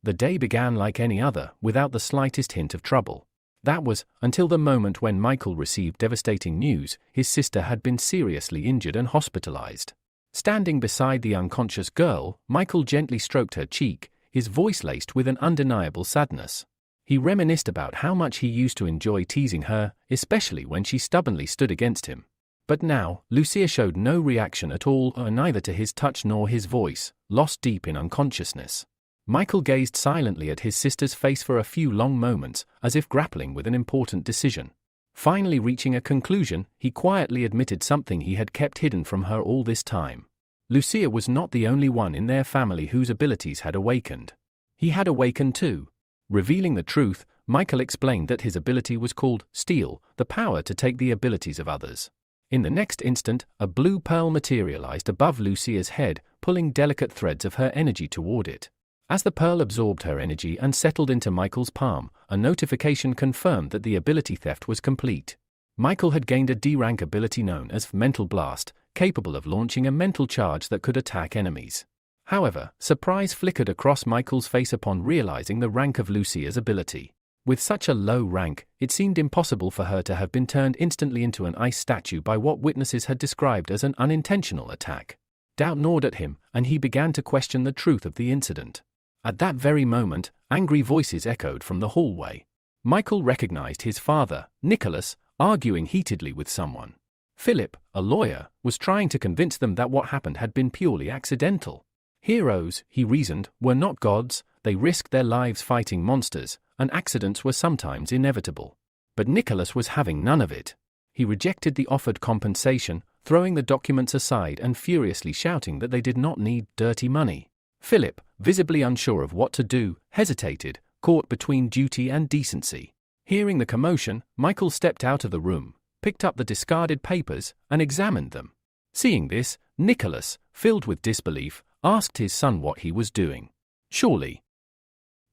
The day began like any other, without the slightest hint of trouble. That was, until the moment when Michael received devastating news: his sister had been seriously injured and hospitalized. Standing beside the unconscious girl, Michael gently stroked her cheek, his voice laced with an undeniable sadness. He reminisced about how much he used to enjoy teasing her, especially when she stubbornly stood against him. But now, Lucia showed no reaction at all, neither to his touch nor his voice, lost deep in unconsciousness. Michael gazed silently at his sister's face for a few long moments, as if grappling with an important decision. Finally reaching a conclusion, he quietly admitted something he had kept hidden from her all this time. Lucia was not the only one in their family whose abilities had awakened. He had awakened too. Revealing the truth, Michael explained that his ability was called Steal, the power to take the abilities of others. In the next instant, a blue pearl materialized above Lucia's head, pulling delicate threads of her energy toward it. As the pearl absorbed her energy and settled into Michael's palm, a notification confirmed that the ability theft was complete. Michael had gained a D-rank ability known as Mental Blast, capable of launching a mental charge that could attack enemies. However, surprise flickered across Michael's face upon realizing the rank of Lucia's ability. With such a low rank, it seemed impossible for her to have been turned instantly into an ice statue by what witnesses had described as an unintentional attack. Doubt gnawed at him, and he began to question the truth of the incident. At that very moment, angry voices echoed from the hallway. Michael recognized his father, Nicholas, arguing heatedly with someone. Philip, a lawyer, was trying to convince them that what happened had been purely accidental. Heroes, he reasoned, were not gods, they risked their lives fighting monsters, and accidents were sometimes inevitable. But Nicholas was having none of it. He rejected the offered compensation, throwing the documents aside and furiously shouting that they did not need dirty money. Philip, visibly unsure of what to do, hesitated, caught between duty and decency. Hearing the commotion, Michael stepped out of the room, picked up the discarded papers, and examined them. Seeing this, Nicholas, filled with disbelief, asked his son what he was doing. Surely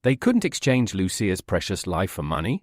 they couldn't exchange Lucia's precious life for money?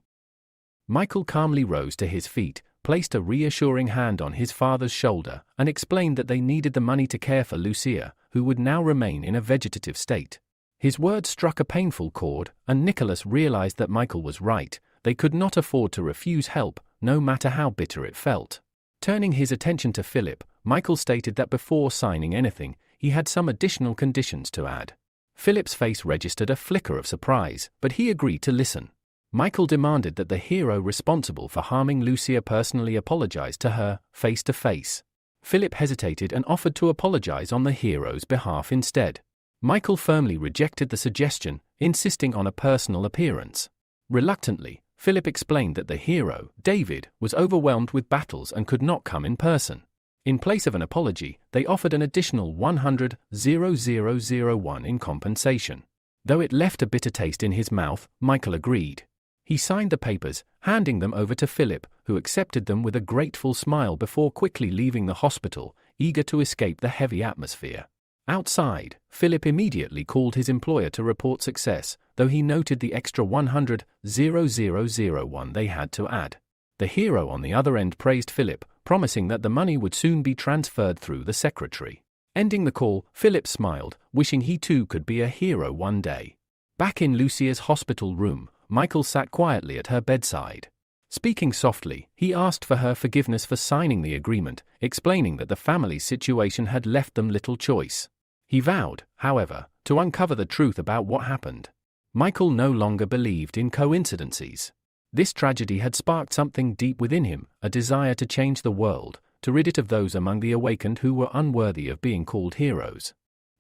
Michael calmly rose to his feet, placed a reassuring hand on his father's shoulder, and explained that they needed the money to care for Lucia, who would now remain in a vegetative state. His words struck a painful chord, and Nicholas realized that Michael was right. They could not afford to refuse help, no matter how bitter it felt. Turning his attention to Philip, Michael stated that before signing anything, he had some additional conditions to add. Philip's face registered a flicker of surprise, but he agreed to listen. Michael demanded that the hero responsible for harming Lucia personally apologize to her, face to face. Philip hesitated and offered to apologize on the hero's behalf instead. Michael firmly rejected the suggestion, insisting on a personal appearance. Reluctantly, Philip explained that the hero, David, was overwhelmed with battles and could not come in person. In place of an apology, they offered an additional 100,001 in compensation. Though it left a bitter taste in his mouth, Michael agreed. He signed the papers, handing them over to Philip, who accepted them with a grateful smile before quickly leaving the hospital, eager to escape the heavy atmosphere. Outside, Philip immediately called his employer to report success, though he noted the extra 100,001 they had to add. The hero on the other end praised Philip, promising that the money would soon be transferred through the secretary. Ending the call, Philip smiled, wishing he too could be a hero one day. Back in Lucia's hospital room, Michael sat quietly at her bedside. Speaking softly, he asked for her forgiveness for signing the agreement, explaining that the family's situation had left them little choice. He vowed, however, to uncover the truth about what happened. Michael no longer believed in coincidences. This tragedy had sparked something deep within him, a desire to change the world, to rid it of those among the awakened who were unworthy of being called heroes.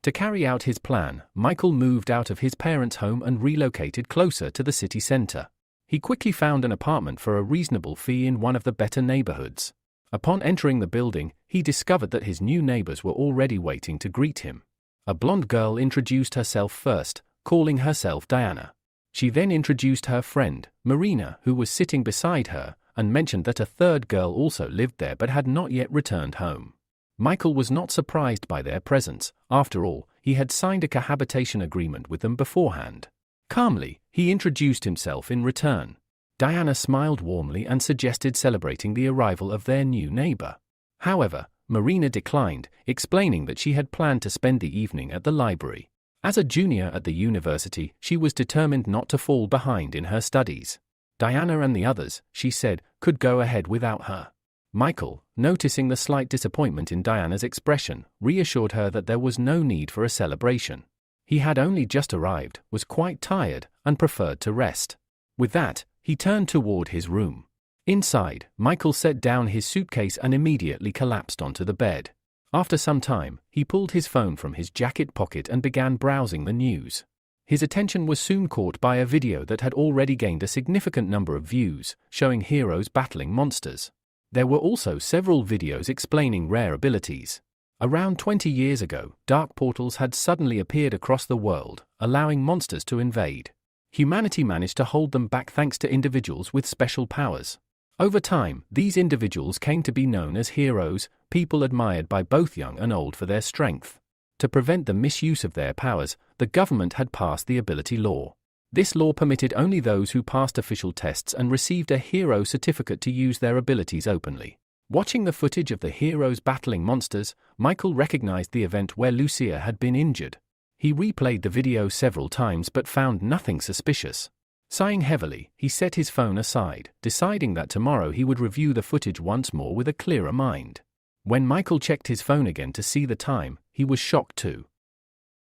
To carry out his plan, Michael moved out of his parents' home and relocated closer to the city center. He quickly found an apartment for a reasonable fee in one of the better neighborhoods. Upon entering the building, he discovered that his new neighbors were already waiting to greet him. A blonde girl introduced herself first, calling herself Diana. She then introduced her friend, Marina, who was sitting beside her, and mentioned that a third girl also lived there but had not yet returned home. Michael was not surprised by their presence. After all, he had signed a cohabitation agreement with them beforehand. Calmly, he introduced himself in return. Diana smiled warmly and suggested celebrating the arrival of their new neighbor. However, Marina declined, explaining that she had planned to spend the evening at the library. As a junior at the university, she was determined not to fall behind in her studies. Diana and the others, she said, could go ahead without her. Michael, noticing the slight disappointment in Diana's expression, reassured her that there was no need for a celebration. He had only just arrived, was quite tired, and preferred to rest. With that, he turned toward his room. Inside, Michael set down his suitcase and immediately collapsed onto the bed. After some time, he pulled his phone from his jacket pocket and began browsing the news. His attention was soon caught by a video that had already gained a significant number of views, showing heroes battling monsters. There were also several videos explaining rare abilities. Around 20 years ago, dark portals had suddenly appeared across the world, allowing monsters to invade. Humanity managed to hold them back thanks to individuals with special powers. Over time, these individuals came to be known as heroes, people admired by both young and old for their strength. To prevent the misuse of their powers, the government had passed the ability law. This law permitted only those who passed official tests and received a hero certificate to use their abilities openly. Watching the footage of the heroes battling monsters, Michael recognized the event where Lucia had been injured. He replayed the video several times but found nothing suspicious. Sighing heavily, he set his phone aside, deciding that tomorrow he would review the footage once more with a clearer mind. When Michael checked his phone again to see the time, he was shocked to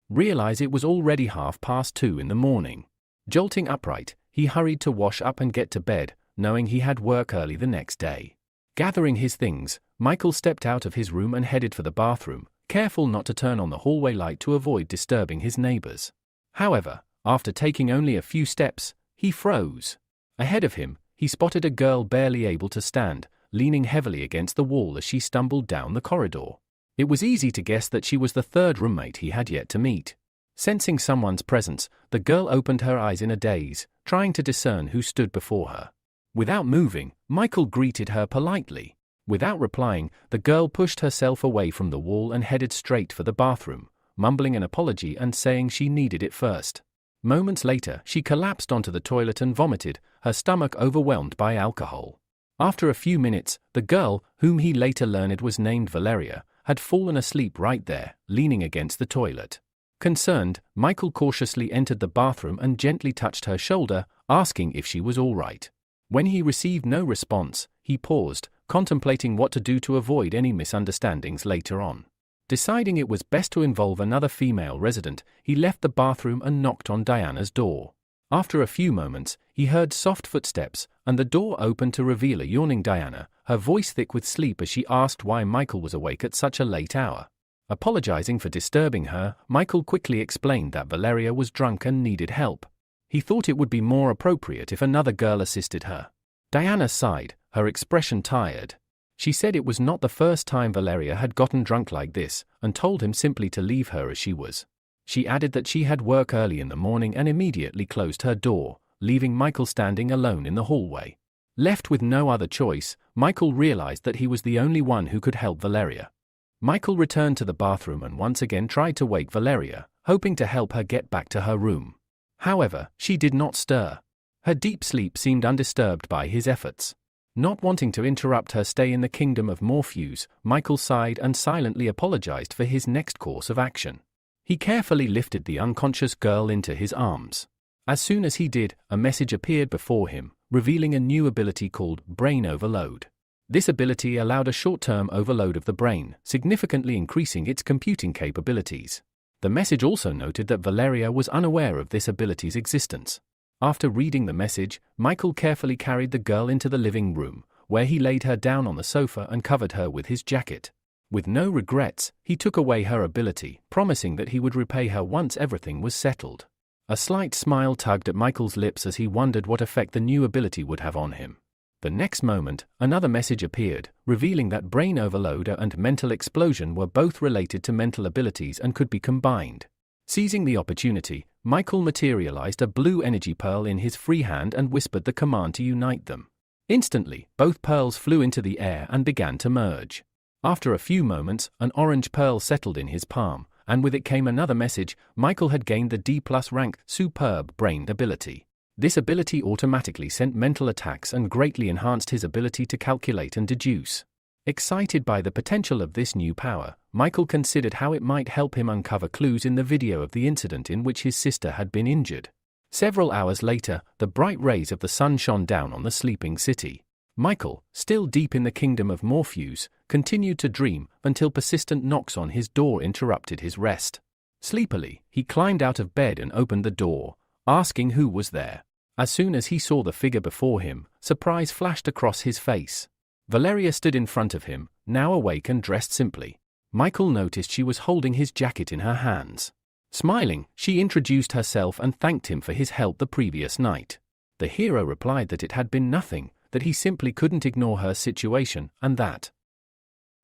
realize it was already 2:30 in the morning. Jolting upright, he hurried to wash up and get to bed, knowing he had work early the next day. Gathering his things, Michael stepped out of his room and headed for the bathroom, careful not to turn on the hallway light to avoid disturbing his neighbors. However, after taking only a few steps, he froze. Ahead of him, he spotted a girl barely able to stand, leaning heavily against the wall as she stumbled down the corridor. It was easy to guess that she was the third roommate he had yet to meet. Sensing someone's presence, the girl opened her eyes in a daze, trying to discern who stood before her. Without moving, Michael greeted her politely. Without replying, the girl pushed herself away from the wall and headed straight for the bathroom, mumbling an apology and saying she needed it first. Moments later, she collapsed onto the toilet and vomited, her stomach overwhelmed by alcohol. After a few minutes, the girl, whom he later learned was named Valeria, had fallen asleep right there, leaning against the toilet. Concerned, Michael cautiously entered the bathroom and gently touched her shoulder, asking if she was all right. When he received no response, he paused, contemplating what to do to avoid any misunderstandings later on. Deciding it was best to involve another female resident, he left the bathroom and knocked on Diana's door. After a few moments, he heard soft footsteps, and the door opened to reveal a yawning Diana, her voice thick with sleep as she asked why Michael was awake at such a late hour. Apologizing for disturbing her, Michael quickly explained that Valeria was drunk and needed help. He thought it would be more appropriate if another girl assisted her. Diana sighed, her expression tired. She said it was not the first time Valeria had gotten drunk like this, and told him simply to leave her as she was. She added that she had work early in the morning and immediately closed her door, leaving Michael standing alone in the hallway. Left with no other choice, Michael realized that he was the only one who could help Valeria. Michael returned to the bathroom and once again tried to wake Valeria, hoping to help her get back to her room. However, she did not stir. Her deep sleep seemed undisturbed by his efforts. Not wanting to interrupt her stay in the kingdom of Morpheus, Michael sighed and silently apologized for his next course of action. He carefully lifted the unconscious girl into his arms. As soon as he did, a message appeared before him, revealing a new ability called Brain Overload. This ability allowed a short-term overload of the brain, significantly increasing its computing capabilities. The message also noted that Valeria was unaware of this ability's existence. After reading the message, Michael carefully carried the girl into the living room, where he laid her down on the sofa and covered her with his jacket. With no regrets, he took away her ability, promising that he would repay her once everything was settled. A slight smile tugged at Michael's lips as he wondered what effect the new ability would have on him. The next moment, another message appeared, revealing that Brain Overload and Mental Explosion were both related to mental abilities and could be combined. Seizing the opportunity, Michael materialized a blue energy pearl in his free hand and whispered the command to unite them. Instantly, both pearls flew into the air and began to merge. After a few moments, an orange pearl settled in his palm, and with it came another message. Michael had gained the D+ rank Superb Brain ability. This ability automatically sent mental attacks and greatly enhanced his ability to calculate and deduce. Excited by the potential of this new power, Michael considered how it might help him uncover clues in the video of the incident in which his sister had been injured. Several hours later, the bright rays of the sun shone down on the sleeping city. Michael, still deep in the kingdom of Morpheus, continued to dream until persistent knocks on his door interrupted his rest. Sleepily, he climbed out of bed and opened the door, asking who was there. As soon as he saw the figure before him, surprise flashed across his face. Valeria stood in front of him, now awake and dressed simply. Michael noticed she was holding his jacket in her hands. Smiling, she introduced herself and thanked him for his help the previous night. The hero replied that it had been nothing, that he simply couldn't ignore her situation, and that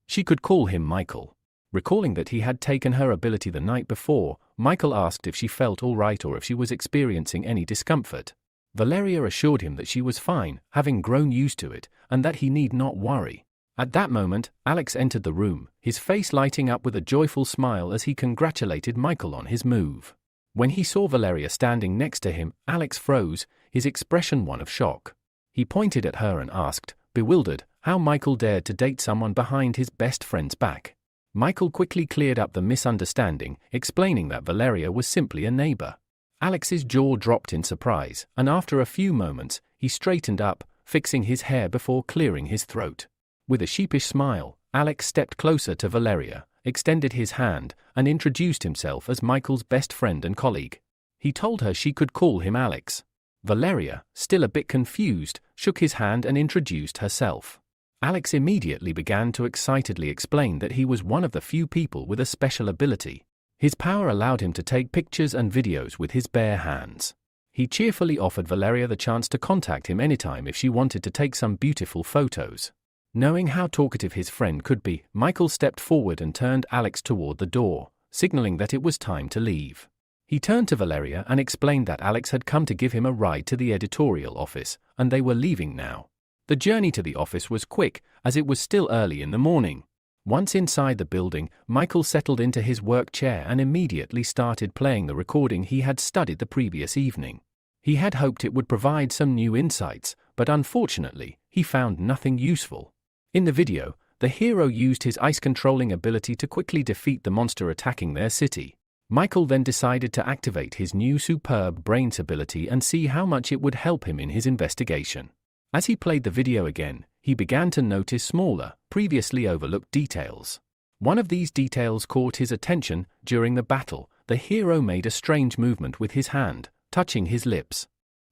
she could call him Michael. Recalling that he had taken her ability the night before, Michael asked if she felt all right or if she was experiencing any discomfort. Valeria assured him that she was fine, having grown used to it, and that he need not worry. At that moment, Alex entered the room, his face lighting up with a joyful smile as he congratulated Michael on his move. When he saw Valeria standing next to him, Alex froze, his expression one of shock. He pointed at her and asked, bewildered, how Michael dared to date someone behind his best friend's back. Michael quickly cleared up the misunderstanding, explaining that Valeria was simply a neighbor. Alex's jaw dropped in surprise, and after a few moments, he straightened up, fixing his hair before clearing his throat. With a sheepish smile, Alex stepped closer to Valeria, extended his hand, and introduced himself as Michael's best friend and colleague. He told her she could call him Alex. Valeria, still a bit confused, shook his hand and introduced herself. Alex immediately began to excitedly explain that he was one of the few people with a special ability. His power allowed him to take pictures and videos with his bare hands. He cheerfully offered Valeria the chance to contact him anytime if she wanted to take some beautiful photos. Knowing how talkative his friend could be, Michael stepped forward and turned Alex toward the door, signaling that it was time to leave. He turned to Valeria and explained that Alex had come to give him a ride to the editorial office, and they were leaving now. The journey to the office was quick, as it was still early in the morning. Once inside the building, Michael settled into his work chair and immediately started playing the recording he had studied the previous evening. He had hoped it would provide some new insights, but unfortunately, he found nothing useful. In the video, the hero used his ice-controlling ability to quickly defeat the monster attacking their city. Michael then decided to activate his new superb brains ability and see how much it would help him in his investigation. As he played the video again, he began to notice smaller, previously overlooked details. One of these details caught his attention. During the battle, the hero made a strange movement with his hand, touching his lips.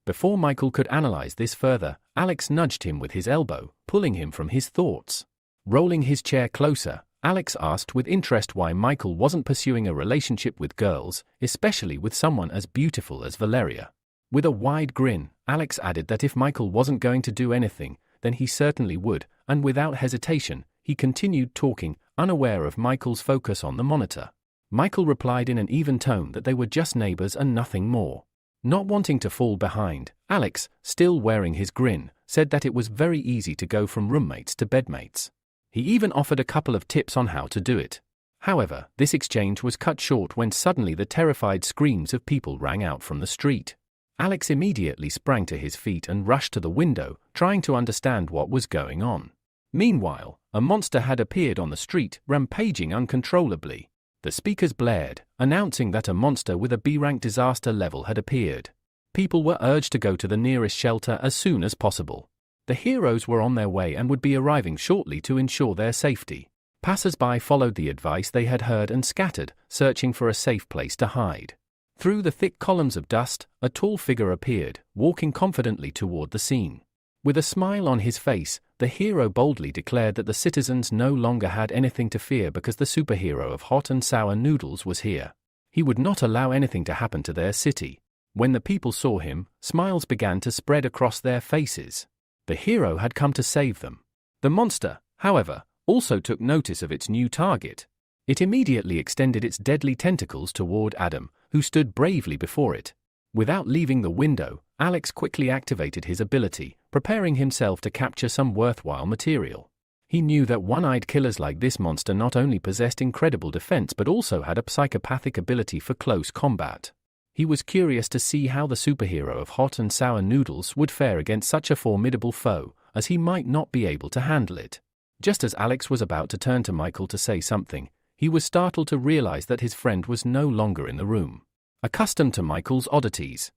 Before Michael could analyze this further, Alex nudged him with his elbow, pulling him from his thoughts. Rolling his chair closer, Alex asked with interest why Michael wasn't pursuing a relationship with girls, especially with someone as beautiful as Valeria. With a wide grin, Alex added that if Michael wasn't going to do anything, then he certainly would, and without hesitation, he continued talking, unaware of Michael's focus on the monitor. Michael replied in an even tone that they were just neighbors and nothing more. Not wanting to fall behind, Alex, still wearing his grin, said that it was very easy to go from roommates to bedmates. He even offered a couple of tips on how to do it. However, this exchange was cut short when suddenly the terrified screams of people rang out from the street. Alex immediately sprang to his feet and rushed to the window, trying to understand what was going on. Meanwhile, a monster had appeared on the street, rampaging uncontrollably. The speakers blared, announcing that a monster with a B-rank disaster level had appeared. People were urged to go to the nearest shelter as soon as possible. The heroes were on their way and would be arriving shortly to ensure their safety. Passers-by followed the advice they had heard and scattered, searching for a safe place to hide. Through the thick columns of dust, a tall figure appeared, walking confidently toward the scene. With a smile on his face, the hero boldly declared that the citizens no longer had anything to fear because the superhero of hot and sour noodles was here. He would not allow anything to happen to their city. When the people saw him, smiles began to spread across their faces. The hero had come to save them. The monster, however, also took notice of its new target. It immediately extended its deadly tentacles toward Adam, who stood bravely before it. Without leaving the window, Alex quickly activated his ability, preparing himself to capture some worthwhile material. He knew that one-eyed killers like this monster not only possessed incredible defense but also had a psychopathic ability for close combat. He was curious to see how the superhero of hot and sour noodles would fare against such a formidable foe, as he might not be able to handle it. Just as Alex was about to turn to Michael to say something, he was startled to realize that his friend was no longer in the room. Accustomed to Michael's oddities,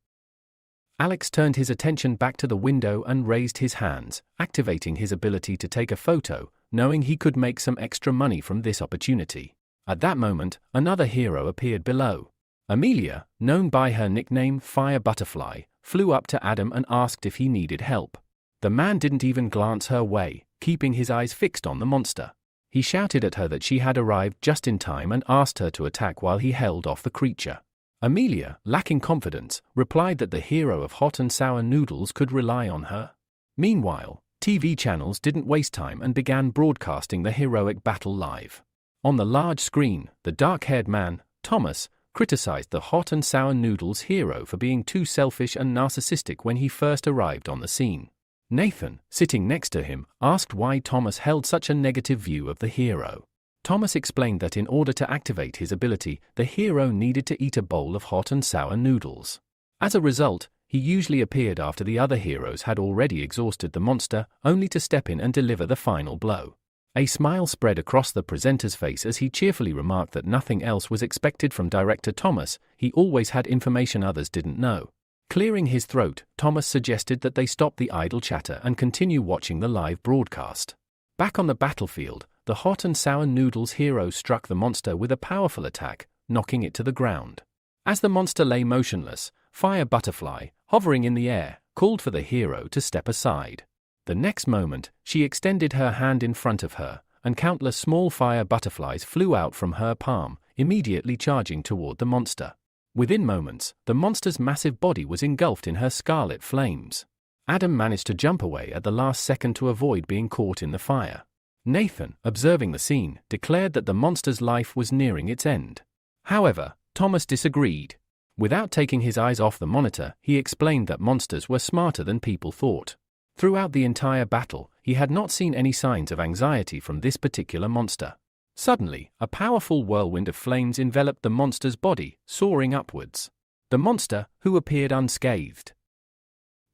Alex turned his attention back to the window and raised his hands, activating his ability to take a photo, knowing he could make some extra money from this opportunity. At that moment, another hero appeared below. Amelia, known by her nickname Fire Butterfly, flew up to Adam and asked if he needed help. The man didn't even glance her way, keeping his eyes fixed on the monster. He shouted at her that she had arrived just in time and asked her to attack while he held off the creature. Amelia, lacking confidence, replied that the hero of hot and sour noodles could rely on her. Meanwhile, TV channels didn't waste time and began broadcasting the heroic battle live. On the large screen, the dark-haired man, Thomas, criticized the hot and sour noodles hero for being too selfish and narcissistic when he first arrived on the scene. Nathan, sitting next to him, asked why Thomas held such a negative view of the hero. Thomas explained that in order to activate his ability, the hero needed to eat a bowl of hot and sour noodles. As a result, he usually appeared after the other heroes had already exhausted the monster, only to step in and deliver the final blow. A smile spread across the presenter's face as he cheerfully remarked that nothing else was expected from director Thomas. He always had information others didn't know. Clearing his throat, Thomas suggested that they stop the idle chatter and continue watching the live broadcast. Back on the battlefield, the hot and sour noodles hero struck the monster with a powerful attack, knocking it to the ground. As the monster lay motionless, Fire Butterfly, hovering in the air, called for the hero to step aside. The next moment, she extended her hand in front of her, and countless small fire butterflies flew out from her palm, immediately charging toward the monster. Within moments, the monster's massive body was engulfed in her scarlet flames. Adam managed to jump away at the last second to avoid being caught in the fire. Nathan, observing the scene, declared that the monster's life was nearing its end. However, Thomas disagreed. Without taking his eyes off the monitor, he explained that monsters were smarter than people thought. Throughout the entire battle, he had not seen any signs of anxiety from this particular monster. Suddenly, a powerful whirlwind of flames enveloped the monster's body, soaring upwards. The monster, who appeared unscathed,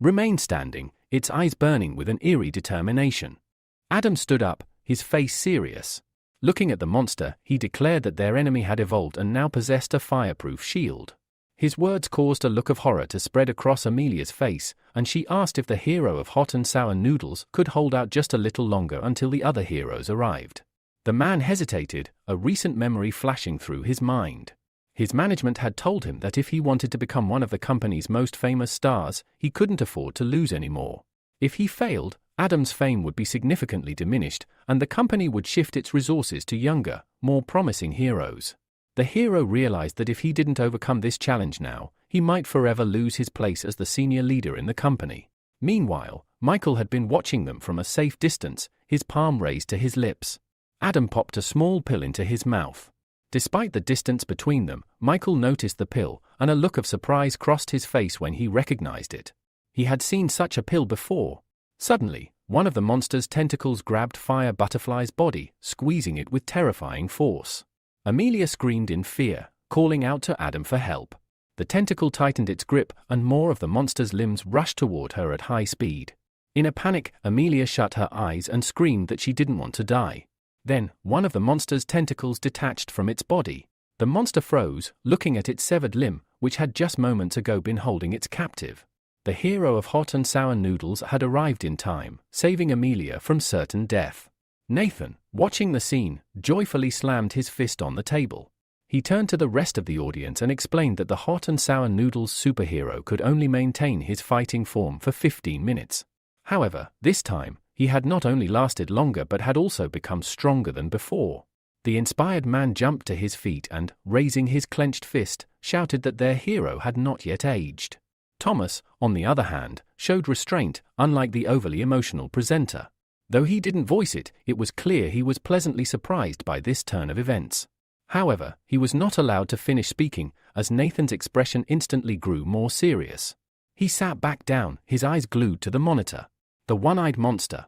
remained standing, its eyes burning with an eerie determination. Adam stood up, his face serious. Looking at the monster, he declared that their enemy had evolved and now possessed a fireproof shield. His words caused a look of horror to spread across Amelia's face, and she asked if the hero of hot and sour noodles could hold out just a little longer until the other heroes arrived. The man hesitated, a recent memory flashing through his mind. His management had told him that if he wanted to become one of the company's most famous stars, he couldn't afford to lose anymore. If he failed, Adam's fame would be significantly diminished, and the company would shift its resources to younger, more promising heroes. The hero realized that if he didn't overcome this challenge now, he might forever lose his place as the senior leader in the company. Meanwhile, Michael had been watching them from a safe distance, his palm raised to his lips. Adam popped a small pill into his mouth. Despite the distance between them, Michael noticed the pill, and a look of surprise crossed his face when he recognized it. He had seen such a pill before. Suddenly, one of the monster's tentacles grabbed Fire Butterfly's body, squeezing it with terrifying force. Amelia screamed in fear, calling out to Adam for help. The tentacle tightened its grip, and more of the monster's limbs rushed toward her at high speed. In a panic, Amelia shut her eyes and screamed that she didn't want to die. Then, one of the monster's tentacles detached from its body. The monster froze, looking at its severed limb, which had just moments ago been holding its captive. The hero of hot and sour noodles had arrived in time, saving Amelia from certain death. Nathan, watching the scene, joyfully slammed his fist on the table. He turned to the rest of the audience and explained that the hot and sour noodles superhero could only maintain his fighting form for 15 minutes. However, this time, he had not only lasted longer but had also become stronger than before. The inspired man jumped to his feet and, raising his clenched fist, shouted that their hero had not yet aged. Thomas, on the other hand, showed restraint, unlike the overly emotional presenter. Though he didn't voice it, it was clear he was pleasantly surprised by this turn of events. However, he was not allowed to finish speaking, as Nathan's expression instantly grew more serious. He sat back down, his eyes glued to the monitor. The one-eyed monster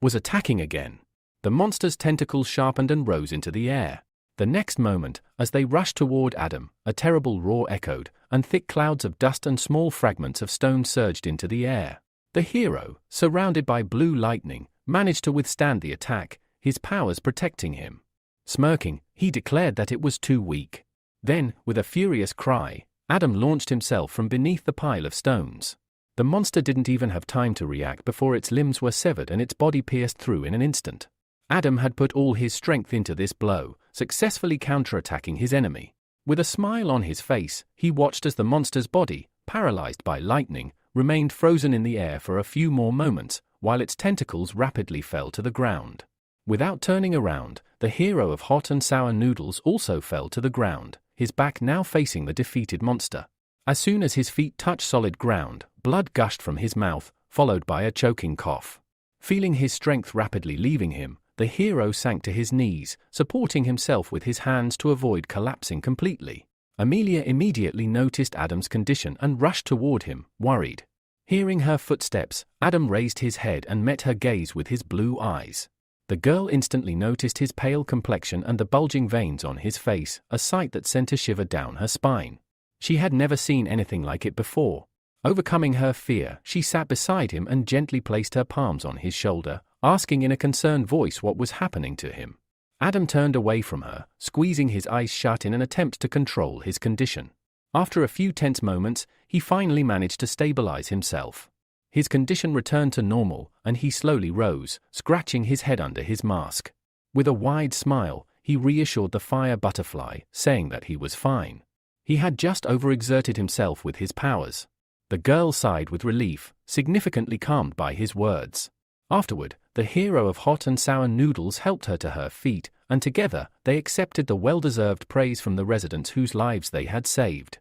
was attacking again. The monster's tentacles sharpened and rose into the air. The next moment, as they rushed toward Adam, a terrible roar echoed, and thick clouds of dust and small fragments of stone surged into the air. The hero, surrounded by blue lightning, managed to withstand the attack, his powers protecting him. Smirking, He declared that it was too weak. Then, with a furious cry, Adam launched himself from beneath the pile of stones. The monster didn't even have time to react before its limbs were severed and its body pierced through in an instant. Adam had put all his strength into this blow, successfully counterattacking his enemy. With a smile on his face, he watched as the monster's body, paralyzed by lightning, remained frozen in the air for a few more moments, while its tentacles rapidly fell to the ground. Without turning around, the hero of hot and sour noodles also fell to the ground, his back now facing the defeated monster. As soon as his feet touched solid ground, blood gushed from his mouth, followed by a choking cough. Feeling his strength rapidly leaving him, the hero sank to his knees, supporting himself with his hands to avoid collapsing completely. Amelia immediately noticed Adam's condition and rushed toward him, worried. Hearing her footsteps, Adam raised his head and met her gaze with his blue eyes. The girl instantly noticed his pale complexion and the bulging veins on his face, a sight that sent a shiver down her spine. She had never seen anything like it before. Overcoming her fear, she sat beside him and gently placed her palms on his shoulder, asking in a concerned voice what was happening to him. Adam turned away from her, squeezing his eyes shut in an attempt to control his condition. After a few tense moments, he finally managed to stabilize himself. His condition returned to normal, and he slowly rose, scratching his head under his mask. With a wide smile, he reassured the fire butterfly, saying that he was fine. He had just overexerted himself with his powers. The girl sighed with relief, significantly calmed by his words. Afterward, the hero of hot and sour noodles helped her to her feet, and together, they accepted the well-deserved praise from the residents whose lives they had saved.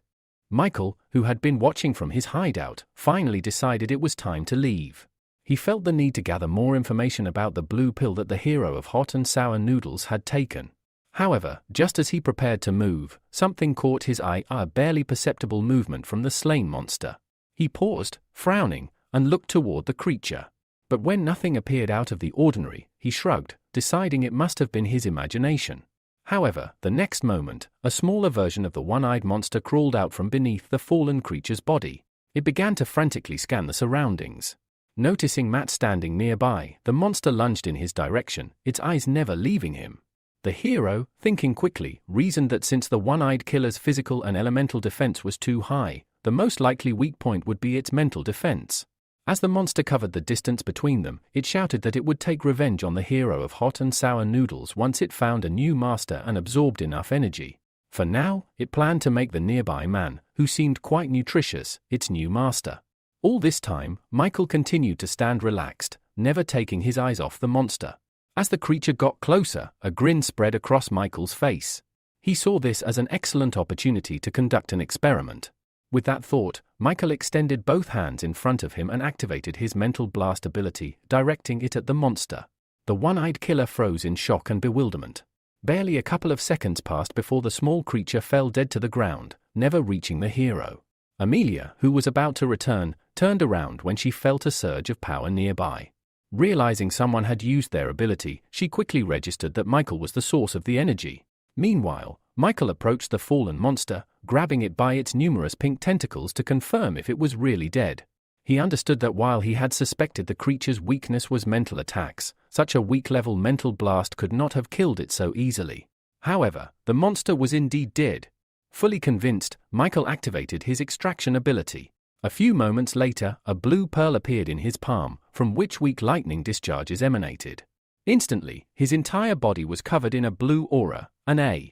Michael, who had been watching from his hideout, finally decided it was time to leave. He felt the need to gather more information about the blue pill that the hero of hot and sour noodles had taken. However, just as he prepared to move, something caught his eye, a barely perceptible movement from the slain monster. He paused, frowning, and looked toward the creature. But when nothing appeared out of the ordinary, he shrugged, deciding it must have been his imagination. However, the next moment, a smaller version of the one-eyed monster crawled out from beneath the fallen creature's body. It began to frantically scan the surroundings. Noticing Matt standing nearby, the monster lunged in his direction, its eyes never leaving him. The hero, thinking quickly, reasoned that since the one-eyed killer's physical and elemental defense was too high, the most likely weak point would be its mental defense. As the monster covered the distance between them, it shouted that it would take revenge on the hero of hot and sour noodles once it found a new master and absorbed enough energy. For now, it planned to make the nearby man, who seemed quite nutritious, its new master. All this time, Michael continued to stand relaxed, never taking his eyes off the monster. As the creature got closer, a grin spread across Michael's face. He saw this as an excellent opportunity to conduct an experiment. With that thought, Michael extended both hands in front of him and activated his mental blast ability, directing it at the monster. The one-eyed killer froze in shock and bewilderment. Barely a couple of seconds passed before the small creature fell dead to the ground, never reaching the hero. Amelia, who was about to return, turned around when she felt a surge of power nearby. Realizing someone had used their ability, she quickly registered that Michael was the source of the energy. Meanwhile, Michael approached the fallen monster, grabbing it by its numerous pink tentacles to confirm if it was really dead. He understood that while he had suspected the creature's weakness was mental attacks, such a weak-level mental blast could not have killed it so easily. However, the monster was indeed dead. Fully convinced, Michael activated his extraction ability. A few moments later, a blue pearl appeared in his palm, from which weak lightning discharges emanated. Instantly, his entire body was covered in a blue aura. An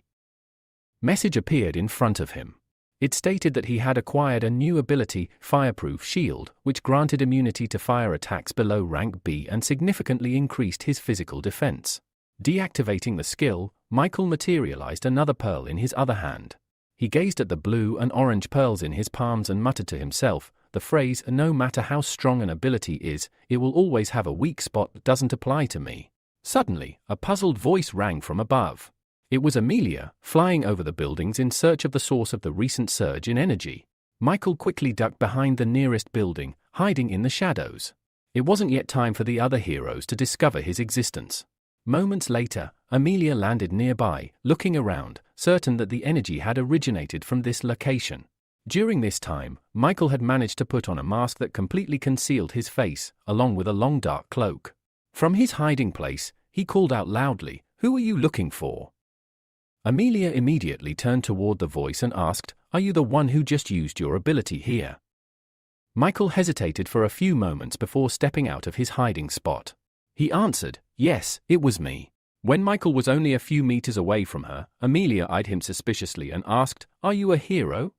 message appeared in front of him. It stated that he had acquired a new ability, Fireproof Shield, which granted immunity to fire attacks below rank B and significantly increased his physical defense. Deactivating the skill, Michael materialized another pearl in his other hand. He gazed at the blue and orange pearls in his palms and muttered to himself, the phrase, "No matter how strong an ability is, it will always have a weak spot," doesn't apply to me. Suddenly, a puzzled voice rang from above. It was Amelia, flying over the buildings in search of the source of the recent surge in energy. Michael quickly ducked behind the nearest building, hiding in the shadows. It wasn't yet time for the other heroes to discover his existence. Moments later, Amelia landed nearby, looking around, certain that the energy had originated from this location. During this time, Michael had managed to put on a mask that completely concealed his face, along with a long dark cloak. From his hiding place, he called out loudly, "Who are you looking for?" Amelia immediately turned toward the voice and asked, "Are you the one who just used your ability here?" Michael hesitated for a few moments before stepping out of his hiding spot. He answered, "Yes, it was me." When Michael was only a few meters away from her, Amelia eyed him suspiciously and asked, "Are you a hero?"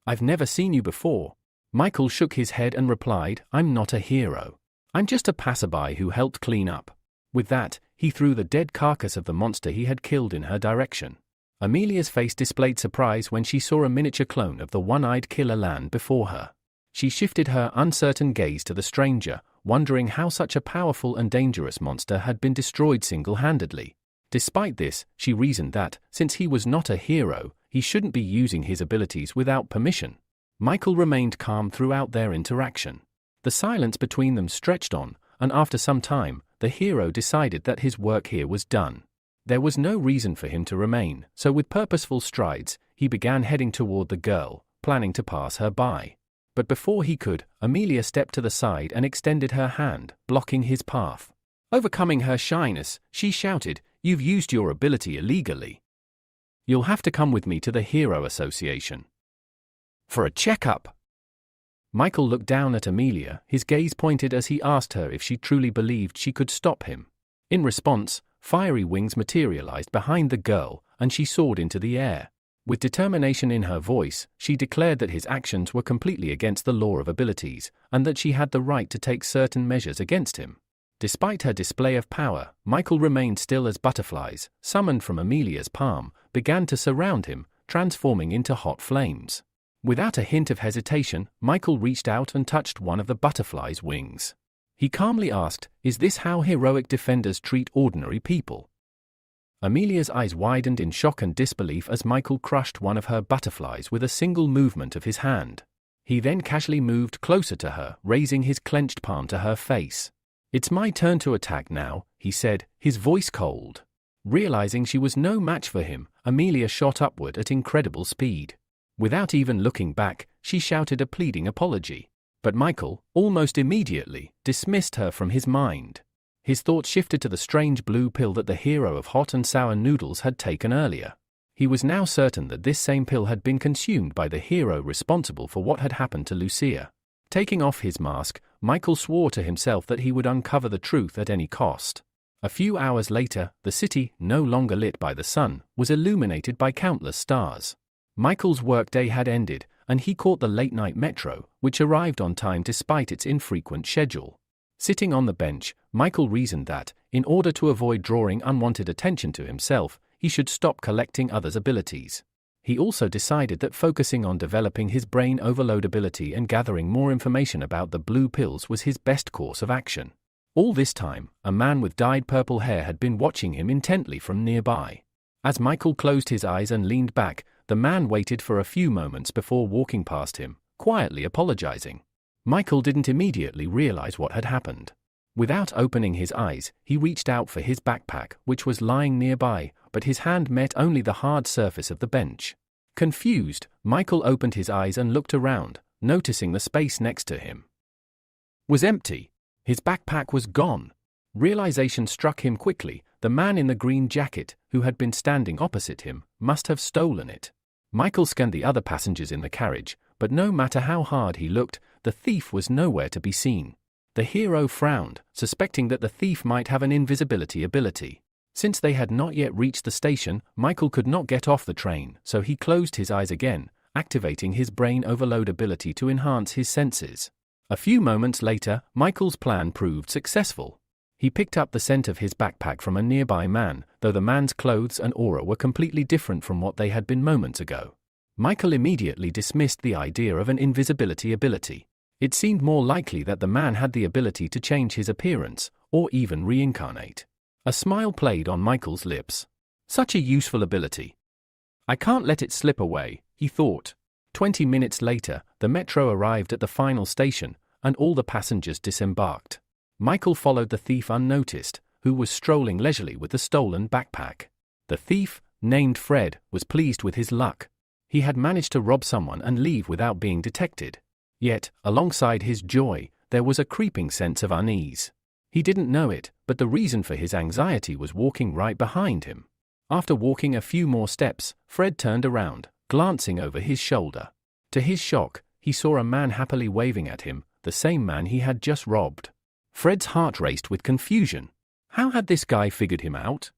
"I've never seen you before." Michael shook his head and replied, "I'm not a hero. I'm just a passerby who helped clean up." With that, he threw the dead carcass of the monster he had killed in her direction. Amelia's face displayed surprise when she saw a miniature clone of the one-eyed killer land before her. She shifted her uncertain gaze to the stranger, wondering how such a powerful and dangerous monster had been destroyed single-handedly. Despite this, she reasoned that, since he was not a hero, he shouldn't be using his abilities without permission. Michael remained calm throughout their interaction. The silence between them stretched on, and after some time, the hero decided that his work here was done. There was no reason for him to remain, so with purposeful strides, he began heading toward the girl, planning to pass her by. But before he could, Amelia stepped to the side and extended her hand, blocking his path. Overcoming her shyness, she shouted, "You've used your ability illegally. You'll have to come with me to the Hero Association for a checkup." Michael looked down at Amelia, his gaze pointed as he asked her if she truly believed she could stop him. In response, fiery wings materialized behind the girl, and she soared into the air. With determination in her voice, she declared that his actions were completely against the law of abilities, and that she had the right to take certain measures against him. Despite her display of power, Michael remained still as butterflies, summoned from Amelia's palm, began to surround him, transforming into hot flames. Without a hint of hesitation, Michael reached out and touched one of the butterfly's wings. He calmly asked, "Is this how heroic defenders treat ordinary people?" Amelia's eyes widened in shock and disbelief as Michael crushed one of her butterflies with a single movement of his hand. He then casually moved closer to her, raising his clenched palm to her face. "It's my turn to attack now," he said, his voice cold. Realizing she was no match for him, Amelia shot upward at incredible speed. Without even looking back, she shouted a pleading apology. But Michael, almost immediately, dismissed her from his mind. His thoughts shifted to the strange blue pill that the hero of hot and sour noodles had taken earlier. He was now certain that this same pill had been consumed by the hero responsible for what had happened to Lucia. Taking off his mask, Michael swore to himself that he would uncover the truth at any cost. A few hours later, the city, no longer lit by the sun, was illuminated by countless stars. Michael's workday had ended, and he caught the late-night metro, which arrived on time despite its infrequent schedule. Sitting on the bench, Michael reasoned that, in order to avoid drawing unwanted attention to himself, he should stop collecting others' abilities. He also decided that focusing on developing his brain overload ability and gathering more information about the blue pills was his best course of action. All this time, a man with dyed purple hair had been watching him intently from nearby. As Michael closed his eyes and leaned back, the man waited for a few moments before walking past him, quietly apologizing. Michael didn't immediately realize what had happened. Without opening his eyes, he reached out for his backpack, which was lying nearby, but his hand met only the hard surface of the bench. Confused, Michael opened his eyes and looked around, noticing the space next to him was empty. His backpack was gone. Realization struck him quickly. The man in the green jacket, who had been standing opposite him, must have stolen it. Michael scanned the other passengers in the carriage, but no matter how hard he looked, the thief was nowhere to be seen. The hero frowned, suspecting that the thief might have an invisibility ability. Since they had not yet reached the station, Michael could not get off the train, so he closed his eyes again, activating his brain overload ability to enhance his senses. A few moments later, Michael's plan proved successful. He picked up the scent of his backpack from a nearby man, though the man's clothes and aura were completely different from what they had been moments ago. Michael immediately dismissed the idea of an invisibility ability. It seemed more likely that the man had the ability to change his appearance, or even reincarnate. A smile played on Michael's lips. Such a useful ability. I can't let it slip away, he thought. 20 minutes later, the metro arrived at the final station, and all the passengers disembarked. Michael followed the thief unnoticed, who was strolling leisurely with the stolen backpack. The thief, named Fred, was pleased with his luck. He had managed to rob someone and leave without being detected. Yet, alongside his joy, there was a creeping sense of unease. He didn't know it, but the reason for his anxiety was walking right behind him. After walking a few more steps, Fred turned around, glancing over his shoulder. To his shock, he saw a man happily waving at him, the same man he had just robbed. Fred's heart raced with confusion. How had this guy figured him out?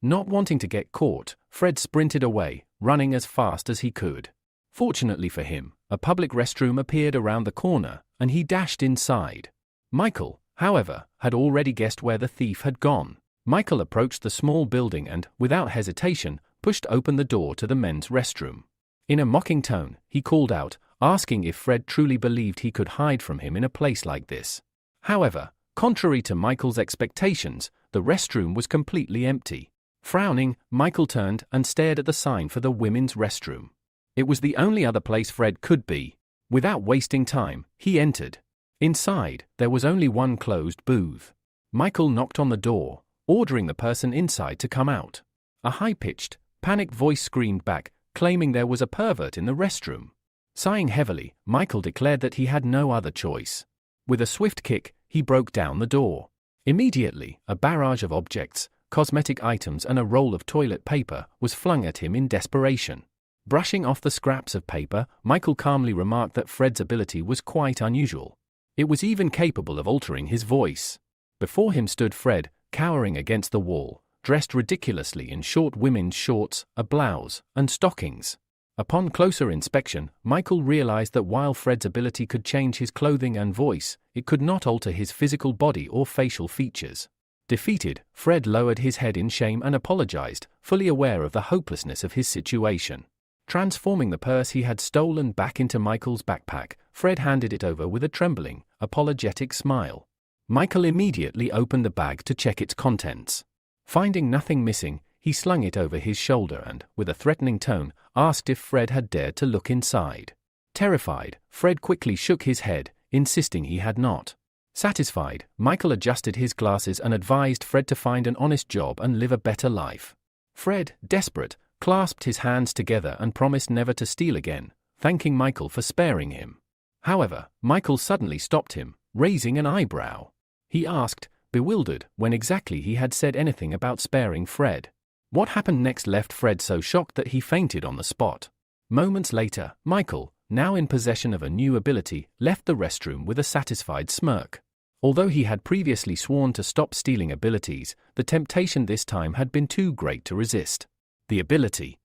Not wanting to get caught, Fred sprinted away, running as fast as he could. Fortunately for him, a public restroom appeared around the corner, and he dashed inside. Michael, however, had already guessed where the thief had gone. Michael approached the small building and, without hesitation, pushed open the door to the men's restroom. In a mocking tone, he called out, asking if Fred truly believed he could hide from him in a place like this. However, contrary to Michael's expectations, the restroom was completely empty. Frowning, Michael turned and stared at the sign for the women's restroom. It was the only other place Fred could be. Without wasting time, he entered. Inside, there was only one closed booth. Michael knocked on the door, ordering the person inside to come out. A high-pitched, panicked voice screamed back, claiming there was a pervert in the restroom. Sighing heavily, Michael declared that he had no other choice. With a swift kick, he broke down the door. Immediately, a barrage of objects, cosmetic items and a roll of toilet paper was flung at him in desperation. Brushing off the scraps of paper, Michael calmly remarked that Fred's ability was quite unusual. It was even capable of altering his voice. Before him stood Fred, cowering against the wall, dressed ridiculously in short women's shorts, a blouse, and stockings. Upon closer inspection, Michael realized that while Fred's ability could change his clothing and voice, it could not alter his physical body or facial features. Defeated, Fred lowered his head in shame and apologized, fully aware of the hopelessness of his situation. Transforming the purse he had stolen back into Michael's backpack, Fred handed it over with a trembling, apologetic smile. Michael immediately opened the bag to check its contents. Finding nothing missing, he slung it over his shoulder and, with a threatening tone, asked if Fred had dared to look inside. Terrified, Fred quickly shook his head, insisting he had not. Satisfied, Michael adjusted his glasses and advised Fred to find an honest job and live a better life. Fred, desperate, clasped his hands together and promised never to steal again, thanking Michael for sparing him. However, Michael suddenly stopped him, raising an eyebrow. He asked, bewildered, when exactly he had said anything about sparing Fred. What happened next left Fred so shocked that he fainted on the spot. Moments later, Michael, now in possession of a new ability, left the restroom with a satisfied smirk. Although he had previously sworn to stop stealing abilities, the temptation this time had been too great to resist. The ability,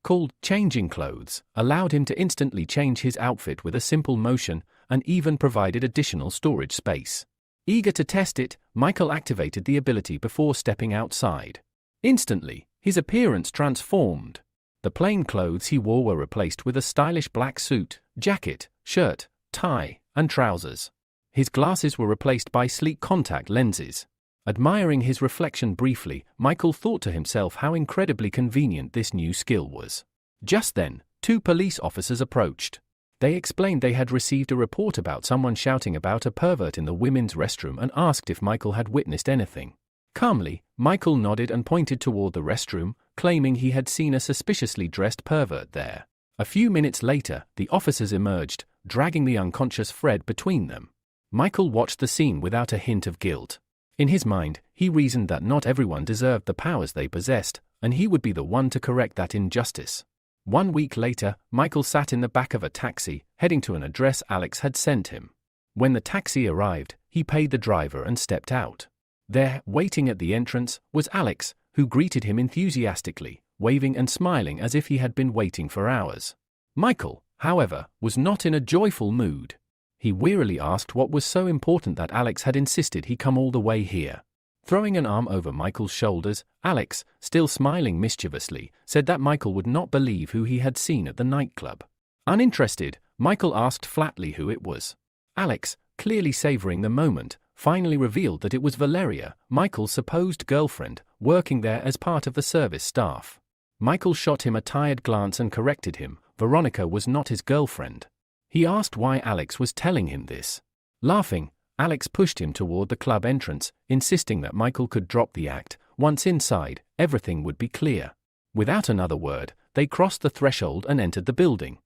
called changing clothes, allowed him to instantly change his outfit with a simple motion and even provided additional storage space. Eager to test it, Michael activated the ability before stepping outside. Instantly, his appearance transformed. The plain clothes he wore were replaced with a stylish black suit, jacket, shirt, tie, and trousers. His glasses were replaced by sleek contact lenses. Admiring his reflection briefly, Michael thought to himself how incredibly convenient this new skill was. Just then, two police officers approached. They explained they had received a report about someone shouting about a pervert in the women's restroom and asked if Michael had witnessed anything. Calmly, Michael nodded and pointed toward the restroom, claiming he had seen a suspiciously dressed pervert there. A few minutes later, the officers emerged, dragging the unconscious Fred between them. Michael watched the scene without a hint of guilt. In his mind, he reasoned that not everyone deserved the powers they possessed, and he would be the one to correct that injustice. 1 week later, Michael sat in the back of a taxi, heading to an address Alex had sent him. When the taxi arrived, he paid the driver and stepped out. There, waiting at the entrance, was Alex, who greeted him enthusiastically, waving and smiling as if he had been waiting for hours. Michael, however, was not in a joyful mood. He wearily asked what was so important that Alex had insisted he come all the way here. Throwing an arm over Michael's shoulders, Alex, still smiling mischievously, said that Michael would not believe who he had seen at the nightclub. Uninterested, Michael asked flatly who it was. Alex, clearly savoring the moment, finally revealed that it was Valeria, Michael's supposed girlfriend, working there as part of the service staff. Michael shot him a tired glance and corrected him. Veronica was not his girlfriend. He asked why Alex was telling him this. Laughing, Alex pushed him toward the club entrance, insisting that Michael could drop the act. Once inside, everything would be clear. Without another word, they crossed the threshold and entered the building.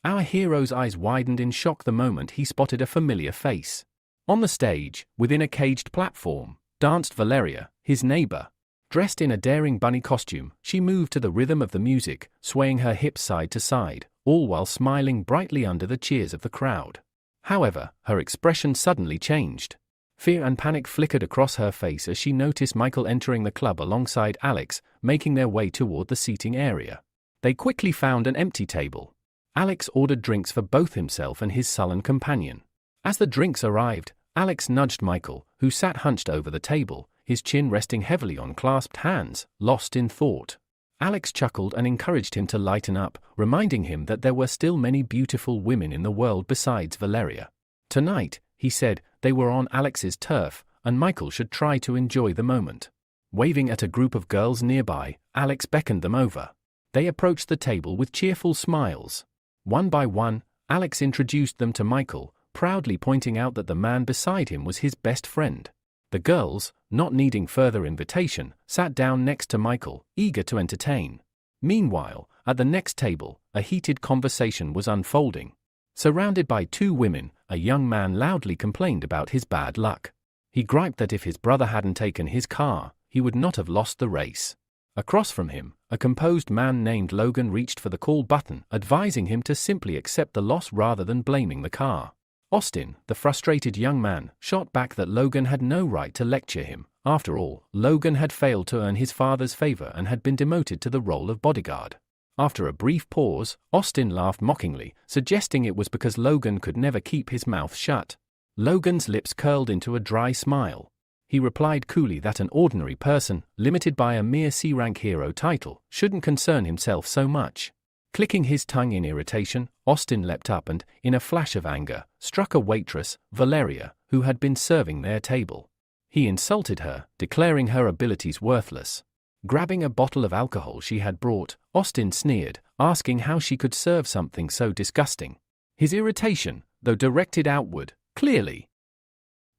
Our hero's eyes widened in shock the moment he spotted a familiar face. On the stage, within a caged platform, danced Valeria, his neighbor. Dressed in a daring bunny costume, she moved to the rhythm of the music, swaying her hips side to side, all while smiling brightly under the cheers of the crowd. However, her expression suddenly changed. Fear and panic flickered across her face as she noticed Michael entering the club alongside Alex, making their way toward the seating area. They quickly found an empty table. Alex ordered drinks for both himself and his sullen companion. As the drinks arrived, Alex nudged Michael, who sat hunched over the table, his chin resting heavily on clasped hands, lost in thought. Alex chuckled and encouraged him to lighten up, reminding him that there were still many beautiful women in the world besides Valeria. Tonight, he said, they were on Alex's turf, and Michael should try to enjoy the moment. Waving at a group of girls nearby, Alex beckoned them over. They approached the table with cheerful smiles. One by one, Alex introduced them to Michael, proudly pointing out that the man beside him was his best friend. The girls, not needing further invitation, sat down next to Michael, eager to entertain. Meanwhile, at the next table, a heated conversation was unfolding. Surrounded by two women, a young man loudly complained about his bad luck. He griped that if his brother hadn't taken his car, he would not have lost the race. Across from him, a composed man named Logan reached for the call button, advising him to simply accept the loss rather than blaming the car. Austin, the frustrated young man, shot back that Logan had no right to lecture him. After all, Logan had failed to earn his father's favor and had been demoted to the role of bodyguard. After a brief pause, Austin laughed mockingly, suggesting it was because Logan could never keep his mouth shut. Logan's lips curled into a dry smile. He replied coolly that an ordinary person, limited by a mere C-rank hero title, shouldn't concern himself so much. Clicking his tongue in irritation, Austin leapt up and, in a flash of anger, struck a waitress, Valeria, who had been serving their table. He insulted her, declaring her abilities worthless. Grabbing a bottle of alcohol she had brought, Austin sneered, asking how she could serve something so disgusting. His irritation, though directed outward, clearly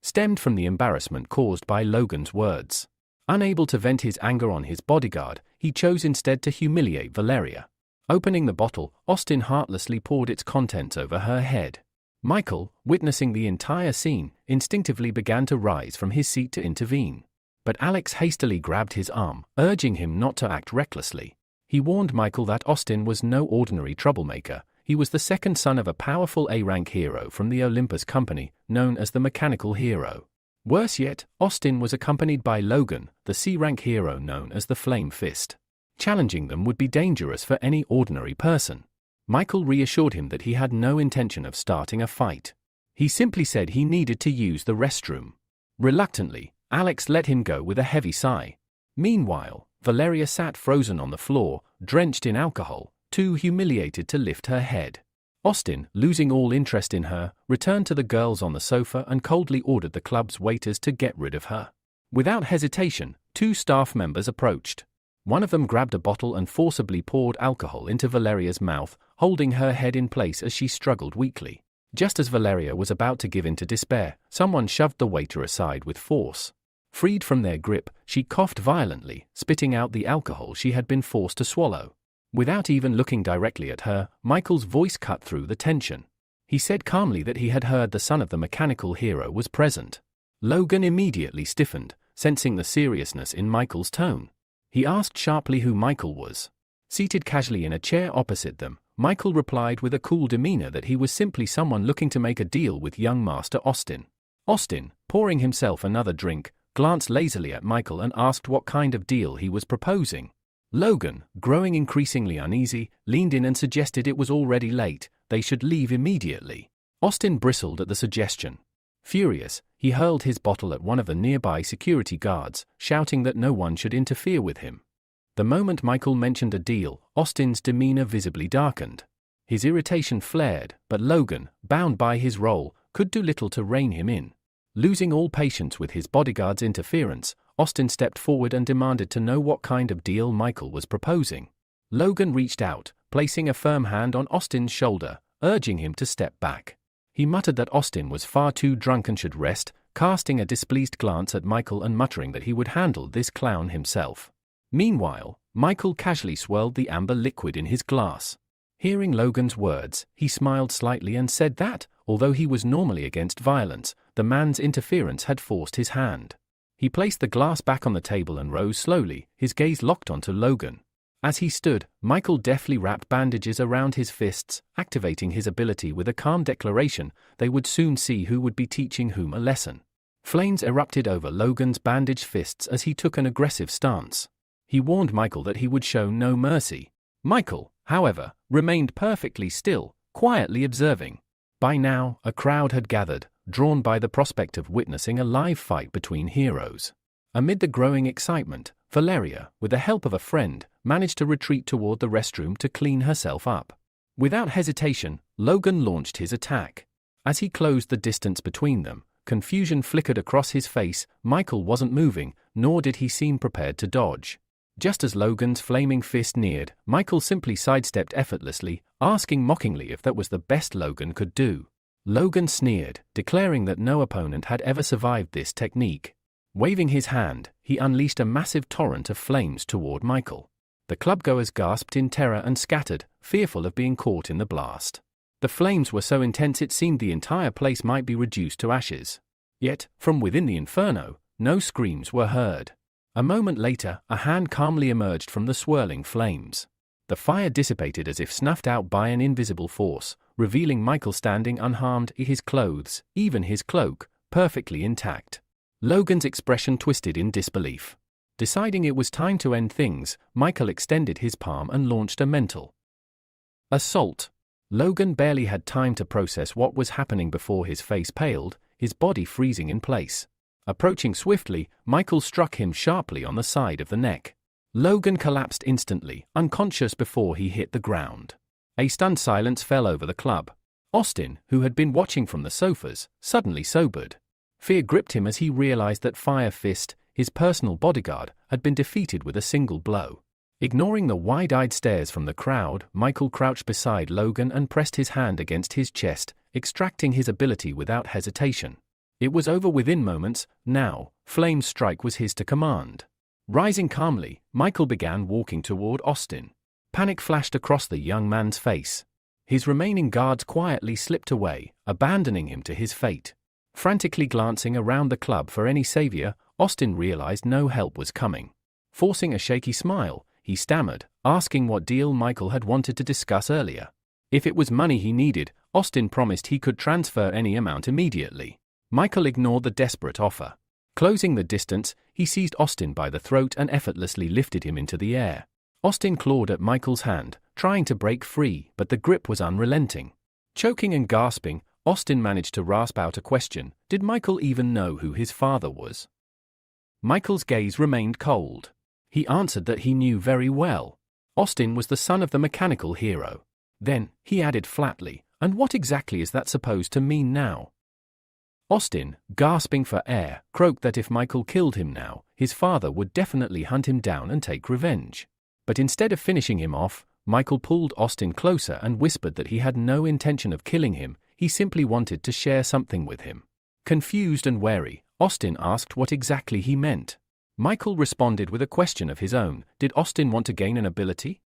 stemmed from the embarrassment caused by Logan's words. Unable to vent his anger on his bodyguard, he chose instead to humiliate Valeria. Opening the bottle, Austin heartlessly poured its contents over her head. Michael, witnessing the entire scene, instinctively began to rise from his seat to intervene. But Alex hastily grabbed his arm, urging him not to act recklessly. He warned Michael that Austin was no ordinary troublemaker. He was the second son of a powerful A-rank hero from the Olympus Company, known as the Mechanical Hero. Worse yet, Austin was accompanied by Logan, the C-rank hero known as the Flame Fist. Challenging them would be dangerous for any ordinary person. Michael reassured him that he had no intention of starting a fight. He simply said he needed to use the restroom. Reluctantly, Alex let him go with a heavy sigh. Meanwhile, Valeria sat frozen on the floor, drenched in alcohol, too humiliated to lift her head. Austin, losing all interest in her, returned to the girls on the sofa and coldly ordered the club's waiters to get rid of her. Without hesitation, two staff members approached. One of them grabbed a bottle and forcibly poured alcohol into Valeria's mouth, holding her head in place as she struggled weakly. Just as Valeria was about to give in to despair, someone shoved the waiter aside with force. Freed from their grip, she coughed violently, spitting out the alcohol she had been forced to swallow. Without even looking directly at her, Michael's voice cut through the tension. He said calmly that he had heard the son of the mechanical hero was present. Logan immediately stiffened, sensing the seriousness in Michael's tone. He asked sharply who Michael was. Seated casually in a chair opposite them, Michael replied with a cool demeanor that he was simply someone looking to make a deal with young Master Austin. Austin, pouring himself another drink, glanced lazily at Michael and asked what kind of deal he was proposing. Logan, growing increasingly uneasy, leaned in and suggested it was already late, they should leave immediately. Austin bristled at the suggestion. Furious, he hurled his bottle at one of the nearby security guards, shouting that no one should interfere with him. The moment Michael mentioned a deal, Austin's demeanor visibly darkened. His irritation flared, but Logan, bound by his role, could do little to rein him in. Losing all patience with his bodyguard's interference, Austin stepped forward and demanded to know what kind of deal Michael was proposing. Logan reached out, placing a firm hand on Austin's shoulder, urging him to step back. He muttered that Austin was far too drunk and should rest, casting a displeased glance at Michael and muttering that he would handle this clown himself. Meanwhile, Michael casually swirled the amber liquid in his glass. Hearing Logan's words, he smiled slightly and said that, although he was normally against violence, the man's interference had forced his hand. He placed the glass back on the table and rose slowly, his gaze locked onto Logan. As he stood, Michael deftly wrapped bandages around his fists, activating his ability with a calm declaration they would soon see who would be teaching whom a lesson. Flames erupted over Logan's bandaged fists as he took an aggressive stance. He warned Michael that he would show no mercy. Michael, however, remained perfectly still, quietly observing. By now, a crowd had gathered, drawn by the prospect of witnessing a live fight between heroes. Amid the growing excitement, Valeria, with the help of a friend, managed to retreat toward the restroom to clean herself up. Without hesitation, Logan launched his attack. As he closed the distance between them, confusion flickered across his face. Michael wasn't moving, nor did he seem prepared to dodge. Just as Logan's flaming fist neared, Michael simply sidestepped effortlessly, asking mockingly if that was the best Logan could do. Logan sneered, declaring that no opponent had ever survived this technique. Waving his hand, he unleashed a massive torrent of flames toward Michael. The clubgoers gasped in terror and scattered, fearful of being caught in the blast. The flames were so intense it seemed the entire place might be reduced to ashes. Yet, from within the inferno, no screams were heard. A moment later, a hand calmly emerged from the swirling flames. The fire dissipated as if snuffed out by an invisible force, revealing Michael standing unharmed, his clothes, even his cloak, perfectly intact. Logan's expression twisted in disbelief. Deciding it was time to end things, Michael extended his palm and launched a mental assault. Logan barely had time to process what was happening before his face paled, his body freezing in place. Approaching swiftly, Michael struck him sharply on the side of the neck. Logan collapsed instantly, unconscious before he hit the ground. A stunned silence fell over the club. Austin, who had been watching from the sofas, suddenly sobered. Fear gripped him as he realized that Fire Fist, his personal bodyguard, had been defeated with a single blow. Ignoring the wide-eyed stares from the crowd, Michael crouched beside Logan and pressed his hand against his chest, extracting his ability without hesitation. It was over within moments. Now, Flame's strike was his to command. Rising calmly, Michael began walking toward Austin. Panic flashed across the young man's face. His remaining guards quietly slipped away, abandoning him to his fate. Frantically glancing around the club for any savior, Austin realized no help was coming. Forcing a shaky smile, he stammered, asking what deal Michael had wanted to discuss earlier. If it was money he needed, Austin promised he could transfer any amount immediately. Michael ignored the desperate offer. Closing the distance, he seized Austin by the throat and effortlessly lifted him into the air. Austin clawed at Michael's hand, trying to break free, but the grip was unrelenting. Choking and gasping, Austin managed to rasp out a question. Did Michael even know who his father was? Michael's gaze remained cold. He answered that he knew very well. Austin was the son of the mechanical hero. Then, he added flatly, and what exactly is that supposed to mean now? Austin, gasping for air, croaked that if Michael killed him now, his father would definitely hunt him down and take revenge. But instead of finishing him off, Michael pulled Austin closer and whispered that he had no intention of killing him, he simply wanted to share something with him. Confused and wary, Austin asked what exactly he meant. Michael responded with a question of his own. Did Austin want to gain an ability?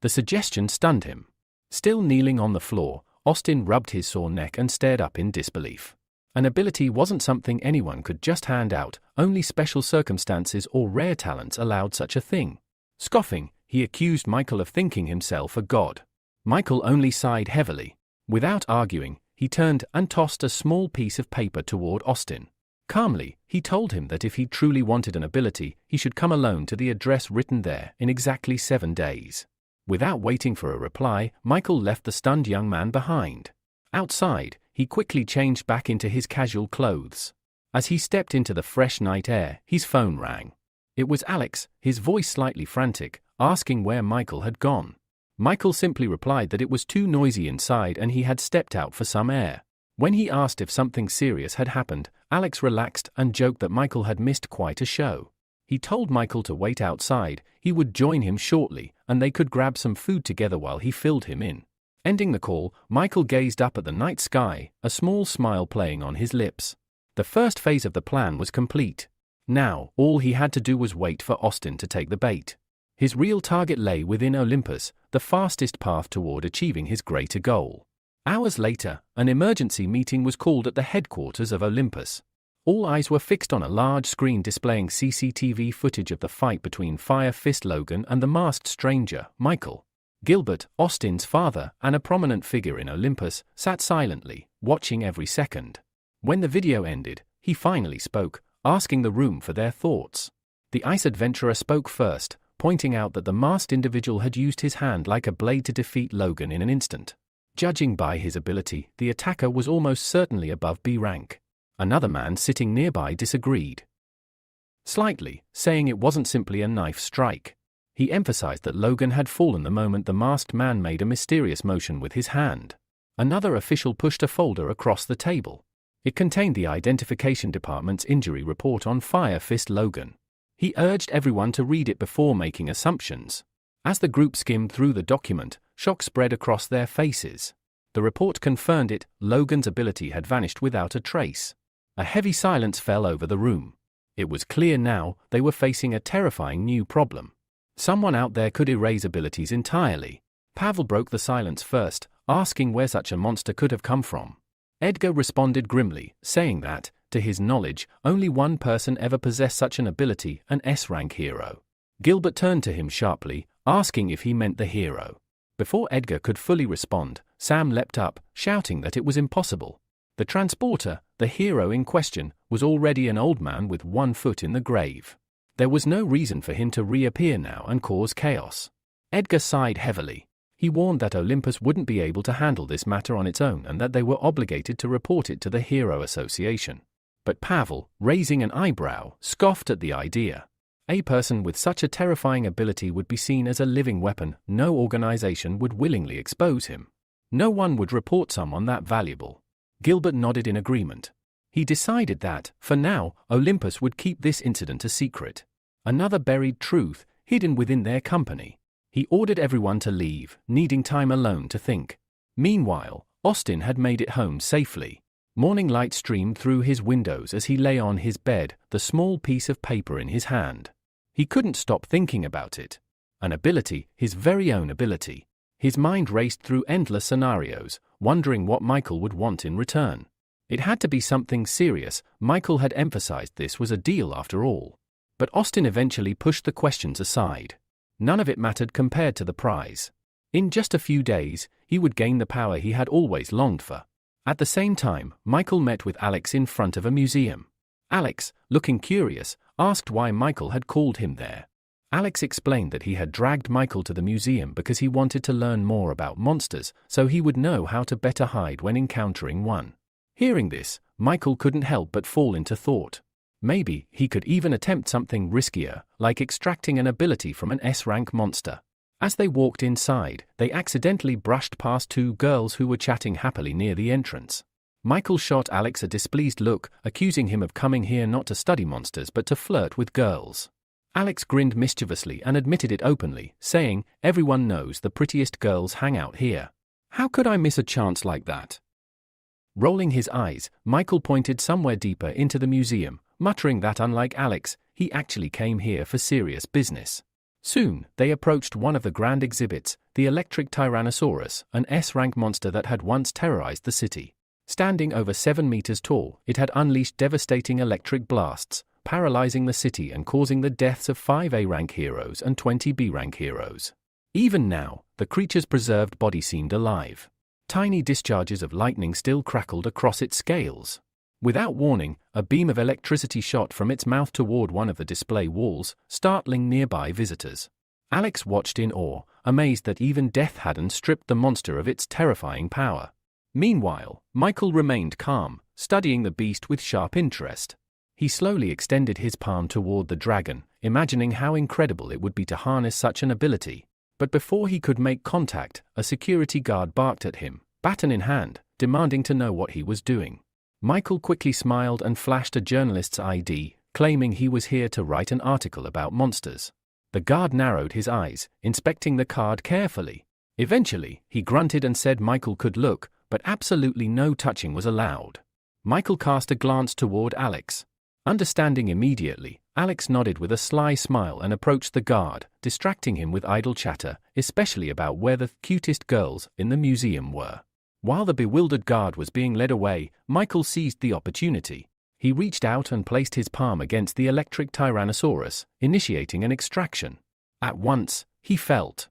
The suggestion stunned him. Still kneeling on the floor, Austin rubbed his sore neck and stared up in disbelief. An ability wasn't something anyone could just hand out, only special circumstances or rare talents allowed such a thing. Scoffing, he accused Michael of thinking himself a god. Michael only sighed heavily. Without arguing, he turned and tossed a small piece of paper toward Austin. Calmly, he told him that if he truly wanted an ability, he should come alone to the address written there in exactly 7 days. Without waiting for a reply, Michael left the stunned young man behind. Outside, he quickly changed back into his casual clothes. As he stepped into the fresh night air, his phone rang. It was Alex, his voice slightly frantic, asking where Michael had gone. Michael simply replied that it was too noisy inside and he had stepped out for some air. When he asked if something serious had happened, Alex relaxed and joked that Michael had missed quite a show. He told Michael to wait outside, he would join him shortly, and they could grab some food together while he filled him in. Ending the call, Michael gazed up at the night sky, a small smile playing on his lips. The first phase of the plan was complete. Now, all he had to do was wait for Austin to take the bait. His real target lay within Olympus, the fastest path toward achieving his greater goal. Hours later, an emergency meeting was called at the headquarters of Olympus. All eyes were fixed on a large screen displaying CCTV footage of the fight between Fire Fist Logan and the masked stranger, Michael. Gilbert, Austin's father, and a prominent figure in Olympus, sat silently, watching every second. When the video ended, he finally spoke, asking the room for their thoughts. The ice adventurer spoke first, pointing out that the masked individual had used his hand like a blade to defeat Logan in an instant. Judging by his ability, the attacker was almost certainly above B rank. Another man sitting nearby disagreed slightly, saying it wasn't simply a knife strike. He emphasized that Logan had fallen the moment the masked man made a mysterious motion with his hand. Another official pushed a folder across the table. It contained the Identification Department's injury report on Fire Fist Logan. He urged everyone to read it before making assumptions. As the group skimmed through the document, shock spread across their faces. The report confirmed it: Logan's ability had vanished without a trace. A heavy silence fell over the room. It was clear now they were facing a terrifying new problem. Someone out there could erase abilities entirely. Pavel broke the silence first, asking where such a monster could have come from. Edgar responded grimly, saying that, to his knowledge, only one person ever possessed such an ability, an S-rank hero. Gilbert turned to him sharply, asking if he meant the hero. Before Edgar could fully respond, Sam leapt up, shouting that it was impossible. The transporter, the hero in question, was already an old man with one foot in the grave. There was no reason for him to reappear now and cause chaos. Edgar sighed heavily. He warned that Olympus wouldn't be able to handle this matter on its own and that they were obligated to report it to the Hero Association. But Pavel, raising an eyebrow, scoffed at the idea. A person with such a terrifying ability would be seen as a living weapon. No organization would willingly expose him. No one would report someone that valuable. Gilbert nodded in agreement. He decided that, for now, Olympus would keep this incident a secret. Another buried truth, hidden within their company. He ordered everyone to leave, needing time alone to think. Meanwhile, Austin had made it home safely. Morning light streamed through his windows as he lay on his bed, the small piece of paper in his hand. He couldn't stop thinking about it. An ability, his very own ability. His mind raced through endless scenarios, wondering what Michael would want in return. It had to be something serious. Michael had emphasized this was a deal after all. But Austin eventually pushed the questions aside. None of it mattered compared to the prize. In just a few days, he would gain the power he had always longed for. At the same time, Michael met with Alex in front of a museum. Alex, looking curious, asked why Michael had called him there. Alex explained that he had dragged Michael to the museum because he wanted to learn more about monsters, so he would know how to better hide when encountering one. Hearing this, Michael couldn't help but fall into thought. Maybe he could even attempt something riskier, like extracting an ability from an S-rank monster. As they walked inside, they accidentally brushed past two girls who were chatting happily near the entrance. Michael shot Alex a displeased look, accusing him of coming here not to study monsters but to flirt with girls. Alex grinned mischievously and admitted it openly, saying, "Everyone knows the prettiest girls hang out here. How could I miss a chance like that?" Rolling his eyes, Michael pointed somewhere deeper into the museum, muttering that unlike Alex, he actually came here for serious business. Soon, they approached one of the grand exhibits, the electric Tyrannosaurus, an S-rank monster that had once terrorized the city. Standing over 7 meters tall, it had unleashed devastating electric blasts, paralyzing the city and causing the deaths of 5 A-rank heroes and 20 B-rank heroes. Even now, the creature's preserved body seemed alive. Tiny discharges of lightning still crackled across its scales. Without warning, a beam of electricity shot from its mouth toward one of the display walls, startling nearby visitors. Alex watched in awe, amazed that even death hadn't stripped the monster of its terrifying power. Meanwhile, Michael remained calm, studying the beast with sharp interest. He slowly extended his palm toward the dragon, imagining how incredible it would be to harness such an ability. But before he could make contact, a security guard barked at him, baton in hand, demanding to know what he was doing. Michael quickly smiled and flashed a journalist's ID, claiming he was here to write an article about monsters. The guard narrowed his eyes, inspecting the card carefully. Eventually, he grunted and said Michael could look, but absolutely no touching was allowed. Michael cast a glance toward Alex. Understanding immediately, Alex nodded with a sly smile and approached the guard, distracting him with idle chatter, especially about where the cutest girls in the museum were. While the bewildered guard was being led away, Michael seized the opportunity. He reached out and placed his palm against the electric Tyrannosaurus, initiating an extraction. At once, he felt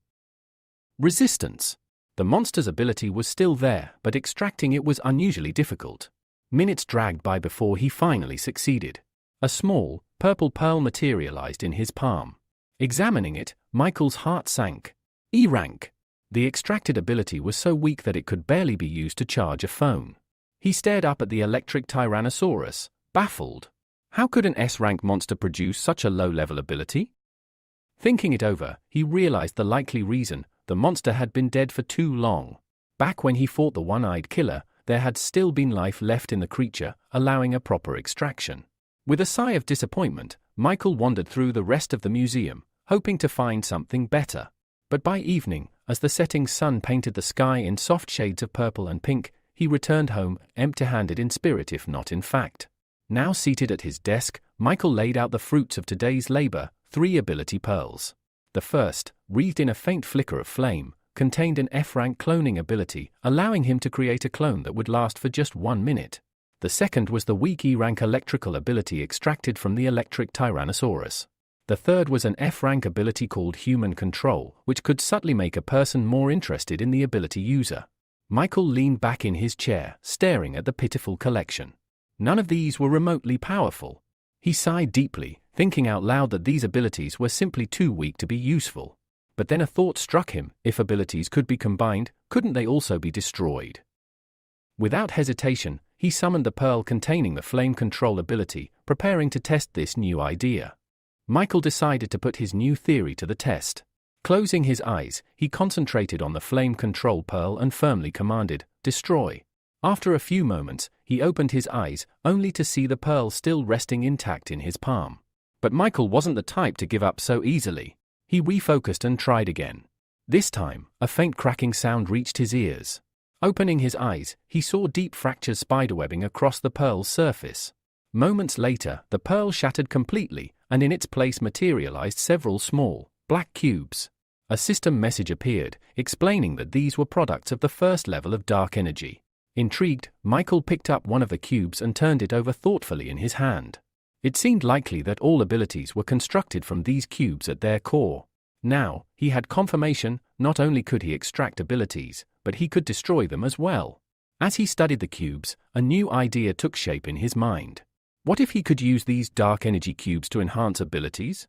resistance. The monster's ability was still there, but extracting it was unusually difficult. Minutes dragged by before he finally succeeded. A small, purple pearl materialized in his palm. Examining it, Michael's heart sank. E rank. The extracted ability was so weak that it could barely be used to charge a phone. He stared up at the electric Tyrannosaurus, baffled. How could an S-rank monster produce such a low-level ability? Thinking it over, he realized the likely reason: the monster had been dead for too long. Back when he fought the one-eyed killer, there had still been life left in the creature, allowing a proper extraction. With a sigh of disappointment, Michael wandered through the rest of the museum, hoping to find something better. But by evening, as the setting sun painted the sky in soft shades of purple and pink, he returned home, empty-handed in spirit if not in fact. Now seated at his desk, Michael laid out the fruits of today's labor: 3 ability pearls. The first, wreathed in a faint flicker of flame, contained an F-rank cloning ability, allowing him to create a clone that would last for just 1 minute. The second was the weak E-rank electrical ability extracted from the electric Tyrannosaurus. The third was an F-rank ability called Human Control, which could subtly make a person more interested in the ability user. Michael leaned back in his chair, staring at the pitiful collection. None of these were remotely powerful. He sighed deeply, thinking out loud that these abilities were simply too weak to be useful. But then a thought struck him: if abilities could be combined, couldn't they also be destroyed? Without hesitation, he summoned the pearl containing the flame control ability, preparing to test this new idea. Michael decided to put his new theory to the test. Closing his eyes, he concentrated on the flame control pearl and firmly commanded, "Destroy." After a few moments, he opened his eyes, only to see the pearl still resting intact in his palm. But Michael wasn't the type to give up so easily. He refocused and tried again. This time, a faint cracking sound reached his ears. Opening his eyes, he saw deep fractures spiderwebbing across the pearl's surface. Moments later, the pearl shattered completely, and in its place materialized several small, black cubes. A system message appeared, explaining that these were products of the first level of dark energy. Intrigued, Michael picked up one of the cubes and turned it over thoughtfully in his hand. It seemed likely that all abilities were constructed from these cubes at their core. Now, he had confirmation: not only could he extract abilities, but he could destroy them as well. As he studied the cubes, a new idea took shape in his mind. What if he could use these dark energy cubes to enhance abilities?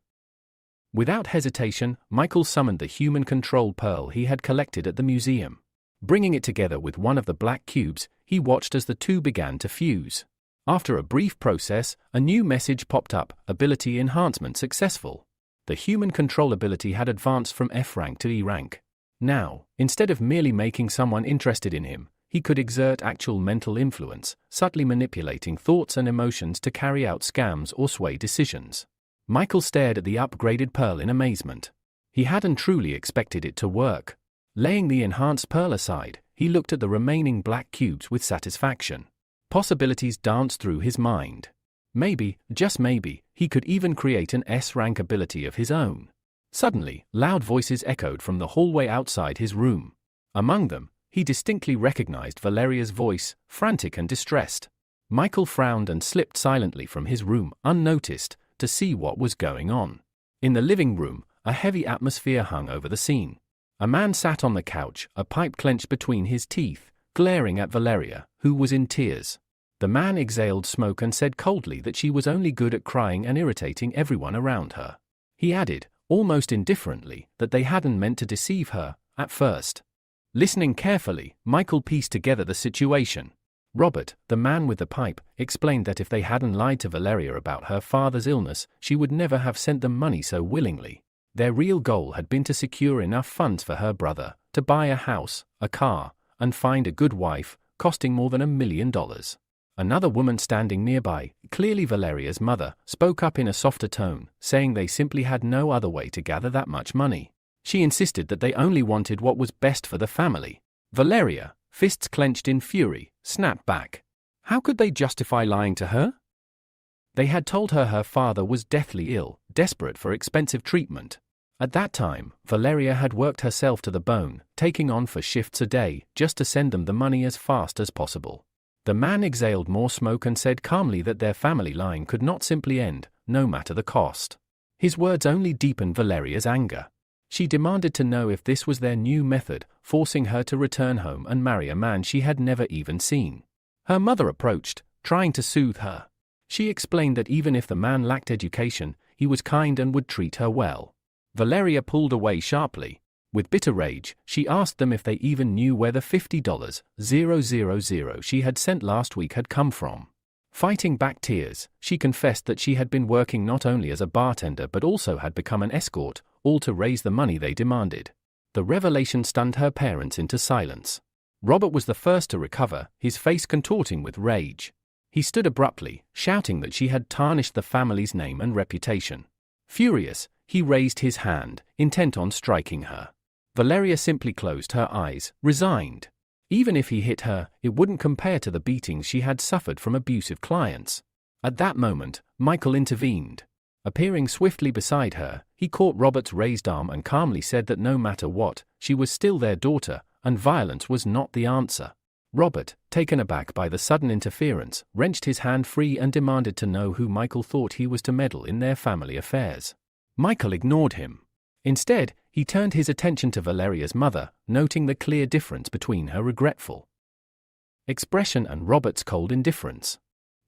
Without hesitation, Michael summoned the human control pearl he had collected at the museum. Bringing it together with one of the black cubes, he watched as the two began to fuse. After a brief process, a new message popped up: ability enhancement successful. The human control ability had advanced from F-rank to E-rank. Now, instead of merely making someone interested in him, he could exert actual mental influence, subtly manipulating thoughts and emotions to carry out scams or sway decisions. Michael stared at the upgraded pearl in amazement. He hadn't truly expected it to work. Laying the enhanced pearl aside, he looked at the remaining black cubes with satisfaction. Possibilities danced through his mind. Maybe, just maybe, he could even create an S-rank ability of his own. Suddenly, loud voices echoed from the hallway outside his room. Among them, he distinctly recognized Valeria's voice, frantic and distressed. Michael frowned and slipped silently from his room, unnoticed, to see what was going on. In the living room, a heavy atmosphere hung over the scene. A man sat on the couch, a pipe clenched between his teeth, glaring at Valeria, who was in tears. The man exhaled smoke and said coldly that she was only good at crying and irritating everyone around her. He added, almost indifferently, that they hadn't meant to deceive her, at first. Listening carefully, Michael pieced together the situation. Robert, the man with the pipe, explained that if they hadn't lied to Valeria about her father's illness, she would never have sent them money so willingly. Their real goal had been to secure enough funds for her brother, to buy a house, a car, and find a good wife, costing more than $1 million. Another woman standing nearby, clearly Valeria's mother, spoke up in a softer tone, saying they simply had no other way to gather that much money. She insisted that they only wanted what was best for the family. Valeria, fists clenched in fury, snapped back. How could they justify lying to her? They had told her her father was deathly ill, desperate for expensive treatment. At that time, Valeria had worked herself to the bone, taking on 4 shifts a day, just to send them the money as fast as possible. The man exhaled more smoke and said calmly that their family line could not simply end, no matter the cost. His words only deepened Valeria's anger. She demanded to know if this was their new method, forcing her to return home and marry a man she had never even seen. Her mother approached, trying to soothe her. She explained that even if the man lacked education, he was kind and would treat her well. Valeria pulled away sharply. With bitter rage, she asked them if they even knew where the $50,000 she had sent last week had come from. Fighting back tears, she confessed that she had been working not only as a bartender but also had become an escort, all to raise the money they demanded. The revelation stunned her parents into silence. Robert was the first to recover, his face contorting with rage. He stood abruptly, shouting that she had tarnished the family's name and reputation. Furious, he raised his hand, intent on striking her. Valeria simply closed her eyes, resigned. Even if he hit her, it wouldn't compare to the beatings she had suffered from abusive clients. At that moment, Michael intervened. Appearing swiftly beside her, he caught Robert's raised arm and calmly said that no matter what, she was still their daughter, and violence was not the answer. Robert, taken aback by the sudden interference, wrenched his hand free and demanded to know who Michael thought he was to meddle in their family affairs. Michael ignored him. Instead, he turned his attention to Valeria's mother, noting the clear difference between her regretful expression and Robert's cold indifference.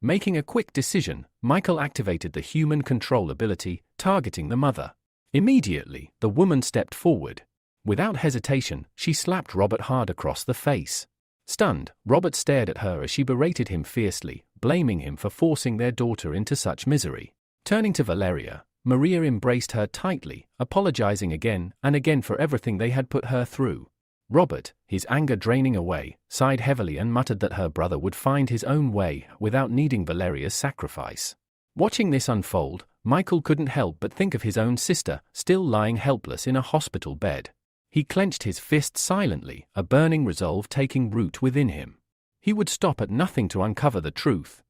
Making a quick decision, Michael activated the human control ability, targeting the mother. Immediately, the woman stepped forward. Without hesitation, she slapped Robert hard across the face. Stunned, Robert stared at her as she berated him fiercely, blaming him for forcing their daughter into such misery. Turning to Valeria, Maria embraced her tightly, apologizing again and again for everything they had put her through. Robert, his anger draining away, sighed heavily and muttered that her brother would find his own way without needing Valeria's sacrifice. Watching this unfold, Michael couldn't help but think of his own sister, still lying helpless in a hospital bed. He clenched his fist silently, a burning resolve taking root within him. He would stop at nothing to uncover the truth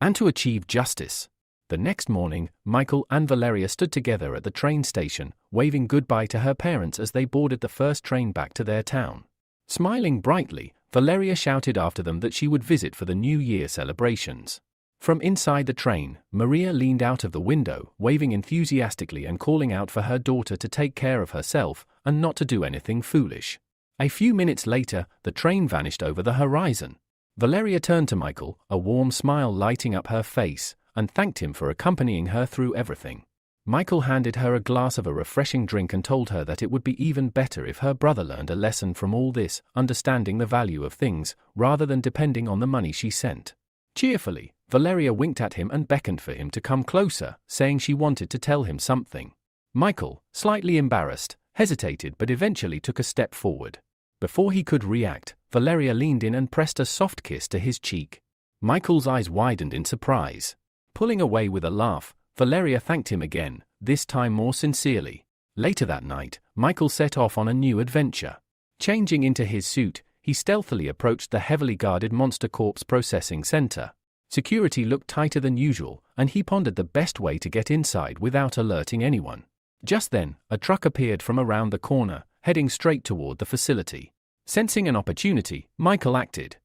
and to achieve justice. The next morning, Michael and Valeria stood together at the train station, waving goodbye to her parents as they boarded the first train back to their town. Smiling brightly, Valeria shouted after them that she would visit for the New Year celebrations. From inside the train, Maria leaned out of the window, waving enthusiastically and calling out for her daughter to take care of herself and not to do anything foolish. A few minutes later, the train vanished over the horizon. Valeria turned to Michael, a warm smile lighting up her face, and thanked him for accompanying her through everything. Michael handed her a glass of a refreshing drink and told her that it would be even better if her brother learned a lesson from all this, understanding the value of things, rather than depending on the money she sent. Cheerfully, Valeria winked at him and beckoned for him to come closer, saying she wanted to tell him something. Michael, slightly embarrassed, hesitated but eventually took a step forward. Before he could react, Valeria leaned in and pressed a soft kiss to his cheek. Michael's eyes widened in surprise. Pulling away with a laugh, Valeria thanked him again, this time more sincerely. Later that night, Michael set off on a new adventure. Changing into his suit, he stealthily approached the heavily guarded Monster Corp's processing center. Security looked tighter than usual, and he pondered the best way to get inside without alerting anyone. Just then, a truck appeared from around the corner, heading straight toward the facility. Sensing an opportunity, Michael acted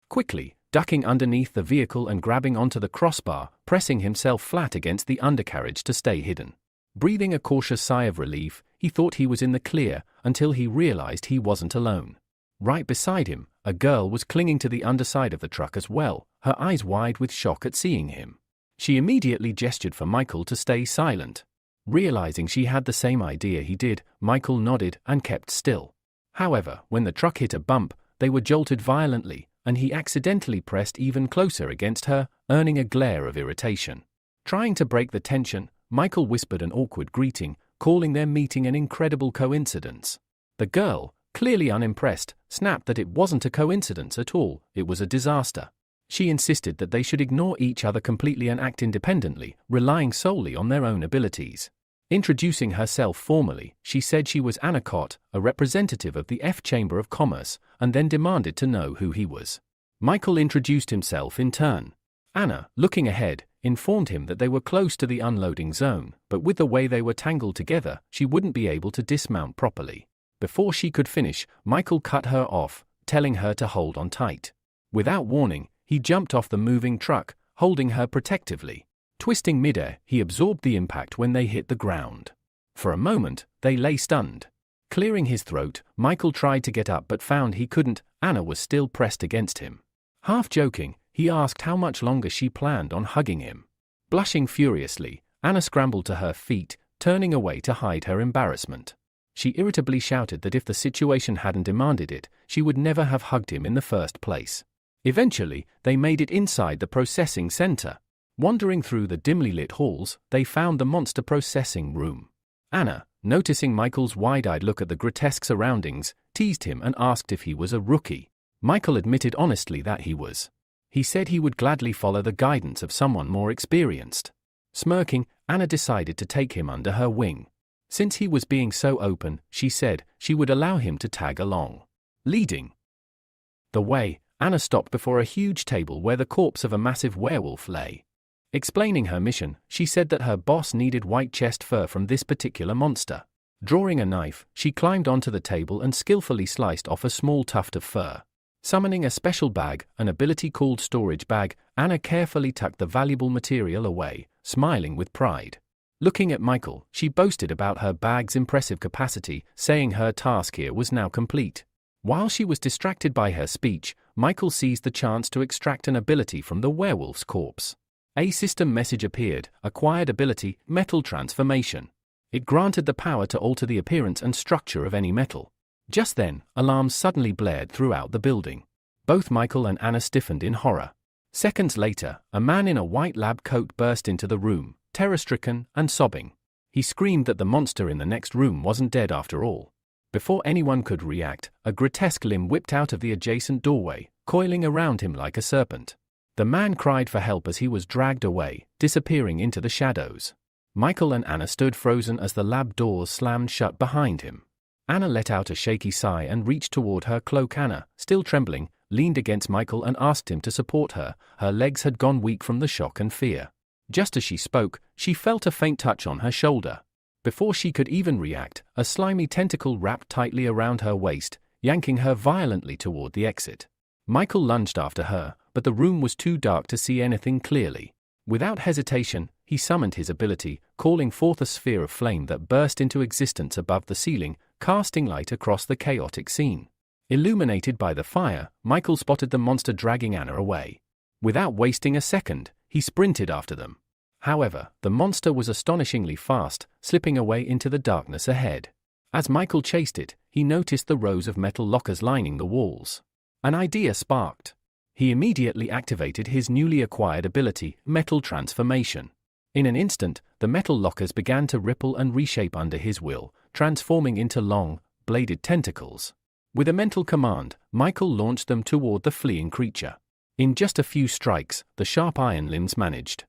quickly, ducking underneath the vehicle and grabbing onto the crossbar, pressing himself flat against the undercarriage to stay hidden. Breathing a cautious sigh of relief, he thought he was in the clear, until he realized he wasn't alone. Right beside him, a girl was clinging to the underside of the truck as well, her eyes wide with shock at seeing him. She immediately gestured for Michael to stay silent. Realizing she had the same idea he did, Michael nodded and kept still. However, when the truck hit a bump, they were jolted violently, and he accidentally pressed even closer against her, earning a glare of irritation. Trying to break the tension, Michael whispered an awkward greeting, calling their meeting an incredible coincidence. The girl, clearly unimpressed, snapped that it wasn't a coincidence at all, it was a disaster. She insisted that they should ignore each other completely and act independently, relying solely on their own abilities. Introducing herself formally, she said she was Anna Cott, a representative of the F Chamber of Commerce, and then demanded to know who he was. Michael introduced himself in turn. Anna, looking ahead, informed him that they were close to the unloading zone, but with the way they were tangled together, she wouldn't be able to dismount properly. Before she could finish, Michael cut her off, telling her to hold on tight. Without warning, he jumped off the moving truck, holding her protectively. Twisting midair, he absorbed the impact when they hit the ground. For a moment, they lay stunned. Clearing his throat, Michael tried to get up but found he couldn't. Anna was still pressed against him. Half joking, he asked how much longer she planned on hugging him. Blushing furiously, Anna scrambled to her feet, turning away to hide her embarrassment. She irritably shouted that if the situation hadn't demanded it, she would never have hugged him in the first place. Eventually, they made it inside the processing center. Wandering through the dimly lit halls, they found the monster processing room. Anna, noticing Michael's wide-eyed look at the grotesque surroundings, teased him and asked if he was a rookie. Michael admitted honestly that he was. He said he would gladly follow the guidance of someone more experienced. Smirking, Anna decided to take him under her wing. Since he was being so open, she said she would allow him to tag along. Leading the way, Anna stopped before a huge table where the corpse of a massive werewolf lay. Explaining her mission, she said that her boss needed white chest fur from this particular monster. Drawing a knife, she climbed onto the table and skillfully sliced off a small tuft of fur. Summoning a special bag, an ability called storage bag, Anna carefully tucked the valuable material away, smiling with pride. Looking at Michael, she boasted about her bag's impressive capacity, saying her task here was now complete. While she was distracted by her speech, Michael seized the chance to extract an ability from the werewolf's corpse. A system message appeared, acquired ability, metal transformation. It granted the power to alter the appearance and structure of any metal. Just then, alarms suddenly blared throughout the building. Both Michael and Anna stiffened in horror. Seconds later, a man in a white lab coat burst into the room, terror-stricken and sobbing. He screamed that the monster in the next room wasn't dead after all. Before anyone could react, a grotesque limb whipped out of the adjacent doorway, coiling around him like a serpent. The man cried for help as he was dragged away, disappearing into the shadows. Michael and Anna stood frozen as the lab doors slammed shut behind him. Anna let out a shaky sigh and reached toward her cloak. Anna, still trembling, leaned against Michael and asked him to support her. Her legs had gone weak from the shock and fear. Just as she spoke, she felt a faint touch on her shoulder. Before she could even react, a slimy tentacle wrapped tightly around her waist, yanking her violently toward the exit. Michael lunged after her, but the room was too dark to see anything clearly. Without hesitation, he summoned his ability, calling forth a sphere of flame that burst into existence above the ceiling, casting light across the chaotic scene. Illuminated by the fire, Michael spotted the monster dragging Anna away. Without wasting a second, he sprinted after them. However, the monster was astonishingly fast, slipping away into the darkness ahead. As Michael chased it, he noticed the rows of metal lockers lining the walls. An idea sparked. He immediately activated his newly acquired ability, metal transformation. In an instant, the metal lockers began to ripple and reshape under his will, transforming into long, bladed tentacles. With a mental command, Michael launched them toward the fleeing creature. In just a few strikes, the sharp iron limbs managed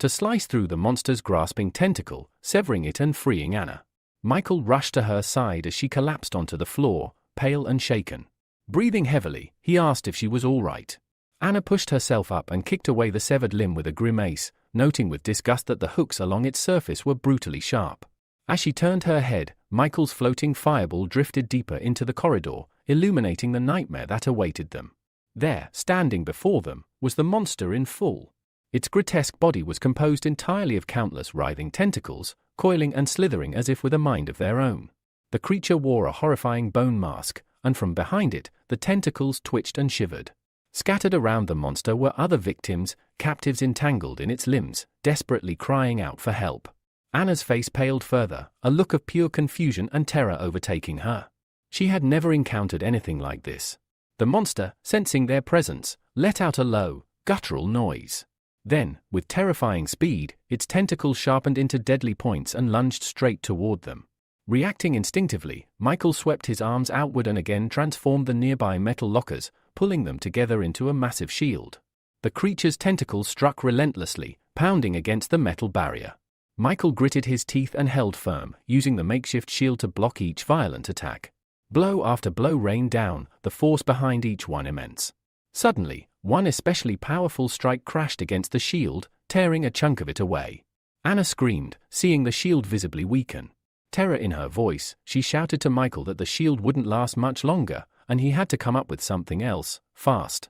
to slice through the monster's grasping tentacle, severing it and freeing Anna. Michael rushed to her side as she collapsed onto the floor, pale and shaken. Breathing heavily, he asked if she was all right. Anna pushed herself up and kicked away the severed limb with a grimace, noting with disgust that the hooks along its surface were brutally sharp. As she turned her head, Michael's floating fireball drifted deeper into the corridor, illuminating the nightmare that awaited them. There, standing before them, was the monster in full. Its grotesque body was composed entirely of countless writhing tentacles, coiling and slithering as if with a mind of their own. The creature wore a horrifying bone mask, and from behind it, the tentacles twitched and shivered. Scattered around the monster were other victims, captives entangled in its limbs, desperately crying out for help. Anna's face paled further, a look of pure confusion and terror overtaking her. She had never encountered anything like this. The monster, sensing their presence, let out a low, guttural noise. Then, with terrifying speed, its tentacles sharpened into deadly points and lunged straight toward them. Reacting instinctively, Michael swept his arms outward and again transformed the nearby metal lockers, pulling them together into a massive shield. The creature's tentacles struck relentlessly, pounding against the metal barrier. Michael gritted his teeth and held firm, using the makeshift shield to block each violent attack. Blow after blow rained down, the force behind each one immense. Suddenly, one especially powerful strike crashed against the shield, tearing a chunk of it away. Anna screamed, seeing the shield visibly weaken. Terror in her voice, she shouted to Michael that the shield wouldn't last much longer, and he had to come up with something else, fast.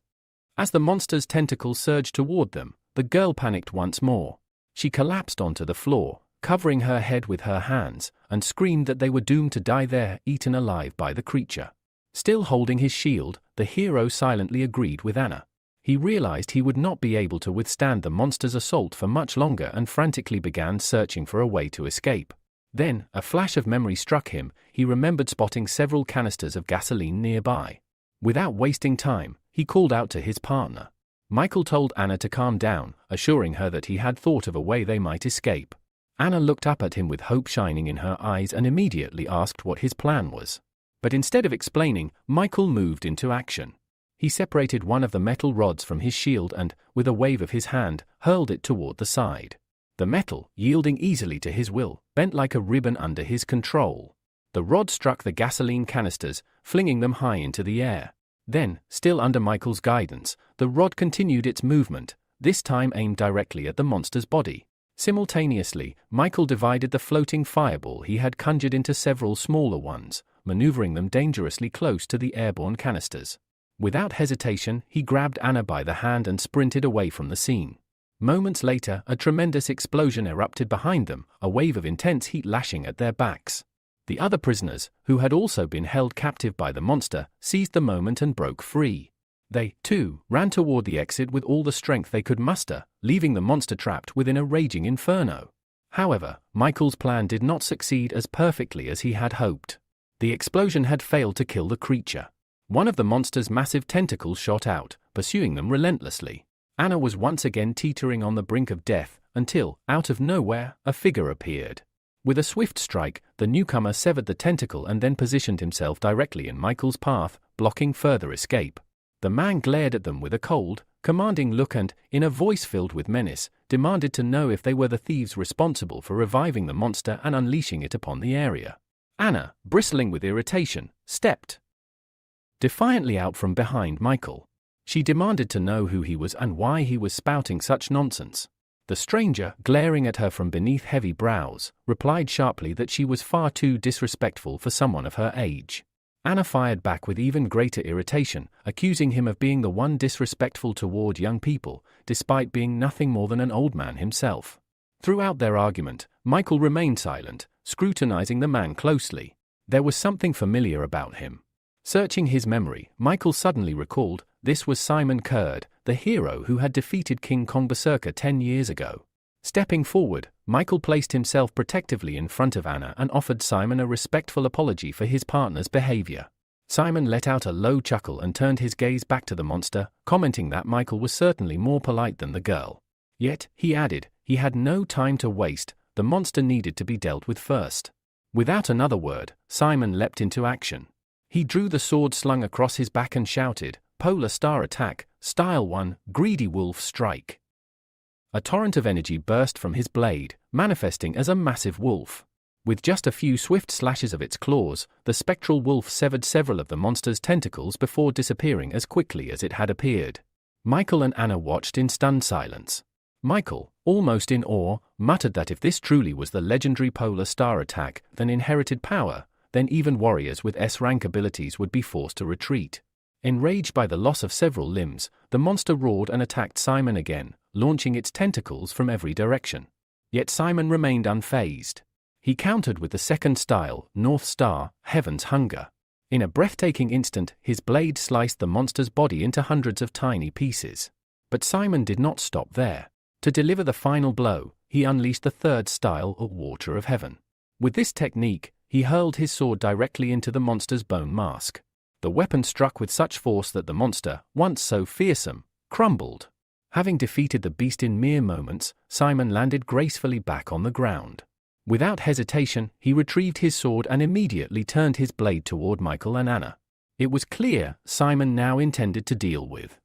As the monster's tentacles surged toward them, the girl panicked once more. She collapsed onto the floor, covering her head with her hands, and screamed that they were doomed to die there, eaten alive by the creature. Still holding his shield, the hero silently agreed with Anna. He realized he would not be able to withstand the monster's assault for much longer and frantically began searching for a way to escape. Then, a flash of memory struck him. He remembered spotting several canisters of gasoline nearby. Without wasting time, he called out to his partner. Michael told Anna to calm down, assuring her that he had thought of a way they might escape. Anna looked up at him with hope shining in her eyes and immediately asked what his plan was. But instead of explaining, Michael moved into action. He separated one of the metal rods from his shield and, with a wave of his hand, hurled it toward the side. The metal, yielding easily to his will, bent like a ribbon under his control. The rod struck the gasoline canisters, flinging them high into the air. Then, still under Michael's guidance, the rod continued its movement, this time aimed directly at the monster's body. Simultaneously, Michael divided the floating fireball he had conjured into several smaller ones, maneuvering them dangerously close to the airborne canisters. Without hesitation, he grabbed Anna by the hand and sprinted away from the scene. Moments later, a tremendous explosion erupted behind them, a wave of intense heat lashing at their backs. The other prisoners, who had also been held captive by the monster, seized the moment and broke free. They, too, ran toward the exit with all the strength they could muster, leaving the monster trapped within a raging inferno. However, Michael's plan did not succeed as perfectly as he had hoped. The explosion had failed to kill the creature. One of the monster's massive tentacles shot out, pursuing them relentlessly. Anna was once again teetering on the brink of death, until, out of nowhere, a figure appeared. With a swift strike, the newcomer severed the tentacle and then positioned himself directly in Michael's path, blocking further escape. The man glared at them with a cold, commanding look and, in a voice filled with menace, demanded to know if they were the thieves responsible for reviving the monster and unleashing it upon the area. Anna, bristling with irritation, stepped defiantly out from behind Michael. She demanded to know who he was and why he was spouting such nonsense. The stranger, glaring at her from beneath heavy brows, replied sharply that she was far too disrespectful for someone of her age. Anna fired back with even greater irritation, accusing him of being the one disrespectful toward young people, despite being nothing more than an old man himself. Throughout their argument, Michael remained silent, scrutinizing the man closely. There was something familiar about him. Searching his memory, Michael suddenly recalled, this was Simon Kurd, the hero who had defeated King Kong Berserker 10 years ago. Stepping forward, Michael placed himself protectively in front of Anna and offered Simon a respectful apology for his partner's behavior. Simon let out a low chuckle and turned his gaze back to the monster, commenting that Michael was certainly more polite than the girl. Yet, he added, he had no time to waste, the monster needed to be dealt with first. Without another word, Simon leapt into action. He drew the sword slung across his back and shouted, Polar Star Attack, Style 1, Greedy Wolf Strike. A torrent of energy burst from his blade, manifesting as a massive wolf. With just a few swift slashes of its claws, the spectral wolf severed several of the monster's tentacles before disappearing as quickly as it had appeared. Michael and Anna watched in stunned silence. Michael, almost in awe, muttered that if this truly was the legendary Polar Star Attack, then inherited power, then even warriors with S-rank abilities would be forced to retreat. Enraged by the loss of several limbs, the monster roared and attacked Simon again, launching its tentacles from every direction. Yet Simon remained unfazed. He countered with the second style, North Star, Heaven's Hunger. In a breathtaking instant, his blade sliced the monster's body into hundreds of tiny pieces. But Simon did not stop there. To deliver the final blow, he unleashed the third style, Water of Heaven. With this technique, he hurled his sword directly into the monster's bone mask. The weapon struck with such force that the monster, once so fearsome, crumbled. Having defeated the beast in mere moments, Simon landed gracefully back on the ground. Without hesitation, he retrieved his sword and immediately turned his blade toward Michael and Anna. It was clear Simon now intended to deal with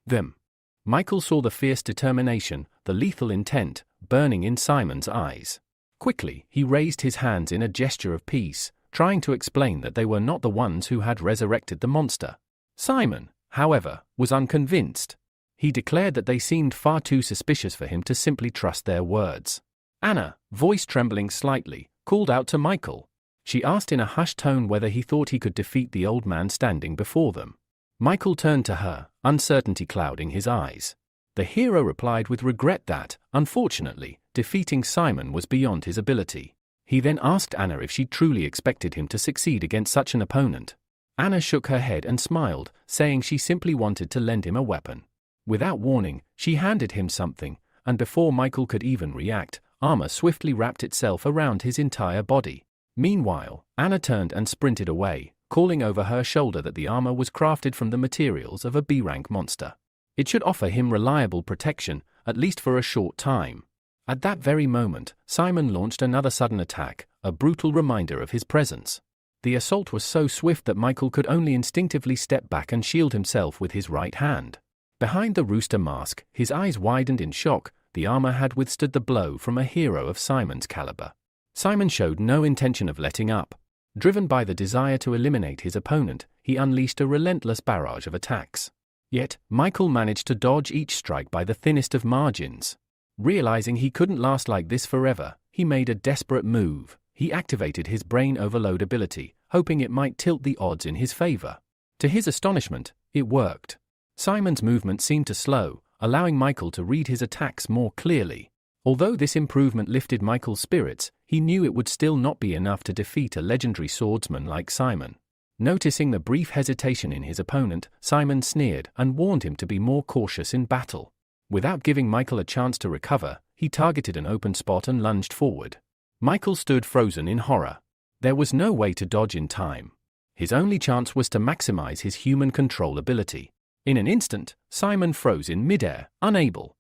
them. Michael saw the fierce determination, the lethal intent, burning in Simon's eyes. Quickly, he raised his hands in a gesture of peace, trying to explain that they were not the ones who had resurrected the monster. Simon, however, was unconvinced. He declared that they seemed far too suspicious for him to simply trust their words. Anna, voice trembling slightly, called out to Michael. She asked in a hushed tone whether he thought he could defeat the old man standing before them. Michael turned to her, uncertainty clouding his eyes. The hero replied with regret that, unfortunately, defeating Simon was beyond his ability. He then asked Anna if she truly expected him to succeed against such an opponent. Anna shook her head and smiled, saying she simply wanted to lend him a weapon. Without warning, she handed him something, and before Michael could even react, armor swiftly wrapped itself around his entire body. Meanwhile, Anna turned and sprinted away, calling over her shoulder that the armor was crafted from the materials of a B-rank monster. It should offer him reliable protection, at least for a short time. At that very moment, Simon launched another sudden attack, a brutal reminder of his presence. The assault was so swift that Michael could only instinctively step back and shield himself with his right hand. Behind the rooster mask, his eyes widened in shock. The armor had withstood the blow from a hero of Simon's caliber. Simon showed no intention of letting up. Driven by the desire to eliminate his opponent, he unleashed a relentless barrage of attacks. Yet, Michael managed to dodge each strike by the thinnest of margins. Realizing he couldn't last like this forever, he made a desperate move. He activated his brain overload ability, hoping it might tilt the odds in his favor. To his astonishment, it worked. Simon's movement seemed to slow, allowing Michael to read his attacks more clearly. Although this improvement lifted Michael's spirits, he knew it would still not be enough to defeat a legendary swordsman like Simon. Noticing the brief hesitation in his opponent, Simon sneered and warned him to be more cautious in battle. Without giving Michael a chance to recover, he targeted an open spot and lunged forward. Michael stood frozen in horror. There was no way to dodge in time. His only chance was to maximize his human control ability. In an instant, Simon froze in midair, unable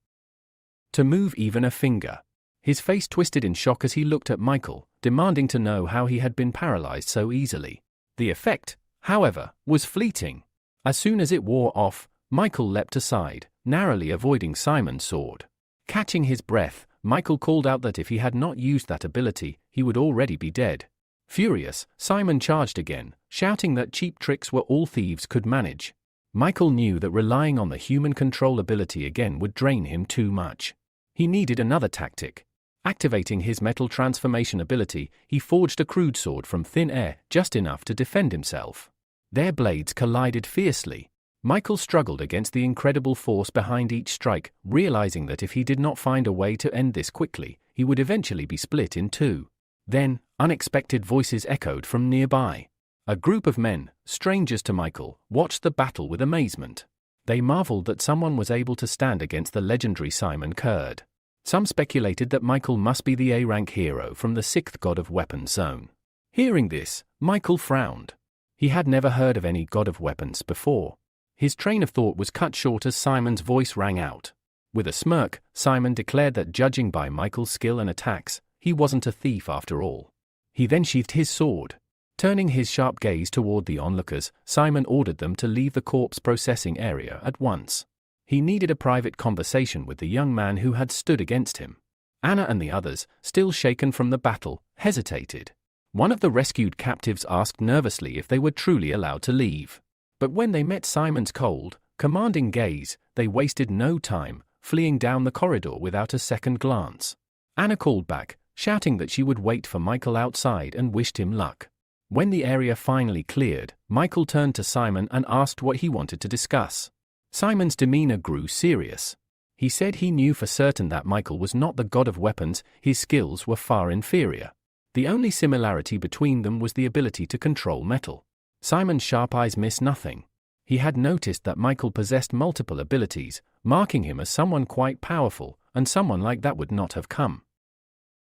to move even a finger. His face twisted in shock as he looked at Michael, demanding to know how he had been paralyzed so easily. The effect, however, was fleeting. As soon as it wore off, Michael leapt aside, narrowly avoiding Simon's sword. Catching his breath, Michael called out that if he had not used that ability, he would already be dead. Furious, Simon charged again, shouting that cheap tricks were all thieves could manage. Michael knew that relying on the human control ability again would drain him too much. He needed another tactic. Activating his metal transformation ability, he forged a crude sword from thin air, just enough to defend himself. Their blades collided fiercely. Michael struggled against the incredible force behind each strike, realizing that if he did not find a way to end this quickly, he would eventually be split in two. Then, unexpected voices echoed from nearby. A group of men, strangers to Michael, watched the battle with amazement. They marveled that someone was able to stand against the legendary Simon Kurd. Some speculated that Michael must be the A-rank hero from the 6th God of Weapons zone. Hearing this, Michael frowned. He had never heard of any God of Weapons before. His train of thought was cut short as Simon's voice rang out. With a smirk, Simon declared that judging by Michael's skill and attacks, he wasn't a thief after all. He then sheathed his sword. Turning his sharp gaze toward the onlookers, Simon ordered them to leave the corpse processing area at once. He needed a private conversation with the young man who had stood against him. Anna and the others, still shaken from the battle, hesitated. One of the rescued captives asked nervously if they were truly allowed to leave. But when they met Simon's cold, commanding gaze, they wasted no time, fleeing down the corridor without a second glance. Anna called back, shouting that she would wait for Michael outside and wished him luck. When the area finally cleared, Michael turned to Simon and asked what he wanted to discuss. Simon's demeanor grew serious. He said he knew for certain that Michael was not the God of Weapons, his skills were far inferior. The only similarity between them was the ability to control metal. Simon's sharp eyes missed nothing. He had noticed that Michael possessed multiple abilities, marking him as someone quite powerful, and someone like that would not have come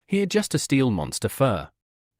here just to steal monster fur.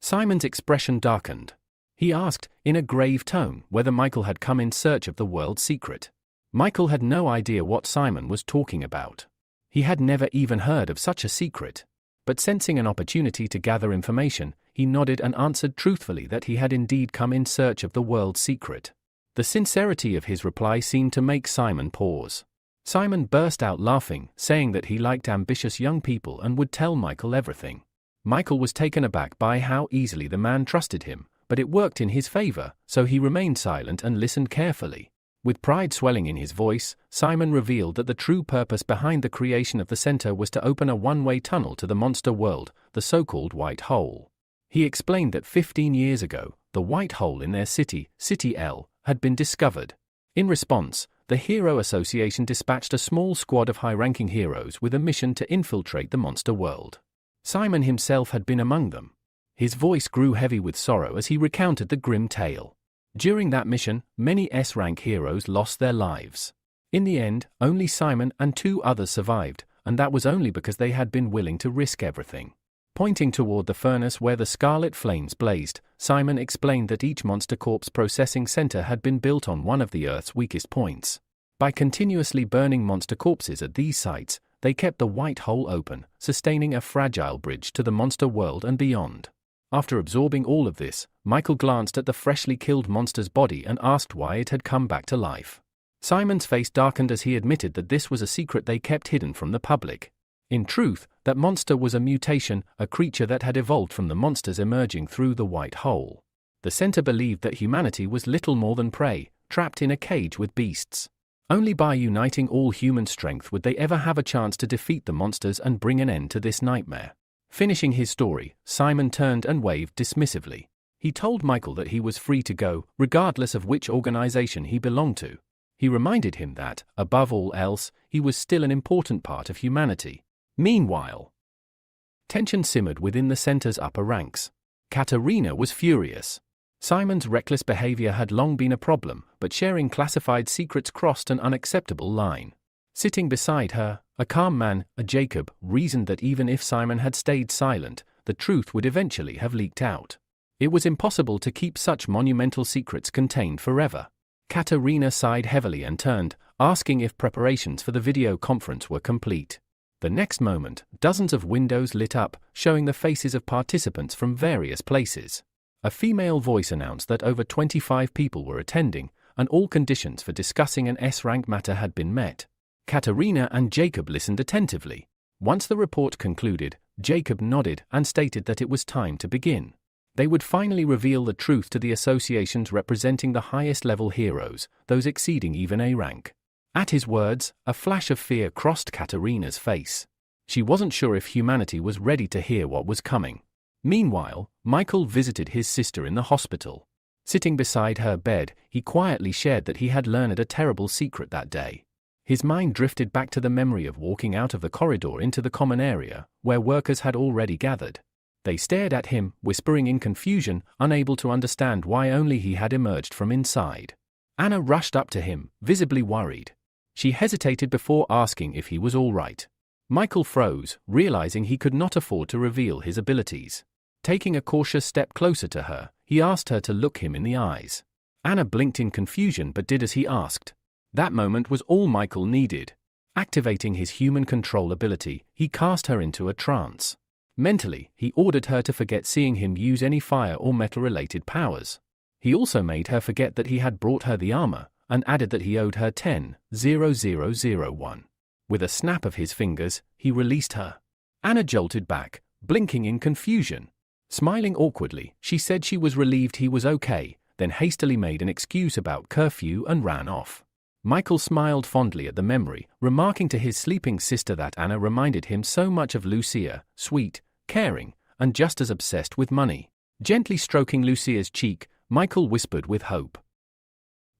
Simon's expression darkened. He asked, in a grave tone, whether Michael had come in search of the world's secret. Michael had no idea what Simon was talking about. He had never even heard of such a secret. But sensing an opportunity to gather information, he nodded and answered truthfully that he had indeed come in search of the world's secret. The sincerity of his reply seemed to make Simon pause. Simon burst out laughing, saying that he liked ambitious young people and would tell Michael everything. Michael was taken aback by how easily the man trusted him, but it worked in his favor, so he remained silent and listened carefully. With pride swelling in his voice, Simon revealed that the true purpose behind the creation of the center was to open a one-way tunnel to the monster world, the so-called White Hole. He explained that 15 years ago, the White Hole in their city, City L, had been discovered. In response, the Hero Association dispatched a small squad of high-ranking heroes with a mission to infiltrate the monster world. Simon himself had been among them. His voice grew heavy with sorrow as he recounted the grim tale. During that mission, many S-rank heroes lost their lives. In the end, only Simon and 2 others survived, and that was only because they had been willing to risk everything. Pointing toward the furnace where the scarlet flames blazed, Simon explained that each monster corpse processing center had been built on one of the Earth's weakest points. By continuously burning monster corpses at these sites, they kept the white hole open, sustaining a fragile bridge to the monster world and beyond. After absorbing all of this, Michael glanced at the freshly killed monster's body and asked why it had come back to life. Simon's face darkened as he admitted that this was a secret they kept hidden from the public. In truth, that monster was a mutation, a creature that had evolved from the monsters emerging through the white hole. The center believed that humanity was little more than prey, trapped in a cage with beasts. Only by uniting all human strength would they ever have a chance to defeat the monsters and bring an end to this nightmare. Finishing his story, Simon turned and waved dismissively. He told Michael that he was free to go, regardless of which organization he belonged to. He reminded him that, above all else, he was still an important part of humanity. Meanwhile, tension simmered within the center's upper ranks. Katerina was furious. Simon's reckless behavior had long been a problem, but sharing classified secrets crossed an unacceptable line. Sitting beside her, a calm man, Jacob, reasoned that even if Simon had stayed silent, the truth would eventually have leaked out. It was impossible to keep such monumental secrets contained forever. Katerina sighed heavily and turned, asking if preparations for the video conference were complete. The next moment, dozens of windows lit up, showing the faces of participants from various places. A female voice announced that over 25 people were attending, and all conditions for discussing an S-rank matter had been met. Katerina and Jacob listened attentively. Once the report concluded, Jacob nodded and stated that it was time to begin. They would finally reveal the truth to the associations representing the highest-level heroes, those exceeding even A rank. At his words, a flash of fear crossed Katerina's face. She wasn't sure if humanity was ready to hear what was coming. Meanwhile, Michael visited his sister in the hospital. Sitting beside her bed, he quietly shared that he had learned a terrible secret that day. His mind drifted back to the memory of walking out of the corridor into the common area, where workers had already gathered. They stared at him, whispering in confusion, unable to understand why only he had emerged from inside. Anna rushed up to him, visibly worried. She hesitated before asking if he was all right. Michael froze, realizing he could not afford to reveal his abilities. Taking a cautious step closer to her, he asked her to look him in the eyes. Anna blinked in confusion but did as he asked. That moment was all Michael needed. Activating his human control ability, he cast her into a trance. Mentally, he ordered her to forget seeing him use any fire or metal-related powers. He also made her forget that he had brought her the armor, and added that he owed her 10,000,1. With a snap of his fingers, he released her. Anna jolted back, blinking in confusion. Smiling awkwardly, she said she was relieved he was okay, then hastily made an excuse about curfew and ran off. Michael smiled fondly at the memory, remarking to his sleeping sister that Anna reminded him so much of Lucia, sweet, caring, and just as obsessed with money. Gently stroking Lucia's cheek, Michael whispered with hope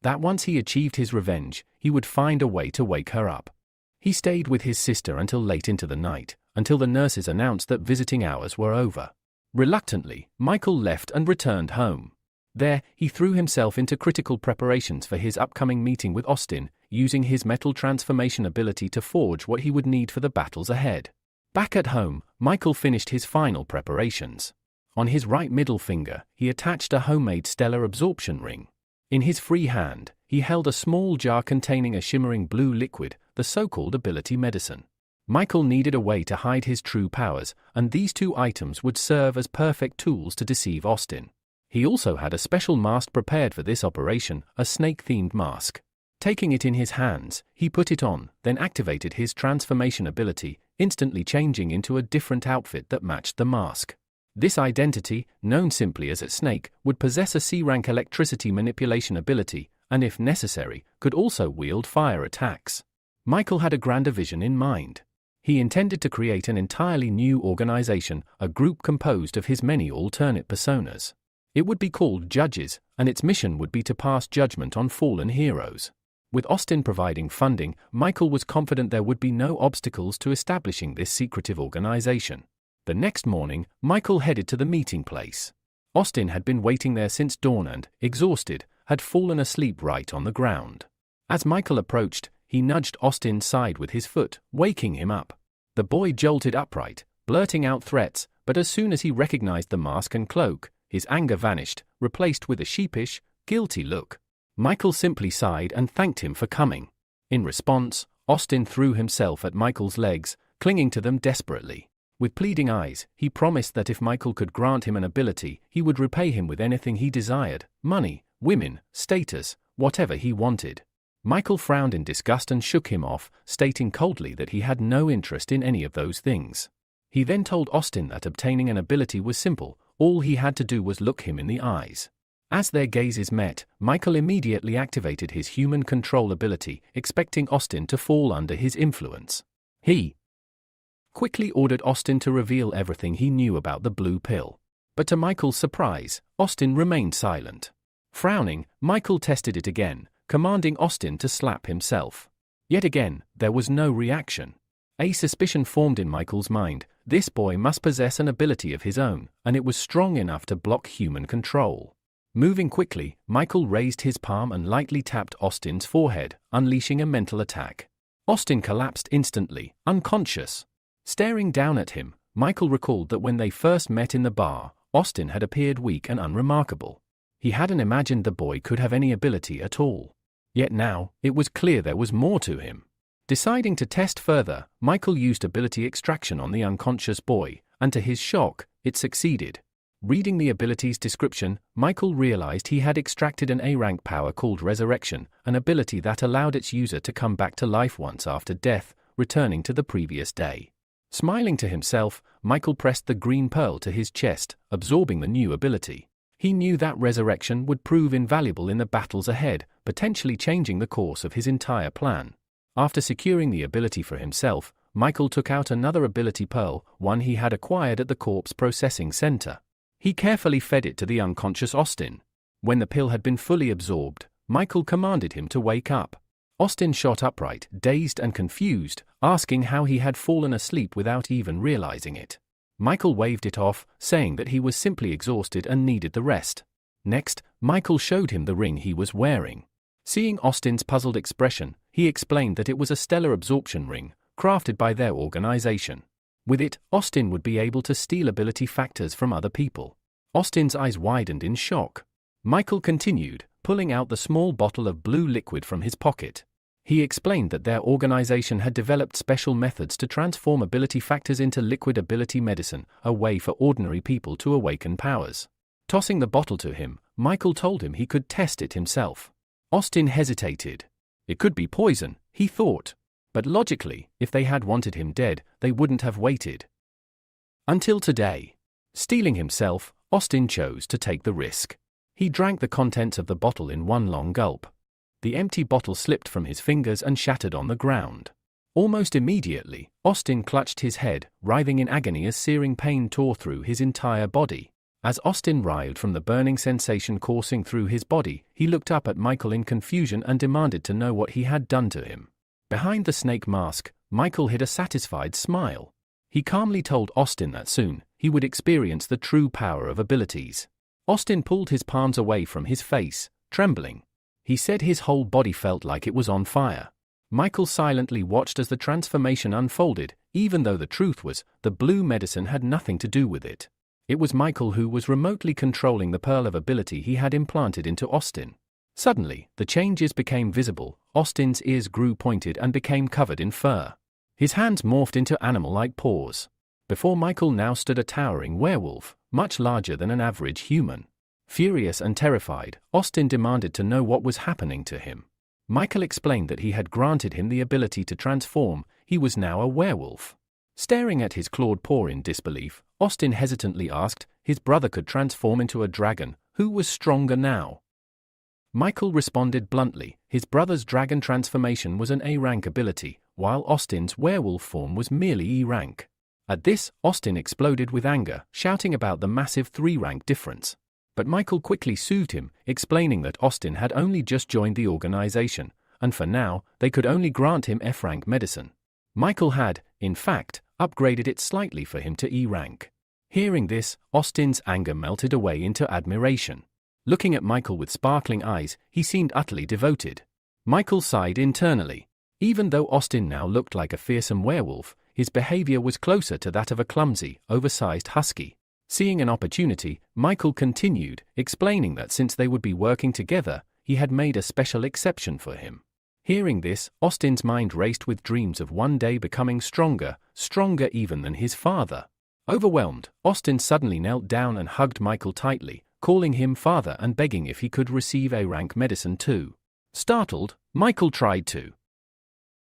that once he achieved his revenge, he would find a way to wake her up. He stayed with his sister until late into the night, until the nurses announced that visiting hours were over. Reluctantly, Michael left and returned home. There, he threw himself into critical preparations for his upcoming meeting with Austin, using his metal transformation ability to forge what he would need for the battles ahead. Back at home, Michael finished his final preparations. On his right middle finger, he attached a homemade stellar absorption ring. In his free hand, he held a small jar containing a shimmering blue liquid, the so-called ability medicine. Michael needed a way to hide his true powers, and these two items would serve as perfect tools to deceive Austin. He also had a special mask prepared for this operation, a snake-themed mask. Taking it in his hands, he put it on, then activated his transformation ability, instantly changing into a different outfit that matched the mask. This identity, known simply as a snake, would possess a C-rank electricity manipulation ability, and if necessary, could also wield fire attacks. Michael had a grander vision in mind. He intended to create an entirely new organization, a group composed of his many alternate personas. It would be called Judges, and its mission would be to pass judgment on fallen heroes. With Austin providing funding, Michael was confident there would be no obstacles to establishing this secretive organization. The next morning, Michael headed to the meeting place. Austin had been waiting there since dawn and, exhausted, had fallen asleep right on the ground. As Michael approached, he nudged Austin's side with his foot, waking him up. The boy jolted upright, blurting out threats, but as soon as he recognized the mask and cloak, his anger vanished, replaced with a sheepish, guilty look. Michael simply sighed and thanked him for coming. In response, Austin threw himself at Michael's legs, clinging to them desperately. With pleading eyes, he promised that if Michael could grant him an ability, he would repay him with anything he desired: money, women, status, whatever he wanted. Michael frowned in disgust and shook him off, stating coldly that he had no interest in any of those things. He then told Austin that obtaining an ability was simple, all he had to do was look him in the eyes. As their gazes met, Michael immediately activated his human control ability, expecting Austin to fall under his influence. He quickly ordered Austin to reveal everything he knew about the blue pill. But to Michael's surprise, Austin remained silent. Frowning, Michael tested it again, commanding Austin to slap himself. Yet again, there was no reaction. A suspicion formed in Michael's mind: this boy must possess an ability of his own, and it was strong enough to block human control. Moving quickly, Michael raised his palm and lightly tapped Austin's forehead, unleashing a mental attack. Austin collapsed instantly, unconscious. Staring down at him, Michael recalled that when they first met in the bar, Austin had appeared weak and unremarkable. He hadn't imagined the boy could have any ability at all. Yet now, it was clear there was more to him. Deciding to test further, Michael used ability extraction on the unconscious boy, and to his shock, it succeeded. Reading the ability's description, Michael realized he had extracted an A-rank power called Resurrection, an ability that allowed its user to come back to life once after death, returning to the previous day. Smiling to himself, Michael pressed the green pearl to his chest, absorbing the new ability. He knew that resurrection would prove invaluable in the battles ahead, potentially changing the course of his entire plan. After securing the ability for himself, Michael took out another ability pearl, one he had acquired at the corpse processing center. He carefully fed it to the unconscious Austin. When the pill had been fully absorbed, Michael commanded him to wake up. Austin shot upright, dazed and confused, asking how he had fallen asleep without even realizing it. Michael waved it off, saying that he was simply exhausted and needed the rest. Next, Michael showed him the ring he was wearing. Seeing Austin's puzzled expression, he explained that it was a stellar absorption ring, crafted by their organization. With it, Austin would be able to steal ability factors from other people. Austin's eyes widened in shock. Michael continued, pulling out the small bottle of blue liquid from his pocket. He explained that their organization had developed special methods to transform ability factors into liquid ability medicine, a way for ordinary people to awaken powers. Tossing the bottle to him, Michael told him he could test it himself. Austin hesitated. It could be poison, he thought. But logically, if they had wanted him dead, they wouldn't have waited until today. Steeling himself, Austin chose to take the risk. He drank the contents of the bottle in one long gulp. The empty bottle slipped from his fingers and shattered on the ground. Almost immediately, Austin clutched his head, writhing in agony as searing pain tore through his entire body. As Austin writhed from the burning sensation coursing through his body, he looked up at Michael in confusion and demanded to know what he had done to him. Behind the snake mask, Michael hid a satisfied smile. He calmly told Austin that soon, he would experience the true power of abilities. Austin pulled his palms away from his face, trembling. He said his whole body felt like it was on fire. Michael silently watched as the transformation unfolded, even though the truth was, the blue medicine had nothing to do with it. It was Michael who was remotely controlling the pearl of ability he had implanted into Austin. Suddenly, the changes became visible. Austin's ears grew pointed and became covered in fur. His hands morphed into animal-like paws. Before Michael now stood a towering werewolf, much larger than an average human. Furious and terrified, Austin demanded to know what was happening to him. Michael explained that he had granted him the ability to transform. He was now a werewolf. Staring at his clawed paw in disbelief, Austin hesitantly asked, his brother could transform into a dragon, who was stronger now? Michael responded bluntly, his brother's dragon transformation was an A-rank ability, while Austin's werewolf form was merely E-rank. At this, Austin exploded with anger, shouting about the massive 3-rank difference. But Michael quickly soothed him, explaining that Austin had only just joined the organization, and for now, they could only grant him F-rank medicine. Michael had, in fact, upgraded it slightly for him to E-rank. Hearing this, Austin's anger melted away into admiration. Looking at Michael with sparkling eyes, he seemed utterly devoted. Michael sighed internally. Even though Austin now looked like a fearsome werewolf, his behavior was closer to that of a clumsy, oversized husky. Seeing an opportunity, Michael continued, explaining that since they would be working together, he had made a special exception for him. Hearing this, Austin's mind raced with dreams of one day becoming stronger, stronger even than his father. Overwhelmed, Austin suddenly knelt down and hugged Michael tightly, calling him father and begging if he could receive A-rank medicine too. Startled, Michael tried to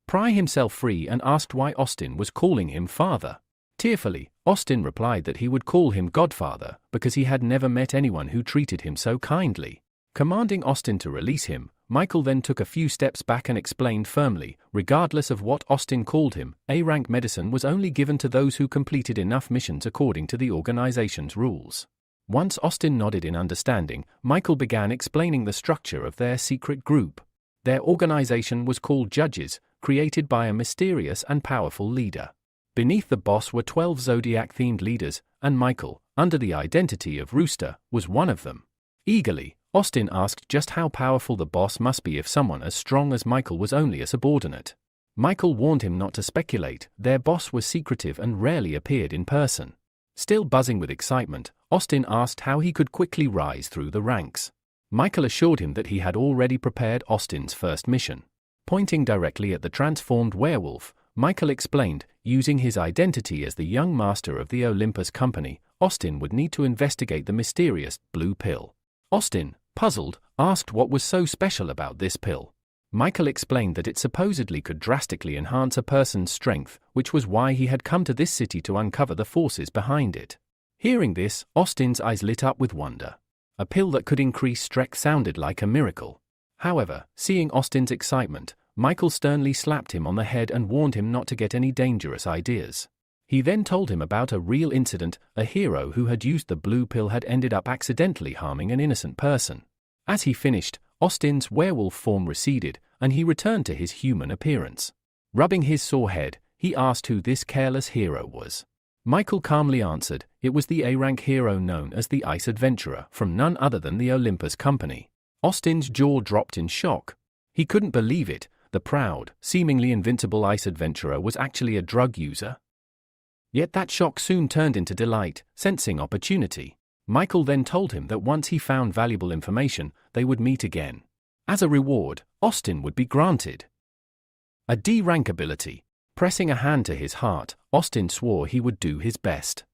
pry himself free and asked why Austin was calling him father. Tearfully, Austin replied that he would call him Godfather because he had never met anyone who treated him so kindly. Commanding Austin to release him, Michael then took a few steps back and explained firmly, regardless of what Austin called him, A-rank medicine was only given to those who completed enough missions according to the organization's rules. Once Austin nodded in understanding, Michael began explaining the structure of their secret group. Their organization was called Judges, created by a mysterious and powerful leader. Beneath the boss were 12 Zodiac-themed leaders, and Michael, under the identity of Rooster, was one of them. Eagerly, Austin asked just how powerful the boss must be if someone as strong as Michael was only a subordinate. Michael warned him not to speculate, their boss was secretive and rarely appeared in person. Still buzzing with excitement, Austin asked how he could quickly rise through the ranks. Michael assured him that he had already prepared Austin's first mission. Pointing directly at the transformed werewolf, Michael explained, using his identity as the young master of the Olympus Company, Austin would need to investigate the mysterious blue pill. Austin, puzzled, asked what was so special about this pill. Michael explained that it supposedly could drastically enhance a person's strength, which was why he had come to this city to uncover the forces behind it. Hearing this, Austin's eyes lit up with wonder. A pill that could increase strength sounded like a miracle. However, seeing Austin's excitement, Michael sternly slapped him on the head and warned him not to get any dangerous ideas. He then told him about a real incident, a hero who had used the blue pill had ended up accidentally harming an innocent person. As he finished, Austin's werewolf form receded, and he returned to his human appearance. Rubbing his sore head, he asked who this careless hero was. Michael calmly answered, it was the A-rank hero known as the Ice Adventurer from none other than the Olympus Company. Austin's jaw dropped in shock. He couldn't believe it. The proud, seemingly invincible Ice Adventurer was actually a drug user. Yet that shock soon turned into delight, sensing opportunity. Michael then told him that once he found valuable information, they would meet again. As a reward, Austin would be granted a D-rank ability. Pressing a hand to his heart, Austin swore he would do his best.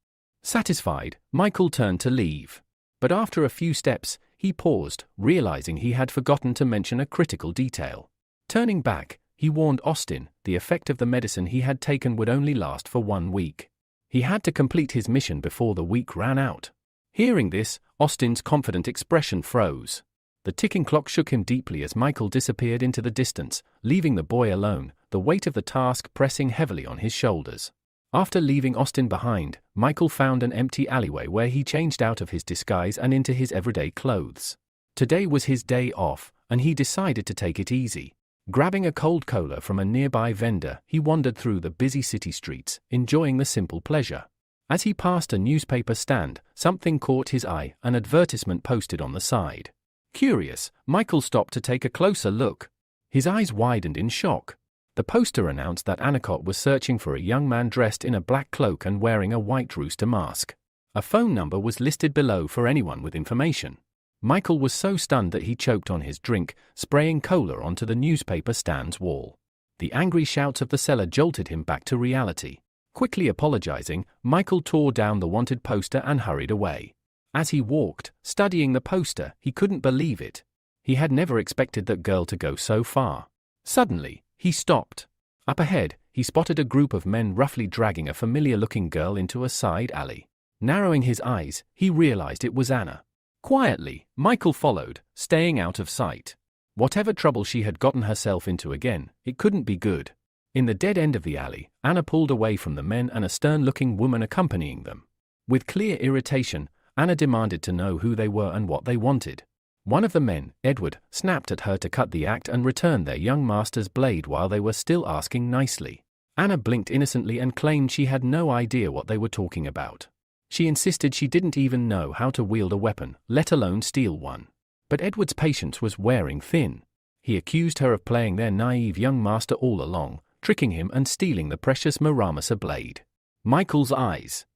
Satisfied, Michael turned to leave. But after a few steps, he paused, realizing he had forgotten to mention a critical detail. Turning back, he warned Austin the effect of the medicine he had taken would only last for 1 week. He had to complete his mission before the week ran out. Hearing this, Austin's confident expression froze. The ticking clock shook him deeply as Michael disappeared into the distance, leaving the boy alone, the weight of the task pressing heavily on his shoulders. After leaving Austin behind, Michael found an empty alleyway where he changed out of his disguise and into his everyday clothes. Today was his day off, and he decided to take it easy. Grabbing a cold cola from a nearby vendor, he wandered through the busy city streets, enjoying the simple pleasure. As he passed a newspaper stand, something caught his eye, an advertisement posted on the side. Curious, Michael stopped to take a closer look. His eyes widened in shock. The poster announced that Anacott was searching for a young man dressed in a black cloak and wearing a white rooster mask. A phone number was listed below for anyone with information. Michael was so stunned that he choked on his drink, spraying cola onto the newspaper stand's wall. The angry shouts of the seller jolted him back to reality. Quickly apologizing, Michael tore down the wanted poster and hurried away. As he walked, studying the poster, he couldn't believe it. He had never expected that girl to go so far. Suddenly, he stopped. Up ahead, he spotted a group of men roughly dragging a familiar-looking girl into a side alley. Narrowing his eyes, he realized it was Anna. Quietly, Michael followed, staying out of sight. Whatever trouble she had gotten herself into again, it couldn't be good. In the dead end of the alley, Anna pulled away from the men and a stern-looking woman accompanying them. With clear irritation, Anna demanded to know who they were and what they wanted. One of the men, Edward, snapped at her to cut the act and return their young master's blade while they were still asking nicely. Anna blinked innocently and claimed she had no idea what they were talking about. She insisted she didn't even know how to wield a weapon, let alone steal one. But Edward's patience was wearing thin. He accused her of playing their naive young master all along, tricking him and stealing the precious Muramasa blade. Michael's eyes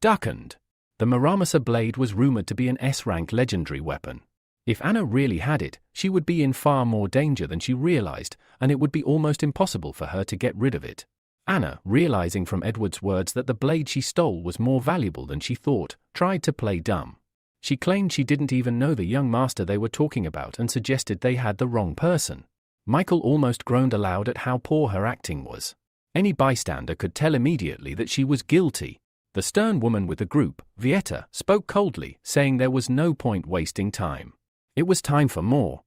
darkened. The Muramasa blade was rumored to be an S-rank legendary weapon. If Anna really had it, she would be in far more danger than she realized, and it would be almost impossible for her to get rid of it. Anna, realizing from Edward's words that the blade she stole was more valuable than she thought, tried to play dumb. She claimed she didn't even know the young master they were talking about and suggested they had the wrong person. Michael almost groaned aloud at how poor her acting was. Any bystander could tell immediately that she was guilty. The stern woman with the group, Vieta, spoke coldly, saying there was no point wasting time. It was time for more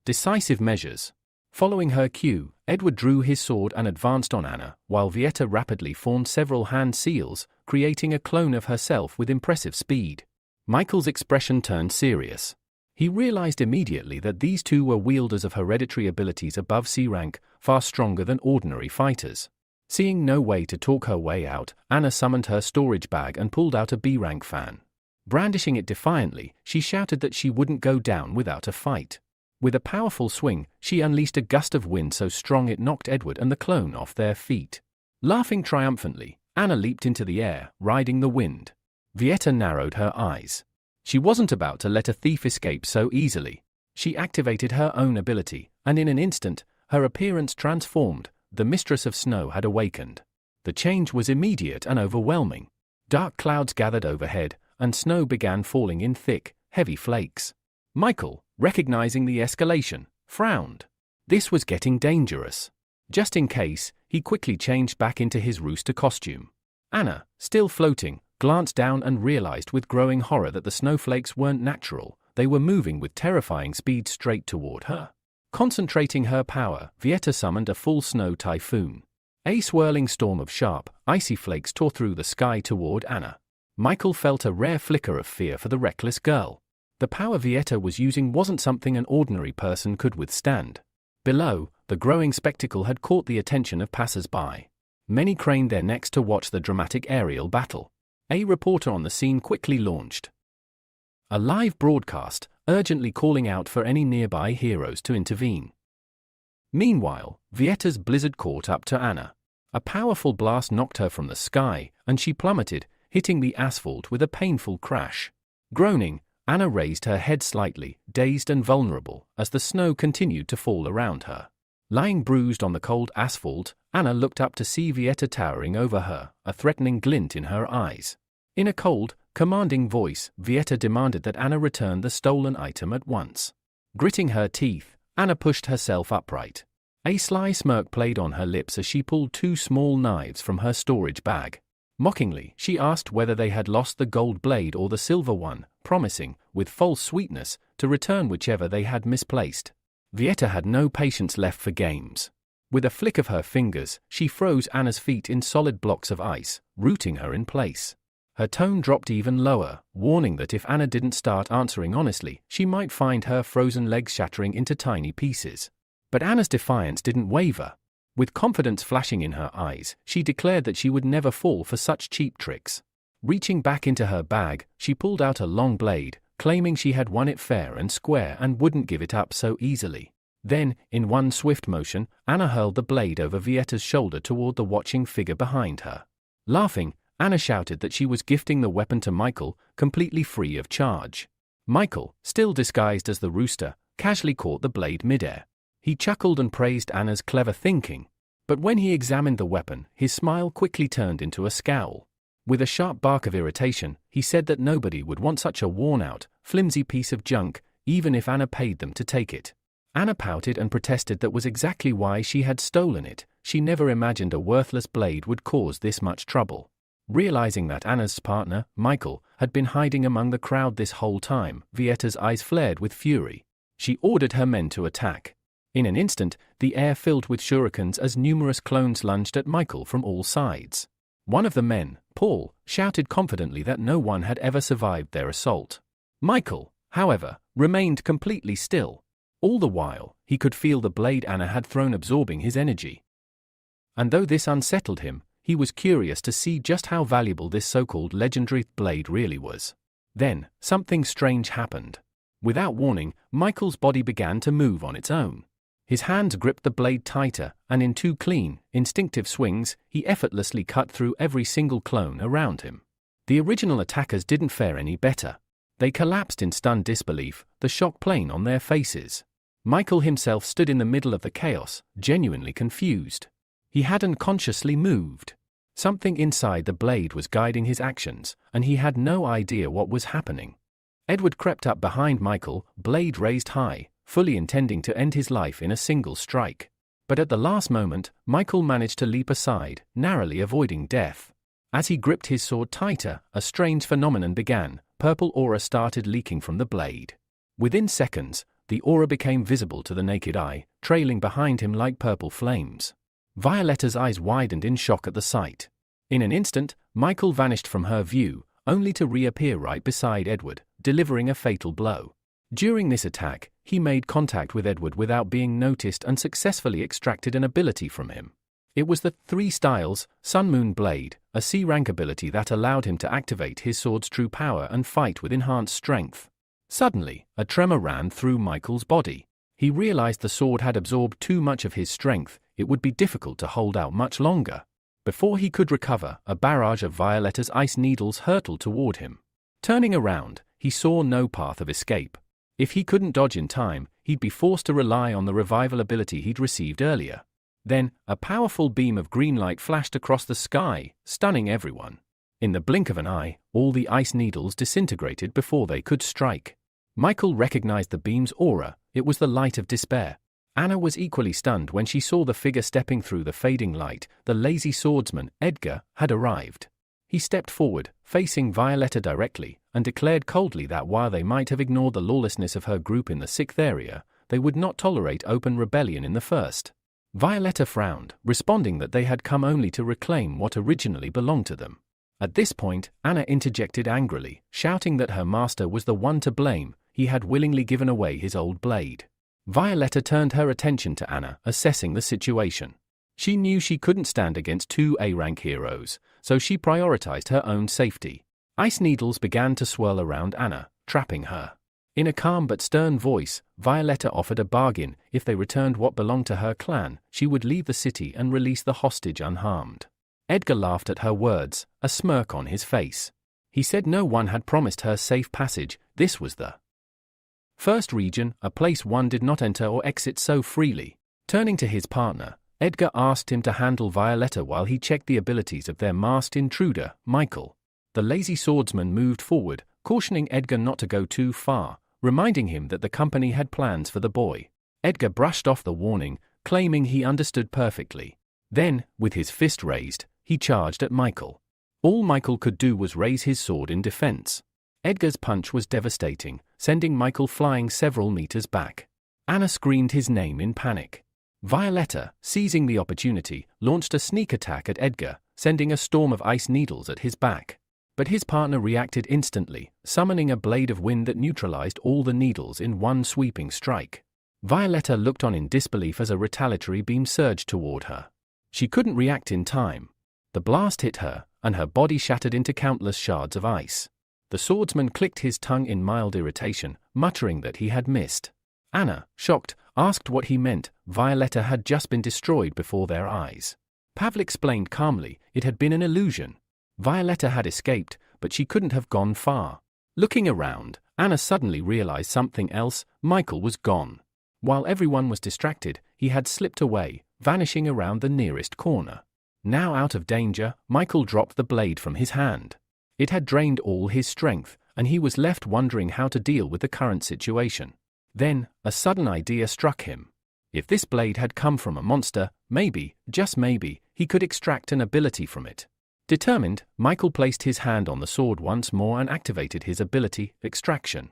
decisive measures. Following her cue, Edward drew his sword and advanced on Anna, while Vieta rapidly formed several hand seals, creating a clone of herself with impressive speed. Michael's expression turned serious. He realized immediately that these two were wielders of hereditary abilities above C rank, far stronger than ordinary fighters. Seeing no way to talk her way out, Anna summoned her storage bag and pulled out a B-rank fan. Brandishing it defiantly, she shouted that she wouldn't go down without a fight. With a powerful swing, she unleashed a gust of wind so strong it knocked Edward and the clone off their feet. Laughing triumphantly, Anna leaped into the air, riding the wind. Vieta narrowed her eyes. She wasn't about to let a thief escape so easily. She activated her own ability, and in an instant, her appearance transformed. The Mistress of Snow had awakened. The change was immediate and overwhelming. Dark clouds gathered overhead, and snow began falling in thick, heavy flakes. Michael, recognizing the escalation, frowned. This was getting dangerous. Just in case, he quickly changed back into his rooster costume. Anna, still floating, glanced down and realized with growing horror that the snowflakes weren't natural, they were moving with terrifying speed straight toward her. Concentrating her power, Vieta summoned a full snow typhoon. A swirling storm of sharp, icy flakes tore through the sky toward Anna. Michael felt a rare flicker of fear for the reckless girl. The power Vieta was using wasn't something an ordinary person could withstand. Below, the growing spectacle had caught the attention of passers-by. Many craned their necks to watch the dramatic aerial battle. A reporter on the scene quickly launched a live broadcast, urgently calling out for any nearby heroes to intervene. Meanwhile, Vieta's blizzard caught up to Anna. A powerful blast knocked her from the sky, and she plummeted, hitting the asphalt with a painful crash. Groaning, Anna raised her head slightly, dazed and vulnerable, as the snow continued to fall around her. Lying bruised on the cold asphalt, Anna looked up to see Vieta towering over her, a threatening glint in her eyes. In a cold, commanding voice, Vieta demanded that Anna return the stolen item at once. Gritting her teeth, Anna pushed herself upright. A sly smirk played on her lips as she pulled two small knives from her storage bag. Mockingly, she asked whether they had lost the gold blade or the silver one, promising, with false sweetness, to return whichever they had misplaced. Vieta had no patience left for games. With a flick of her fingers, she froze Anna's feet in solid blocks of ice, rooting her in place. Her tone dropped even lower, warning that if Anna didn't start answering honestly, she might find her frozen legs shattering into tiny pieces. But Anna's defiance didn't waver. With confidence flashing in her eyes, she declared that she would never fall for such cheap tricks. Reaching back into her bag, she pulled out a long blade, claiming she had won it fair and square and wouldn't give it up so easily. Then, in one swift motion, Anna hurled the blade over Vieta's shoulder toward the watching figure behind her. Laughing, Anna shouted that she was gifting the weapon to Michael, completely free of charge. Michael, still disguised as the rooster, casually caught the blade midair. He chuckled and praised Anna's clever thinking. But when he examined the weapon, his smile quickly turned into a scowl. With a sharp bark of irritation, he said that nobody would want such a worn-out, flimsy piece of junk, even if Anna paid them to take it. Anna pouted and protested that was exactly why she had stolen it. She never imagined a worthless blade would cause this much trouble. Realizing that Anna's partner, Michael, had been hiding among the crowd this whole time, Vieta's eyes flared with fury. She ordered her men to attack. In an instant, the air filled with shurikens as numerous clones lunged at Michael from all sides. One of the men, Paul, shouted confidently that no one had ever survived their assault. Michael, however, remained completely still. All the while, he could feel the blade Anna had thrown absorbing his energy. And though this unsettled him, he was curious to see just how valuable this so-called legendary blade really was. Then, something strange happened. Without warning, Michael's body began to move on its own. His hands gripped the blade tighter, and in two clean, instinctive swings, he effortlessly cut through every single clone around him. The original attackers didn't fare any better. They collapsed in stunned disbelief, the shock plain on their faces. Michael himself stood in the middle of the chaos, genuinely confused. He hadn't consciously moved. Something inside the blade was guiding his actions, and he had no idea what was happening. Edward crept up behind Michael, blade raised high, fully intending to end his life in a single strike. But at the last moment, Michael managed to leap aside, narrowly avoiding death. As he gripped his sword tighter, a strange phenomenon began. Purple aura started leaking from the blade. Within seconds, the aura became visible to the naked eye, trailing behind him like purple flames. Violetta's eyes widened in shock at the sight. In an instant, Michael vanished from her view, only to reappear right beside Edward, delivering a fatal blow. During this attack, he made contact with Edward without being noticed and successfully extracted an ability from him. It was the 3 Styles, Sun Moon Blade, a C-rank ability that allowed him to activate his sword's true power and fight with enhanced strength. Suddenly, a tremor ran through Michael's body. He realized the sword had absorbed too much of his strength. It would be difficult to hold out much longer. Before he could recover, a barrage of Violetta's ice needles hurtled toward him. Turning around, he saw no path of escape. If he couldn't dodge in time, he'd be forced to rely on the revival ability he'd received earlier. Then, a powerful beam of green light flashed across the sky, stunning everyone. In the blink of an eye, all the ice needles disintegrated before they could strike. Michael recognized the beam's aura. It was the light of despair. Anna was equally stunned when she saw the figure stepping through the fading light. The lazy swordsman, Edgar, had arrived. He stepped forward, facing Violetta directly, and declared coldly that while they might have ignored the lawlessness of her group in the 6th area, they would not tolerate open rebellion in the 1st. Violetta frowned, responding that they had come only to reclaim what originally belonged to them. At this point, Anna interjected angrily, shouting that her master was the one to blame. He had willingly given away his old blade. Violetta turned her attention to Anna, assessing the situation. She knew she couldn't stand against 2 A-rank heroes, so she prioritized her own safety. Ice needles began to swirl around Anna, trapping her. In a calm but stern voice, Violetta offered a bargain. If they returned what belonged to her clan, she would leave the city and release the hostage unharmed. Edgar laughed at her words, a smirk on his face. He said no one had promised her safe passage. This was the 1st region, a place one did not enter or exit so freely. Turning to his partner, Edgar asked him to handle Violetta while he checked the abilities of their masked intruder, Michael. The lazy swordsman moved forward, cautioning Edgar not to go too far, reminding him that the company had plans for the boy. Edgar brushed off the warning, claiming he understood perfectly. Then, with his fist raised, he charged at Michael. All Michael could do was raise his sword in defense. Edgar's punch was devastating, sending Michael flying several meters back. Anna screamed his name in panic. Violetta, seizing the opportunity, launched a sneak attack at Edgar, sending a storm of ice needles at his back. But his partner reacted instantly, summoning a blade of wind that neutralized all the needles in one sweeping strike. Violetta looked on in disbelief as a retaliatory beam surged toward her. She couldn't react in time. The blast hit her, and her body shattered into countless shards of ice. The swordsman clicked his tongue in mild irritation, muttering that he had missed. Anna, shocked, asked what he meant. Violetta had just been destroyed before their eyes. Pavel explained calmly, it had been an illusion. Violetta had escaped, but she couldn't have gone far. Looking around, Anna suddenly realized something else. Michael was gone. While everyone was distracted, he had slipped away, vanishing around the nearest corner. Now out of danger, Michael dropped the blade from his hand. It had drained all his strength, and he was left wondering how to deal with the current situation. Then, a sudden idea struck him. If this blade had come from a monster, maybe, just maybe, he could extract an ability from it. Determined, Michael placed his hand on the sword once more and activated his ability, Extraction.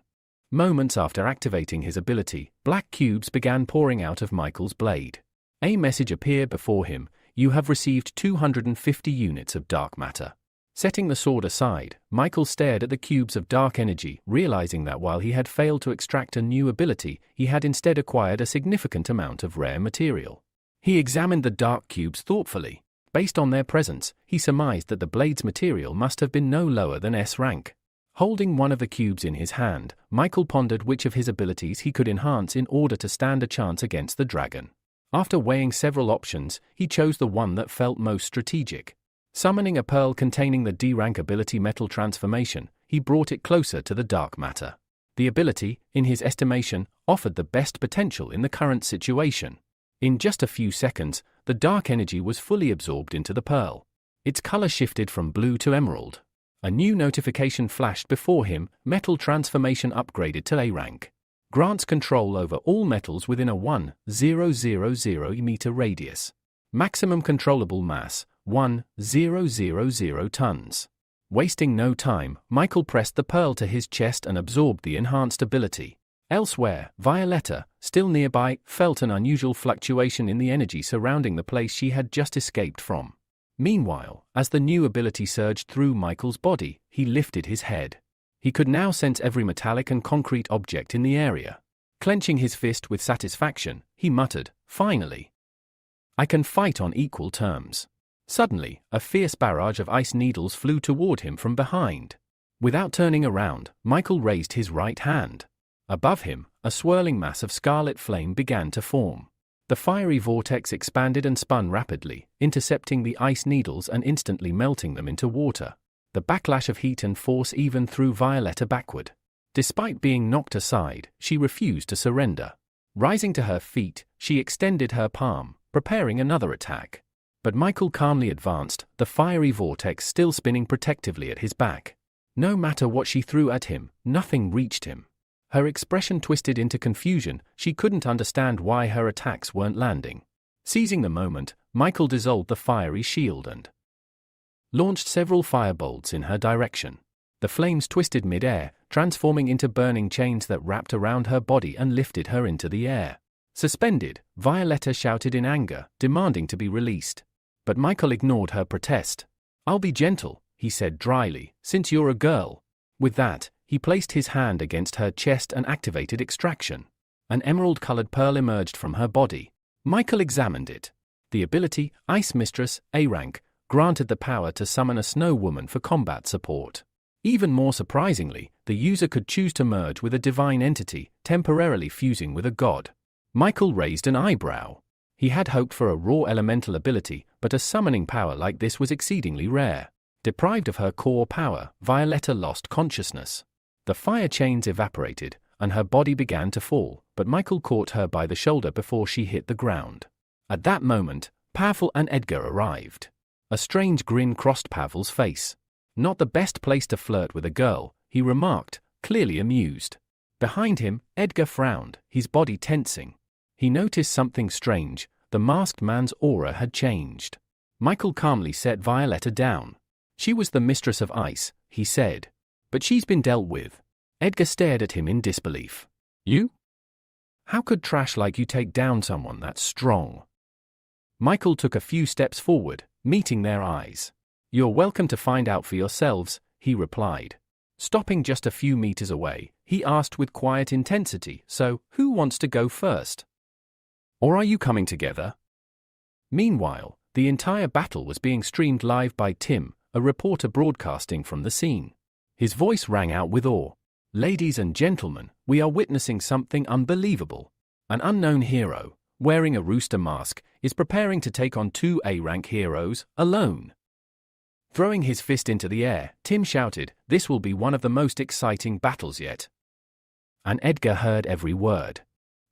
Moments after activating his ability, black cubes began pouring out of Michael's blade. A message appeared before him, you have received 250 units of dark matter. Setting the sword aside, Michael stared at the cubes of dark energy, realizing that while he had failed to extract a new ability, he had instead acquired a significant amount of rare material. He examined the dark cubes thoughtfully. Based on their presence, he surmised that the blade's material must have been no lower than S rank. Holding one of the cubes in his hand, Michael pondered which of his abilities he could enhance in order to stand a chance against the dragon. After weighing several options, he chose the one that felt most strategic. Summoning a pearl containing the D-rank ability Metal Transformation, he brought it closer to the dark matter. The ability, in his estimation, offered the best potential in the current situation. In just a few seconds, the dark energy was fully absorbed into the pearl. Its color shifted from blue to emerald. A new notification flashed before him: Metal Transformation upgraded to A rank. Grants control over all metals within a 1,000 meter radius. Maximum controllable mass, 1,000 tons. Wasting no time, Michael pressed the pearl to his chest and absorbed the enhanced ability. Elsewhere, Violetta, still nearby, felt an unusual fluctuation in the energy surrounding the place she had just escaped from. Meanwhile, as the new ability surged through Michael's body, he lifted his head. He could now sense every metallic and concrete object in the area. Clenching his fist with satisfaction, he muttered, "Finally! I can fight on equal terms." Suddenly, a fierce barrage of ice needles flew toward him from behind. Without turning around, Michael raised his right hand. Above him, a swirling mass of scarlet flame began to form. The fiery vortex expanded and spun rapidly, intercepting the ice needles and instantly melting them into water. The backlash of heat and force even threw Violetta backward. Despite being knocked aside, she refused to surrender. Rising to her feet, she extended her palm, preparing another attack. But Michael calmly advanced, the fiery vortex still spinning protectively at his back. No matter what she threw at him, nothing reached him. Her expression twisted into confusion. She couldn't understand why her attacks weren't landing. Seizing the moment, Michael dissolved the fiery shield and launched several firebolts in her direction. The flames twisted mid-air, transforming into burning chains that wrapped around her body and lifted her into the air. Suspended, Violetta shouted in anger, demanding to be released. But Michael ignored her protest. "I'll be gentle," he said dryly, "since you're a girl." With that, he placed his hand against her chest and activated extraction. An emerald-colored pearl emerged from her body. Michael examined it. The ability, Ice Mistress, A rank, granted the power to summon a snow woman for combat support. Even more surprisingly, the user could choose to merge with a divine entity, temporarily fusing with a god. Michael raised an eyebrow. He had hoped for a raw elemental ability, but a summoning power like this was exceedingly rare. Deprived of her core power, Violetta lost consciousness. The fire chains evaporated, and her body began to fall, but Michael caught her by the shoulder before she hit the ground. At that moment, Pavel and Edgar arrived. A strange grin crossed Pavel's face. "Not the best place to flirt with a girl," he remarked, clearly amused. Behind him, Edgar frowned, his body tensing. He noticed something strange. The masked man's aura had changed. Michael calmly set Violetta down. "She was the mistress of ice," he said. "But she's been dealt with." Edgar stared at him in disbelief. "You? How could trash like you take down someone that strong?" Michael took a few steps forward, meeting their eyes. "You're welcome to find out for yourselves," he replied. Stopping just a few meters away, he asked with quiet intensity, "So, who wants to go first? Or are you coming together?" Meanwhile, the entire battle was being streamed live by Tim, a reporter broadcasting from the scene. His voice rang out with awe. "Ladies and gentlemen, we are witnessing something unbelievable. An unknown hero, wearing a rooster mask, is preparing to take on two A-rank heroes, alone." Throwing his fist into the air, Tim shouted, "This will be one of the most exciting battles yet." And Edgar heard every word.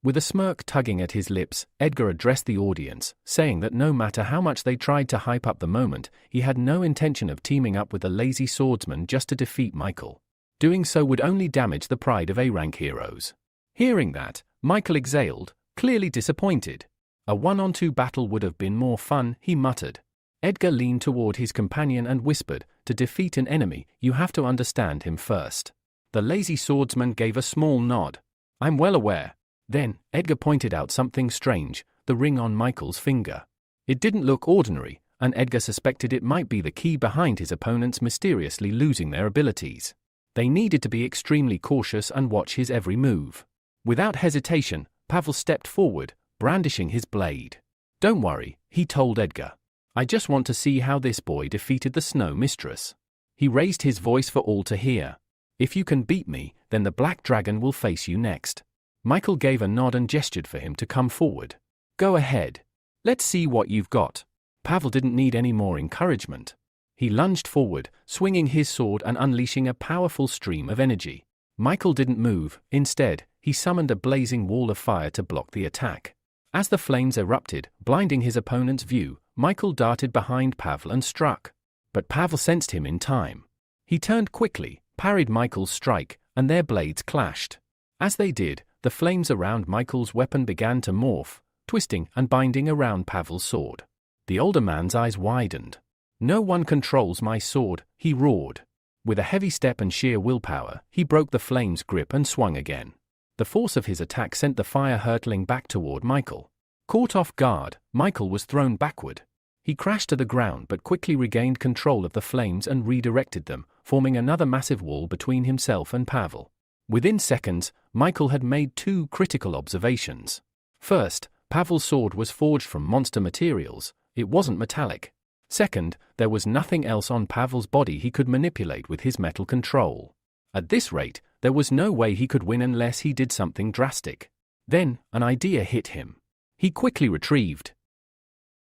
With a smirk tugging at his lips, Edgar addressed the audience, saying that no matter how much they tried to hype up the moment, he had no intention of teaming up with a lazy swordsman just to defeat Michael. Doing so would only damage the pride of A-rank heroes. Hearing that, Michael exhaled, clearly disappointed. "A one-on-two battle would have been more fun," he muttered. Edgar leaned toward his companion and whispered, "To defeat an enemy, you have to understand him first." The lazy swordsman gave a small nod. "I'm well aware." Then, Edgar pointed out something strange, the ring on Michael's finger. It didn't look ordinary, and Edgar suspected it might be the key behind his opponents mysteriously losing their abilities. They needed to be extremely cautious and watch his every move. Without hesitation, Pavel stepped forward, brandishing his blade. "Don't worry," he told Edgar. "I just want to see how this boy defeated the Snow Mistress." He raised his voice for all to hear. "If you can beat me, then the Black Dragon will face you next." Michael gave a nod and gestured for him to come forward. "Go ahead. Let's see what you've got." Pavel didn't need any more encouragement. He lunged forward, swinging his sword and unleashing a powerful stream of energy. Michael didn't move. Instead, he summoned a blazing wall of fire to block the attack. As the flames erupted, blinding his opponent's view, Michael darted behind Pavel and struck. But Pavel sensed him in time. He turned quickly, parried Michael's strike, and their blades clashed. As they did, the flames around Michael's weapon began to morph, twisting and binding around Pavel's sword. The older man's eyes widened. "No one controls my sword," he roared. With a heavy step and sheer willpower, he broke the flame's grip and swung again. The force of his attack sent the fire hurtling back toward Michael. Caught off guard, Michael was thrown backward. He crashed to the ground but quickly regained control of the flames and redirected them, forming another massive wall between himself and Pavel. Within seconds, Michael had made two critical observations. First, Pavel's sword was forged from monster materials. It wasn't metallic. Second, there was nothing else on Pavel's body he could manipulate with his metal control. At this rate, there was no way he could win unless he did something drastic. Then, an idea hit him. He quickly retrieved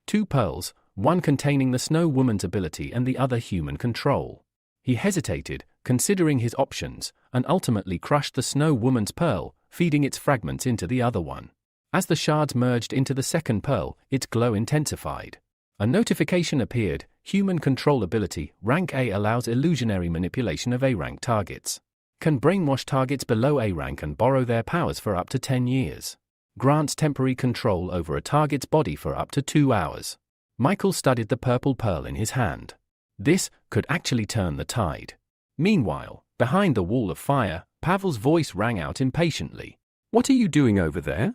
two pearls, one containing the Snow Woman's ability and the other human control. He hesitated, considering his options, and ultimately crushed the Snow Woman's pearl, feeding its fragments into the other one. As the shards merged into the second pearl, its glow intensified. A notification appeared: Human Control Ability, Rank A, allows illusionary manipulation of A-rank targets. Can brainwash targets below A rank and borrow their powers for up to 10 years. Grants temporary control over a target's body for up to 2 hours. Michael studied the purple pearl in his hand. This could actually turn the tide. Meanwhile, behind the wall of fire, Pavel's voice rang out impatiently. "What are you doing over there?"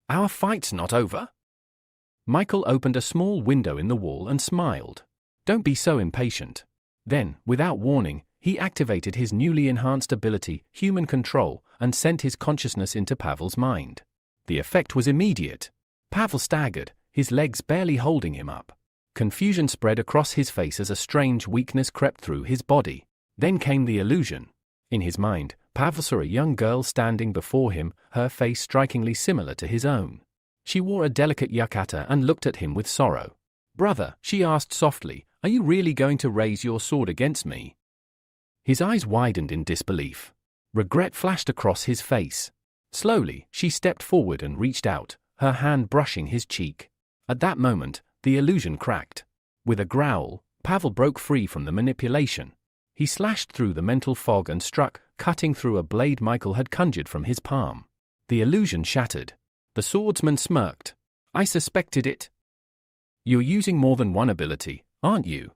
"Our fight's not over." Michael opened a small window in the wall and smiled. "Don't be so impatient." Then, without warning, he activated his newly enhanced ability, Human Control, and sent his consciousness into Pavel's mind. The effect was immediate. Pavel staggered, his legs barely holding him up. Confusion spread across his face as a strange weakness crept through his body. Then came the illusion. In his mind, Pavel saw a young girl standing before him, her face strikingly similar to his own. She wore a delicate yukata and looked at him with sorrow. "Brother," she asked softly, "are you really going to raise your sword against me?" His eyes widened in disbelief. Regret flashed across his face. Slowly, she stepped forward and reached out, her hand brushing his cheek. At that moment, the illusion cracked. With a growl, Pavel broke free from the manipulation. He slashed through the mental fog and struck, cutting through a blade Michael had conjured from his palm. The illusion shattered. The swordsman smirked. "I suspected it. You're using more than one ability, aren't you?"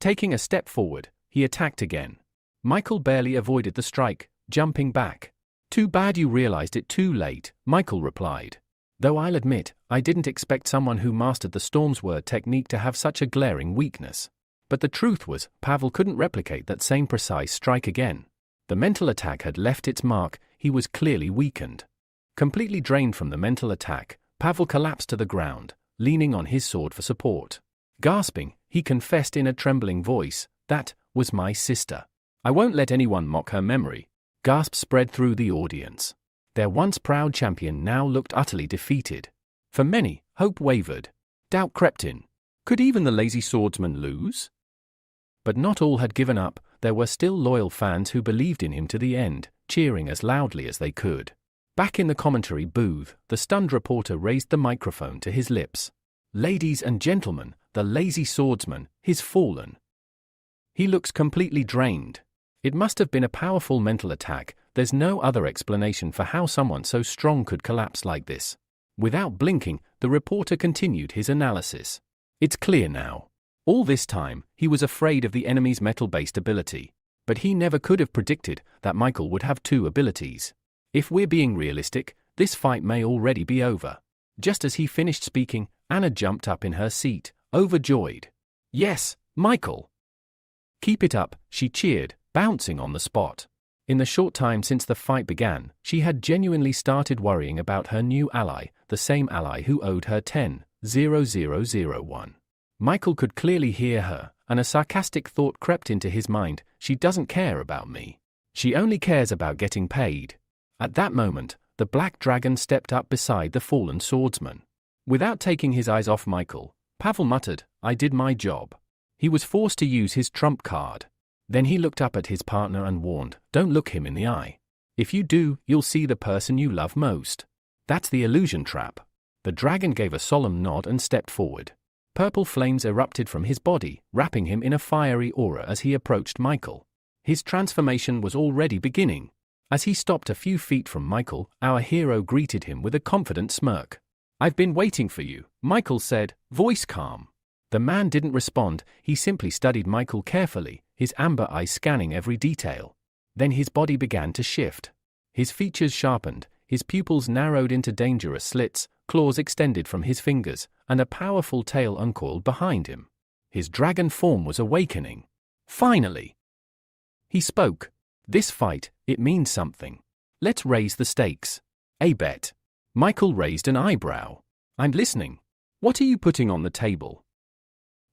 Taking a step forward, he attacked again. Michael barely avoided the strike, jumping back. "Too bad you realized it too late," Michael replied. "Though I'll admit, I didn't expect someone who mastered the Storm's Word technique to have such a glaring weakness." But the truth was, Pavel couldn't replicate that same precise strike again. The mental attack had left its mark. He was clearly weakened. Completely drained from the mental attack, Pavel collapsed to the ground, leaning on his sword for support. Gasping, he confessed in a trembling voice, "That was my sister. I won't let anyone mock her memory." Gasps spread through the audience. Their once proud champion now looked utterly defeated. For many, hope wavered. Doubt crept in. Could even the lazy swordsman lose? But not all had given up. There were still loyal fans who believed in him to the end, cheering as loudly as they could. Back in the commentary booth, the stunned reporter raised the microphone to his lips. "Ladies and gentlemen, the lazy swordsman, he's fallen. He looks completely drained. It must have been a powerful mental attack. There's no other explanation for how someone so strong could collapse like this." Without blinking, the reporter continued his analysis. "It's clear now. All this time, he was afraid of the enemy's metal-based ability. But he never could have predicted that Michael would have two abilities. If we're being realistic, this fight may already be over." Just as he finished speaking, Anna jumped up in her seat, overjoyed. "Yes, Michael!" "Keep it up," she cheered, bouncing on the spot. In the short time since the fight began, she had genuinely started worrying about her new ally, the same ally who owed her 10,000,001. Michael could clearly hear her, and a sarcastic thought crept into his mind: she doesn't care about me. She only cares about getting paid. At that moment, the black dragon stepped up beside the fallen swordsman. Without taking his eyes off Michael, Pavel muttered, "I did my job." He was forced to use his trump card. Then he looked up at his partner and warned, "Don't look him in the eye. If you do, you'll see the person you love most. That's the illusion trap." The dragon gave a solemn nod and stepped forward. Purple flames erupted from his body, wrapping him in a fiery aura as he approached Michael. His transformation was already beginning. As he stopped a few feet from Michael, our hero greeted him with a confident smirk. "I've been waiting for you," Michael said, voice calm. The man didn't respond, he simply studied Michael carefully, his amber eyes scanning every detail. Then his body began to shift. His features sharpened, his pupils narrowed into dangerous slits, claws extended from his fingers, and a powerful tail uncoiled behind him. His dragon form was awakening. Finally! He spoke. "This fight, it means something. Let's raise the stakes. A bet." Michael raised an eyebrow. "I'm listening. What are you putting on the table?"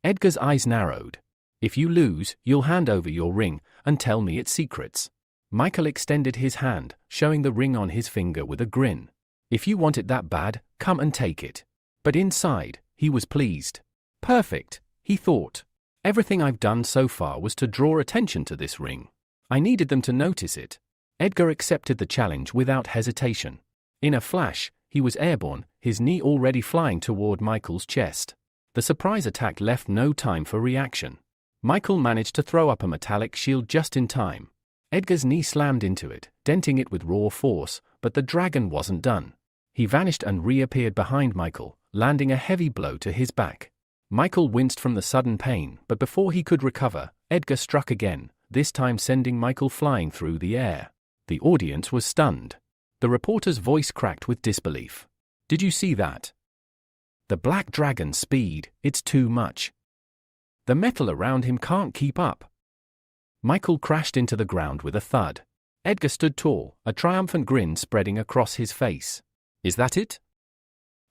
Edgar's eyes narrowed. "If you lose, you'll hand over your ring and tell me its secrets." Michael extended his hand, showing the ring on his finger with a grin. "If you want it that bad, come and take it." But inside, he was pleased. "Perfect," he thought. "Everything I've done so far was to draw attention to this ring. I needed them to notice it." Edgar accepted the challenge without hesitation. In a flash, he was airborne, his knee already flying toward Michael's chest. The surprise attack left no time for reaction. Michael managed to throw up a metallic shield just in time. Edgar's knee slammed into it, denting it with raw force, but the dragon wasn't done. He vanished and reappeared behind Michael, landing a heavy blow to his back. Michael winced from the sudden pain, but before he could recover, Edgar struck again, this time sending Michael flying through the air. The audience was stunned. The reporter's voice cracked with disbelief. "Did you see that? The black dragon's speed, it's too much. The metal around him can't keep up." Michael crashed into the ground with a thud. Edgar stood tall, a triumphant grin spreading across his face. "Is that it?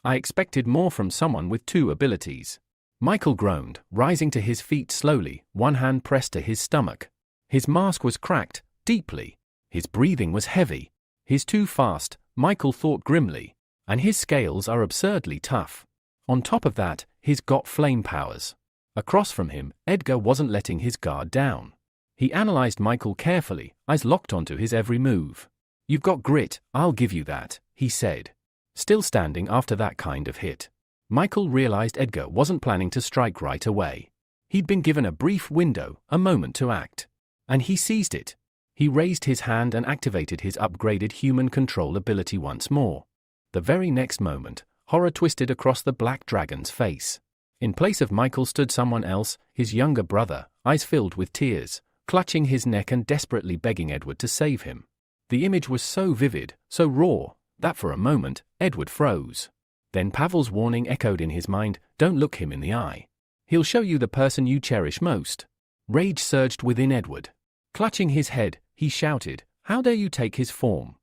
I expected more from someone with two abilities." Michael groaned, rising to his feet slowly, one hand pressed to his stomach. His mask was cracked, deeply. His breathing was heavy. "He's too fast," Michael thought grimly. "And his scales are absurdly tough. On top of that, he's got flame powers." Across from him, Edgar wasn't letting his guard down. He analyzed Michael carefully, eyes locked onto his every move. "You've got grit, I'll give you that," he said. Still standing after that kind of hit. Michael realized Edgar wasn't planning to strike right away. He'd been given a brief window, a moment to act. And he seized it. He raised his hand and activated his upgraded human control ability once more. The very next moment, horror twisted across the black dragon's face. In place of Michael stood someone else, his younger brother, eyes filled with tears, clutching his neck and desperately begging Edward to save him. The image was so vivid, so raw, that for a moment, Edward froze. Then Pavel's warning echoed in his mind, "Don't look him in the eye. He'll show you the person you cherish most." Rage surged within Edward. Clutching his head, he shouted, "How dare you take his form?"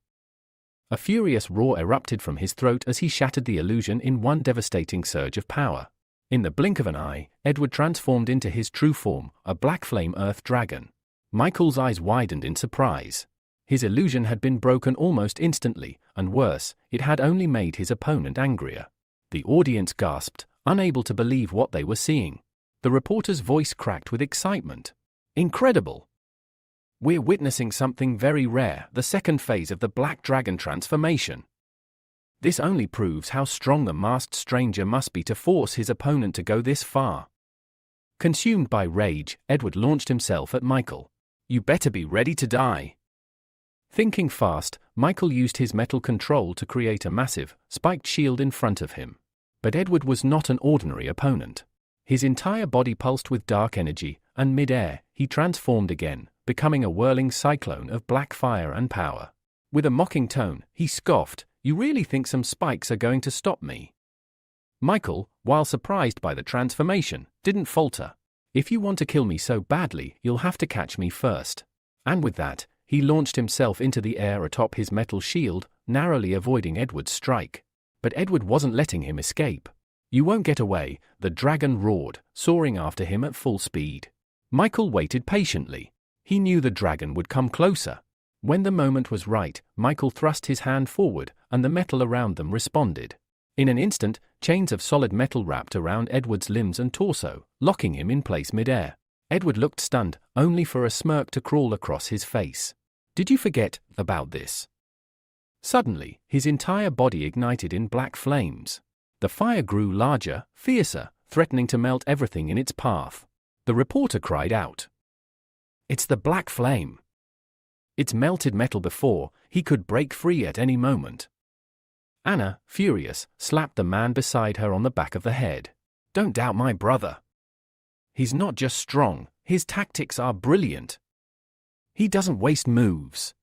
A furious roar erupted from his throat as he shattered the illusion in one devastating surge of power. In the blink of an eye, Edward transformed into his true form, a black flame earth dragon. Michael's eyes widened in surprise. His illusion had been broken almost instantly, and worse, it had only made his opponent angrier. The audience gasped, unable to believe what they were seeing. The reporter's voice cracked with excitement. "Incredible! We're witnessing something very rare, the second phase of the Black Dragon transformation. This only proves how strong the masked stranger must be to force his opponent to go this far." Consumed by rage, Edward launched himself at Michael. "You better be ready to die." Thinking fast, Michael used his metal control to create a massive, spiked shield in front of him. But Edward was not an ordinary opponent. His entire body pulsed with dark energy, and mid-air, he transformed again, becoming a whirling cyclone of black fire and power. With a mocking tone, he scoffed, "You really think some spikes are going to stop me?" Michael, while surprised by the transformation, didn't falter. "If you want to kill me so badly, you'll have to catch me first." And with that, he launched himself into the air atop his metal shield, narrowly avoiding Edward's strike. But Edward wasn't letting him escape. "You won't get away," the dragon roared, soaring after him at full speed. Michael waited patiently. He knew the dragon would come closer. When the moment was right, Michael thrust his hand forward, and the metal around them responded. In an instant, chains of solid metal wrapped around Edward's limbs and torso, locking him in place mid-air. Edward looked stunned, only for a smirk to crawl across his face. "Did you forget about this?" Suddenly, his entire body ignited in black flames. The fire grew larger, fiercer, threatening to melt everything in its path. The reporter cried out. "It's the black flame. It's melted metal before, he could break free at any moment." Anna, furious, slapped the man beside her on the back of the head. "Don't doubt my brother. He's not just strong, his tactics are brilliant. He doesn't waste moves."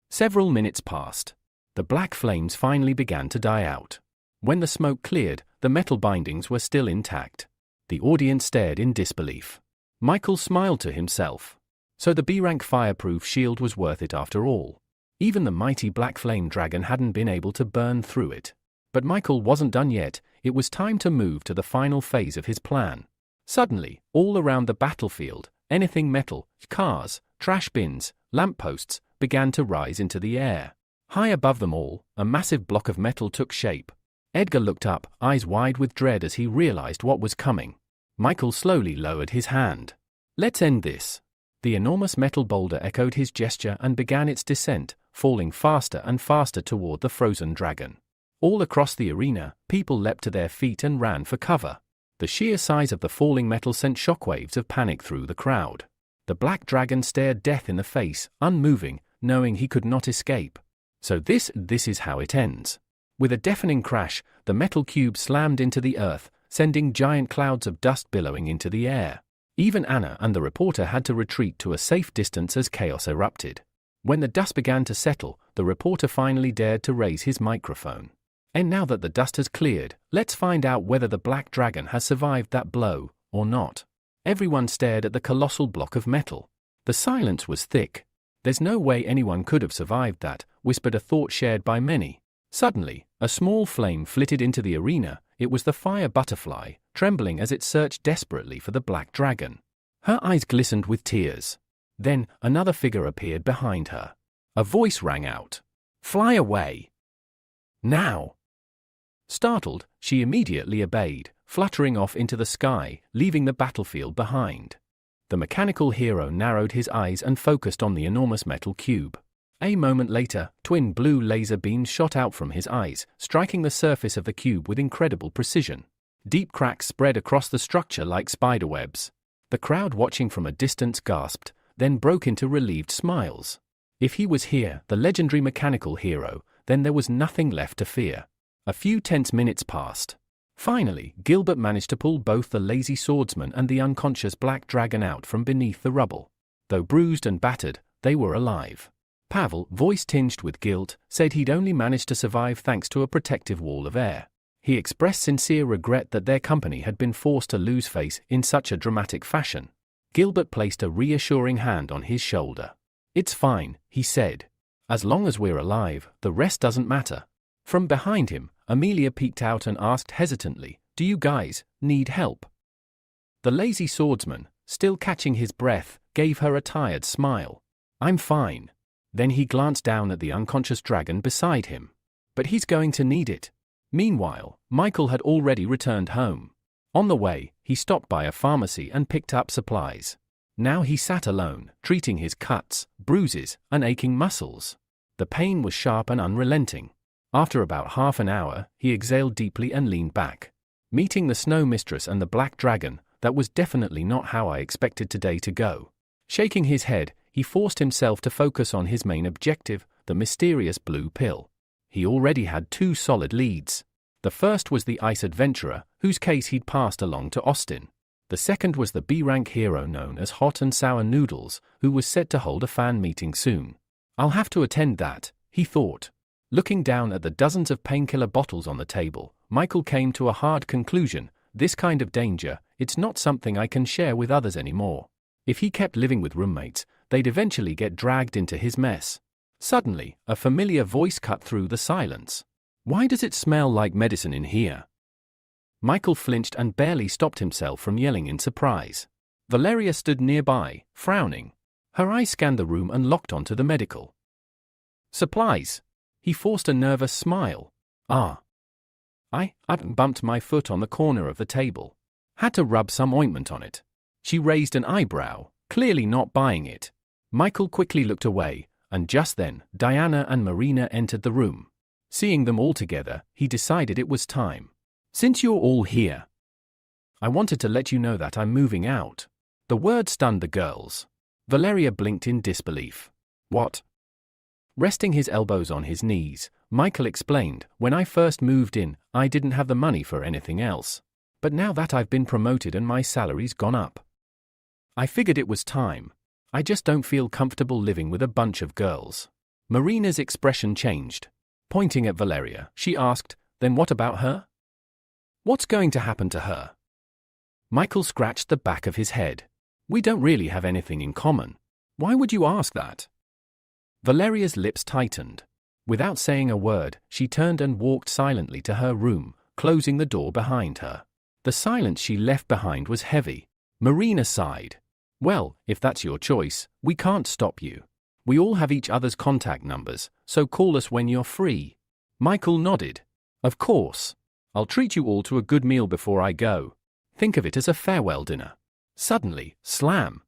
Several minutes passed. The black flames finally began to die out. When the smoke cleared, the metal bindings were still intact. The audience stared in disbelief. Michael smiled to himself. So the B-rank fireproof shield was worth it after all. Even the mighty black flame dragon hadn't been able to burn through it. But Michael wasn't done yet. It was time to move to the final phase of his plan. Suddenly, all around the battlefield, anything metal, cars, trash bins, lampposts, began to rise into the air. High above them all, a massive block of metal took shape. Edgar looked up, eyes wide with dread as he realized what was coming. Michael slowly lowered his hand. "Let's end this." The enormous metal boulder echoed his gesture and began its descent, falling faster and faster toward the frozen dragon. All across the arena, people leapt to their feet and ran for cover. The sheer size of the falling metal sent shockwaves of panic through the crowd. The black dragon stared death in the face, unmoving, knowing he could not escape. So this is how it ends. With a deafening crash, the metal cube slammed into the earth, sending giant clouds of dust billowing into the air. Even Anna and the reporter had to retreat to a safe distance as chaos erupted. When the dust began to settle, the reporter finally dared to raise his microphone. "And now that the dust has cleared, let's find out whether the black dragon has survived that blow, or not." Everyone stared at the colossal block of metal. The silence was thick. "There's no way anyone could have survived that," whispered a thought shared by many. Suddenly, a small flame flitted into the arena. It was the fire butterfly, trembling as it searched desperately for the black dragon. Her eyes glistened with tears. Then, another figure appeared behind her. A voice rang out. "Fly away! Now!" Startled, she immediately obeyed, fluttering off into the sky, leaving the battlefield behind. The mechanical hero narrowed his eyes and focused on the enormous metal cube. A moment later, twin blue laser beams shot out from his eyes, striking the surface of the cube with incredible precision. Deep cracks spread across the structure like spiderwebs. The crowd watching from a distance gasped, then broke into relieved smiles. If he was here, the legendary mechanical hero, then there was nothing left to fear. A few tense minutes passed. Finally, Gilbert managed to pull both the lazy swordsman and the unconscious black dragon out from beneath the rubble. Though bruised and battered, they were alive. Pavel, voice tinged with guilt, said he'd only managed to survive thanks to a protective wall of air. He expressed sincere regret that their company had been forced to lose face in such a dramatic fashion. Gilbert placed a reassuring hand on his shoulder. "It's fine," he said. "As long as we're alive, the rest doesn't matter." From behind him, Amelia peeked out and asked hesitantly, "Do you guys need help?" The lazy swordsman, still catching his breath, gave her a tired smile. "I'm fine." Then he glanced down at the unconscious dragon beside him. "But he's going to need it." Meanwhile, Michael had already returned home. On the way, he stopped by a pharmacy and picked up supplies. Now he sat alone, treating his cuts, bruises, and aching muscles. The pain was sharp and unrelenting. After about half an hour, he exhaled deeply and leaned back. Meeting the Snow Mistress and the Black Dragon, that was definitely not how I expected today to go. Shaking his head, he forced himself to focus on his main objective, the mysterious blue pill. He already had 2 solid leads. The first was the ice adventurer, whose case he'd passed along to Austin. The second was the B-rank hero known as Hot and Sour Noodles, who was set to hold a fan meeting soon. "I'll have to attend that," he thought. Looking down at the dozens of painkiller bottles on the table, Michael came to a hard conclusion. This kind of danger, it's not something I can share with others anymore. If he kept living with roommates, they'd eventually get dragged into his mess. Suddenly, a familiar voice cut through the silence. "Why does it smell like medicine in here?" Michael flinched and barely stopped himself from yelling in surprise. Valeria stood nearby, frowning. Her eyes scanned the room and locked onto the medical supplies. He forced a nervous smile. I bumped my foot on the corner of the table. Had to rub some ointment on it. She raised an eyebrow, clearly not buying it. Michael quickly looked away, and just then, Diana and Marina entered the room. Seeing them all together, he decided it was time. "Since you're all here, I wanted to let you know that I'm moving out." The word stunned the girls. Valeria blinked in disbelief. "What?" Resting his elbows on his knees, Michael explained, "When I first moved in, I didn't have the money for anything else. But now that I've been promoted and my salary's gone up, I figured it was time. I just don't feel comfortable living with a bunch of girls." Marina's expression changed. Pointing at Valeria, she asked, "Then what about her? What's going to happen to her?" Michael scratched the back of his head. "We don't really have anything in common. Why would you ask that?" Valeria's lips tightened. Without saying a word, she turned and walked silently to her room, closing the door behind her. The silence she left behind was heavy. Marina sighed. "Well, if that's your choice, we can't stop you. We all have each other's contact numbers, so call us when you're free." Michael nodded. "Of course. I'll treat you all to a good meal before I go. Think of it as a farewell dinner." Suddenly, slam!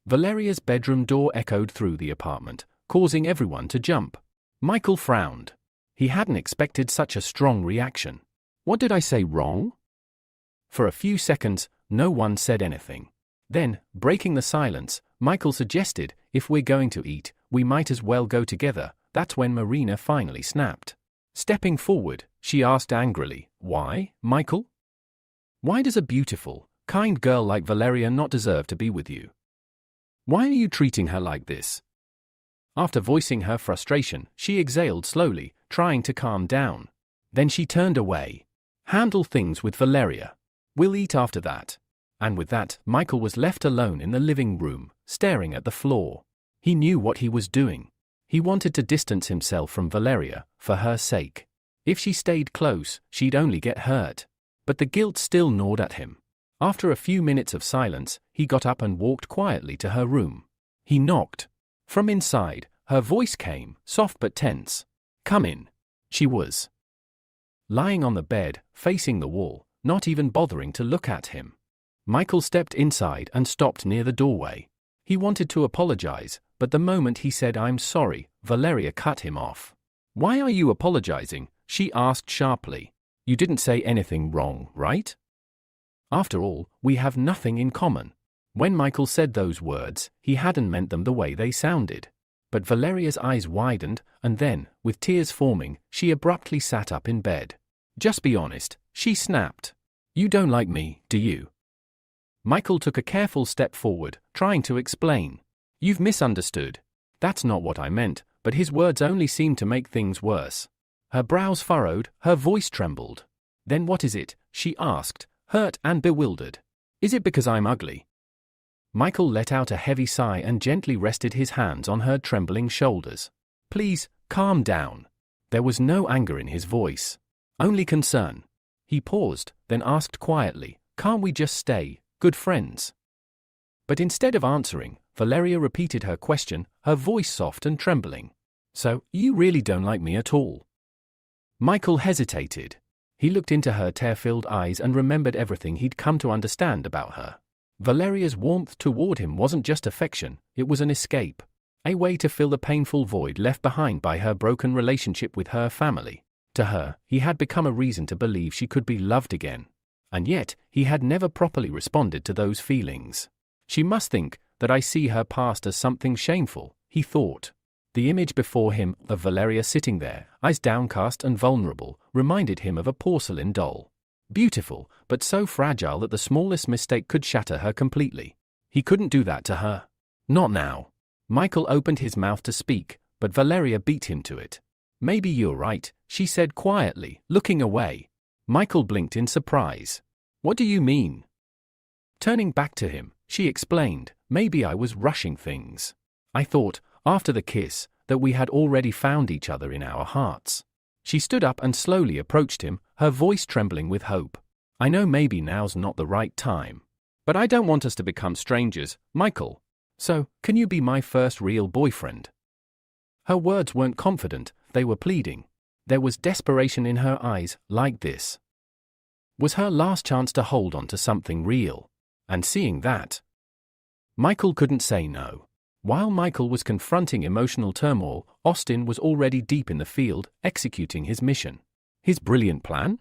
Valeria's bedroom door echoed through the apartment, causing everyone to jump. Michael frowned. He hadn't expected such a strong reaction. "What did I say wrong?" For a few seconds, no one said anything. Then, breaking the silence, Michael suggested, "If we're going to eat, we might as well go together." That's when Marina finally snapped. Stepping forward, she asked angrily, "Why, Michael? Why does a beautiful, kind girl like Valeria not deserve to be with you? Why are you treating her like this?" After voicing her frustration, she exhaled slowly, trying to calm down. Then she turned away. "Handle things with Valeria. We'll eat after that." And with that, Michael was left alone in the living room, staring at the floor. He knew what he was doing. He wanted to distance himself from Valeria, for her sake. If she stayed close, she'd only get hurt. But the guilt still gnawed at him. After a few minutes of silence, he got up and walked quietly to her room. He knocked. From inside, her voice came, soft but tense. "Come in." She was lying on the bed, facing the wall, not even bothering to look at him. Michael stepped inside and stopped near the doorway. He wanted to apologize, but the moment he said "I'm sorry," Valeria cut him off. "Why are you apologizing?" she asked sharply. "You didn't say anything wrong, right? After all, we have nothing in common." When Michael said those words, he hadn't meant them the way they sounded. But Valeria's eyes widened, and then, with tears forming, she abruptly sat up in bed. "Just be honest," she snapped. "You don't like me, do you?" Michael took a careful step forward, trying to explain. "You've misunderstood. That's not what I meant," but his words only seemed to make things worse. Her brows furrowed, her voice trembled. "Then what is it?" she asked, hurt and bewildered. "Is it because I'm ugly?" Michael let out a heavy sigh and gently rested his hands on her trembling shoulders. "Please, calm down." There was no anger in his voice. Only concern. He paused, then asked quietly, "Can't we just stay good friends?" But instead of answering, Valeria repeated her question, her voice soft and trembling. "So, you really don't like me at all?" Michael hesitated. He looked into her tear-filled eyes and remembered everything he'd come to understand about her. Valeria's warmth toward him wasn't just affection, it was an escape. A way to fill the painful void left behind by her broken relationship with her family. To her, he had become a reason to believe she could be loved again. And yet, he had never properly responded to those feelings. "She must think that I see her past as something shameful," he thought. The image before him of Valeria sitting there, eyes downcast and vulnerable, reminded him of a porcelain doll. Beautiful, but so fragile that the smallest mistake could shatter her completely. He couldn't do that to her. Not now. Michael opened his mouth to speak, but Valeria beat him to it. Maybe you're right, she said quietly, looking away. Michael blinked in surprise. What do you mean? Turning back to him, she explained, maybe I was rushing things. I thought, after the kiss, that we had already found each other in our hearts. She stood up and slowly approached him, her voice trembling with hope. I know maybe now's not the right time. But I don't want us to become strangers, Michael. So, can you be my first real boyfriend? Her words weren't confident, they were pleading. There was desperation in her eyes, like this was her last chance to hold on to something real. And seeing that, Michael couldn't say no. While Michael was confronting emotional turmoil, Austin was already deep in the field, executing his mission. His brilliant plan?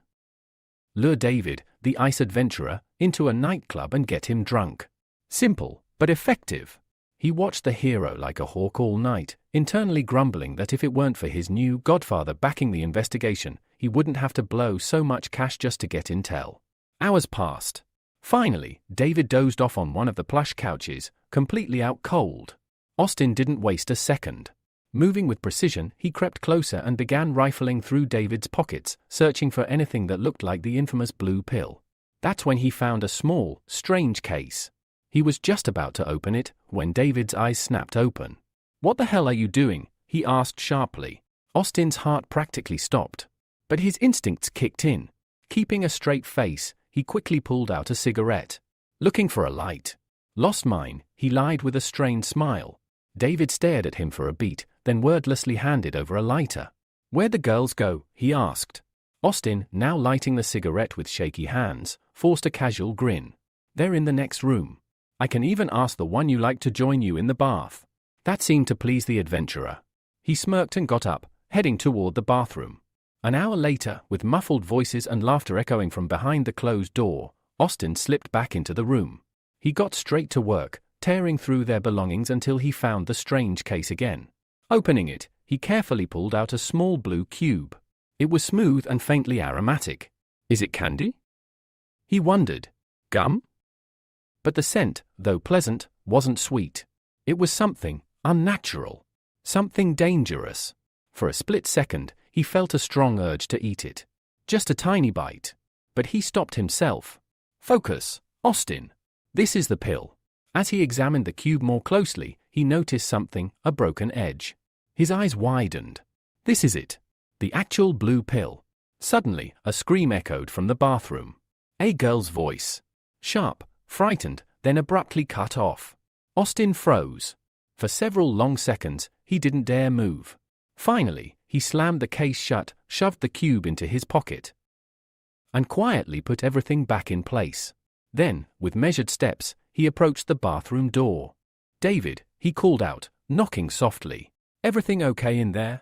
Lure David, the ice adventurer, into a nightclub and get him drunk. Simple, but effective. He watched the hero like a hawk all night, internally grumbling that if it weren't for his new godfather backing the investigation, he wouldn't have to blow so much cash just to get intel. Hours passed. Finally, David dozed off on one of the plush couches, completely out cold. Austin didn't waste a second. Moving with precision, he crept closer and began rifling through David's pockets, searching for anything that looked like the infamous blue pill. That's when he found a small, strange case. He was just about to open it, when David's eyes snapped open. What the hell are you doing? He asked sharply. Austin's heart practically stopped. But his instincts kicked in. Keeping a straight face, he quickly pulled out a cigarette. Looking for a light. Lost mine, he lied with a strained smile. David stared at him for a beat, then wordlessly handed over a lighter. Where'd the girls go? He asked. Austin, now lighting the cigarette with shaky hands, forced a casual grin. They're in the next room. I can even ask the one you like to join you in the bath. That seemed to please the adventurer. He smirked and got up, heading toward the bathroom. An hour later, with muffled voices and laughter echoing from behind the closed door, Austin slipped back into the room. He got straight to work, tearing through their belongings until he found the strange case again. Opening it, he carefully pulled out a small blue cube. It was smooth and faintly aromatic. Is it candy? He wondered. Gum? But the scent, though pleasant, wasn't sweet. It was something unnatural. Something dangerous. For a split second, he felt a strong urge to eat it. Just a tiny bite. But he stopped himself. Focus, Austin. This is the pill. As he examined the cube more closely, he noticed something, a broken edge. His eyes widened. This is it. The actual blue pill. Suddenly, a scream echoed from the bathroom. A girl's voice. Sharp, frightened, then abruptly cut off. Austin froze. For several long seconds, he didn't dare move. Finally, he slammed the case shut, shoved the cube into his pocket, and quietly put everything back in place. Then, with measured steps, he approached the bathroom door. David, he called out, knocking softly. Everything okay in there?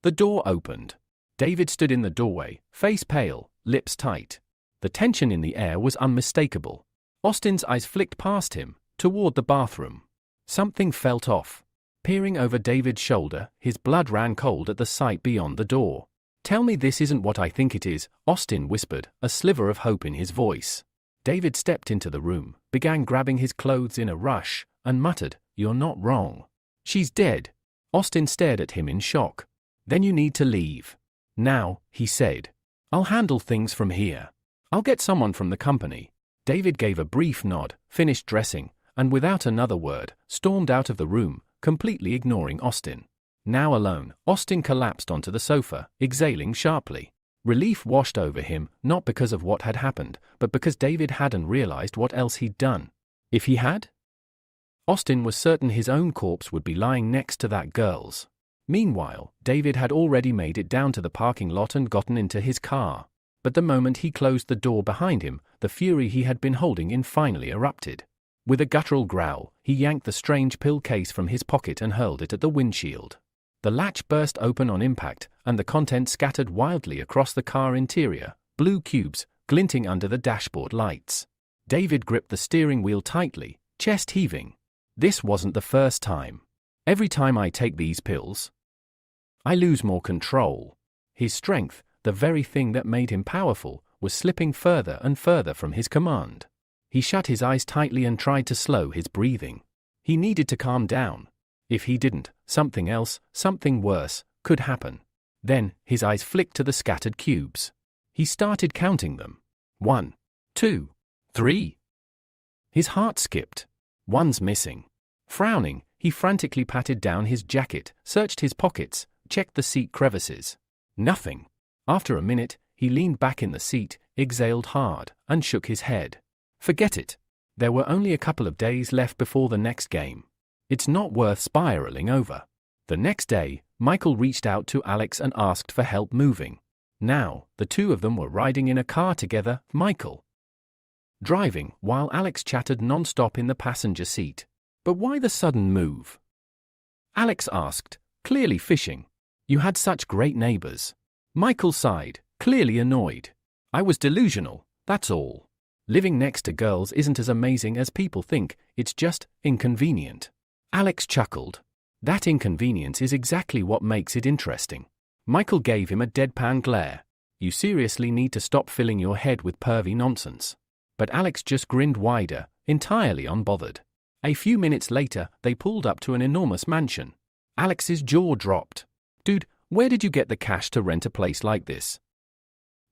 The door opened. David stood in the doorway, face pale, lips tight. The tension in the air was unmistakable. Austin's eyes flicked past him, toward the bathroom. Something felt off. Peering over David's shoulder, his blood ran cold at the sight beyond the door. Tell me this isn't what I think it is, Austin whispered, a sliver of hope in his voice. David stepped into the room, began grabbing his clothes in a rush, and muttered, You're not wrong. She's dead. Austin stared at him in shock. Then you need to leave. Now, he said. I'll handle things from here. I'll get someone from the company. David gave a brief nod, finished dressing, and without another word, stormed out of the room, completely ignoring Austin. Now alone, Austin collapsed onto the sofa, exhaling sharply. Relief washed over him, not because of what had happened, but because David hadn't realized what else he'd done. If he had? Austin was certain his own corpse would be lying next to that girl's. Meanwhile, David had already made it down to the parking lot and gotten into his car. But the moment he closed the door behind him, the fury he had been holding in finally erupted. With a guttural growl, he yanked the strange pill case from his pocket and hurled it at the windshield. The latch burst open on impact, and the contents scattered wildly across the car interior, blue cubes, glinting under the dashboard lights. David gripped the steering wheel tightly, chest heaving. This wasn't the first time. Every time I take these pills, I lose more control. His strength, the very thing that made him powerful, was slipping further and further from his command. He shut his eyes tightly and tried to slow his breathing. He needed to calm down. If he didn't, something else, something worse, could happen. Then, his eyes flicked to the scattered cubes. He started counting them. 1, 2, 3. His heart skipped. One's missing. Frowning, he frantically patted down his jacket, searched his pockets, checked the seat crevices. Nothing. After a minute, he leaned back in the seat, exhaled hard, and shook his head. Forget it. There were only a couple of days left before the next game. It's not worth spiraling over. The next day, Michael reached out to Alex and asked for help moving. Now, the two of them were riding in a car together, Michael driving, while Alex chattered non-stop in the passenger seat. But why the sudden move? Alex asked, clearly fishing. You had such great neighbors. Michael sighed, clearly annoyed. I was delusional, that's all. Living next to girls isn't as amazing as people think, it's just inconvenient. Alex chuckled. That inconvenience is exactly what makes it interesting. Michael gave him a deadpan glare. You seriously need to stop filling your head with pervy nonsense. But Alex just grinned wider, entirely unbothered. A few minutes later, they pulled up to an enormous mansion. Alex's jaw dropped. Dude, where did you get the cash to rent a place like this?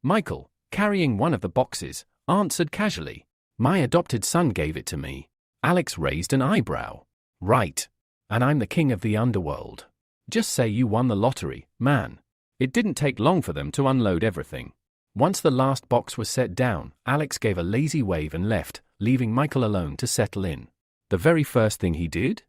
Michael, carrying one of the boxes, answered casually. My adopted son gave it to me. Alex raised an eyebrow. Right. And I'm the king of the underworld. Just say you won the lottery, man. It didn't take long for them to unload everything. Once the last box was set down, Alex gave a lazy wave and left, leaving Michael alone to settle in. The very first thing he did?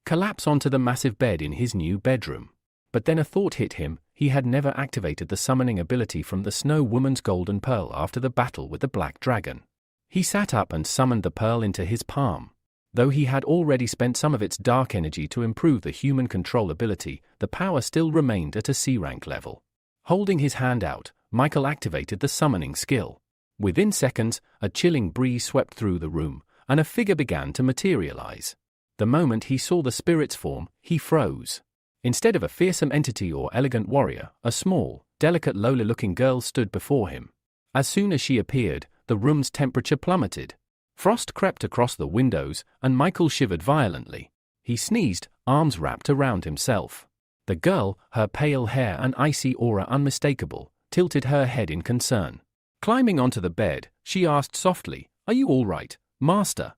Collapse onto the massive bed in his new bedroom. But then a thought hit him. He had never activated the summoning ability from the Snow Woman's golden pearl after the battle with the Black Dragon. He sat up and summoned the pearl into his palm. Though he had already spent some of its dark energy to improve the human control ability, the power still remained at a C-rank level. Holding his hand out, Michael activated the summoning skill. Within seconds, a chilling breeze swept through the room, and a figure began to materialize. The moment he saw the spirit's form, he froze. Instead of a fearsome entity or elegant warrior, a small, delicate lowly-looking girl stood before him. As soon as she appeared, the room's temperature plummeted. Frost crept across the windows, and Michael shivered violently. He sneezed, arms wrapped around himself. The girl, her pale hair and icy aura unmistakable, tilted her head in concern. Climbing onto the bed, she asked softly, "Are you all right, Master?"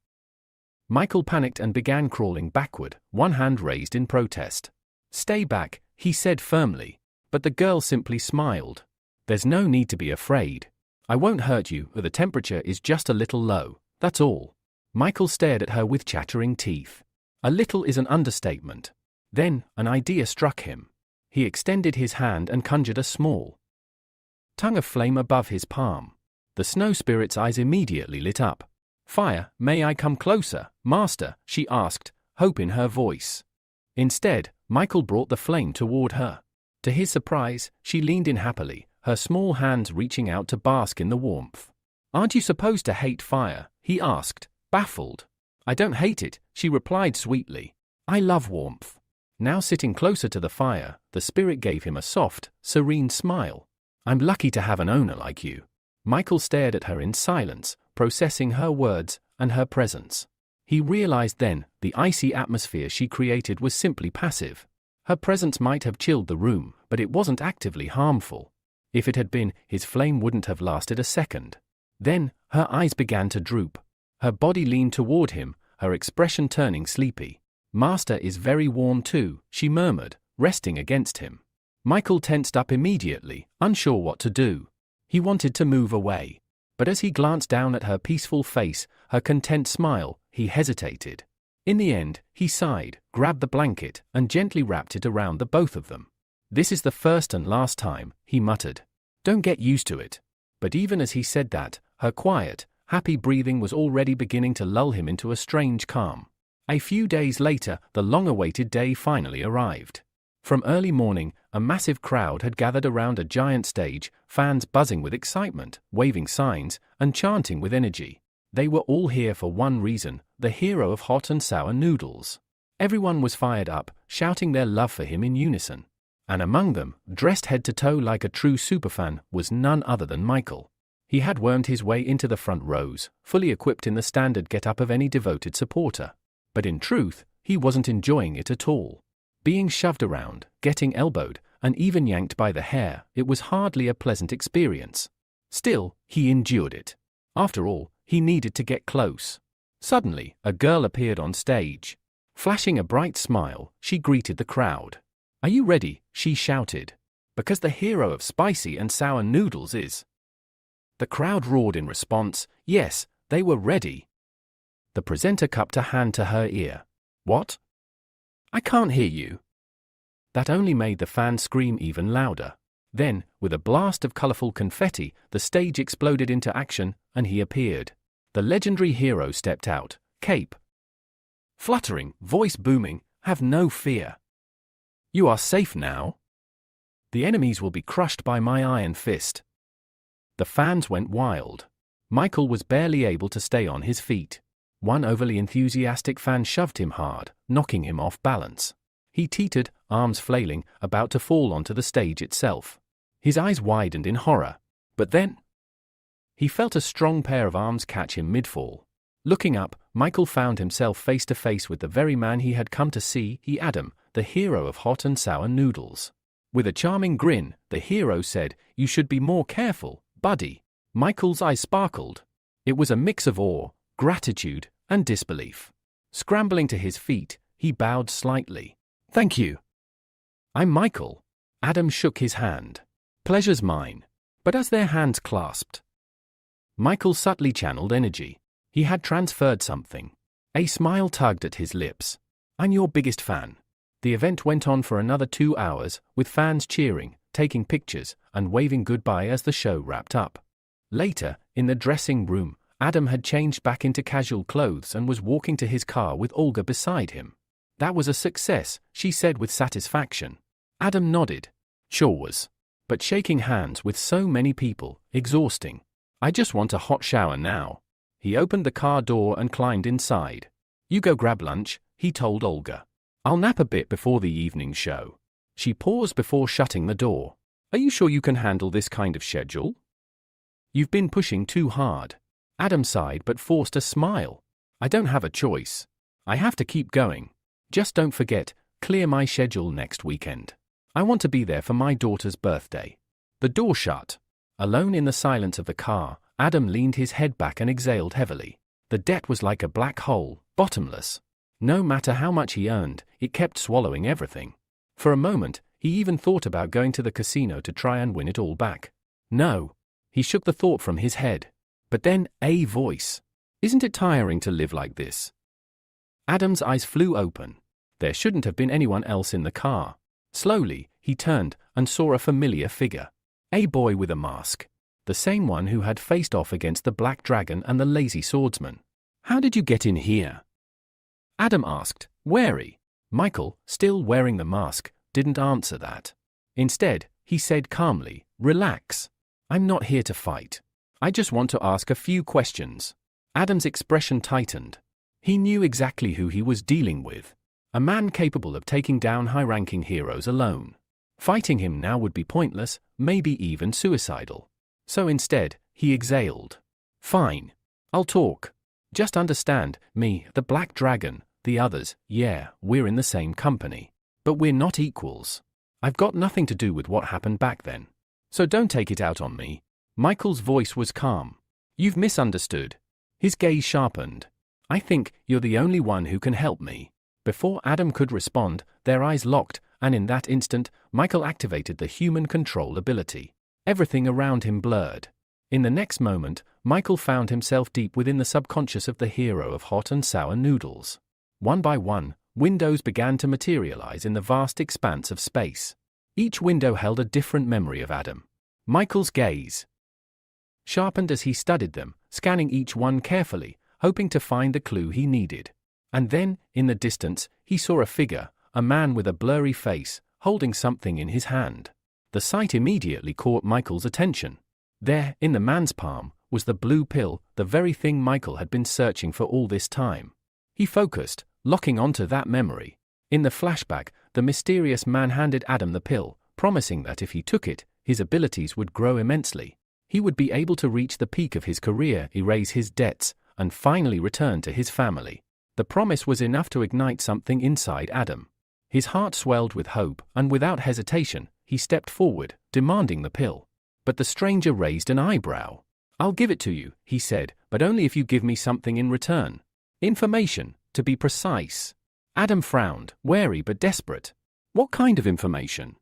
Michael panicked and began crawling backward, one hand raised in protest. "Stay back," he said firmly. But the girl simply smiled. "There's no need to be afraid. I won't hurt you, the temperature is just a little low, that's all." Michael stared at her with chattering teeth. A little is an understatement. Then, an idea struck him. He extended his hand and conjured a small tongue of flame above his palm. The snow spirit's eyes immediately lit up. "Fire, may I come closer, Master?" she asked, hope in her voice. Instead, Michael brought the flame toward her. To his surprise, she leaned in happily, her small hands reaching out to bask in the warmth. "Aren't you supposed to hate fire?" he asked, baffled. "I don't hate it," she replied sweetly. "I love warmth." Now sitting closer to the fire, the spirit gave him a soft, serene smile. "I'm lucky to have an owner like you." Michael stared at her in silence, processing her words and her presence. He realized then, the icy atmosphere she created was simply passive. Her presence might have chilled the room, but it wasn't actively harmful. If it had been, his flame wouldn't have lasted a second. Then, her eyes began to droop. Her body leaned toward him, her expression turning sleepy. "Master is very warm too," she murmured, resting against him. Michael tensed up immediately, unsure what to do. He wanted to move away. But as he glanced down at her peaceful face, her content smile, he hesitated. In the end, he sighed, grabbed the blanket, and gently wrapped it around the both of them. "This is the first and last time," he muttered. "Don't get used to it." But even as he said that, her quiet, happy breathing was already beginning to lull him into a strange calm. A few days later, the long-awaited day finally arrived. From early morning, a massive crowd had gathered around a giant stage, fans buzzing with excitement, waving signs, and chanting with energy. They were all here for one reason, the hero of hot and sour noodles. Everyone was fired up, shouting their love for him in unison. And among them, dressed head to toe like a true superfan, was none other than Michael. He had wormed his way into the front rows, fully equipped in the standard get-up of any devoted supporter. But in truth, he wasn't enjoying it at all. Being shoved around, getting elbowed, and even yanked by the hair, it was hardly a pleasant experience. Still, he endured it. After all, he needed to get close. Suddenly, a girl appeared on stage. Flashing a bright smile, she greeted the crowd. "Are you ready?" she shouted. "Because the hero of spicy and sour noodles is." The crowd roared in response. Yes, they were ready. The presenter cupped a hand to her ear. "What? I can't hear you." That only made the fans scream even louder. Then, with a blast of colorful confetti, the stage exploded into action, and he appeared. The legendary hero stepped out, cape fluttering, voice booming, "Have no fear. You are safe now. The enemies will be crushed by my iron fist." The fans went wild. Michael was barely able to stay on his feet. One overly enthusiastic fan shoved him hard, knocking him off balance. He teetered, arms flailing, about to fall onto the stage itself. His eyes widened in horror. But then he felt a strong pair of arms catch him mid-fall. Looking up, Michael found himself face to face with the very man he had come to see, Adam, the hero of hot and sour noodles. With a charming grin, the hero said, "You should be more careful, buddy." Michael's eyes sparkled. It was a mix of awe, gratitude, and disbelief. Scrambling to his feet, he bowed slightly. "Thank you. I'm Michael." Adam shook his hand. "Pleasure's mine." But as their hands clasped, Michael subtly channeled energy. He had transferred something. A smile tugged at his lips. "I'm your biggest fan." The event went on for another 2 hours, with fans cheering, taking pictures, and waving goodbye as the show wrapped up. Later, in the dressing room, Adam had changed back into casual clothes and was walking to his car with Olga beside him. "That was a success," she said with satisfaction. Adam nodded. "Sure was. But shaking hands with so many people, exhausting. I just want a hot shower now." He opened the car door and climbed inside. "You go grab lunch," he told Olga. "I'll nap a bit before the evening show." She paused before shutting the door. "Are you sure you can handle this kind of schedule? You've been pushing too hard." Adam sighed but forced a smile. "I don't have a choice. I have to keep going. Just don't forget, clear my schedule next weekend. I want to be there for my daughter's birthday." The door shut. Alone in the silence of the car, Adam leaned his head back and exhaled heavily. The debt was like a black hole, bottomless. No matter how much he earned, it kept swallowing everything. For a moment, he even thought about going to the casino to try and win it all back. No. He shook the thought from his head. But then, a voice. "Isn't it tiring to live like this?" Adam's eyes flew open. There shouldn't have been anyone else in the car. Slowly, he turned and saw a familiar figure. A boy with a mask. The same one who had faced off against the Black Dragon and the Lazy Swordsman. "How did you get in here?" Adam asked, wary. Michael, still wearing the mask, didn't answer that. Instead, he said calmly, "Relax. I'm not here to fight. I just want to ask a few questions." Adam's expression tightened. He knew exactly who he was dealing with. A man capable of taking down high-ranking heroes alone. Fighting him now would be pointless, maybe even suicidal. So instead, he exhaled. "Fine. I'll talk. Just understand, me, the Black Dragon, the others, yeah, we're in the same company. But we're not equals. I've got nothing to do with what happened back then. So don't take it out on me." Michael's voice was calm. "You've misunderstood." His gaze sharpened. "I think you're the only one who can help me." Before Adam could respond, their eyes locked, and in that instant, Michael activated the human control ability. Everything around him blurred. In the next moment, Michael found himself deep within the subconscious of the hero of hot and sour noodles. One by one, windows began to materialize in the vast expanse of space. Each window held a different memory of Adam. Michael's gaze sharpened as he studied them, scanning each one carefully, hoping to find the clue he needed. And then, in the distance, he saw a figure, a man with a blurry face, holding something in his hand. The sight immediately caught Michael's attention. There, in the man's palm, was the blue pill, the very thing Michael had been searching for all this time. He focused, locking onto that memory. In the flashback, the mysterious man handed Adam the pill, promising that if he took it, his abilities would grow immensely. He would be able to reach the peak of his career, erase his debts, and finally return to his family. The promise was enough to ignite something inside Adam. His heart swelled with hope, and without hesitation, he stepped forward, demanding the pill. But the stranger raised an eyebrow. "I'll give it to you," he said, "but only if you give me something in return. Information, to be precise." Adam frowned, wary but desperate. "What kind of information?"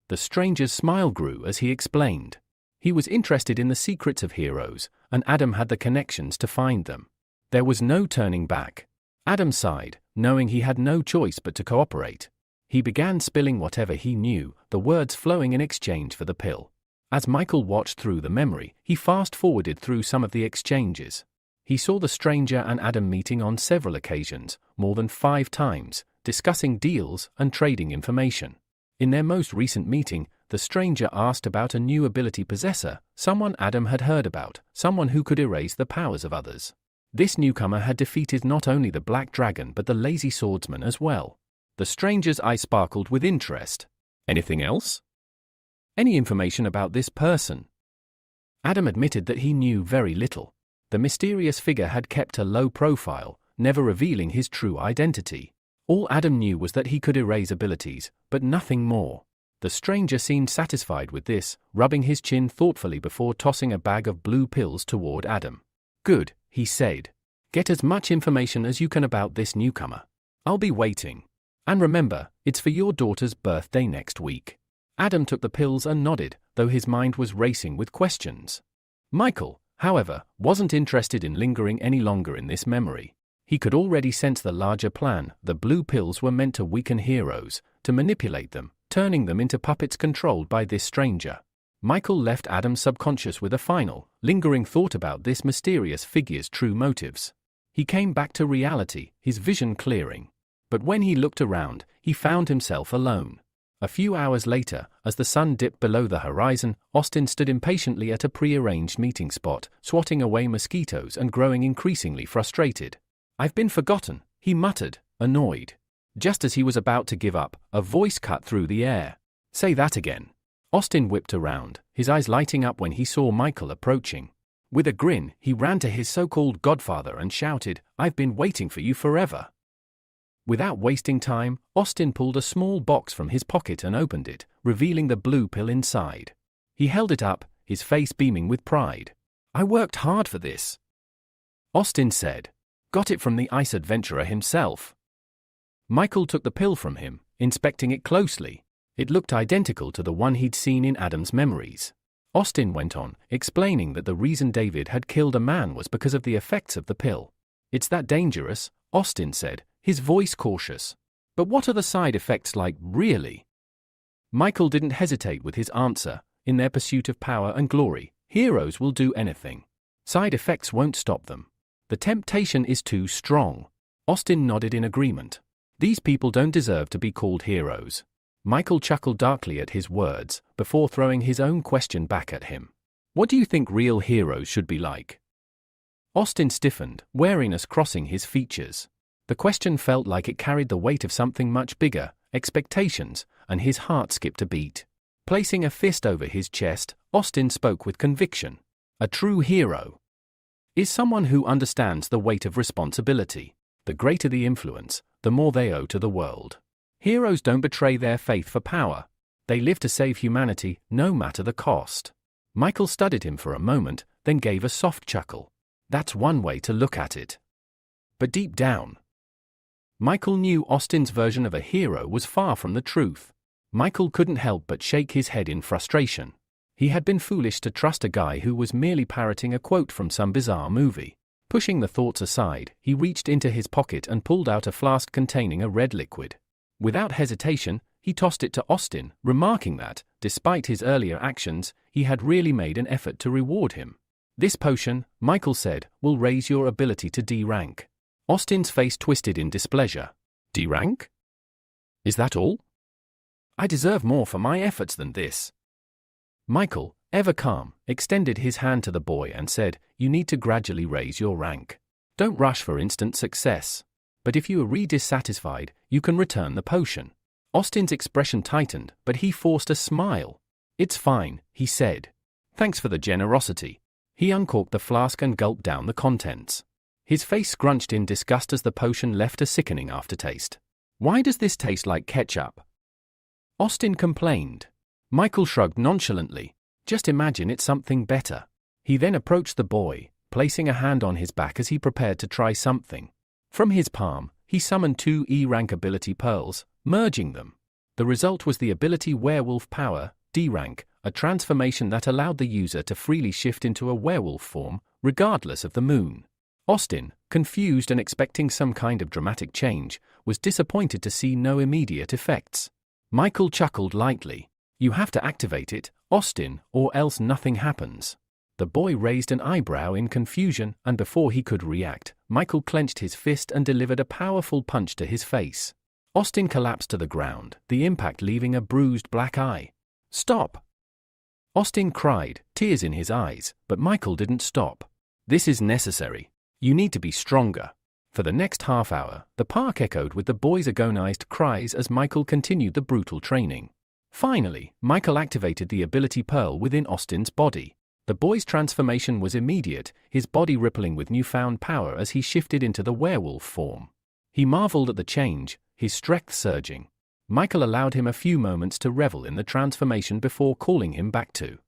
The stranger's smile grew as he explained. He was interested in the secrets of heroes, and Adam had the connections to find them. There was no turning back. Adam sighed, knowing he had no choice but to cooperate. He began spilling whatever he knew, the words flowing in exchange for the pill. As Michael watched through the memory, he fast-forwarded through some of the exchanges. He saw the stranger and Adam meeting on several occasions, more than 5 times, discussing deals and trading information. In their most recent meeting, the stranger asked about a new ability possessor, someone Adam had heard about, someone who could erase the powers of others. This newcomer had defeated not only the Black Dragon but the Lazy Swordsman as well. The stranger's eye sparkled with interest. "Anything else? Any information about this person?" Adam admitted that he knew very little. The mysterious figure had kept a low profile, never revealing his true identity. All Adam knew was that he could erase abilities, but nothing more. The stranger seemed satisfied with this, rubbing his chin thoughtfully before tossing a bag of blue pills toward Adam. "Good," he said. "Get as much information as you can about this newcomer. I'll be waiting. And remember, it's for your daughter's birthday next week." Adam took the pills and nodded, though his mind was racing with questions. Michael, however, wasn't interested in lingering any longer in this memory. He could already sense the larger plan. The blue pills were meant to weaken heroes, to manipulate them, turning them into puppets controlled by this stranger. Michael left Adam's subconscious with a final, lingering thought about this mysterious figure's true motives. He came back to reality, his vision clearing. But when he looked around, he found himself alone. A few hours later, as the sun dipped below the horizon, Austin stood impatiently at a pre-arranged meeting spot, swatting away mosquitoes and growing increasingly frustrated. "I've been forgotten," he muttered, annoyed. Just as he was about to give up, a voice cut through the air. "Say that again." Austin whipped around, his eyes lighting up when he saw Michael approaching. With a grin, he ran to his so-called godfather and shouted, "I've been waiting for you forever." Without wasting time, Austin pulled a small box from his pocket and opened it, revealing the blue pill inside. He held it up, his face beaming with pride. "I worked hard for this," Austin said. "Got it from the ice adventurer himself." Michael took the pill from him, inspecting it closely. It looked identical to the one he'd seen in Adam's memories. Austin went on, explaining that the reason David had killed a man was because of the effects of the pill. "It's that dangerous," Austin said, his voice cautious. "But what are the side effects like, really?" Michael didn't hesitate with his answer. In their pursuit of power and glory, heroes will do anything. Side effects won't stop them. The temptation is too strong. Austin nodded in agreement. These people don't deserve to be called heroes. Michael chuckled darkly at his words, before throwing his own question back at him. "What do you think real heroes should be like?" Austin stiffened, wariness crossing his features. The question felt like it carried the weight of something much bigger, expectations, and his heart skipped a beat. Placing a fist over his chest, Austin spoke with conviction. "A true hero is someone who understands the weight of responsibility. The greater the influence, the more they owe to the world. Heroes don't betray their faith for power. They live to save humanity, no matter the cost." Michael studied him for a moment, then gave a soft chuckle. That's one way to look at it. But deep down, Michael knew Austin's version of a hero was far from the truth. Michael couldn't help but shake his head in frustration. He had been foolish to trust a guy who was merely parroting a quote from some bizarre movie. Pushing the thoughts aside, he reached into his pocket and pulled out a flask containing a red liquid. Without hesitation, he tossed it to Austin, remarking that, despite his earlier actions, he had really made an effort to reward him. "This potion," Michael said, "will raise your ability to D-rank." Austin's face twisted in displeasure. "D-rank? Is that all? I deserve more for my efforts than this." Michael, ever calm, extended his hand to the boy and said, "You need to gradually raise your rank. Don't rush for instant success. But if you are dissatisfied, you can return the potion." Austin's expression tightened, but he forced a smile. "It's fine," he said. "Thanks for the generosity." He uncorked the flask and gulped down the contents. His face scrunched in disgust as the potion left a sickening aftertaste. "Why does this taste like ketchup?" Austin complained. Michael shrugged nonchalantly. Just imagine it's something better. He then approached the boy, placing a hand on his back as he prepared to try something. From his palm, he summoned 2 E-rank ability pearls, merging them. The result was the ability Werewolf Power, D-rank, a transformation that allowed the user to freely shift into a werewolf form, regardless of the moon. Austin, confused and expecting some kind of dramatic change, was disappointed to see no immediate effects. Michael chuckled lightly. You have to activate it, Austin, or else nothing happens. The boy raised an eyebrow in confusion, and before he could react, Michael clenched his fist and delivered a powerful punch to his face. Austin collapsed to the ground, the impact leaving a bruised black eye. Stop! Austin cried, tears in his eyes, but Michael didn't stop. This is necessary. You need to be stronger. For the next half hour, the park echoed with the boys' agonized cries as Michael continued the brutal training. Finally, Michael activated the ability pearl within Austin's body. The boy's transformation was immediate, his body rippling with newfound power as he shifted into the werewolf form. He marveled at the change, his strength surging. Michael allowed him a few moments to revel in the transformation before calling him back to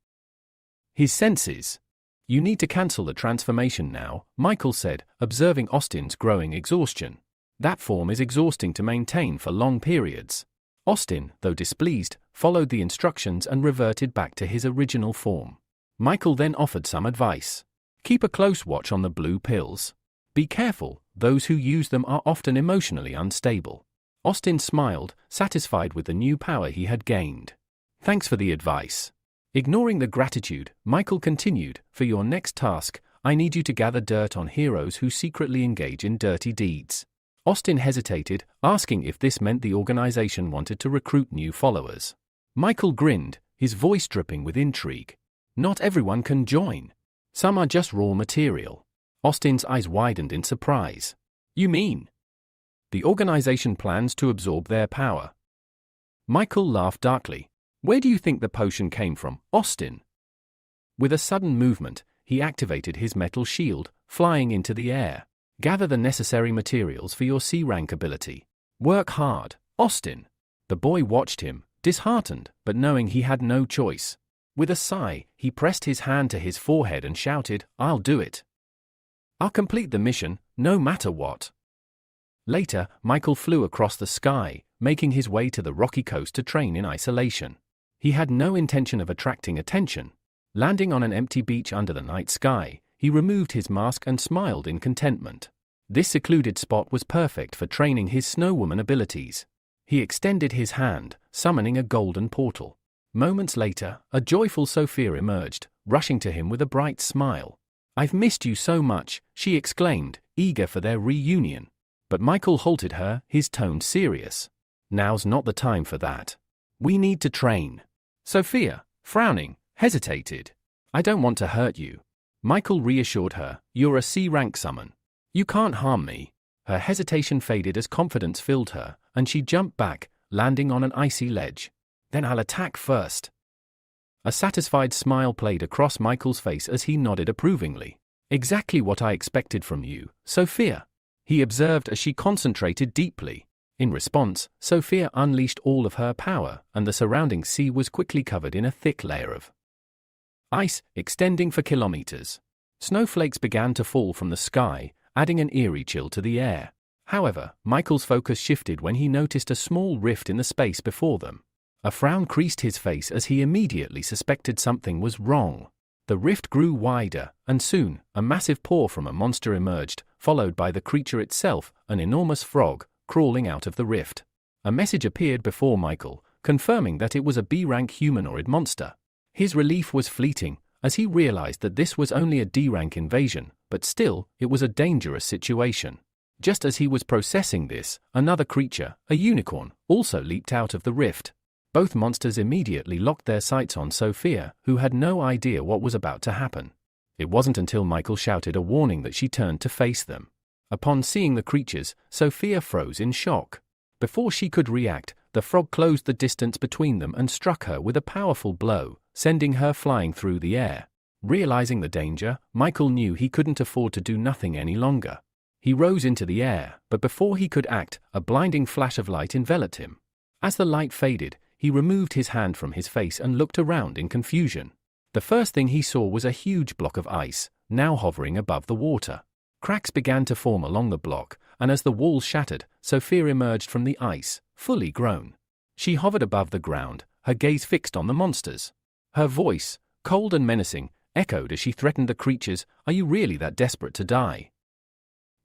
his senses. You need to cancel the transformation now, Michael said, observing Austin's growing exhaustion. That form is exhausting to maintain for long periods. Austin, though displeased, followed the instructions and reverted back to his original form. Michael then offered some advice. Keep a close watch on the blue pills. Be careful, those who use them are often emotionally unstable. Austin smiled, satisfied with the new power he had gained. Thanks for the advice. Ignoring the gratitude, Michael continued, for your next task, I need you to gather dirt on heroes who secretly engage in dirty deeds. Austin hesitated, asking if this meant the organization wanted to recruit new followers. Michael grinned, his voice dripping with intrigue. Not everyone can join. Some are just raw material. Austin's eyes widened in surprise. You mean? The organization plans to absorb their power. Michael laughed darkly. Where do you think the potion came from, Austin? With a sudden movement, he activated his metal shield, flying into the air. Gather the necessary materials for your C-rank ability. Work hard, Austin. The boy watched him, disheartened, but knowing he had no choice. With a sigh, he pressed his hand to his forehead and shouted, I'll do it. I'll complete the mission, no matter what. Later, Michael flew across the sky, making his way to the rocky coast to train in isolation. He had no intention of attracting attention. Landing on an empty beach under the night sky, he removed his mask and smiled in contentment. This secluded spot was perfect for training his snowwoman abilities. He extended his hand, summoning a golden portal. Moments later, a joyful Sophia emerged, rushing to him with a bright smile. I've missed you so much, she exclaimed, eager for their reunion. But Michael halted her, his tone serious. Now's not the time for that. We need to train. Sophia, frowning, hesitated. I don't want to hurt you. Michael reassured her, you're a C-rank summon. You can't harm me. Her hesitation faded as confidence filled her, and she jumped back, landing on an icy ledge. Then I'll attack first. A satisfied smile played across Michael's face as he nodded approvingly. Exactly what I expected from you, Sophia, he observed as she concentrated deeply. In response, Sophia unleashed all of her power, and the surrounding sea was quickly covered in a thick layer of ice, extending for kilometers. Snowflakes began to fall from the sky, adding an eerie chill to the air. However, Michael's focus shifted when he noticed a small rift in the space before them. A frown creased his face as he immediately suspected something was wrong. The rift grew wider, and soon, a massive paw from a monster emerged, followed by the creature itself, an enormous frog, crawling out of the rift. A message appeared before Michael, confirming that it was a B-rank humanoid monster. His relief was fleeting, as he realized that this was only a D-rank invasion, but still, it was a dangerous situation. Just as he was processing this, another creature, a unicorn, also leaped out of the rift. Both monsters immediately locked their sights on Sophia, who had no idea what was about to happen. It wasn't until Michael shouted a warning that she turned to face them. Upon seeing the creatures, Sophia froze in shock. Before she could react, the frog closed the distance between them and struck her with a powerful blow, sending her flying through the air. Realizing the danger, Michael knew he couldn't afford to do nothing any longer. He rose into the air, but before he could act, a blinding flash of light enveloped him. As the light faded, he removed his hand from his face and looked around in confusion. The first thing he saw was a huge block of ice, now hovering above the water. Cracks began to form along the block, and as the walls shattered, Sophia emerged from the ice, fully grown. She hovered above the ground, her gaze fixed on the monsters. Her voice, cold and menacing, echoed as she threatened the creatures, "Are you really that desperate to die?"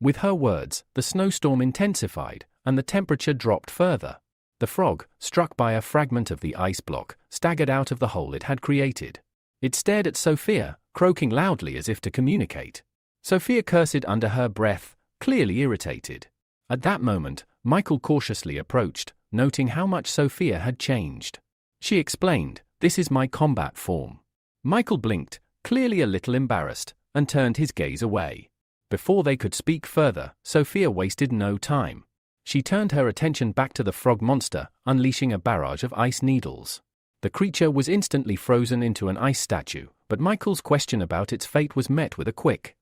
With her words, the snowstorm intensified, and the temperature dropped further. The frog, struck by a fragment of the ice block, staggered out of the hole it had created. It stared at Sophia, croaking loudly as if to communicate. Sophia cursed under her breath, clearly irritated. At that moment, Michael cautiously approached, noting how much Sophia had changed. She explained, "This is my combat form." Michael blinked, clearly a little embarrassed, and turned his gaze away. Before they could speak further, Sophia wasted no time. She turned her attention back to the frog monster, unleashing a barrage of ice needles. The creature was instantly frozen into an ice statue, but Michael's question about its fate was met with a quick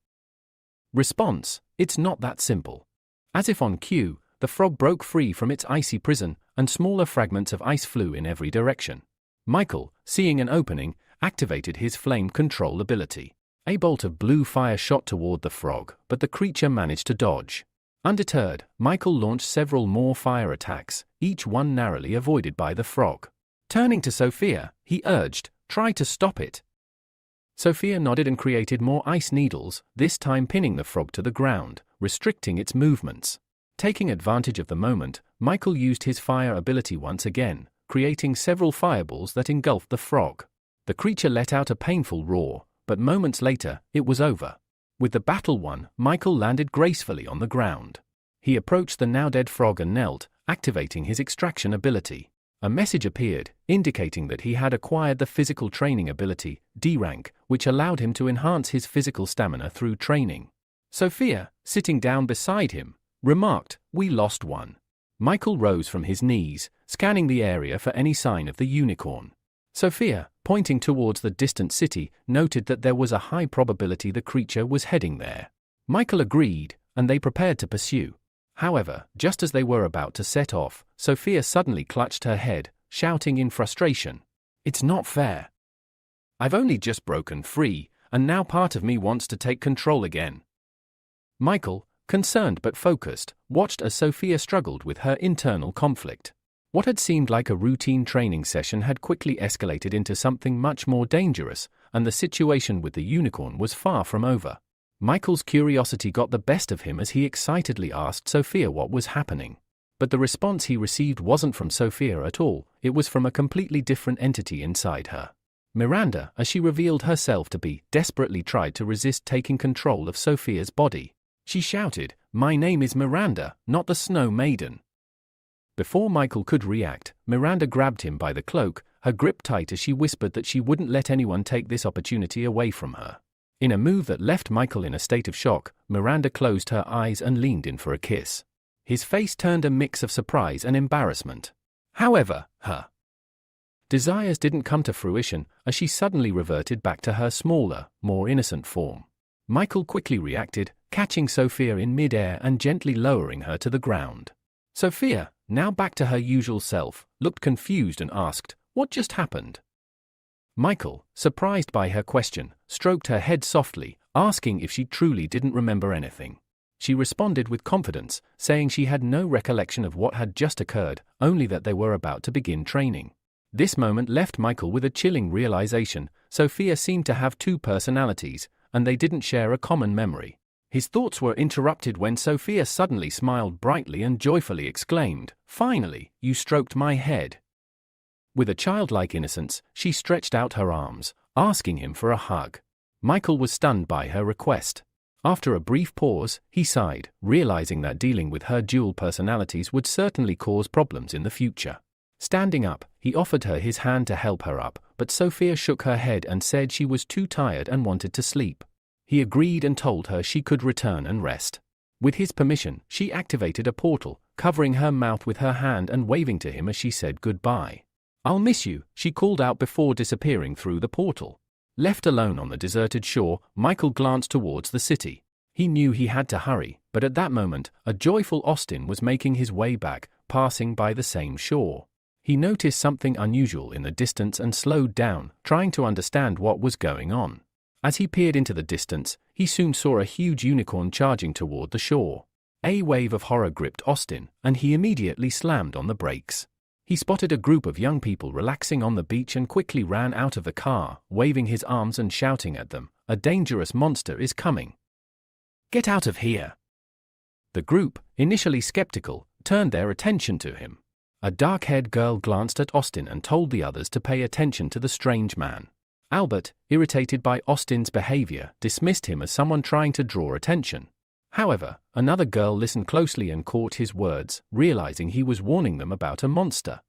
response. "It's not that simple." As if on cue, the frog broke free from its icy prison, and smaller fragments of ice flew in every direction. Michael, seeing an opening, activated his flame control ability. A bolt of blue fire shot toward the frog, but the creature managed to dodge. Undeterred, Michael launched several more fire attacks, each one narrowly avoided by the frog. Turning to Sophia, he urged, "Try to stop it." Sophia nodded and created more ice needles, this time pinning the frog to the ground, restricting its movements. Taking advantage of the moment, Michael used his fire ability once again, creating several fireballs that engulfed the frog. The creature let out a painful roar, but moments later, it was over. With the battle won, Michael landed gracefully on the ground. He approached the now-dead frog and knelt, activating his extraction ability. A message appeared, indicating that he had acquired the physical training ability, D rank, which allowed him to enhance his physical stamina through training. Sophia, sitting down beside him, remarked, "We lost one." Michael rose from his knees, scanning the area for any sign of the unicorn. Sophia, pointing towards the distant city, noted that there was a high probability the creature was heading there. Michael agreed, and they prepared to pursue. However, just as they were about to set off, Sophia suddenly clutched her head, shouting in frustration, "It's not fair. I've only just broken free, and now part of me wants to take control again." Michael, concerned but focused, watched as Sophia struggled with her internal conflict. What had seemed like a routine training session had quickly escalated into something much more dangerous, and the situation with the unicorn was far from over. Michael's curiosity got the best of him as he excitedly asked Sophia what was happening. But the response he received wasn't from Sophia at all, it was from a completely different entity inside her. Miranda, as she revealed herself to be, desperately tried to resist taking control of Sophia's body. She shouted, "My name is Miranda, not the Snow Maiden." Before Michael could react, Miranda grabbed him by the cloak, her grip tight as she whispered that she wouldn't let anyone take this opportunity away from her. In a move that left Michael in a state of shock, Miranda closed her eyes and leaned in for a kiss. His face turned a mix of surprise and embarrassment. However, her desires didn't come to fruition as she suddenly reverted back to her smaller, more innocent form. Michael quickly reacted, catching Sophia in mid-air and gently lowering her to the ground. Sophia, now back to her usual self, looked confused and asked, "What just happened?" Michael, surprised by her question, stroked her head softly, asking if she truly didn't remember anything. She responded with confidence, saying she had no recollection of what had just occurred, only that they were about to begin training. This moment left Michael with a chilling realization. Sophia seemed to have two personalities, and they didn't share a common memory. His thoughts were interrupted when Sophia suddenly smiled brightly and joyfully exclaimed, "Finally, you stroked my head." With a childlike innocence, she stretched out her arms, asking him for a hug. Michael was stunned by her request. After a brief pause, he sighed, realizing that dealing with her dual personalities would certainly cause problems in the future. Standing up, he offered her his hand to help her up, but Sophia shook her head and said she was too tired and wanted to sleep. He agreed and told her she could return and rest. With his permission, she activated a portal, covering her mouth with her hand and waving to him as she said goodbye. "I'll miss you," she called out before disappearing through the portal. Left alone on the deserted shore, Michael glanced towards the city. He knew he had to hurry, but at that moment, a joyful Austin was making his way back, passing by the same shore. He noticed something unusual in the distance and slowed down, trying to understand what was going on. As he peered into the distance, he soon saw a huge unicorn charging toward the shore. A wave of horror gripped Austin, and he immediately slammed on the brakes. He spotted a group of young people relaxing on the beach and quickly ran out of the car, waving his arms and shouting at them, "A dangerous monster is coming. Get out of here!" The group, initially skeptical, turned their attention to him. A dark-haired girl glanced at Austin and told the others to pay attention to the strange man. Albert, irritated by Austin's behavior, dismissed him as someone trying to draw attention. However, another girl listened closely and caught his words, realizing he was warning them about a monster.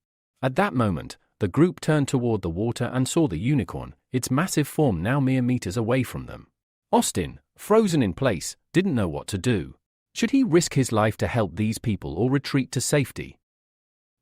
At that moment, the group turned toward the water and saw the unicorn, its massive form now mere meters away from them. Austin, frozen in place, didn't know what to do. Should he risk his life to help these people or retreat to safety?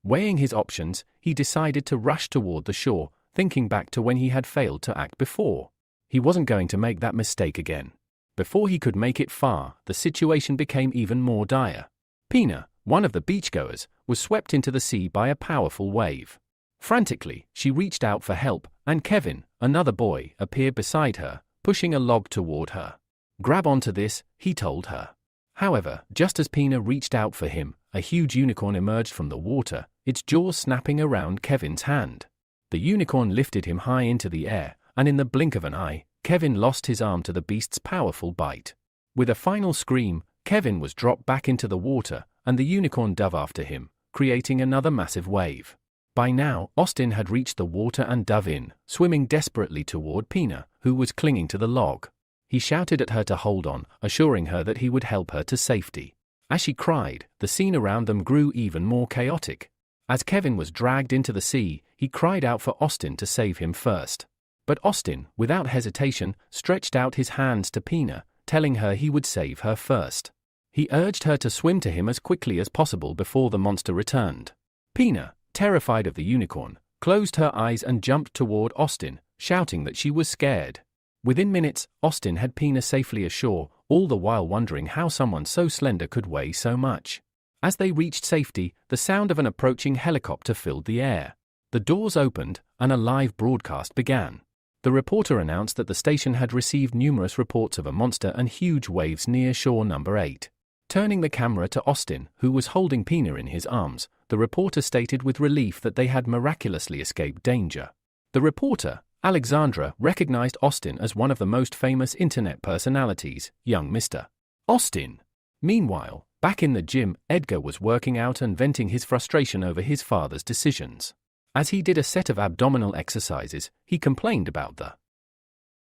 Weighing his options, he decided to rush toward the shore, thinking back to when he had failed to act before. He wasn't going to make that mistake again. Before he could make it far, the situation became even more dire. Pina, one of the beachgoers, was swept into the sea by a powerful wave. Frantically, she reached out for help, and Kevin, another boy, appeared beside her, pushing a log toward her. "Grab onto this," he told her. However, just as Pina reached out for him, a huge unicorn emerged from the water, its jaws snapping around Kevin's hand. The unicorn lifted him high into the air, and in the blink of an eye, Kevin lost his arm to the beast's powerful bite. With a final scream, Kevin was dropped back into the water, and the unicorn dove after him, creating another massive wave. By now, Austin had reached the water and dove in, swimming desperately toward Pina, who was clinging to the log. He shouted at her to hold on, assuring her that he would help her to safety. As she cried, the scene around them grew even more chaotic. As Kevin was dragged into the sea, he cried out for Austin to save him first. But Austin, without hesitation, stretched out his hands to Pina, telling her he would save her first. He urged her to swim to him as quickly as possible before the monster returned. Pina, terrified of the unicorn, closed her eyes and jumped toward Austin, shouting that she was scared. Within minutes, Austin had Pina safely ashore, all the while wondering how someone so slender could weigh so much. As they reached safety, the sound of an approaching helicopter filled the air. The doors opened, and a live broadcast began. The reporter announced that the station had received numerous reports of a monster and huge waves near shore number 8. Turning the camera to Austin, who was holding Pina in his arms, the reporter stated with relief that they had miraculously escaped danger. The reporter, Alexandra, recognized Austin as one of the most famous internet personalities, young Mr. Austin. Meanwhile, back in the gym, Edgar was working out and venting his frustration over his father's decisions. As he did a set of abdominal exercises, he complained about the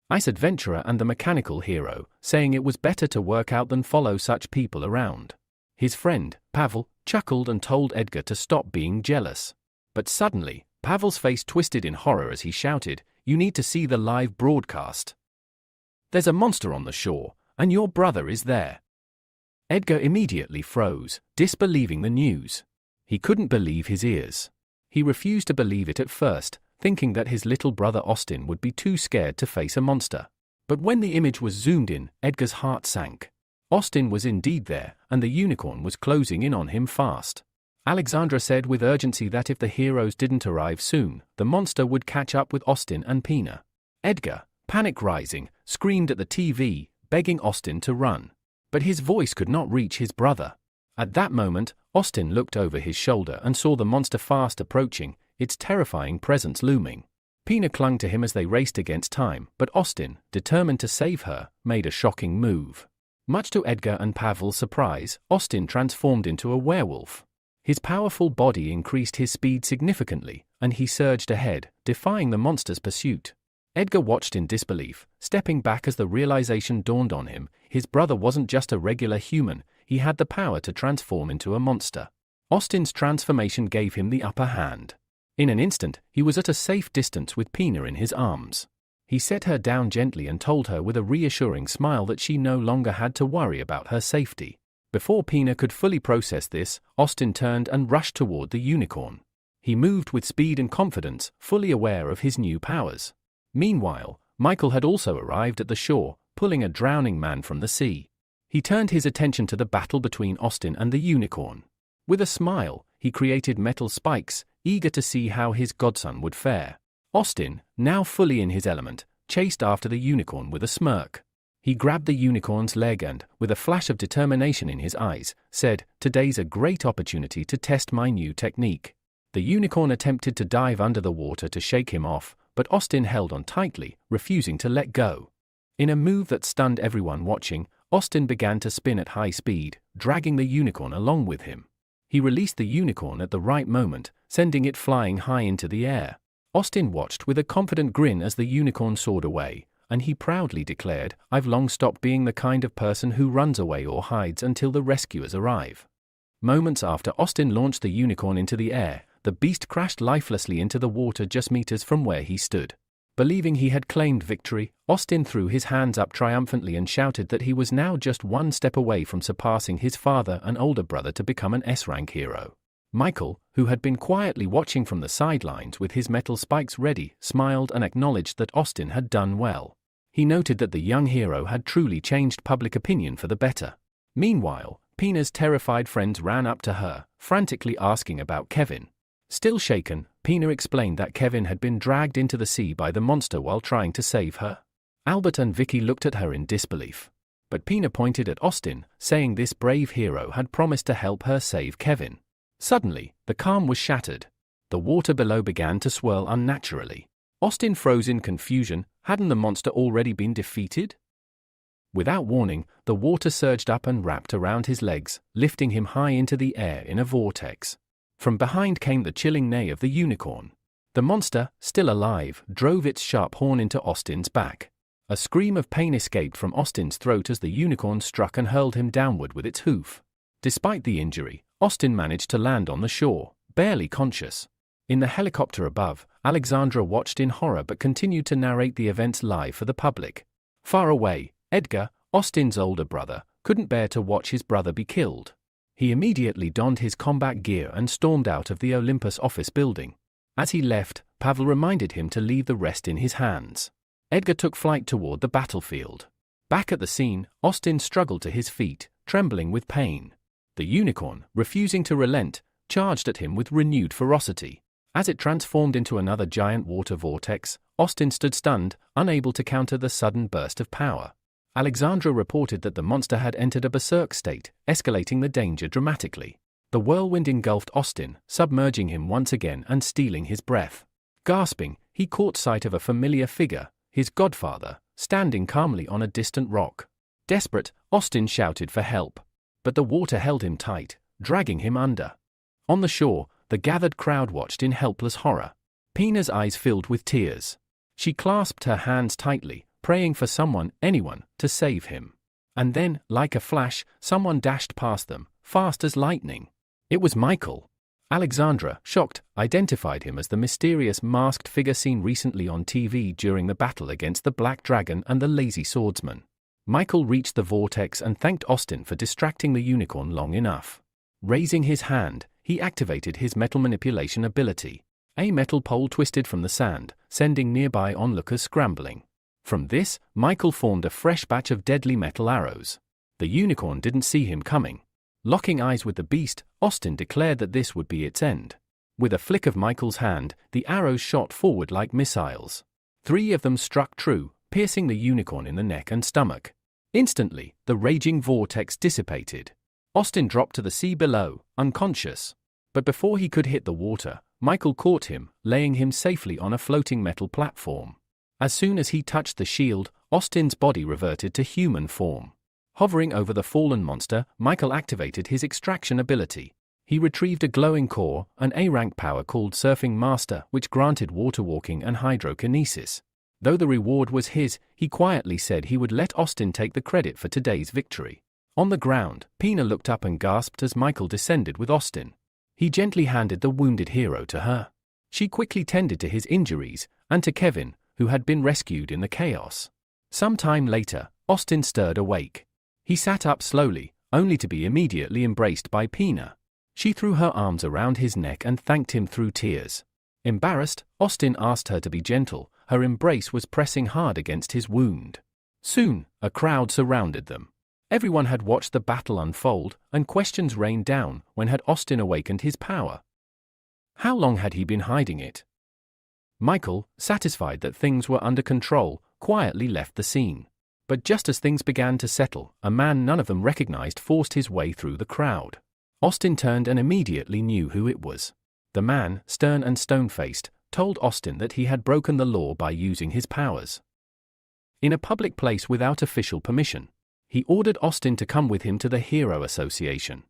ice adventurer and the mechanical hero, saying it was better to work out than follow such people around. His friend, Pavel, chuckled and told Edgar to stop being jealous. But suddenly, Pavel's face twisted in horror as he shouted, "You need to see the live broadcast. There's a monster on the shore, and your brother is there." Edgar immediately froze, disbelieving the news. He couldn't believe his ears. He refused to believe it at first, thinking that his little brother Austin would be too scared to face a monster. But when the image was zoomed in, Edgar's heart sank. Austin was indeed there, and the unicorn was closing in on him fast. Alexandra said with urgency that if the heroes didn't arrive soon, the monster would catch up with Austin and Pina. Edgar, panic rising, screamed at the TV, begging Austin to run. But his voice could not reach his brother. At that moment, Austin looked over his shoulder and saw the monster fast approaching, its terrifying presence looming. Pina clung to him as they raced against time, but Austin, determined to save her, made a shocking move. Much to Edgar and Pavel's surprise, Austin transformed into a werewolf. His powerful body increased his speed significantly, and he surged ahead, defying the monster's pursuit. Edgar watched in disbelief, stepping back as the realization dawned on him, his brother wasn't just a regular human, he had the power to transform into a monster. Austin's transformation gave him the upper hand. In an instant, he was at a safe distance with Pina in his arms. He set her down gently and told her with a reassuring smile that she no longer had to worry about her safety. Before Pina could fully process this, Austin turned and rushed toward the unicorn. He moved with speed and confidence, fully aware of his new powers. Meanwhile, Michael had also arrived at the shore, pulling a drowning man from the sea. He turned his attention to the battle between Austin and the unicorn. With a smile, he created metal spikes, eager to see how his godson would fare. Austin, now fully in his element, chased after the unicorn with a smirk. He grabbed the unicorn's leg and, with a flash of determination in his eyes, said, "Today's a great opportunity to test my new technique." The unicorn attempted to dive under the water to shake him off, but Austin held on tightly, refusing to let go. In a move that stunned everyone watching, Austin began to spin at high speed, dragging the unicorn along with him. He released the unicorn at the right moment, sending it flying high into the air. Austin watched with a confident grin as the unicorn soared away, and he proudly declared, "I've long stopped being the kind of person who runs away or hides until the rescuers arrive." Moments after Austin launched the unicorn into the air, the beast crashed lifelessly into the water just meters from where he stood. Believing he had claimed victory, Austin threw his hands up triumphantly and shouted that he was now just one step away from surpassing his father and older brother to become an S-rank hero. Michael, who had been quietly watching from the sidelines with his metal spikes ready, smiled and acknowledged that Austin had done well. He noted that the young hero had truly changed public opinion for the better. Meanwhile, Pina's terrified friends ran up to her, frantically asking about Kevin. Still shaken, Pina explained that Kevin had been dragged into the sea by the monster while trying to save her. Albert and Vicky looked at her in disbelief. But Pina pointed at Austin, saying this brave hero had promised to help her save Kevin. Suddenly, the calm was shattered. The water below began to swirl unnaturally. Austin froze in confusion. Hadn't the monster already been defeated? Without warning, the water surged up and wrapped around his legs, lifting him high into the air in a vortex. From behind came the chilling neigh of the unicorn. The monster, still alive, drove its sharp horn into Austin's back. A scream of pain escaped from Austin's throat as the unicorn struck and hurled him downward with its hoof. Despite the injury, Austin managed to land on the shore, barely conscious. In the helicopter above, Alexandra watched in horror but continued to narrate the events live for the public. Far away, Edgar, Austin's older brother, couldn't bear to watch his brother be killed. He immediately donned his combat gear and stormed out of the Olympus office building. As he left, Pavel reminded him to leave the rest in his hands. Edgar took flight toward the battlefield. Back at the scene, Austin struggled to his feet, trembling with pain. The unicorn, refusing to relent, charged at him with renewed ferocity. As it transformed into another giant water vortex, Austin stood stunned, unable to counter the sudden burst of power. Alexandra reported that the monster had entered a berserk state, escalating the danger dramatically. The whirlwind engulfed Austin, submerging him once again and stealing his breath. Gasping, he caught sight of a familiar figure, his godfather, standing calmly on a distant rock. Desperate, Austin shouted for help. But the water held him tight, dragging him under. On the shore, the gathered crowd watched in helpless horror. Pina's eyes filled with tears. She clasped her hands tightly, praying for someone, anyone, to save him. And then, like a flash, someone dashed past them, fast as lightning. It was Michael. Alexandra, shocked, identified him as the mysterious masked figure seen recently on TV during the battle against the Black Dragon and the Lazy Swordsman. Michael reached the vortex and thanked Austin for distracting the unicorn long enough. Raising his hand, he activated his metal manipulation ability. A metal pole twisted from the sand, sending nearby onlookers scrambling. From this, Michael formed a fresh batch of deadly metal arrows. The unicorn didn't see him coming. Locking eyes with the beast, Austin declared that this would be its end. With a flick of Michael's hand, the arrows shot forward like missiles. 3 of them struck true, piercing the unicorn in the neck and stomach. Instantly, the raging vortex dissipated. Austin dropped to the sea below, unconscious. But before he could hit the water, Michael caught him, laying him safely on a floating metal platform. As soon as he touched the shield, Austin's body reverted to human form. Hovering over the fallen monster, Michael activated his extraction ability. He retrieved a glowing core, an A-rank power called Surfing Master, which granted water-walking and hydrokinesis. Though the reward was his, he quietly said he would let Austin take the credit for today's victory. On the ground, Pina looked up and gasped as Michael descended with Austin. He gently handed the wounded hero to her. She quickly tended to his injuries, and to Kevin, who had been rescued in the chaos. Some time later, Austin stirred awake. He sat up slowly, only to be immediately embraced by Pina. She threw her arms around his neck and thanked him through tears. Embarrassed, Austin asked her to be gentle. Her embrace was pressing hard against his wound. Soon, a crowd surrounded them. Everyone had watched the battle unfold, and questions rained down when had Austin awakened his power. How long had he been hiding it? Michael, satisfied that things were under control, quietly left the scene. But just as things began to settle, a man none of them recognized forced his way through the crowd. Austin turned and immediately knew who it was. The man, stern and stone-faced, told Austin that he had broken the law by using his powers. In a public place without official permission, he ordered Austin to come with him to the Hero Association.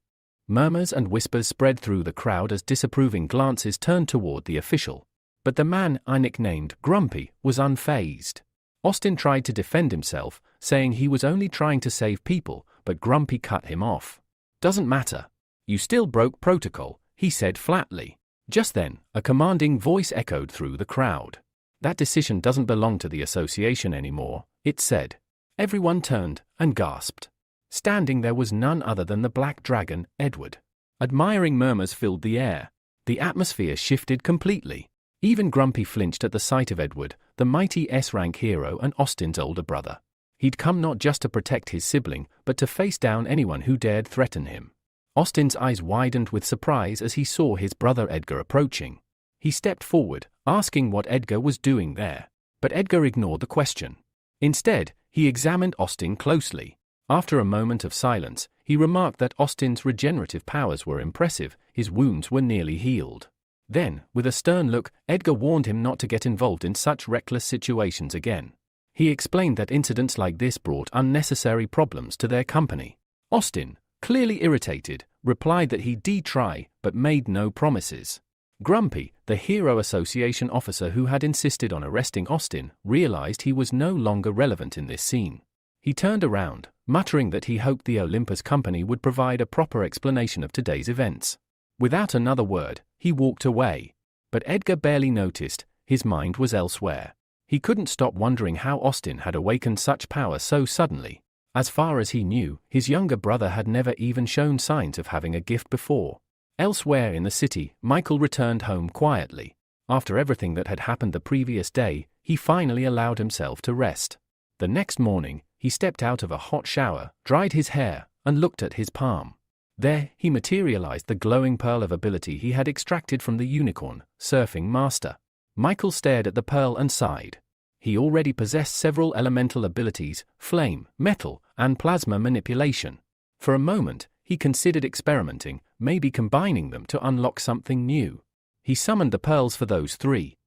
Murmurs and whispers spread through the crowd as disapproving glances turned toward the official. But the man, I nicknamed Grumpy, was unfazed. Austin tried to defend himself, saying he was only trying to save people, but Grumpy cut him off. "Doesn't matter. You still broke protocol," he said flatly. Just then, a commanding voice echoed through the crowd. "That decision doesn't belong to the association anymore," it said. Everyone turned and gasped. Standing there was none other than the Black Dragon, Edward. Admiring murmurs filled the air. The atmosphere shifted completely. Even Grumpy flinched at the sight of Edward, the mighty S-rank hero and Austin's older brother. He'd come not just to protect his sibling, but to face down anyone who dared threaten him. Austin's eyes widened with surprise as he saw his brother Edgar approaching. He stepped forward, asking what Edgar was doing there. But Edgar ignored the question. Instead, he examined Austin closely. After a moment of silence, he remarked that Austin's regenerative powers were impressive, his wounds were nearly healed. Then, with a stern look, Edgar warned him not to get involved in such reckless situations again. He explained that incidents like this brought unnecessary problems to their company. Austin, clearly irritated, replied that he'd try, but made no promises. Grumpy, the Hero Association officer who had insisted on arresting Austin, realized he was no longer relevant in this scene. He turned around, muttering that he hoped the Olympus company would provide a proper explanation of today's events. Without another word, he walked away. But Edgar barely noticed, his mind was elsewhere. He couldn't stop wondering how Austin had awakened such power so suddenly. As far as he knew, his younger brother had never even shown signs of having a gift before. Elsewhere in the city, Michael returned home quietly. After everything that had happened the previous day, he finally allowed himself to rest. The next morning, he stepped out of a hot shower, dried his hair, and looked at his palm. There, he materialized the glowing pearl of ability he had extracted from the unicorn, surfing master. Michael stared at the pearl and sighed. He already possessed several elemental abilities, flame, metal, and plasma manipulation. For a moment, he considered experimenting, maybe combining them to unlock something new. He summoned the pearls for those three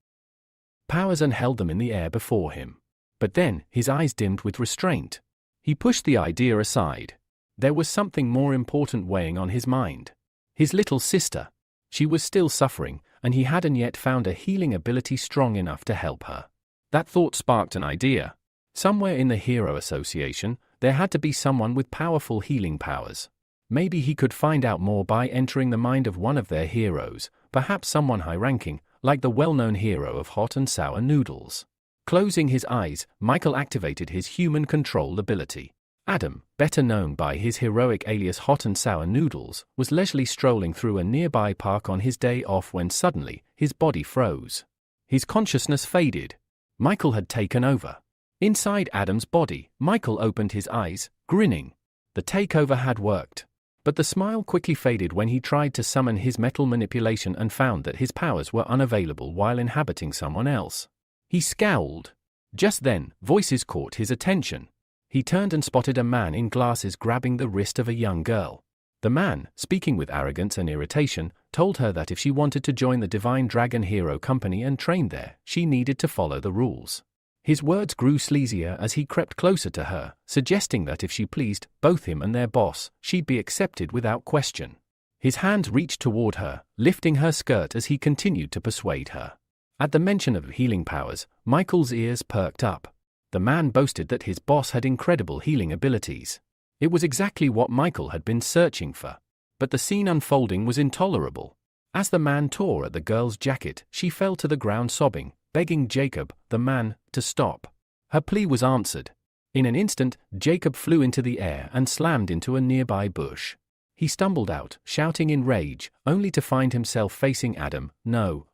powers and held them in the air before him. But then, his eyes dimmed with restraint. He pushed the idea aside. There was something more important weighing on his mind. His little sister. She was still suffering, and he hadn't yet found a healing ability strong enough to help her. That thought sparked an idea. Somewhere in the Hero Association, there had to be someone with powerful healing powers. Maybe he could find out more by entering the mind of one of their heroes, perhaps someone high-ranking, like the well-known hero of hot and sour noodles. Closing his eyes, Michael activated his human control ability. Adam, better known by his heroic alias Hot and Sour Noodles, was leisurely strolling through a nearby park on his day off when suddenly, his body froze. His consciousness faded. Michael had taken over. Inside Adam's body, Michael opened his eyes, grinning. The takeover had worked. But the smile quickly faded when he tried to summon his metal manipulation and found that his powers were unavailable while inhabiting someone else. He scowled. Just then, voices caught his attention. He turned and spotted a man in glasses grabbing the wrist of a young girl. The man, speaking with arrogance and irritation, told her that if she wanted to join the Divine Dragon Hero Company and train there, she needed to follow the rules. His words grew sleazier as he crept closer to her, suggesting that if she pleased both him and their boss, she'd be accepted without question. His hand reached toward her, lifting her skirt as he continued to persuade her. At the mention of healing powers, Michael's ears perked up. The man boasted that his boss had incredible healing abilities. It was exactly what Michael had been searching for. But the scene unfolding was intolerable. As the man tore at the girl's jacket, she fell to the ground sobbing, begging Jacob, the man, to stop. Her plea was answered. In an instant, Jacob flew into the air and slammed into a nearby bush. He stumbled out, shouting in rage, only to find himself facing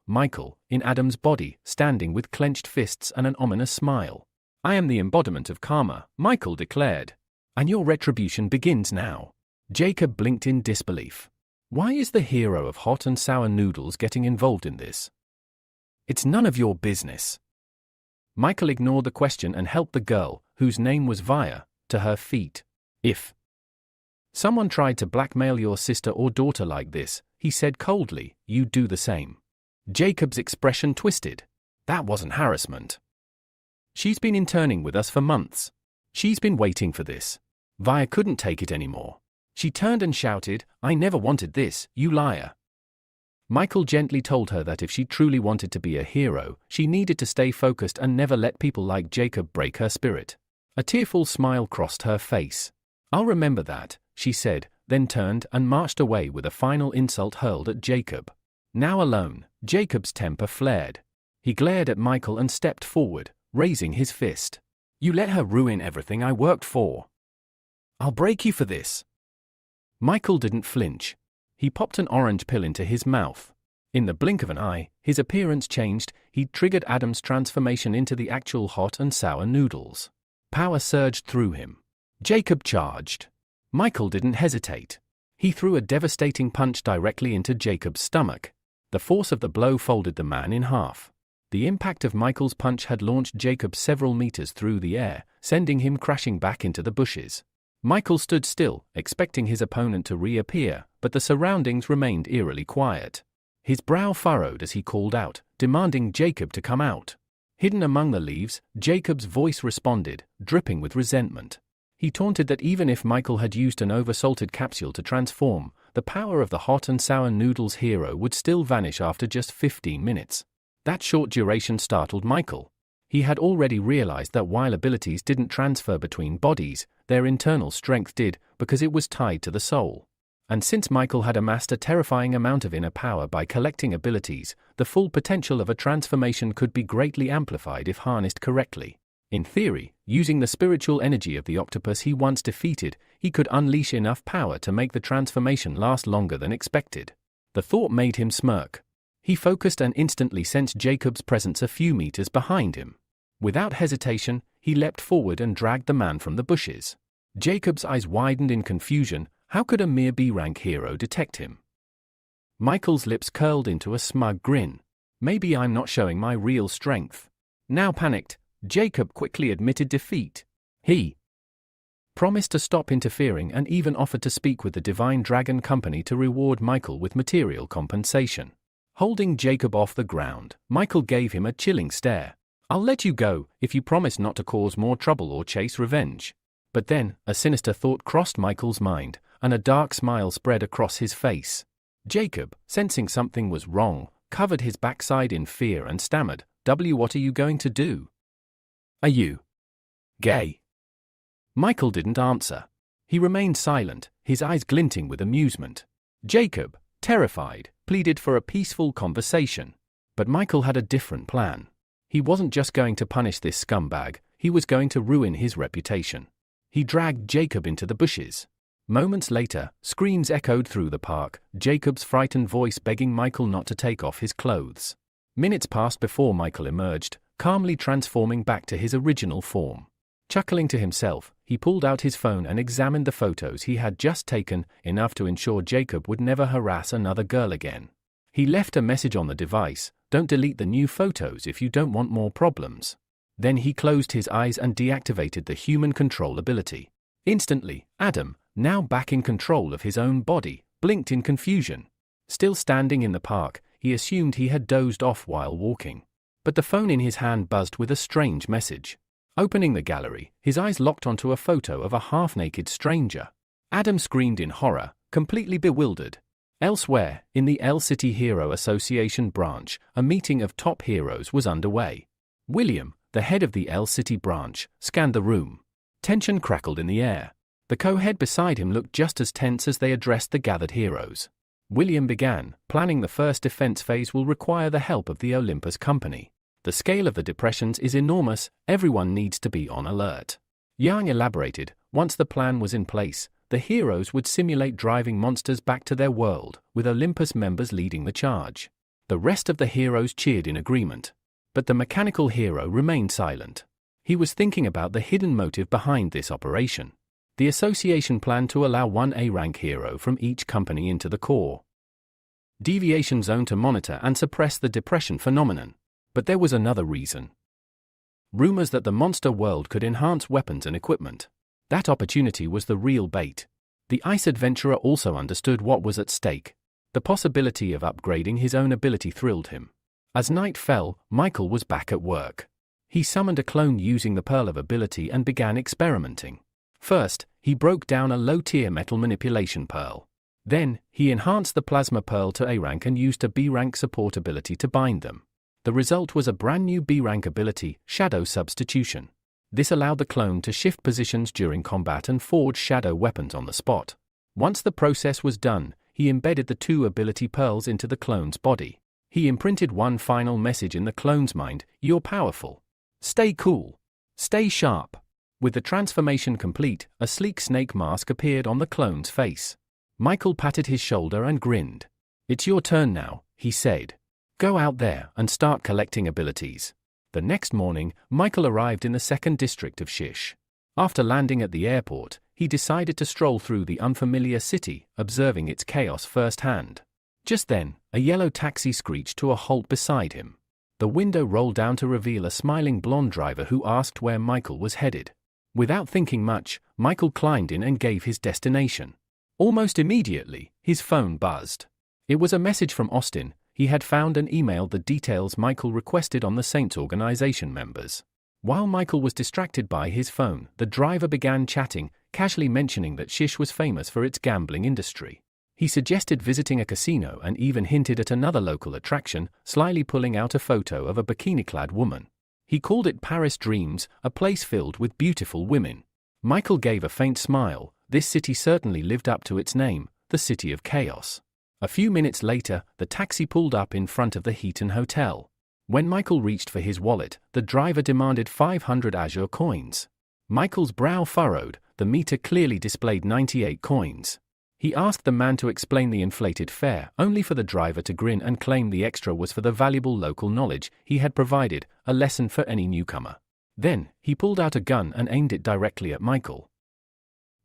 Michael, in Adam's body, standing with clenched fists and an ominous smile. "I am the embodiment of karma," Michael declared. "And your retribution begins now." Jacob blinked in disbelief. Why is the hero of hot and sour noodles getting involved in this? It's none of your business. Michael ignored the question and helped the girl, whose name was Via, to her feet. If someone tried to blackmail your sister or daughter like this, he said coldly, you'd do the same. Jacob's expression twisted. That wasn't harassment. She's been interning with us for months. She's been waiting for this. Via couldn't take it anymore. She turned and shouted, I never wanted this, you liar. Michael gently told her that if she truly wanted to be a hero, she needed to stay focused and never let people like Jacob break her spirit. A tearful smile crossed her face. I'll remember that, she said, then turned and marched away with a final insult hurled at Jacob. Now alone, Jacob's temper flared. He glared at Michael and stepped forward, raising his fist. You let her ruin everything I worked for. I'll break you for this. Michael didn't flinch. He popped an orange pill into his mouth. In the blink of an eye, his appearance changed. He'd triggered Adam's transformation into the actual hot and sour noodles. Power surged through him. Jacob charged. Michael didn't hesitate. He threw a devastating punch directly into Jacob's stomach. The force of the blow folded the man in half. The impact of Michael's punch had launched Jacob several meters through the air, sending him crashing back into the bushes. Michael stood still, expecting his opponent to reappear, but the surroundings remained eerily quiet. His brow furrowed as he called out, demanding Jacob to come out. Hidden among the leaves, Jacob's voice responded, dripping with resentment. He taunted that even if Michael had used an oversalted capsule to transform, the power of the hot and sour noodles hero would still vanish after just 15 minutes. That short duration startled Michael. He had already realized that while abilities didn't transfer between bodies, their internal strength did, because it was tied to the soul. And since Michael had amassed a terrifying amount of inner power by collecting abilities, the full potential of a transformation could be greatly amplified if harnessed correctly. In theory, using the spiritual energy of the octopus he once defeated, he could unleash enough power to make the transformation last longer than expected. The thought made him smirk. He focused and instantly sensed Jacob's presence a few meters behind him. Without hesitation, he leapt forward and dragged the man from the bushes. Jacob's eyes widened in confusion. How could a mere B-rank hero detect him? Michael's lips curled into a smug grin. Maybe I'm not showing my real strength. Now panicked, Jacob quickly admitted defeat. He promised to stop interfering and even offered to speak with the Divine Dragon Company to reward Michael with material compensation. Holding Jacob off the ground, Michael gave him a chilling stare. I'll let you go if you promise not to cause more trouble or chase revenge. But then, a sinister thought crossed Michael's mind, and a dark smile spread across his face. Jacob, sensing something was wrong, covered his backside in fear and stammered, What are you going to do? Are you gay? Michael didn't answer. He remained silent, his eyes glinting with amusement. Jacob, terrified, pleaded for a peaceful conversation. But Michael had a different plan. He wasn't just going to punish this scumbag, he was going to ruin his reputation. He dragged Jacob into the bushes. Moments later, screams echoed through the park, Jacob's frightened voice begging Michael not to take off his clothes. Minutes passed before Michael emerged, calmly transforming back to his original form. Chuckling to himself, he pulled out his phone and examined the photos he had just taken, enough to ensure Jacob would never harass another girl again. He left a message on the device, don't delete the new photos if you don't want more problems. Then he closed his eyes and deactivated the human control ability. Instantly, Adam, now back in control of his own body, blinked in confusion. Still standing in the park, he assumed he had dozed off while walking. But the phone in his hand buzzed with a strange message. Opening the gallery, his eyes locked onto a photo of a half-naked stranger. Adam screamed in horror, completely bewildered. Elsewhere, in the L-City Hero Association branch, a meeting of top heroes was underway. William, the head of the L-City branch, scanned the room. Tension crackled in the air. The co-head beside him looked just as tense as they addressed the gathered heroes. William began, planning the first defense phase will require the help of the Olympus Company. The scale of the depressions is enormous, everyone needs to be on alert. Yang elaborated, once the plan was in place, the heroes would simulate driving monsters back to their world, with Olympus members leading the charge. The rest of the heroes cheered in agreement. But the mechanical hero remained silent. He was thinking about the hidden motive behind this operation. The association planned to allow one A-rank hero from each company into the core deviation zone to monitor and suppress the depression phenomenon. But there was another reason. Rumors that the monster world could enhance weapons and equipment. That opportunity was the real bait. The ice adventurer also understood what was at stake. The possibility of upgrading his own ability thrilled him. As night fell, Michael was back at work. He summoned a clone using the Pearl of Ability and began experimenting. First, he broke down a low-tier metal manipulation pearl. Then, he enhanced the plasma pearl to A-rank and used a B-rank support ability to bind them. The result was a brand new B-rank ability, Shadow Substitution. This allowed the clone to shift positions during combat and forge shadow weapons on the spot. Once the process was done, he embedded the two ability pearls into the clone's body. He imprinted one final message in the clone's mind: "You're powerful. Stay cool. Stay sharp." With the transformation complete, a sleek snake mask appeared on the clone's face. Michael patted his shoulder and grinned. "It's your turn now," he said. "Go out there and start collecting abilities." The next morning, Michael arrived in the 2nd district of Shish. After landing at the airport, he decided to stroll through the unfamiliar city, observing its chaos firsthand. Just then, a yellow taxi screeched to a halt beside him. The window rolled down to reveal a smiling blonde driver who asked where Michael was headed. Without thinking much, Michael climbed in and gave his destination. Almost immediately, his phone buzzed. It was a message from Austin. He had found and emailed the details Michael requested on the Saints organization members. While Michael was distracted by his phone, the driver began chatting, casually mentioning that Shish was famous for its gambling industry. He suggested visiting a casino and even hinted at another local attraction, slyly pulling out a photo of a bikini-clad woman. He called it Paris Dreams, a place filled with beautiful women. Michael gave a faint smile. This city certainly lived up to its name, the City of Chaos. A few minutes later, the taxi pulled up in front of the Heaton Hotel. When Michael reached for his wallet, the driver demanded 500 Azure coins. Michael's brow furrowed. The meter clearly displayed 98 coins. He asked the man to explain the inflated fare, only for the driver to grin and claim the extra was for the valuable local knowledge he had provided, a lesson for any newcomer. Then, he pulled out a gun and aimed it directly at Michael,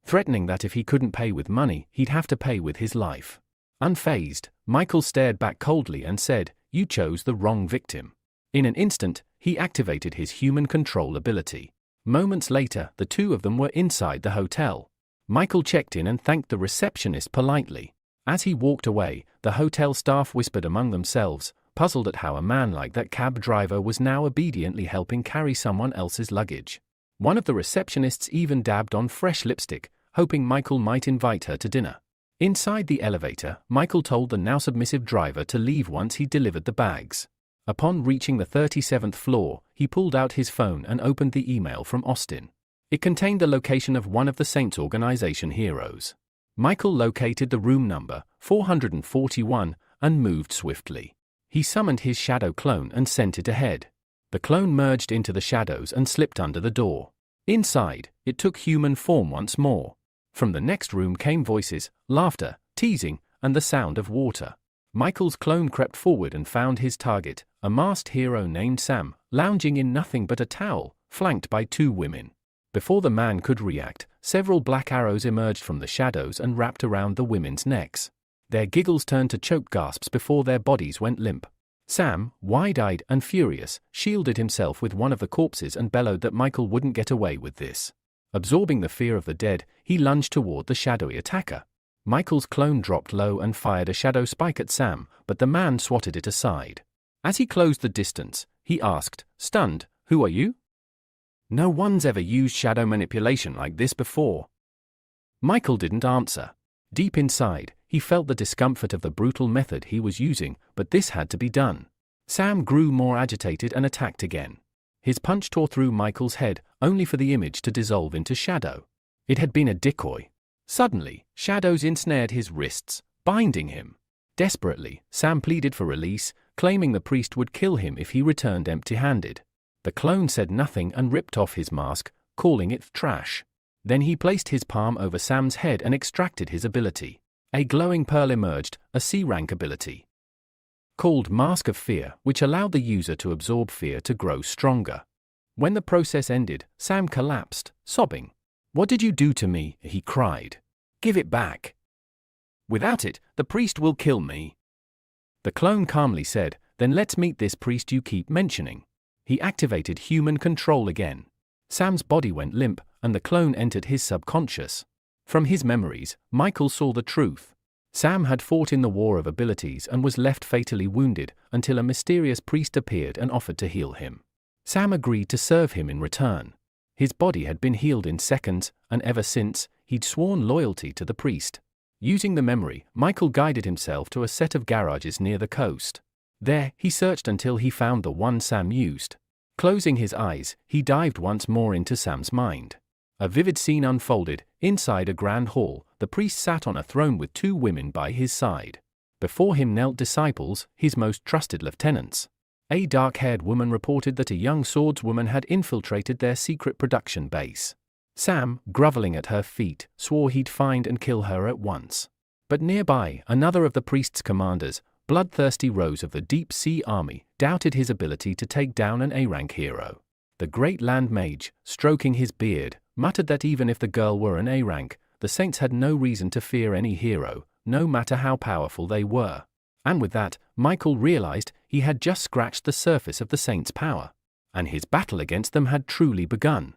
threatening that if he couldn't pay with money, he'd have to pay with his life. Unfazed, Michael stared back coldly and said, "You chose the wrong victim." In an instant, he activated his human control ability. Moments later, the two of them were inside the hotel. Michael checked in and thanked the receptionist politely. As he walked away, the hotel staff whispered among themselves, puzzled at how a man like that cab driver was now obediently helping carry someone else's luggage. One of the receptionists even dabbed on fresh lipstick, hoping Michael might invite her to dinner. Inside the elevator, Michael told the now submissive driver to leave once he delivered the bags. Upon reaching the 37th floor, he pulled out his phone and opened the email from Austin. It contained the location of one of the Saints organization heroes. Michael located the room number, 441, and moved swiftly. He summoned his shadow clone and sent it ahead. The clone merged into the shadows and slipped under the door. Inside, it took human form once more. From the next room came voices, laughter, teasing, and the sound of water. Michael's clone crept forward and found his target, a masked hero named Sam, lounging in nothing but a towel, flanked by two women. Before the man could react, several black arrows emerged from the shadows and wrapped around the women's necks. Their giggles turned to choked gasps before their bodies went limp. Sam, wide-eyed and furious, shielded himself with one of the corpses and bellowed that Michael wouldn't get away with this. Absorbing the fear of the dead, he lunged toward the shadowy attacker. Michael's clone dropped low and fired a shadow spike at Sam, but the man swatted it aside. As he closed the distance, he asked, stunned, "Who are you?" "No one's ever used shadow manipulation like this before." Michael didn't answer. Deep inside, he felt the discomfort of the brutal method he was using, but this had to be done. Sam grew more agitated and attacked again. His punch tore through Michael's head, only for the image to dissolve into shadow. It had been a decoy. Suddenly, shadows ensnared his wrists, binding him. Desperately, Sam pleaded for release, claiming the priest would kill him if he returned empty-handed. The clone said nothing and ripped off his mask, calling it trash. Then he placed his palm over Sam's head and extracted his ability. A glowing pearl emerged, a C-rank ability, called Mask of Fear, which allowed the user to absorb fear to grow stronger. When the process ended, Sam collapsed, sobbing. "What did you do to me?" he cried. "Give it back. Without it, the priest will kill me." The clone calmly said, "Then let's meet this priest you keep mentioning." He activated human control again. Sam's body went limp, and the clone entered his subconscious. From his memories, Michael saw the truth. Sam had fought in the war of abilities and was left fatally wounded until a mysterious priest appeared and offered to heal him. Sam agreed to serve him in return. His body had been healed in seconds, and ever since, he'd sworn loyalty to the priest. Using the memory, Michael guided himself to a set of garages near the coast. There, he searched until he found the one Sam used. Closing his eyes, he dived once more into Sam's mind. A vivid scene unfolded. Inside a grand hall, the priest sat on a throne with two women by his side. Before him knelt disciples, his most trusted lieutenants. A dark-haired woman reported that a young swordswoman had infiltrated their secret production base. Sam, groveling at her feet, swore he'd find and kill her at once. But nearby, another of the priest's commanders, bloodthirsty Rose of the Deep Sea Army, doubted his ability to take down an A-rank hero. The great land mage, stroking his beard, muttered that even if the girl were an A-rank, the saints had no reason to fear any hero, no matter how powerful they were. And with that, Michael realized he had just scratched the surface of the saints' power, and his battle against them had truly begun.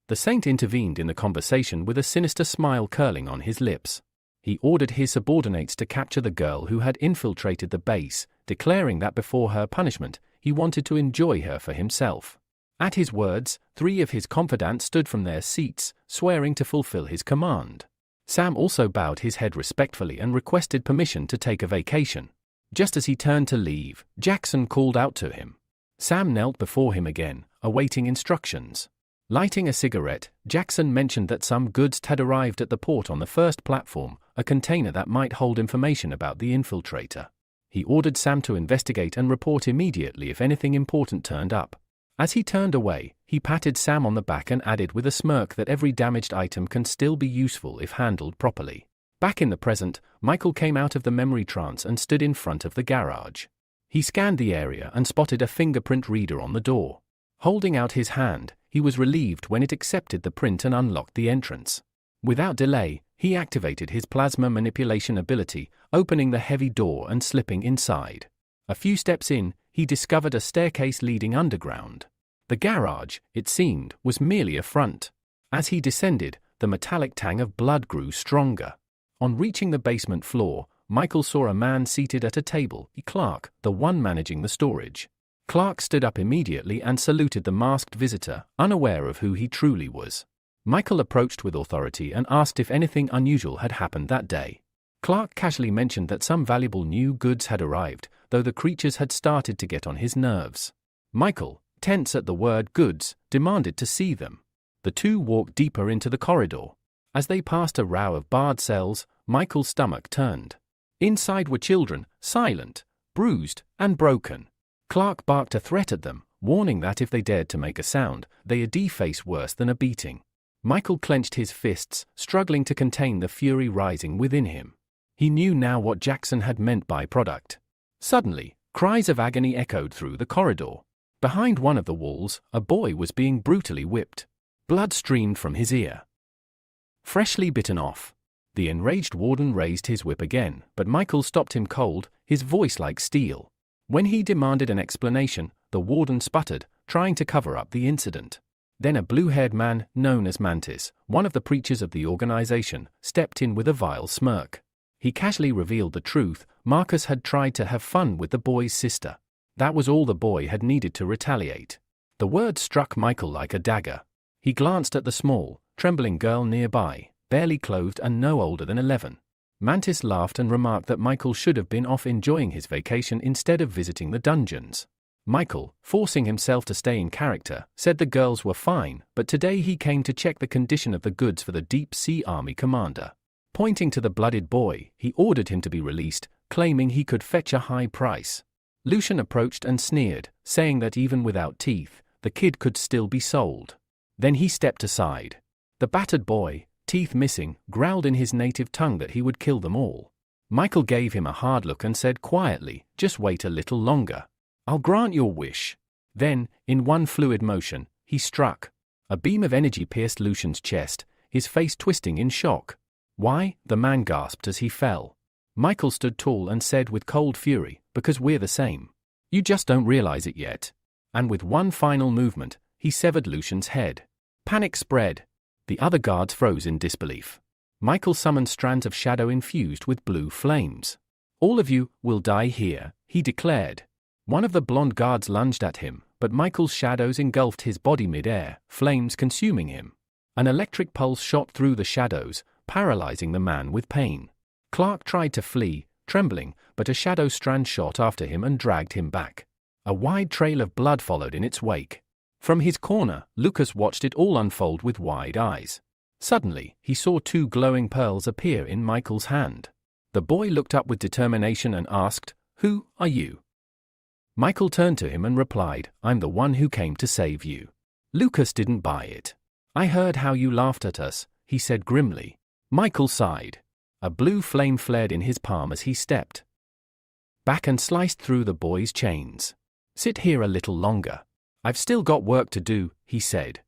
The saint intervened in the conversation with a sinister smile curling on his lips. He ordered his subordinates to capture the girl who had infiltrated the base, declaring that before her punishment, he wanted to enjoy her for himself. At his words, 3 of his confidants stood from their seats, swearing to fulfill his command. Sam also bowed his head respectfully and requested permission to take a vacation. Just as he turned to leave, Jackson called out to him. Sam knelt before him again, awaiting instructions. Lighting a cigarette, Jackson mentioned that some goods had arrived at the port on the first platform, a container that might hold information about the infiltrator. He ordered Sam to investigate and report immediately if anything important turned up. As he turned away, he patted Sam on the back and added with a smirk that every damaged item can still be useful if handled properly. Back in the present, Michael came out of the memory trance and stood in front of the garage. He scanned the area and spotted a fingerprint reader on the door. Holding out his hand, he was relieved when it accepted the print and unlocked the entrance. Without delay, he activated his plasma manipulation ability, opening the heavy door and slipping inside. A few steps in, he discovered a staircase leading underground. The garage, it seemed, was merely a front. As he descended, the metallic tang of blood grew stronger. On reaching the basement floor, Michael saw a man seated at a table, Clark, the one managing the storage. Clark stood up immediately and saluted the masked visitor, unaware of who he truly was. Michael approached with authority and asked if anything unusual had happened that day. Clark casually mentioned that some valuable new goods had arrived, though the creatures had started to get on his nerves. Michael, tense at the word goods, demanded to see them. The two walked deeper into the corridor. As they passed a row of barred cells, Michael's stomach turned. Inside were children, silent, bruised, and broken. Clark barked a threat at them, warning that if they dared to make a sound, they'd face worse than a beating. Michael clenched his fists, struggling to contain the fury rising within him. He knew now what Jackson had meant by product. Suddenly, cries of agony echoed through the corridor. Behind one of the walls, a boy was being brutally whipped. Blood streamed from his ear. Freshly bitten off. The enraged warden raised his whip again, but Michael stopped him cold, his voice like steel. When he demanded an explanation, the warden sputtered, trying to cover up the incident. Then a blue-haired man, known as Mantis, one of the preachers of the organization, stepped in with a vile smirk. He casually revealed the truth. Marcus had tried to have fun with the boy's sister. That was all the boy had needed to retaliate. The word struck Michael like a dagger. He glanced at the small, trembling girl nearby, barely clothed and no older than 11. Mantis laughed and remarked that Michael should have been off enjoying his vacation instead of visiting the dungeons. Michael, forcing himself to stay in character, said the girls were fine, but today he came to check the condition of the goods for the Deep Sea Army commander. Pointing to the blooded boy, he ordered him to be released, claiming he could fetch a high price. Lucian approached and sneered, saying that even without teeth, the kid could still be sold. Then he stepped aside. The battered boy, teeth missing, growled in his native tongue that he would kill them all. Michael gave him a hard look and said quietly, "Just wait a little longer. I'll grant your wish." Then, in one fluid motion, he struck. A beam of energy pierced Lucian's chest, his face twisting in shock. "Why?" the man gasped as he fell. Michael stood tall and said with cold fury, "Because we're the same. You just don't realize it yet." And with one final movement, he severed Lucian's head. Panic spread. The other guards froze in disbelief. Michael summoned strands of shadow infused with blue flames. "All of you will die here," he declared. One of the blonde guards lunged at him, but Michael's shadows engulfed his body mid-air, flames consuming him. An electric pulse shot through the shadows, paralyzing the man with pain. Clark tried to flee, trembling, but a shadow strand shot after him and dragged him back. A wide trail of blood followed in its wake. From his corner, Lucas watched it all unfold with wide eyes. Suddenly, he saw two glowing pearls appear in Michael's hand. The boy looked up with determination and asked, "Who are you?" Michael turned to him and replied, "I'm the one who came to save you." Lucas didn't buy it. "I heard how you laughed at us," he said grimly. Michael sighed. A blue flame flared in his palm as he stepped back and sliced through the boy's chains. "Sit here a little longer. I've still got work to do," he said.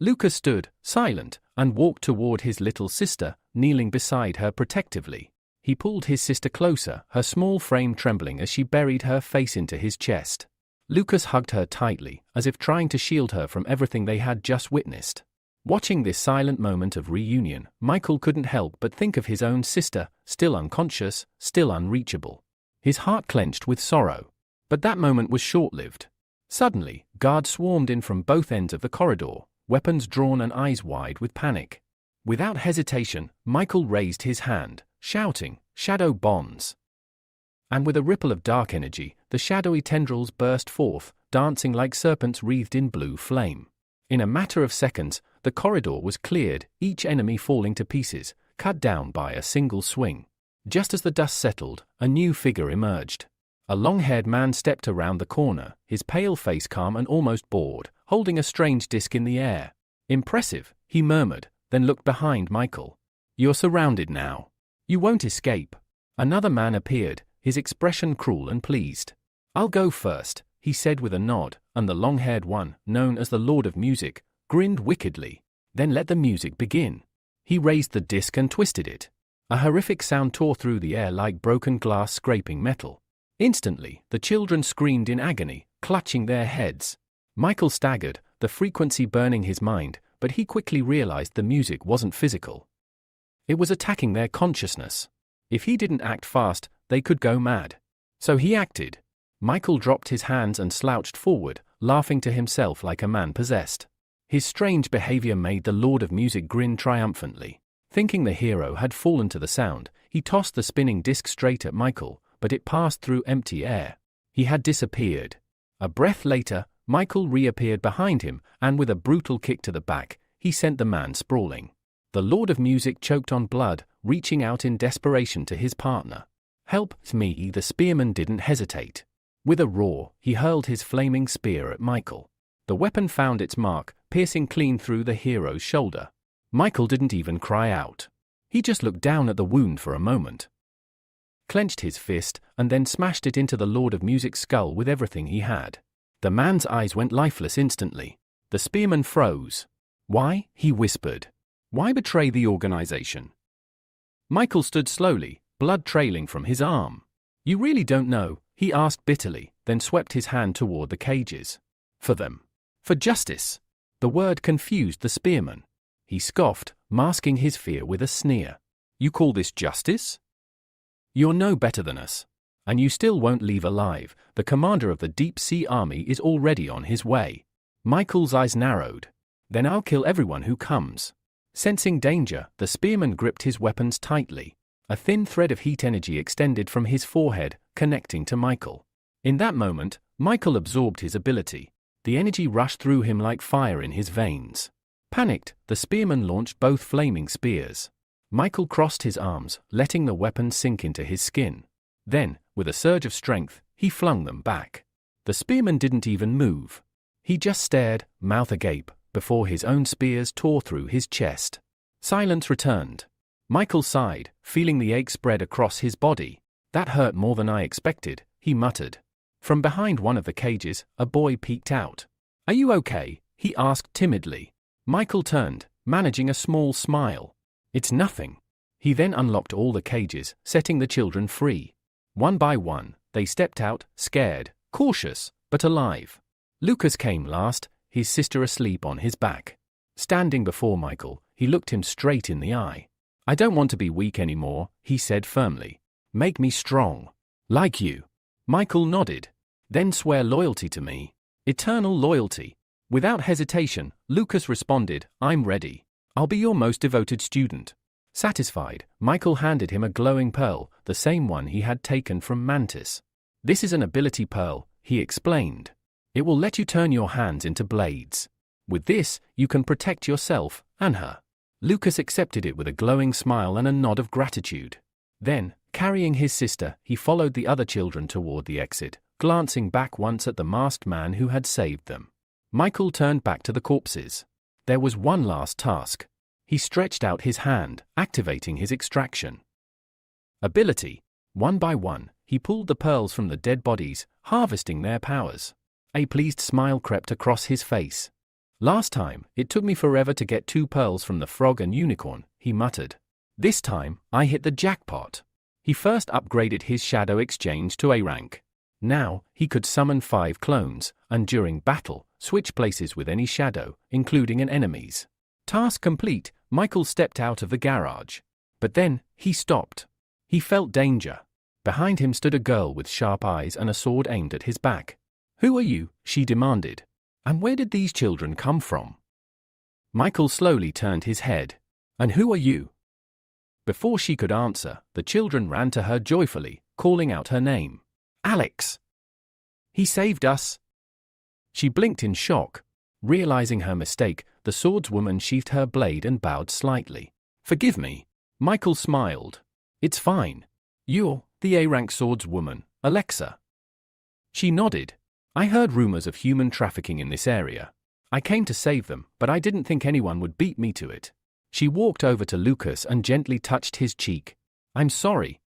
Lucas stood, silent, and walked toward his little sister, kneeling beside her protectively. He pulled his sister closer, her small frame trembling as she buried her face into his chest. Lucas hugged her tightly, as if trying to shield her from everything they had just witnessed. Watching this silent moment of reunion, Michael couldn't help but think of his own sister, still unconscious, still unreachable. His heart clenched with sorrow. But that moment was short-lived. Suddenly, guards swarmed in from both ends of the corridor, weapons drawn and eyes wide with panic. Without hesitation, Michael raised his hand, shouting, "Shadow bonds!" And with a ripple of dark energy, the shadowy tendrils burst forth, dancing like serpents wreathed in blue flame. In a matter of seconds, the corridor was cleared, each enemy falling to pieces, cut down by a single swing. Just as the dust settled, a new figure emerged. A long-haired man stepped around the corner, his pale face calm and almost bored, holding a strange disc in the air. "Impressive," he murmured, then looked behind Michael. "You're surrounded now. You won't escape." Another man appeared, his expression cruel and pleased. "I'll go first," he said with a nod, and the long-haired one, known as the Lord of Music, grinned wickedly. "Then let the music begin." He raised the disc and twisted it. A horrific sound tore through the air like broken glass scraping metal. Instantly, the children screamed in agony, clutching their heads. Michael staggered, the frequency burning his mind, but he quickly realized the music wasn't physical. It was attacking their consciousness. If he didn't act fast, they could go mad. So he acted. Michael dropped his hands and slouched forward, laughing to himself like a man possessed. His strange behavior made the Lord of Music grin triumphantly. Thinking the hero had fallen to the sound, he tossed the spinning disc straight at Michael, but it passed through empty air. He had disappeared. A breath later, Michael reappeared behind him, and with a brutal kick to the back, he sent the man sprawling. The Lord of Music choked on blood, reaching out in desperation to his partner. "Help me!" The spearman didn't hesitate. With a roar, he hurled his flaming spear at Michael. The weapon found its mark, piercing clean through the hero's shoulder. Michael didn't even cry out. He just looked down at the wound for a moment, clenched his fist, and then smashed it into the Lord of Music's skull with everything he had. The man's eyes went lifeless instantly. The spearman froze. "Why?" he whispered. "Why betray the organization?" Michael stood slowly, blood trailing from his arm. "You really don't know?" he asked bitterly, then swept his hand toward the cages. "For them. For justice." The word confused the spearman. He scoffed, masking his fear with a sneer. "You call this justice? You're no better than us. And you still won't leave alive. The commander of the Deep Sea Army is already on his way." Michael's eyes narrowed. "Then I'll kill everyone who comes." Sensing danger, the spearman gripped his weapons tightly. A thin thread of heat energy extended from his forehead, connecting to Michael. In that moment, Michael absorbed his ability. The energy rushed through him like fire in his veins. Panicked, the spearman launched both flaming spears. Michael crossed his arms, letting the weapon sink into his skin. Then, with a surge of strength, he flung them back. The spearman didn't even move. He just stared, mouth agape, before his own spears tore through his chest. Silence returned. Michael sighed, feeling the ache spread across his body. "That hurt more than I expected," he muttered. From behind one of the cages, a boy peeked out. "Are you okay?" he asked timidly. Michael turned, managing a small smile. It's nothing. He then unlocked all the cages, setting the children free. One by one, they stepped out, scared, cautious, but alive. Lucas came last, his sister asleep on his back. Standing before Michael, he looked him straight in the eye. "I don't want to be weak anymore," he said firmly. "Make me strong. Like you." Michael nodded. "Then swear loyalty to me. Eternal loyalty." Without hesitation, Lucas responded, "I'm ready. I'll be your most devoted student." Satisfied, Michael handed him a glowing pearl, the same one he had taken from Mantis. "This is an ability pearl," he explained. "It will let you turn your hands into blades. With this, you can protect yourself and her." Lucas accepted it with a glowing smile and a nod of gratitude. Then, carrying his sister, he followed the other children toward the exit, glancing back once at the masked man who had saved them. Michael turned back to the corpses. There was one last task. He stretched out his hand, activating his extraction ability. One by one, he pulled the pearls from the dead bodies, harvesting their powers. A pleased smile crept across his face. "Last time, it took me forever to get 2 pearls from the frog and unicorn," he muttered. "This time, I hit the jackpot." He first upgraded his shadow exchange to A rank. Now, he could summon 5 clones, and during battle, switch places with any shadow, including an enemy's. Task complete, Michael stepped out of the garage. But then, he stopped. He felt danger. Behind him stood a girl with sharp eyes and a sword aimed at his back. "Who are you?" she demanded. "And where did these children come from?" Michael slowly turned his head. "And who are you?" Before she could answer, the children ran to her joyfully, calling out her name. "Alex! He saved us!" She blinked in shock. Realizing her mistake, the swordswoman sheathed her blade and bowed slightly. "Forgive me." Michael smiled. "It's fine. You're the A-rank swordswoman, Alexa." She nodded. "I heard rumors of human trafficking in this area. I came to save them, but I didn't think anyone would beat me to it." She walked over to Lucas and gently touched his cheek. "I'm sorry.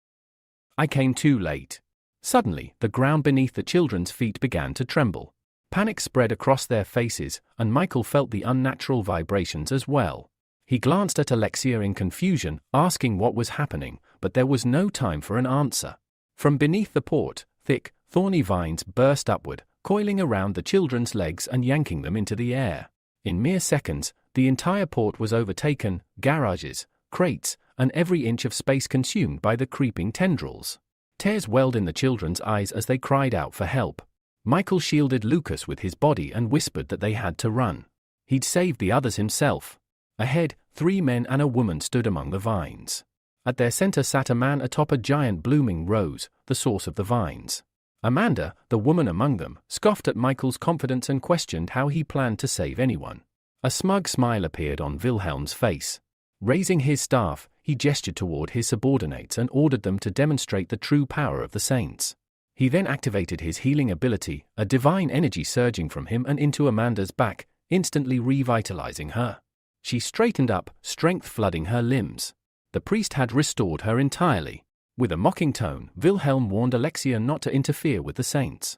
I came too late." Suddenly, the ground beneath the children's feet began to tremble. Panic spread across their faces, and Michael felt the unnatural vibrations as well. He glanced at Alexia in confusion, asking what was happening, but there was no time for an answer. From beneath the port, thick, thorny vines burst upward, coiling around the children's legs and yanking them into the air. In mere seconds, the entire port was overtaken, garages, crates, and every inch of space consumed by the creeping tendrils. Tears welled in the children's eyes as they cried out for help. Michael shielded Lucas with his body and whispered that they had to run. He'd saved the others himself. Ahead, 3 men and a woman stood among the vines. At their center sat a man atop a giant blooming rose, the source of the vines. Amanda, the woman among them, scoffed at Michael's confidence and questioned how he planned to save anyone. A smug smile appeared on Wilhelm's face. Raising his staff, he gestured toward his subordinates and ordered them to demonstrate the true power of the saints. He then activated his healing ability, a divine energy surging from him and into Amanda's back, instantly revitalizing her. She straightened up, strength flooding her limbs. The priest had restored her entirely. With a mocking tone, Wilhelm warned Alexia not to interfere with the saints.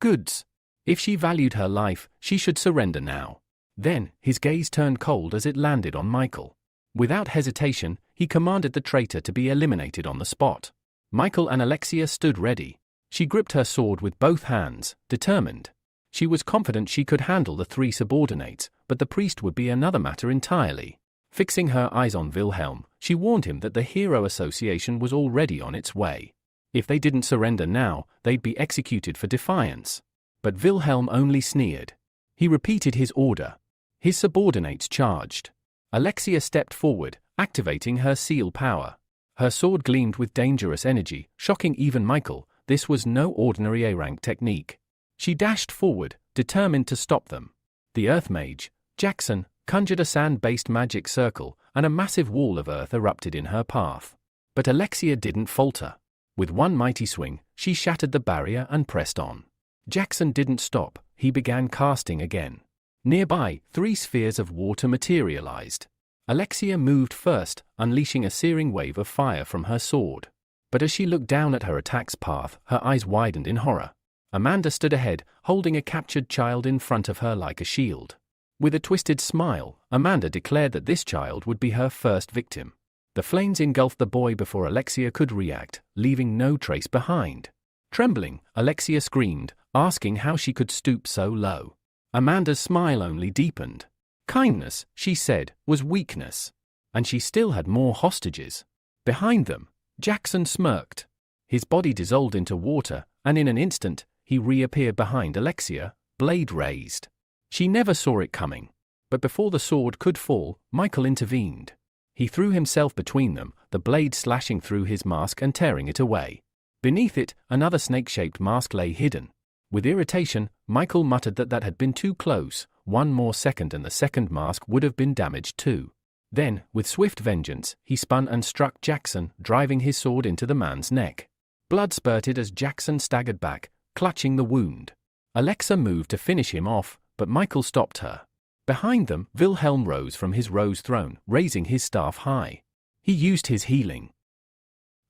Goods. If she valued her life, she should surrender now. Then, his gaze turned cold as it landed on Michael. Without hesitation, he commanded the traitor to be eliminated on the spot. Michael and Alexia stood ready. She gripped her sword with both hands, determined. She was confident she could handle the 3 subordinates, but the priest would be another matter entirely. Fixing her eyes on Wilhelm, she warned him that the Hero Association was already on its way. If they didn't surrender now, they'd be executed for defiance. But Wilhelm only sneered. He repeated his order. His subordinates charged. Alexia stepped forward, activating her seal power. Her sword gleamed with dangerous energy, shocking even Michael. This was no ordinary A-rank technique. She dashed forward, determined to stop them. The Earth Mage, Jackson, conjured a sand-based magic circle, and a massive wall of earth erupted in her path. But Alexia didn't falter. With one mighty swing, she shattered the barrier and pressed on. Jackson didn't stop. He began casting again. Nearby, 3 spheres of water materialized. Alexia moved first, unleashing a searing wave of fire from her sword. But as she looked down at her attack's path, her eyes widened in horror. Amanda stood ahead, holding a captured child in front of her like a shield. With a twisted smile, Amanda declared that this child would be her first victim. The flames engulfed the boy before Alexia could react, leaving no trace behind. Trembling, Alexia screamed, asking how she could stoop so low. Amanda's smile only deepened. Kindness, she said, was weakness. And she still had more hostages. Behind them, Jackson smirked. His body dissolved into water, and in an instant, he reappeared behind Alexia, blade raised. She never saw it coming. But before the sword could fall, Michael intervened. He threw himself between them, the blade slashing through his mask and tearing it away. Beneath it, another snake-shaped mask lay hidden. With irritation, Michael muttered that had been too close. One more second and the second mask would have been damaged too. Then, with swift vengeance, he spun and struck Jackson, driving his sword into the man's neck. Blood spurted as Jackson staggered back, clutching the wound. Alexa moved to finish him off, but Michael stopped her. Behind them, Wilhelm rose from his rose throne, raising his staff high. He used his healing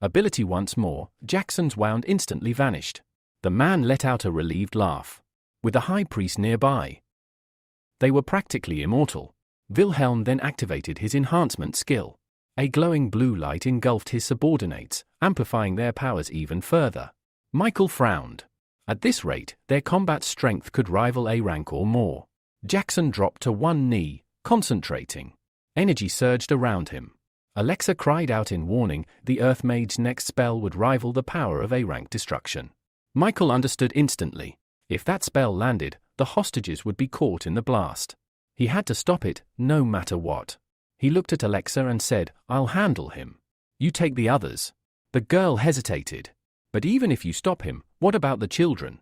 ability once more. Jackson's wound instantly vanished. The man let out a relieved laugh. With the high priest nearby, they were practically immortal. Wilhelm then activated his enhancement skill. A glowing blue light engulfed his subordinates, amplifying their powers even further. Michael frowned. At this rate, their combat strength could rival A rank or more. Jackson dropped to one knee, concentrating. Energy surged around him. Alexa cried out in warning. The Earth Mage's next spell would rival the power of A rank destruction. Michael understood instantly. If that spell landed, the hostages would be caught in the blast. He had to stop it, no matter what. He looked at Alexa and said, "I'll handle him. You take the others." The girl hesitated. "But even if you stop him, what about the children?"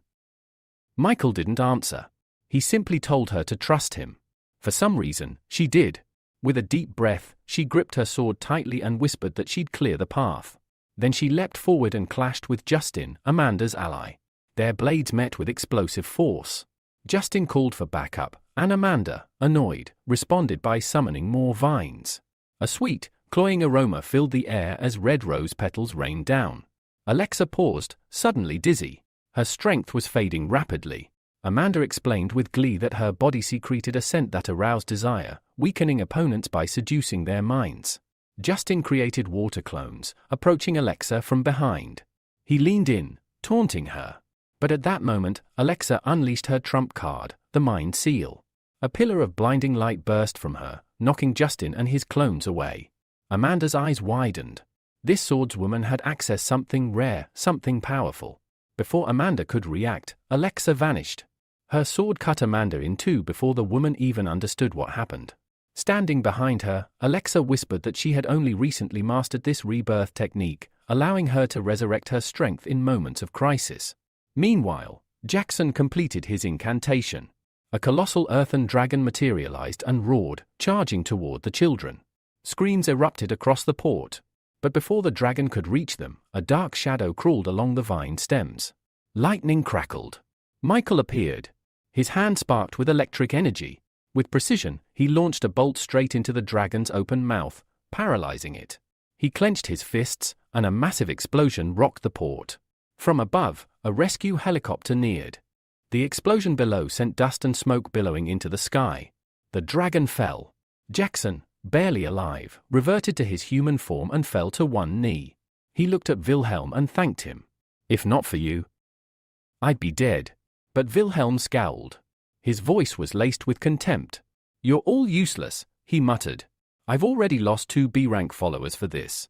Michael didn't answer. He simply told her to trust him. For some reason, she did. With a deep breath, she gripped her sword tightly and whispered that she'd clear the path. Then she leapt forward and clashed with Justin, Amanda's ally. Their blades met with explosive force. Justin called for backup, and Amanda, annoyed, responded by summoning more vines. A sweet, cloying aroma filled the air as red rose petals rained down. Alexa paused, suddenly dizzy. Her strength was fading rapidly. Amanda explained with glee that her body secreted a scent that aroused desire, weakening opponents by seducing their minds. Justin created water clones, approaching Alexa from behind. He leaned in, taunting her. But at that moment, Alexa unleashed her trump card, the Mind Seal. A pillar of blinding light burst from her, knocking Justin and his clones away. Amanda's eyes widened. This swordswoman had accessed something rare, something powerful. Before Amanda could react, Alexa vanished. Her sword cut Amanda in two before the woman even understood what happened. Standing behind her, Alexa whispered that she had only recently mastered this rebirth technique, allowing her to resurrect her strength in moments of crisis. Meanwhile, Jackson completed his incantation. A colossal earthen dragon materialized and roared, charging toward the children. Screams erupted across the port. But before the dragon could reach them, a dark shadow crawled along the vine stems. Lightning crackled. Michael appeared. His hand sparked with electric energy. With precision, he launched a bolt straight into the dragon's open mouth, paralyzing it. He clenched his fists, and a massive explosion rocked the port. From above, a rescue helicopter neared. The explosion below sent dust and smoke billowing into the sky. The dragon fell. Jackson, barely alive, reverted to his human form and fell to one knee. He looked at Wilhelm and thanked him. "If not for you, I'd be dead." But Wilhelm scowled. His voice was laced with contempt. "You're all useless," he muttered. "I've already lost 2 B-rank followers for this."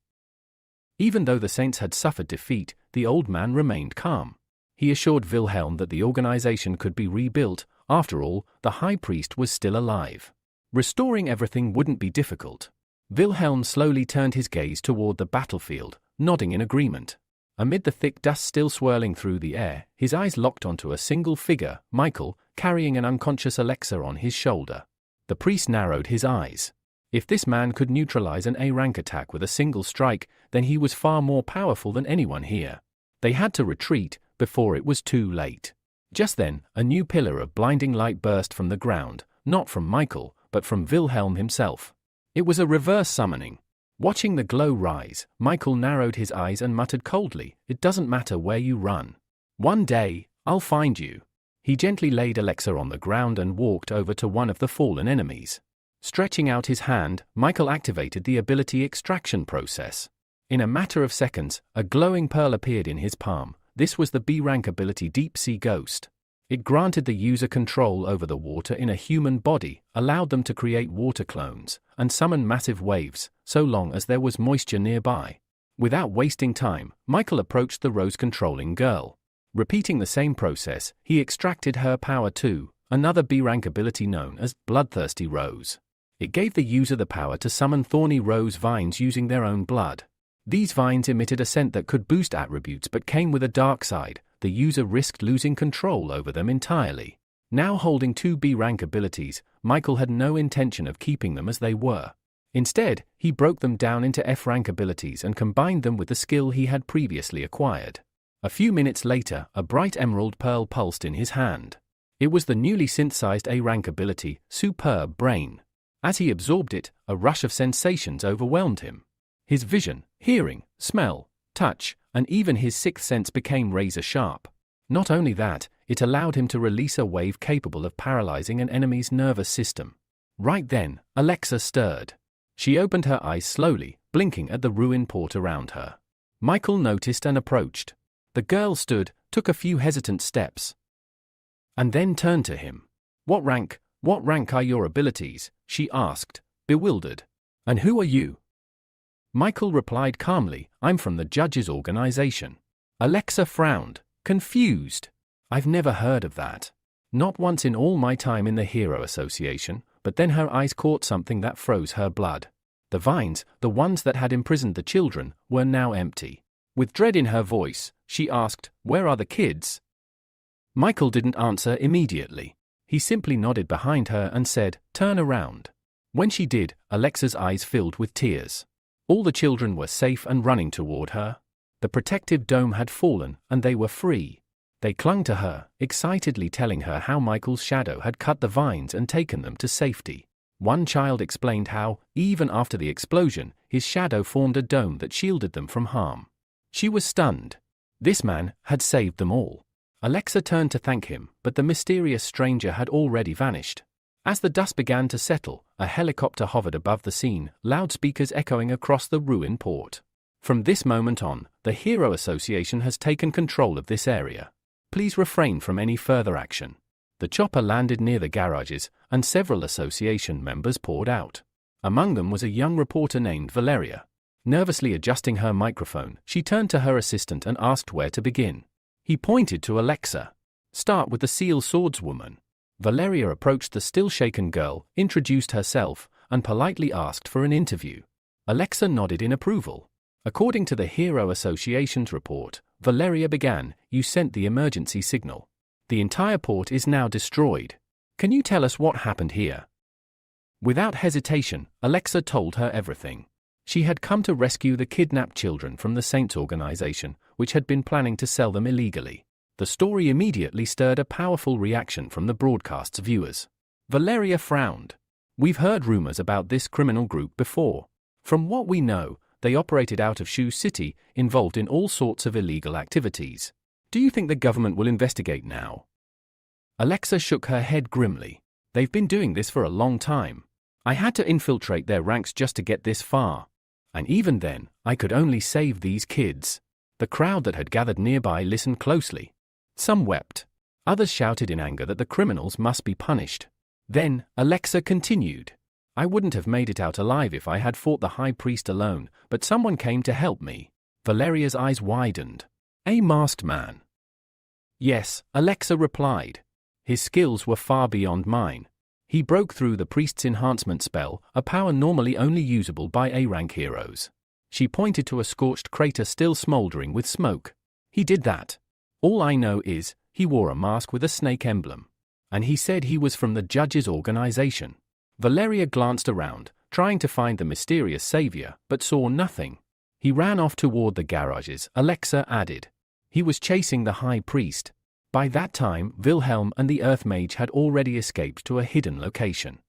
Even though the Saints had suffered defeat, the old man remained calm. He assured Wilhelm that the organization could be rebuilt. After all, the high priest was still alive. Restoring everything wouldn't be difficult. Wilhelm slowly turned his gaze toward the battlefield, nodding in agreement. Amid the thick dust still swirling through the air, his eyes locked onto a single figure, Michael, carrying an unconscious Alexa on his shoulder. The priest narrowed his eyes. If this man could neutralize an A-rank attack with a single strike, then he was far more powerful than anyone here. They had to retreat before it was too late. Just then, a new pillar of blinding light burst from the ground, not from Michael, but from Wilhelm himself. It was a reverse summoning. Watching the glow rise, Michael narrowed his eyes and muttered coldly, "It doesn't matter where you run. One day, I'll find you." He gently laid Alexa on the ground and walked over to one of the fallen enemies. Stretching out his hand, Michael activated the ability extraction process. In a matter of seconds, a glowing pearl appeared in his palm. This was the B-rank ability Deep Sea Ghost. It granted the user control over the water in a human body, allowed them to create water clones, and summon massive waves, so long as there was moisture nearby. Without wasting time, Michael approached the rose-controlling girl. Repeating the same process, he extracted her power too, another B-rank ability known as Bloodthirsty Rose. It gave the user the power to summon thorny rose vines using their own blood. These vines emitted a scent that could boost attributes but came with a dark side. The user risked losing control over them entirely. Now holding two B-rank abilities, Michael had no intention of keeping them as they were. Instead, he broke them down into F-rank abilities and combined them with the skill he had previously acquired. A few minutes later, a bright emerald pearl pulsed in his hand. It was the newly synthesized A-rank ability, Superb Brain. As he absorbed it, a rush of sensations overwhelmed him. His vision, hearing, smell, touch, and even his sixth sense became razor sharp. Not only that, it allowed him to release a wave capable of paralyzing an enemy's nervous system. Right then, Alexa stirred. She opened her eyes slowly, blinking at the ruined port around her. Michael noticed and approached. The girl stood, took a few hesitant steps, and then turned to him. What rank are your abilities?" she asked, bewildered. "And who are you?" Michael replied calmly, "I'm from the judges' organization." Alexa frowned, confused. "I've never heard of that. Not once in all my time in the Hero Association," but then her eyes caught something that froze her blood. The vines, the ones that had imprisoned the children, were now empty. With dread in her voice, she asked, "Where are the kids?" Michael didn't answer immediately. He simply nodded behind her and said, "Turn around." When she did, Alexa's eyes filled with tears. All the children were safe and running toward her. The protective dome had fallen, and they were free. They clung to her, excitedly telling her how Michael's shadow had cut the vines and taken them to safety. One child explained how, even after the explosion, his shadow formed a dome that shielded them from harm. She was stunned. This man had saved them all. Alexa turned to thank him, but the mysterious stranger had already vanished. As the dust began to settle, a helicopter hovered above the scene, loudspeakers echoing across the ruined port. From this moment on, the Hero Association has taken control of this area. Please refrain from any further action. The chopper landed near the garages, and several association members poured out. Among them was a young reporter named Valeria. Nervously adjusting her microphone, she turned to her assistant and asked where to begin. He pointed to Alexa. "Start with the Seal Swordswoman." Valeria approached the still-shaken girl, introduced herself, and politely asked for an interview. Alexa nodded in approval. According to the Hero Association's report, Valeria began, "You sent the emergency signal. The entire port is now destroyed. Can you tell us what happened here?" Without hesitation, Alexa told her everything. She had come to rescue the kidnapped children from the Saints organization, which had been planning to sell them illegally. The story immediately stirred a powerful reaction from the broadcast's viewers. Valeria frowned. "We've heard rumors about this criminal group before. From what we know, they operated out of Shu City, involved in all sorts of illegal activities. Do you think the government will investigate now?" Alexa shook her head grimly. "They've been doing this for a long time. I had to infiltrate their ranks just to get this far. And even then, I could only save these kids." The crowd that had gathered nearby listened closely. Some wept. Others shouted in anger that the criminals must be punished. Then, Alexa continued. "I wouldn't have made it out alive if I had fought the high priest alone, but someone came to help me." Valeria's eyes widened. "A masked man?" "Yes," Alexa replied. "His skills were far beyond mine. He broke through the priest's enhancement spell, a power normally only usable by A-rank heroes." She pointed to a scorched crater still smoldering with smoke. "He did that. All I know is, he wore a mask with a snake emblem. And he said he was from the judges' organization." Valeria glanced around, trying to find the mysterious savior, but saw nothing. "He ran off toward the garages," Alexa added. "He was chasing the high priest." By that time, Wilhelm and the Earth Mage had already escaped to a hidden location.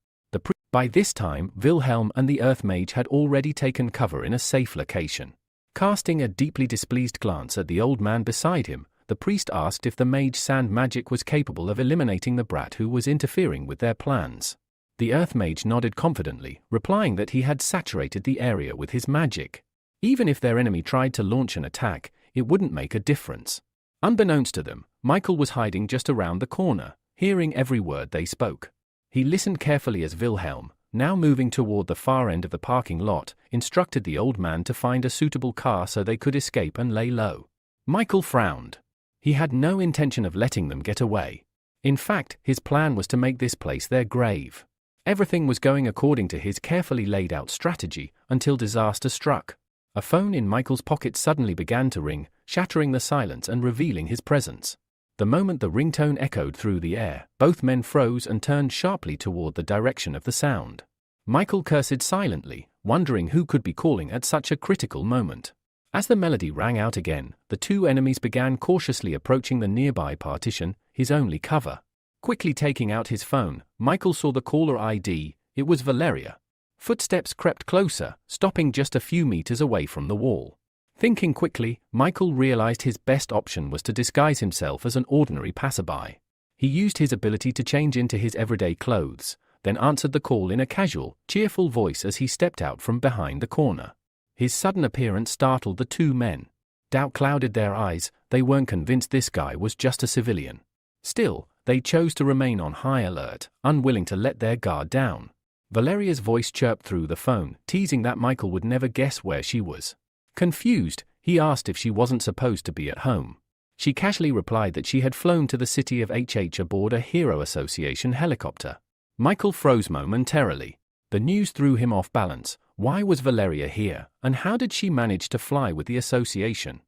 By this time, Wilhelm and the Earth Mage had already taken cover in a safe location. Casting a deeply displeased glance at the old man beside him, the priest asked if the mage sand magic was capable of eliminating the brat who was interfering with their plans. The earth mage nodded confidently, replying that he had saturated the area with his magic. Even if their enemy tried to launch an attack, it wouldn't make a difference. Unbeknownst to them, Michael was hiding just around the corner, hearing every word they spoke. He listened carefully as Wilhelm, now moving toward the far end of the parking lot, instructed the old man to find a suitable car so they could escape and lay low. Michael frowned. He had no intention of letting them get away. In fact, his plan was to make this place their grave. Everything was going according to his carefully laid out strategy until disaster struck. A phone in Michael's pocket suddenly began to ring, shattering the silence and revealing his presence. The moment the ringtone echoed through the air, both men froze and turned sharply toward the direction of the sound. Michael cursed silently, wondering who could be calling at such a critical moment. As the melody rang out again, the two enemies began cautiously approaching the nearby partition, his only cover. Quickly taking out his phone, Michael saw the caller ID. It was Valeria. Footsteps crept closer, stopping just a few meters away from the wall. Thinking quickly, Michael realized his best option was to disguise himself as an ordinary passerby. He used his ability to change into his everyday clothes, then answered the call in a casual, cheerful voice as he stepped out from behind the corner. His sudden appearance startled the two men. Doubt clouded their eyes. They weren't convinced this guy was just a civilian. Still, they chose to remain on high alert, unwilling to let their guard down. Valeria's voice chirped through the phone, teasing that Michael would never guess where she was. Confused, he asked if she wasn't supposed to be at home. She casually replied that she had flown to the city of HH aboard a Hero Association helicopter. Michael froze momentarily. The news threw him off balance. Why was Valeria here, and how did she manage to fly with the association?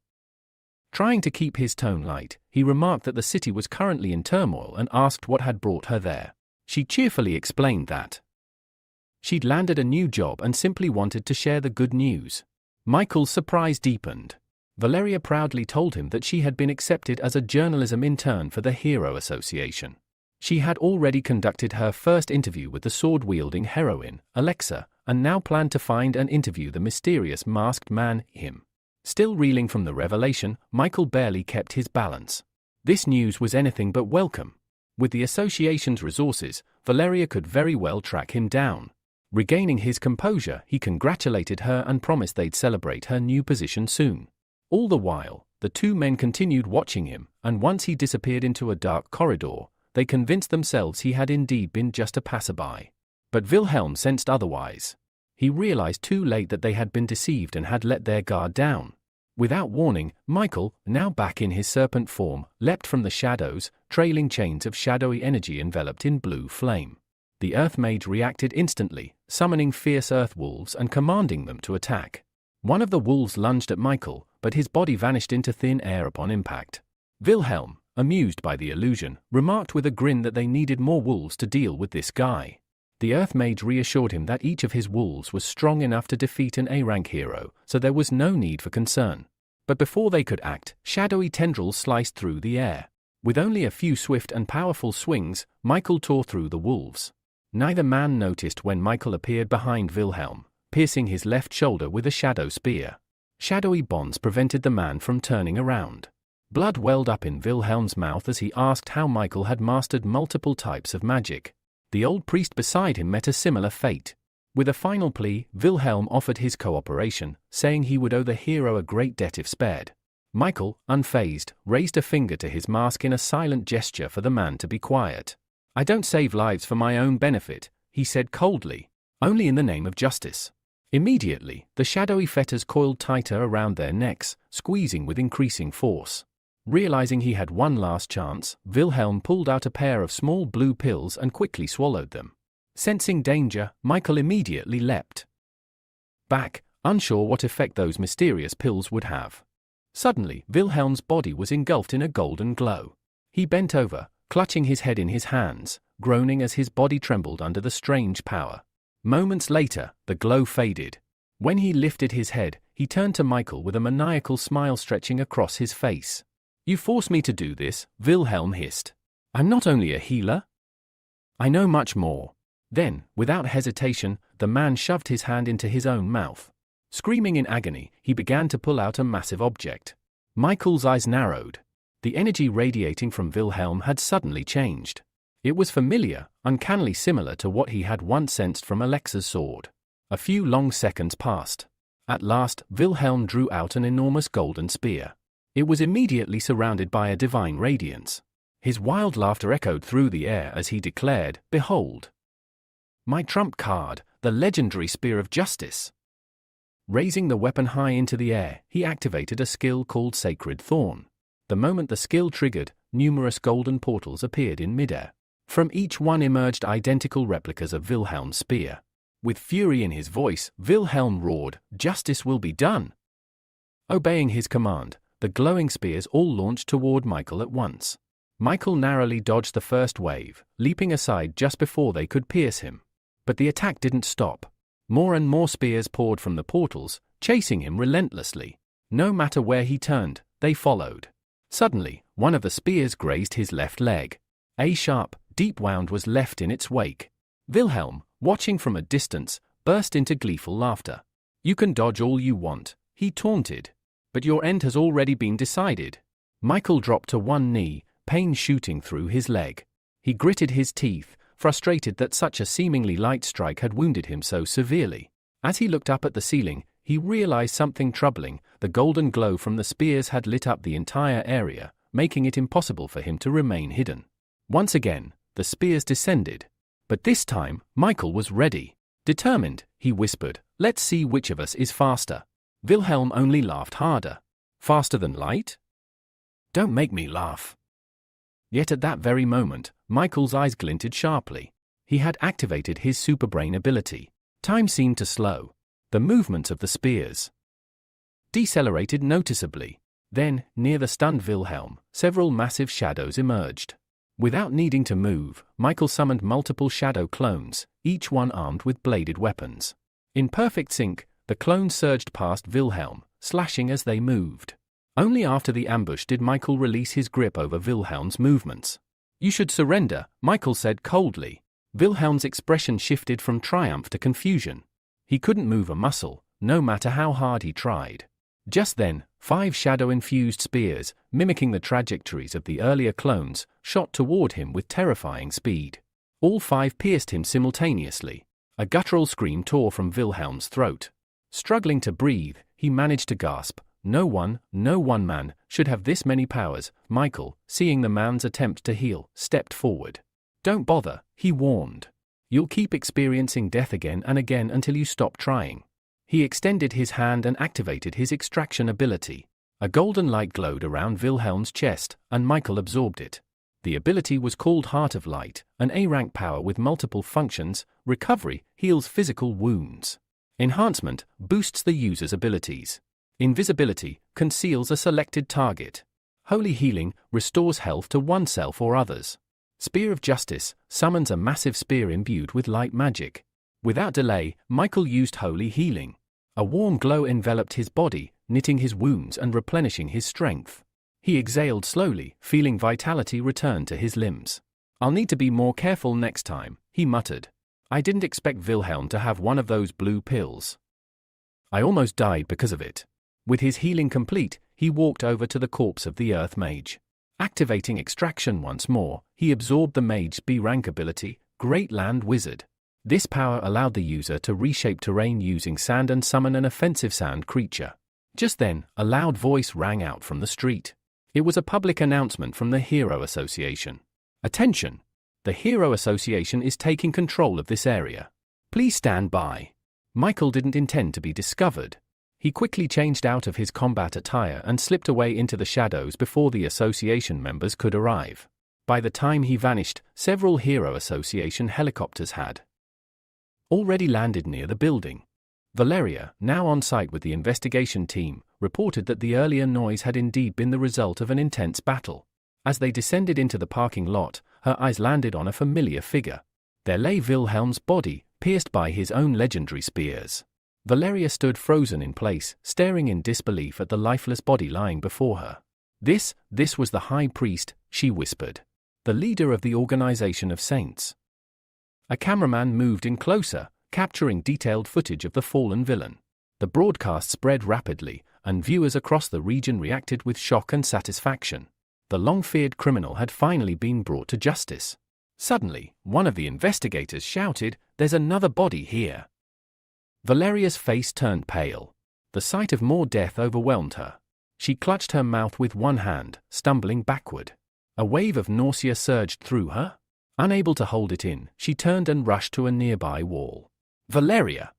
Trying to keep his tone light, he remarked that the city was currently in turmoil and asked what had brought her there. She cheerfully explained that she'd landed a new job and simply wanted to share the good news. Michael's surprise deepened. Valeria proudly told him that she had been accepted as a journalism intern for the Hero Association. She had already conducted her first interview with the sword-wielding heroine, Alexa, and now planned to find and interview the mysterious masked man, him. Still reeling from the revelation, Michael barely kept his balance. This news was anything but welcome. With the association's resources, Valeria could very well track him down. Regaining his composure, he congratulated her and promised they'd celebrate her new position soon. All the while, the two men continued watching him, and once he disappeared into a dark corridor, they convinced themselves he had indeed been just a passerby. But Wilhelm sensed otherwise. He realized too late that they had been deceived and had let their guard down. Without warning, Michael, now back in his serpent form, leapt from the shadows, trailing chains of shadowy energy enveloped in blue flame. The Earth Mage reacted instantly, summoning fierce earth wolves and commanding them to attack. One of the wolves lunged at Michael, but his body vanished into thin air upon impact. Wilhelm, amused by the illusion, remarked with a grin that they needed more wolves to deal with this guy. The Earth Mage reassured him that each of his wolves was strong enough to defeat an A-rank hero, so there was no need for concern. But before they could act, shadowy tendrils sliced through the air. With only a few swift and powerful swings, Michael tore through the wolves. Neither man noticed when Michael appeared behind Wilhelm, piercing his left shoulder with a shadow spear. Shadowy bonds prevented the man from turning around. Blood welled up in Wilhelm's mouth as he asked how Michael had mastered multiple types of magic. The old priest beside him met a similar fate. With a final plea, Wilhelm offered his cooperation, saying he would owe the hero a great debt if spared. Michael, unfazed, raised a finger to his mask in a silent gesture for the man to be quiet. "I don't save lives for my own benefit," he said coldly, "only in the name of justice." Immediately, the shadowy fetters coiled tighter around their necks, squeezing with increasing force. Realizing he had one last chance, Wilhelm pulled out a pair of small blue pills and quickly swallowed them. Sensing danger, Michael immediately leapt back, unsure what effect those mysterious pills would have. Suddenly, Wilhelm's body was engulfed in a golden glow. He bent over, clutching his head in his hands, groaning as his body trembled under the strange power. Moments later, the glow faded. When he lifted his head, he turned to Michael with a maniacal smile stretching across his face. "You force me to do this," Wilhelm hissed. "I'm not only a healer. I know much more." Then, without hesitation, the man shoved his hand into his own mouth. Screaming in agony, he began to pull out a massive object. Michael's eyes narrowed. The energy radiating from Wilhelm had suddenly changed. It was familiar, uncannily similar to what he had once sensed from Alexa's sword. A few long seconds passed. At last, Wilhelm drew out an enormous golden spear. It was immediately surrounded by a divine radiance. His wild laughter echoed through the air as he declared, "Behold! My trump card, the legendary Spear of Justice." Raising the weapon high into the air, he activated a skill called Sacred Thorn. The moment the skill triggered, numerous golden portals appeared in midair. From each one emerged identical replicas of Wilhelm's spear. With fury in his voice, Wilhelm roared, "Justice will be done!" Obeying his command, the glowing spears all launched toward Michael at once. Michael narrowly dodged the first wave, leaping aside just before they could pierce him. But the attack didn't stop. More and more spears poured from the portals, chasing him relentlessly. No matter where he turned, they followed. Suddenly, one of the spears grazed his left leg. A sharp, deep wound was left in its wake. Wilhelm, watching from a distance, burst into gleeful laughter. "You can dodge all you want," he taunted. "But your end has already been decided." Michael dropped to one knee, pain shooting through his leg. He gritted his teeth, frustrated that such a seemingly light strike had wounded him so severely. As he looked up at the ceiling, he realized something troubling. The golden glow from the spears had lit up the entire area, making it impossible for him to remain hidden. Once again, the spears descended. But this time, Michael was ready. Determined, he whispered, "Let's see which of us is faster." Wilhelm only laughed harder. "Faster than light? Don't make me laugh." Yet at that very moment, Michael's eyes glinted sharply. He had activated his superbrain ability. Time seemed to slow. The movements of the spears decelerated noticeably. Then, near the stunned Wilhelm, several massive shadows emerged. Without needing to move, Michael summoned multiple shadow clones, each one armed with bladed weapons. In perfect sync, the clones surged past Wilhelm, slashing as they moved. Only after the ambush did Michael release his grip over Wilhelm's movements. "You should surrender," Michael said coldly. Wilhelm's expression shifted from triumph to confusion. He couldn't move a muscle, no matter how hard he tried. Just then, 5 shadow-infused spears, mimicking the trajectories of the earlier clones, shot toward him with terrifying speed. All 5 pierced him simultaneously. A guttural scream tore from Wilhelm's throat. Struggling to breathe, he managed to gasp. No one man, should have this many powers." Michael, seeing the man's attempt to heal, stepped forward. "Don't bother," he warned. "You'll keep experiencing death again and again until you stop trying." He extended his hand and activated his extraction ability. A golden light glowed around Wilhelm's chest, and Michael absorbed it. The ability was called Heart of Light, an A-rank power with multiple functions. Recovery heals physical wounds. Enhancement boosts the user's abilities. Invisibility conceals a selected target. Holy Healing restores health to oneself or others. Spear of Justice summons a massive spear imbued with light magic. Without delay, Michael used Holy Healing. A warm glow enveloped his body, knitting his wounds and replenishing his strength. He exhaled slowly, feeling vitality return to his limbs. "I'll need to be more careful next time," he muttered. "I didn't expect Wilhelm to have one of those blue pills. I almost died because of it." With his healing complete, he walked over to the corpse of the Earth Mage. Activating extraction once more, he absorbed the Mage's B-rank ability, Great Land Wizard. This power allowed the user to reshape terrain using sand and summon an offensive sand creature. Just then, a loud voice rang out from the street. It was a public announcement from the Hero Association. "Attention! The Hero Association is taking control of this area. Please stand by." Michael didn't intend to be discovered. He quickly changed out of his combat attire and slipped away into the shadows before the association members could arrive. By the time he vanished, several Hero Association helicopters had already landed near the building. Valeria, now on site with the investigation team, reported that the earlier noise had indeed been the result of an intense battle. As they descended into the parking lot, her eyes landed on a familiar figure. There lay Wilhelm's body, pierced by his own legendary spears. Valeria stood frozen in place, staring in disbelief at the lifeless body lying before her. This was the High Priest," she whispered. "The leader of the Organization of Saints." A cameraman moved in closer, capturing detailed footage of the fallen villain. The broadcast spread rapidly, and viewers across the region reacted with shock and satisfaction. The long-feared criminal had finally been brought to justice. Suddenly, one of the investigators shouted, "There's another body here." Valeria's face turned pale. The sight of more death overwhelmed her. She clutched her mouth with one hand, stumbling backward. A wave of nausea surged through her. Unable to hold it in, she turned and rushed to a nearby wall. "Valeria!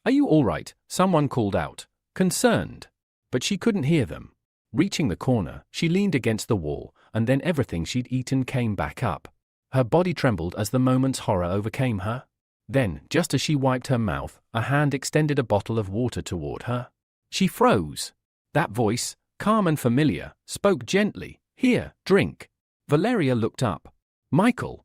Are you all right?" someone called out, concerned. But she couldn't hear them. Reaching the corner, she leaned against the wall, and then everything she'd eaten came back up. Her body trembled as the moment's horror overcame her. Then, just as she wiped her mouth, a hand extended a bottle of water toward her. She froze. That voice, calm and familiar, spoke gently. "Here, drink." Valeria looked up. "Michael."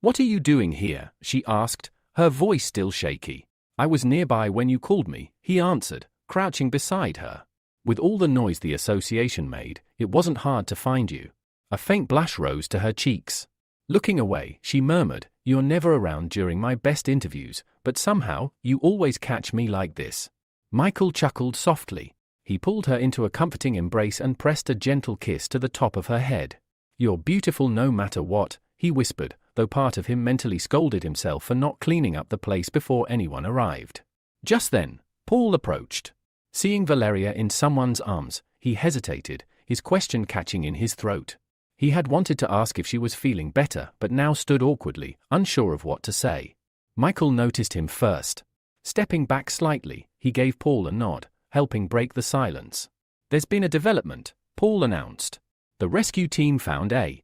"What are you doing here?" she asked, her voice still shaky. "I was nearby when you called me," he answered, crouching beside her. With all the noise the association made, it wasn't hard to find you. A faint blush rose to her cheeks. Looking away, she murmured, "You're never around during my best interviews, but somehow, you always catch me like this." Michael chuckled softly. He pulled her into a comforting embrace and pressed a gentle kiss to the top of her head. "You're beautiful no matter what," he whispered, though part of him mentally scolded himself for not cleaning up the place before anyone arrived. Just then, Paul approached. Seeing Valeria in someone's arms, he hesitated, his question catching in his throat. He had wanted to ask if she was feeling better, but now stood awkwardly, unsure of what to say. Michael noticed him first. Stepping back slightly, he gave Paul a nod, helping break the silence. "There's been a development," Paul announced. "The rescue team found a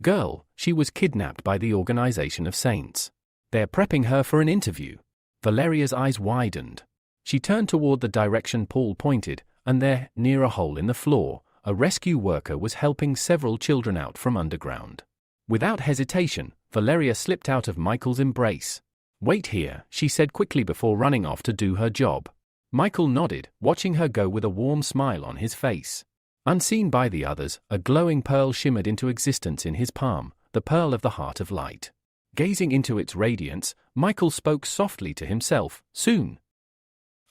girl. She was kidnapped by the Organization of Saints. They're prepping her for an interview." Valeria's eyes widened. She turned toward the direction Paul pointed, and there, near a hole in the floor, a rescue worker was helping several children out from underground. Without hesitation, Valeria slipped out of Michael's embrace. "Wait here," she said quickly before running off to do her job. Michael nodded, watching her go with a warm smile on his face. Unseen by the others, a glowing pearl shimmered into existence in his palm, the pearl of the heart of light. Gazing into its radiance, Michael spoke softly to himself, "Soon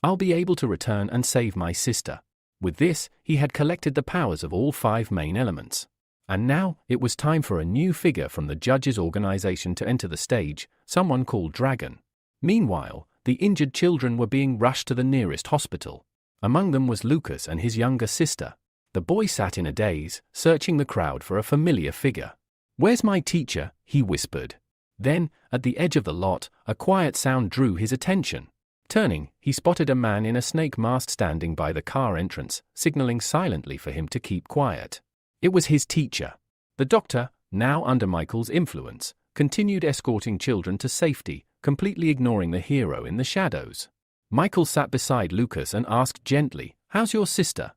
I'll be able to return and save my sister." With this, he had collected the powers of all 5 main elements. And now, it was time for a new figure from the judges' organization to enter the stage, someone called Dragon. Meanwhile, the injured children were being rushed to the nearest hospital. Among them was Lucas and his younger sister. The boy sat in a daze, searching the crowd for a familiar figure. "Where's my teacher?" he whispered. Then, at the edge of the lot, a quiet sound drew his attention. Turning, he spotted a man in a snake mask standing by the car entrance, signaling silently for him to keep quiet. It was his teacher. The doctor, now under Michael's influence, continued escorting children to safety, completely ignoring the hero in the shadows. Michael sat beside Lucas and asked gently, "How's your sister?"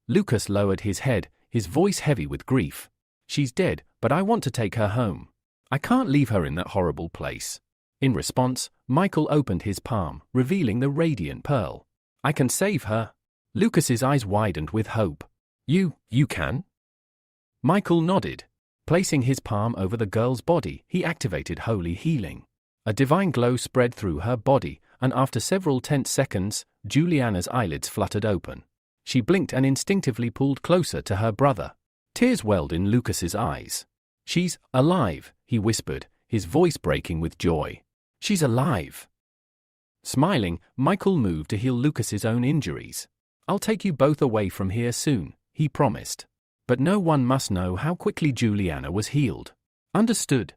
Lucas lowered his head, his voice heavy with grief. "She's dead, but I want to take her home. I can't leave her in that horrible place." In response, Michael opened his palm, revealing the radiant pearl. "I can save her." Lucas's eyes widened with hope. You can?" Michael nodded. Placing his palm over the girl's body, he activated holy healing. A divine glow spread through her body, and after several tense seconds, Juliana's eyelids fluttered open. She blinked and instinctively pulled closer to her brother. Tears welled in Lucas's eyes. "She's alive," he whispered, his voice breaking with joy. "She's alive." Smiling, Michael moved to heal Lucas's own injuries. "I'll take you both away from here soon," he promised. "But no one must know how quickly Juliana was healed." "Understood."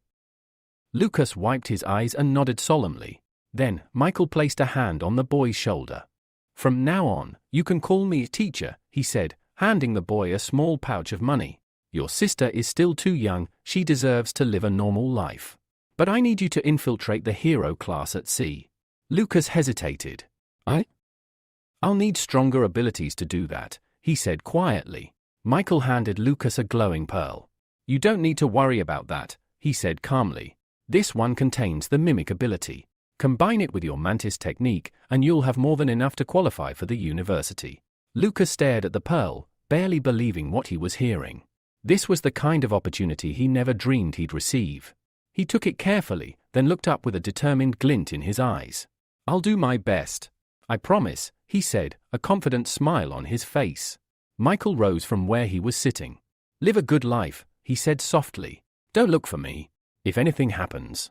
Lucas wiped his eyes and nodded solemnly. Then, Michael placed a hand on the boy's shoulder. "From now on, you can call me teacher," he said, handing the boy a small pouch of money. "Your sister is still too young, she deserves to live a normal life. But I need you to infiltrate the hero class at sea." Lucas hesitated. I'll need stronger abilities to do that," he said quietly. Michael handed Lucas a glowing pearl. "You don't need to worry about that," he said calmly. "This one contains the mimic ability. Combine it with your mantis technique, and you'll have more than enough to qualify for the university." Lucas stared at the pearl, barely believing what he was hearing. This was the kind of opportunity he never dreamed he'd receive. He took it carefully, then looked up with a determined glint in his eyes. "I'll do my best. I promise," he said, a confident smile on his face. Michael rose from where he was sitting. Live a good life, he said softly. Don't look for me. If anything happens,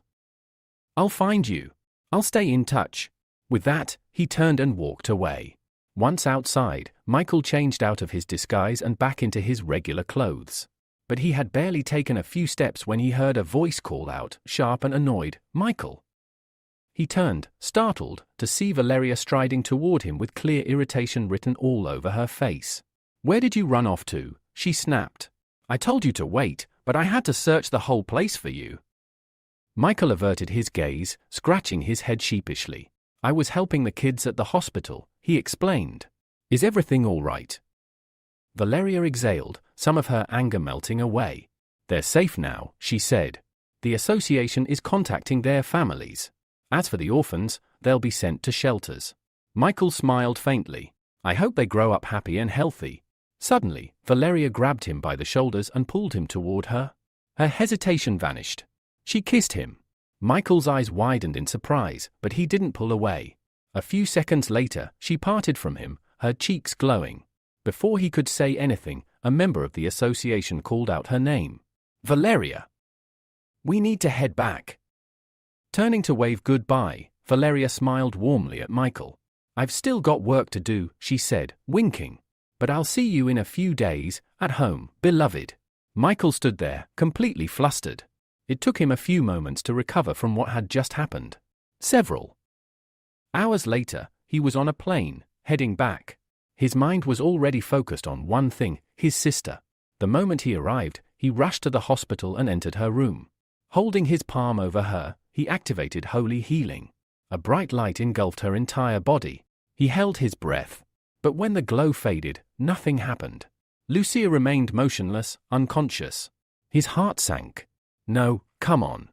I'll find you. I'll stay in touch. With that, he turned and walked away. Once outside, Michael changed out of his disguise and back into his regular clothes. But he had barely taken a few steps when he heard a voice call out, sharp and annoyed, "Michael!" He turned, startled, to see Valeria striding toward him with clear irritation written all over her face. "Where did you run off to?" she snapped. "I told you to wait, but I had to search the whole place for you." Michael averted his gaze, scratching his head sheepishly. "I was helping the kids at the hospital," he explained. "Is everything all right?" Valeria exhaled, some of her anger melting away. "They're safe now," she said. "The association is contacting their families. As for the orphans, they'll be sent to shelters." Michael smiled faintly. "I hope they grow up happy and healthy." Suddenly, Valeria grabbed him by the shoulders and pulled him toward her. Her hesitation vanished. She kissed him. Michael's eyes widened in surprise, but he didn't pull away. A few seconds later, she parted from him, her cheeks glowing. Before he could say anything, a member of the association called out her name. "Valeria! We need to head back." Turning to wave goodbye, Valeria smiled warmly at Michael. "I've still got work to do," she said, winking. "But I'll see you in a few days, at home, beloved." Michael stood there, completely flustered. It took him a few moments to recover from what had just happened. Several hours later, he was on a plane, heading back. His mind was already focused on one thing, his sister. The moment he arrived, he rushed to the hospital and entered her room. Holding his palm over her, he activated holy healing. A bright light engulfed her entire body. He held his breath. But when the glow faded, nothing happened. Lucia remained motionless, unconscious. His heart sank. "No, come on."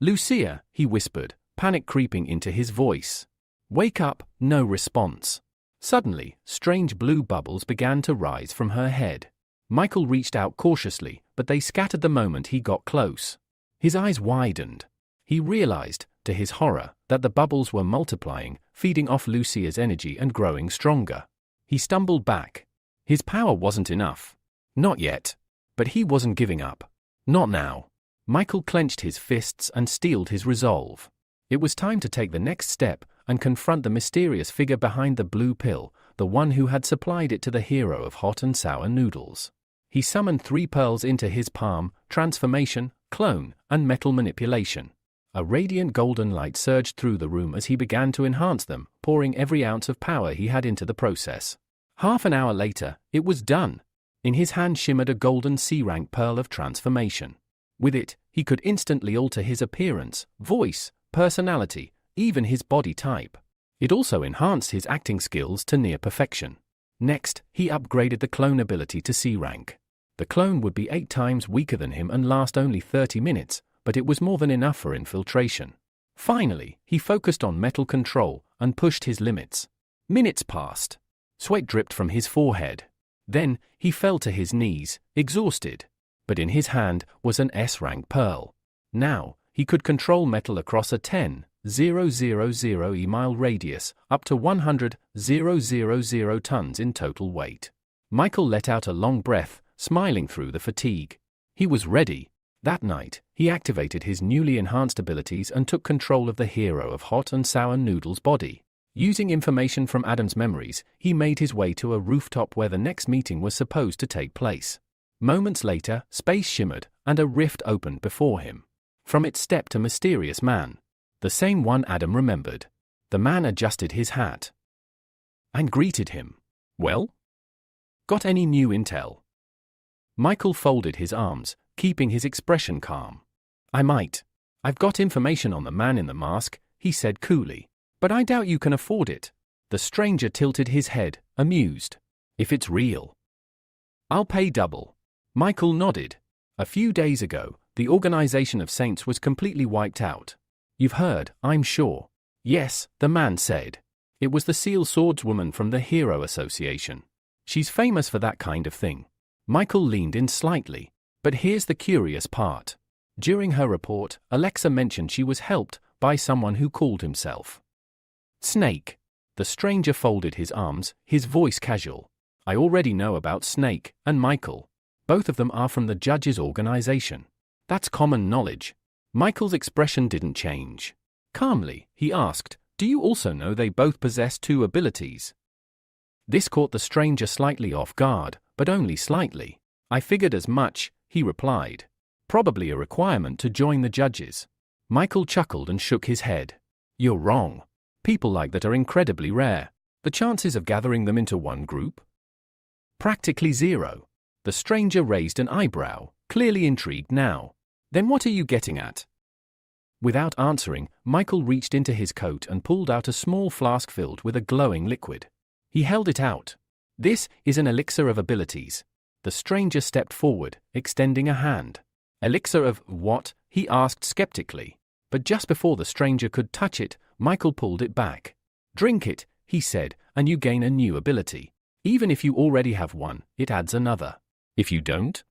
"Lucia," he whispered, panic creeping into his voice. "Wake up," no response. Suddenly, strange blue bubbles began to rise from her head. Michael reached out cautiously, but they scattered the moment he got close. His eyes widened. He realized, to his horror, that the bubbles were multiplying, feeding off Lucia's energy and growing stronger. He stumbled back. His power wasn't enough. Not yet. But he wasn't giving up. Not now. Michael clenched his fists and steeled his resolve. It was time to take the next step and confront the mysterious figure behind the blue pill, the one who had supplied it to the hero of hot and sour noodles. He summoned 3 pearls into his palm: transformation, clone, and metal manipulation. A radiant golden light surged through the room as he began to enhance them, pouring every ounce of power he had into the process. Half an hour later, it was done. In his hand shimmered a golden C-rank pearl of transformation. With it, he could instantly alter his appearance, voice, personality, even his body type. It also enhanced his acting skills to near perfection. Next, he upgraded the clone ability to C-rank. The clone would be 8 times weaker than him and last only 30 minutes, but it was more than enough for infiltration. Finally, he focused on metal control and pushed his limits. Minutes passed. Sweat dripped from his forehead. Then, he fell to his knees, exhausted. But in his hand was an S-rank pearl. Now, he could control metal across a 10,000 mile radius, up to 100,000 tons in total weight. Michael let out a long breath, smiling through the fatigue. He was ready. That night, he activated his newly enhanced abilities and took control of the hero of hot and sour noodles' body. Using information from Adam's memories, he made his way to a rooftop where the next meeting was supposed to take place. Moments later, space shimmered, and a rift opened before him. From it stepped a mysterious man. The same one Adam remembered. The man adjusted his hat and greeted him. "Well? Got any new intel?" Michael folded his arms, keeping his expression calm. "I might. I've got information on the man in the mask," he said coolly. "But I doubt you can afford it." The stranger tilted his head, amused. "If it's real, I'll pay double." Michael nodded. "A few days ago, the Organization of Saints was completely wiped out. You've heard, I'm sure." "Yes," the man said. "It was the Seal Swordswoman from the Hero Association. She's famous for that kind of thing." Michael leaned in slightly. But here's the curious part. During her report, Alexa mentioned she was helped by someone who called himself Snake. The stranger folded his arms, his voice casual. I already know about Snake and Michael. Both of them are from the judge's organization. That's common knowledge. Michael's expression didn't change. Calmly, he asked, do you also know they both possess 2 abilities? This caught the stranger slightly off guard, but only slightly. I figured as much, he replied. Probably a requirement to join the judges. Michael chuckled and shook his head. You're wrong. People like that are incredibly rare. The chances of gathering them into one group? Practically zero. The stranger raised an eyebrow, clearly intrigued now. Then what are you getting at? Without answering, Michael reached into his coat and pulled out a small flask filled with a glowing liquid. He held it out. This is an elixir of abilities. The stranger stepped forward, extending a hand. Elixir of what? He asked skeptically. But just before the stranger could touch it, Michael pulled it back. Drink it, he said, and you gain a new ability. Even if you already have one, it adds another. If you don't,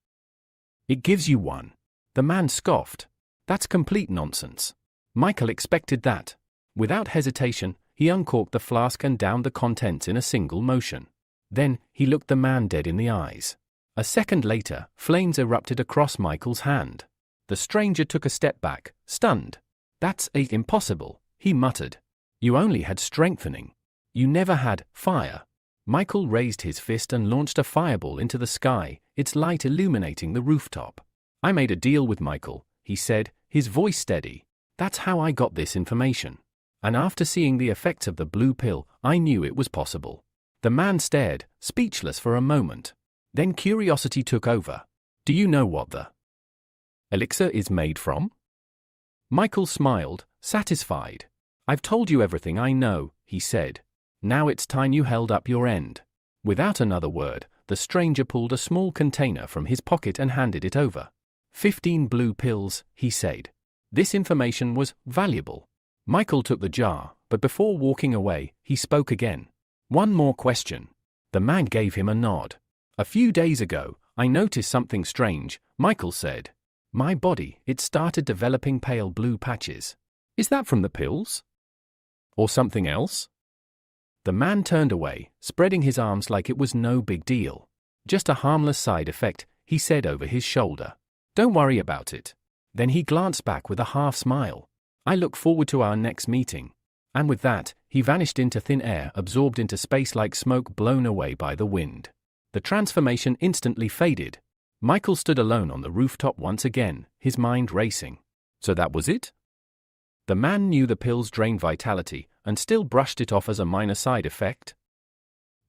it gives you one. The man scoffed. That's complete nonsense. Michael expected that. Without hesitation, he uncorked the flask and downed the contents in a single motion. Then, he looked the man dead in the eyes. A second later, flames erupted across Michael's hand. The stranger took a step back, stunned. That's impossible, he muttered. You only had strengthening. You never had fire. Michael raised his fist and launched a fireball into the sky, its light illuminating the rooftop. I made a deal with Michael, he said, his voice steady. That's how I got this information. And after seeing the effects of the blue pill, I knew it was possible. The man stared, speechless for a moment. Then curiosity took over. Do you know what the elixir is made from? Michael smiled, satisfied. I've told you everything I know, he said. Now it's time you held up your end. Without another word, the stranger pulled a small container from his pocket and handed it over. 15 blue pills, he said. This information was valuable. Michael took the jar, but before walking away, he spoke again. One more question. The man gave him a nod. A few days ago, I noticed something strange, Michael said. My body, it started developing pale blue patches. Is that from the pills? Or something else? The man turned away, spreading his arms like it was no big deal. Just a harmless side effect, he said over his shoulder. Don't worry about it. Then he glanced back with a half smile. I look forward to our next meeting. And with that, he vanished into thin air, absorbed into space like smoke blown away by the wind. The transformation instantly faded. Michael stood alone on the rooftop once again, his mind racing. So that was it? The man knew the pills drained vitality and still brushed it off as a minor side effect.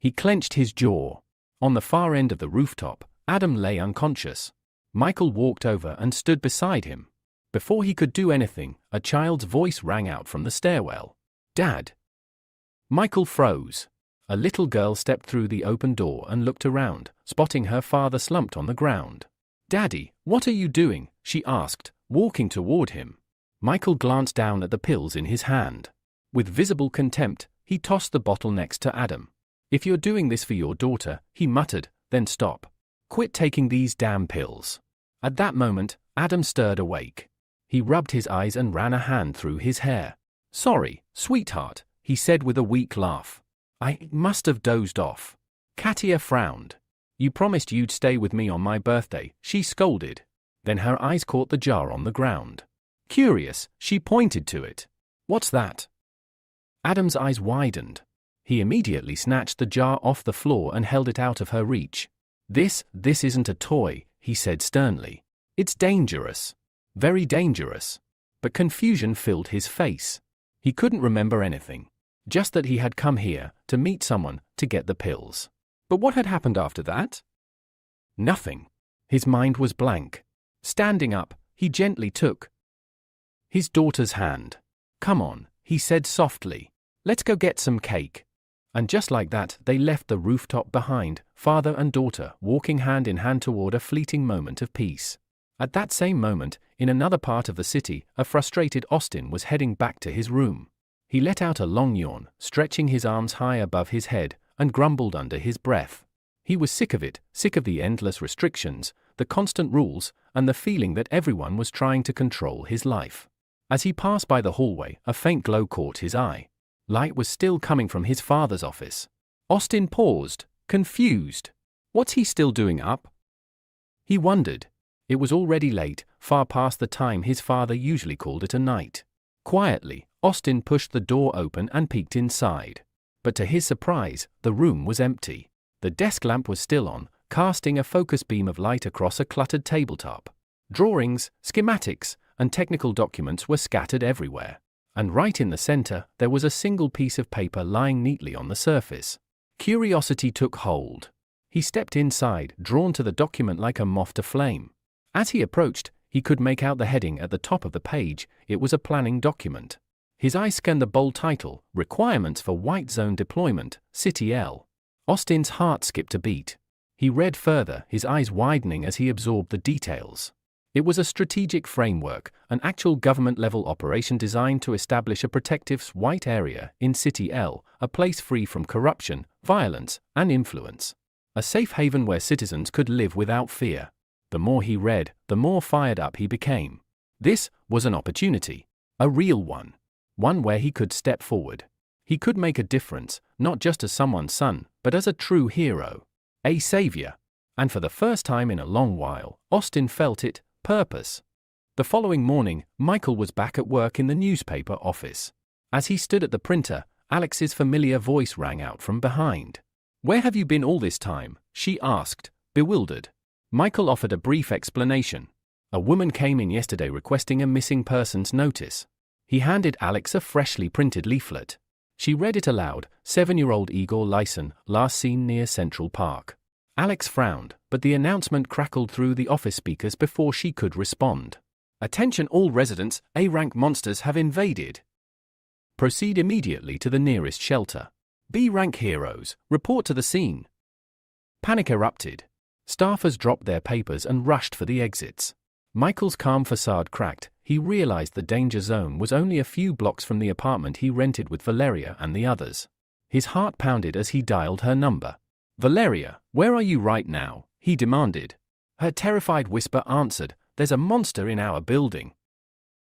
He clenched his jaw. On the far end of the rooftop, Adam lay unconscious. Michael walked over and stood beside him. Before he could do anything, a child's voice rang out from the stairwell. Dad! Michael froze. A little girl stepped through the open door and looked around, spotting her father slumped on the ground. Daddy, what are you doing? She asked, walking toward him. Michael glanced down at the pills in his hand. With visible contempt, he tossed the bottle next to Adam. If you're doing this for your daughter, he muttered, then stop. Quit taking these damn pills. At that moment, Adam stirred awake. He rubbed his eyes and ran a hand through his hair. Sorry, sweetheart, he said with a weak laugh. I must have dozed off. Katia frowned. You promised you'd stay with me on my birthday, she scolded. Then her eyes caught the jar on the ground. Curious, she pointed to it. What's that? Adam's eyes widened. He immediately snatched the jar off the floor and held it out of her reach. This isn't a toy, he said sternly. It's dangerous. Very dangerous. But confusion filled his face. He couldn't remember anything. Just that he had come here to meet someone to get the pills. But what had happened after that? Nothing. His mind was blank. Standing up, he gently took his daughter's hand. Come on, he said softly. Let's go get some cake. And just like that, they left the rooftop behind, father and daughter walking hand in hand toward a fleeting moment of peace. At that same moment, in another part of the city, a frustrated Austin was heading back to his room. He let out a long yawn, stretching his arms high above his head, and grumbled under his breath. He was sick of it, sick of the endless restrictions, the constant rules, and the feeling that everyone was trying to control his life. As he passed by the hallway, a faint glow caught his eye. Light was still coming from his father's office. Austin paused, confused. What's he still doing up? He wondered. It was already late, far past the time his father usually called it a night. Quietly, Austin pushed the door open and peeked inside. But to his surprise, the room was empty. The desk lamp was still on, casting a focus beam of light across a cluttered tabletop. Drawings, schematics, and technical documents were scattered everywhere. And right in the center, there was a single piece of paper lying neatly on the surface. Curiosity took hold. He stepped inside, drawn to the document like a moth to flame. As he approached, he could make out the heading at the top of the page. It was a planning document. His eye scanned the bold title, Requirements for White Zone Deployment, City L. Austin's heart skipped a beat. He read further, his eyes widening as he absorbed the details. It was a strategic framework, an actual government-level operation designed to establish a protective white area in City L, a place free from corruption, violence, and influence. A safe haven where citizens could live without fear. The more he read, the more fired up he became. This was an opportunity. A real one. One where he could step forward. He could make a difference, not just as someone's son, but as a true hero. A savior. And for the first time in a long while, Austin felt it. Purpose. The following morning, Michael was back at work in the newspaper office. As he stood at the printer, Alex's familiar voice rang out from behind. "Where have you been all this time?" she asked, bewildered. Michael offered a brief explanation. A woman came in yesterday requesting a missing persons notice. He handed Alex a freshly printed leaflet. She read it aloud, 7-year-old Igor Lyson, last seen near Central Park. Alex frowned, but the announcement crackled through the office speakers before she could respond. "Attention all residents, A-rank monsters have invaded. Proceed immediately to the nearest shelter. B-rank heroes, report to the scene." Panic erupted. Staffers dropped their papers and rushed for the exits. Michael's calm facade cracked. He realized the danger zone was only a few blocks from the apartment he rented with Valeria and the others. His heart pounded as he dialed her number. "Valeria, where are you right now?" he demanded. Her terrified whisper answered, "There's a monster in our building."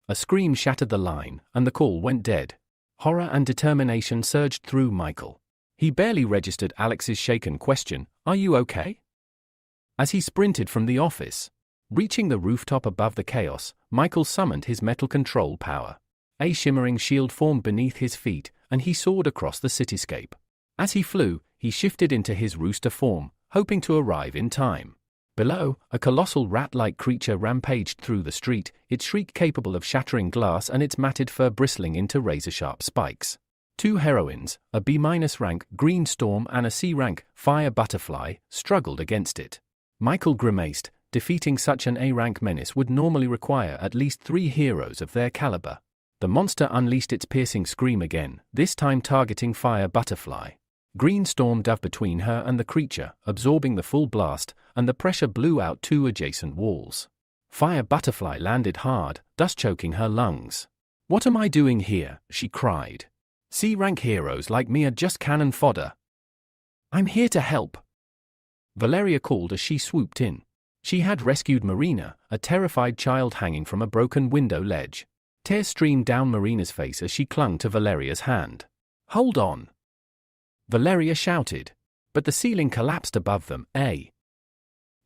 A scream shattered the line, and the call went dead. Horror and determination surged through Michael. He barely registered Alex's shaken question, "Are you okay?" As he sprinted from the office. Reaching the rooftop above the chaos, Michael summoned his metal control power. A shimmering shield formed beneath his feet, and he soared across the cityscape. As he flew, he shifted into his rooster form, hoping to arrive in time. Below, a colossal rat-like creature rampaged through the street, its shriek capable of shattering glass and its matted fur bristling into razor-sharp spikes. Two heroines, a B-rank green storm and a C-rank fire butterfly, struggled against it. Michael grimaced. Defeating such an A-rank menace would normally require at least 3 heroes of their caliber. The monster unleashed its piercing scream again, this time targeting fire butterfly. Green storm dove between her and the creature, absorbing the full blast, and the pressure blew out 2 adjacent walls. Fire butterfly landed hard, dust choking her lungs. "What am I doing here?" she cried. "C-rank heroes like me are just cannon fodder." "I'm here to help," Valeria called as she swooped in. She had rescued Marina, a terrified child hanging from a broken window ledge. Tears streamed down Marina's face as she clung to Valeria's hand. "Hold on!" Valeria shouted. But the ceiling collapsed above them, a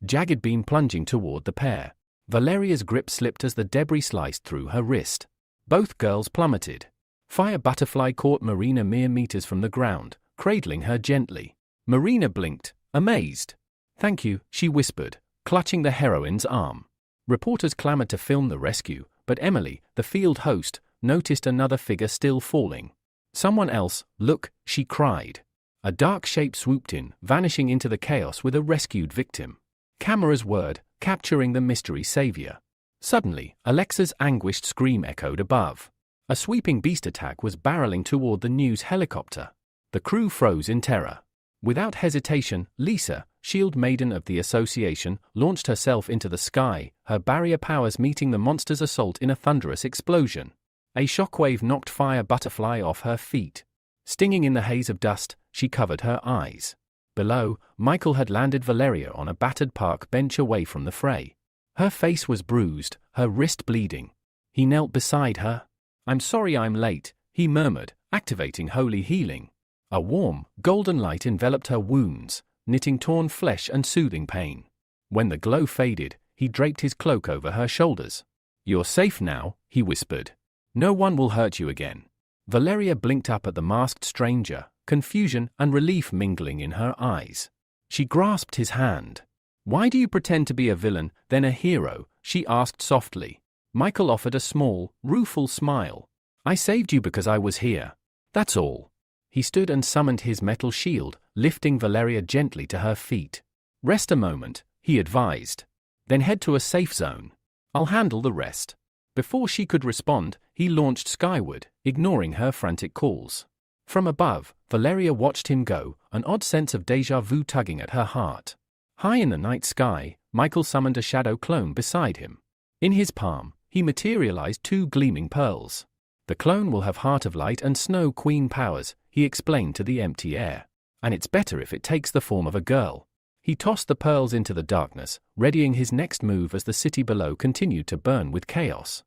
jagged beam plunging toward the pair. Valeria's grip slipped as the debris sliced through her wrist. Both girls plummeted. Fire butterfly caught Marina mere meters from the ground, cradling her gently. Marina blinked, amazed. "Thank you," she whispered, clutching the heroine's arm. Reporters clamored to film the rescue, but Emily, the field host, noticed another figure still falling. "Someone else, look," she cried. A dark shape swooped in, vanishing into the chaos with a rescued victim. Camera's word, capturing the mystery savior. Suddenly, Alexa's anguished scream echoed above. A sweeping beast attack was barreling toward the news helicopter. The crew froze in terror. Without hesitation, Lisa, shield maiden of the association, launched herself into the sky, her barrier powers meeting the monster's assault in a thunderous explosion. A shockwave knocked Fire Butterfly off her feet. Stinging in the haze of dust, she covered her eyes. Below, Michael had landed Valeria on a battered park bench away from the fray. Her face was bruised, her wrist bleeding. He knelt beside her. "I'm sorry I'm late," he murmured, activating holy healing. A warm, golden light enveloped her wounds, knitting torn flesh and soothing pain. When the glow faded, he draped his cloak over her shoulders. "You're safe now," he whispered. "No one will hurt you again." Valeria blinked up at the masked stranger, confusion and relief mingling in her eyes. She grasped his hand. "Why do you pretend to be a villain, then a hero?" she asked softly. Michael offered a small, rueful smile. "I saved you because I was here. That's all." He stood and summoned his metal shield, lifting Valeria gently to her feet. "Rest a moment," he advised. "Then head to a safe zone. I'll handle the rest." Before she could respond, he launched skyward, ignoring her frantic calls. From above, Valeria watched him go, an odd sense of déjà vu tugging at her heart. High in the night sky, Michael summoned a shadow clone beside him. In his palm, he materialized 2 gleaming pearls. "The clone will have Heart of Light and Snow Queen powers," he explained to the empty air. "And it's better if it takes the form of a girl." He tossed the pearls into the darkness, readying his next move as the city below continued to burn with chaos.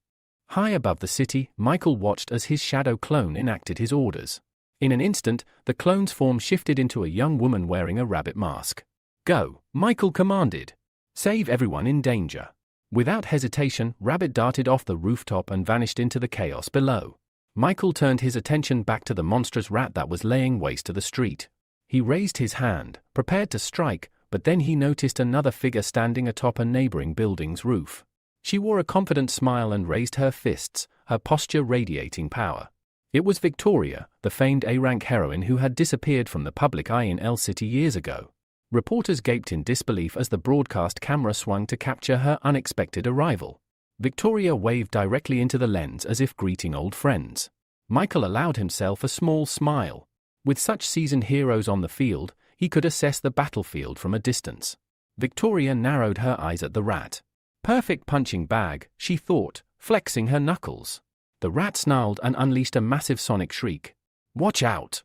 High above the city, Michael watched as his shadow clone enacted his orders. In an instant, the clone's form shifted into a young woman wearing a rabbit mask. "Go," Michael commanded. "Save everyone in danger." Without hesitation, Rabbit darted off the rooftop and vanished into the chaos below. Michael turned his attention back to the monstrous rat that was laying waste to the street. He raised his hand, prepared to strike, but then he noticed another figure standing atop a neighboring building's roof. She wore a confident smile and raised her fists, her posture radiating power. It was Victoria, the famed A-rank heroine who had disappeared from the public eye in L City years ago. Reporters gaped in disbelief as the broadcast camera swung to capture her unexpected arrival. Victoria waved directly into the lens as if greeting old friends. Michael allowed himself a small smile. With such seasoned heroes on the field, he could assess the battlefield from a distance. Victoria narrowed her eyes at the rat. "Perfect punching bag," she thought, flexing her knuckles. The rat snarled and unleashed a massive sonic shriek. "Watch out!"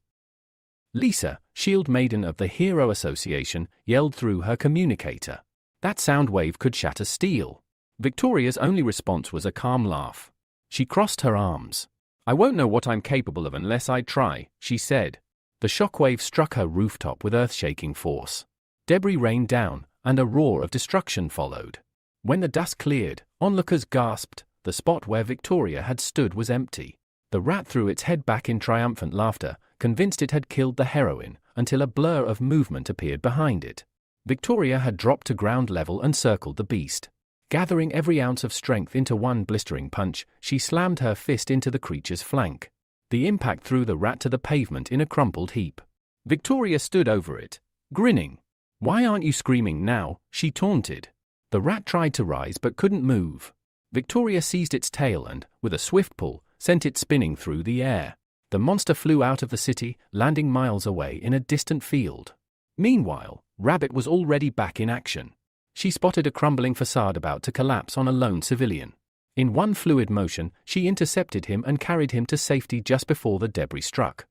Lisa, Shield Maiden of the Hero Association, yelled through her communicator. That sound wave could shatter steel. Victoria's only response was a calm laugh. She crossed her arms. "I won't know what I'm capable of unless I try," she said. The shockwave struck her rooftop with earth-shaking force. Debris rained down, and a roar of destruction followed. When the dust cleared, onlookers gasped. The spot where Victoria had stood was empty. The rat threw its head back in triumphant laughter, convinced it had killed the heroine, until a blur of movement appeared behind it. Victoria had dropped to ground level and circled the beast. Gathering every ounce of strength into one blistering punch, she slammed her fist into the creature's flank. The impact threw the rat to the pavement in a crumpled heap. Victoria stood over it, grinning. "Why aren't you screaming now?" she taunted. The rat tried to rise but couldn't move. Victoria seized its tail and, with a swift pull, sent it spinning through the air. The monster flew out of the city, landing miles away in a distant field. Meanwhile, Rabbit was already back in action. She spotted a crumbling facade about to collapse on a lone civilian. In one fluid motion, she intercepted him and carried him to safety just before the debris struck.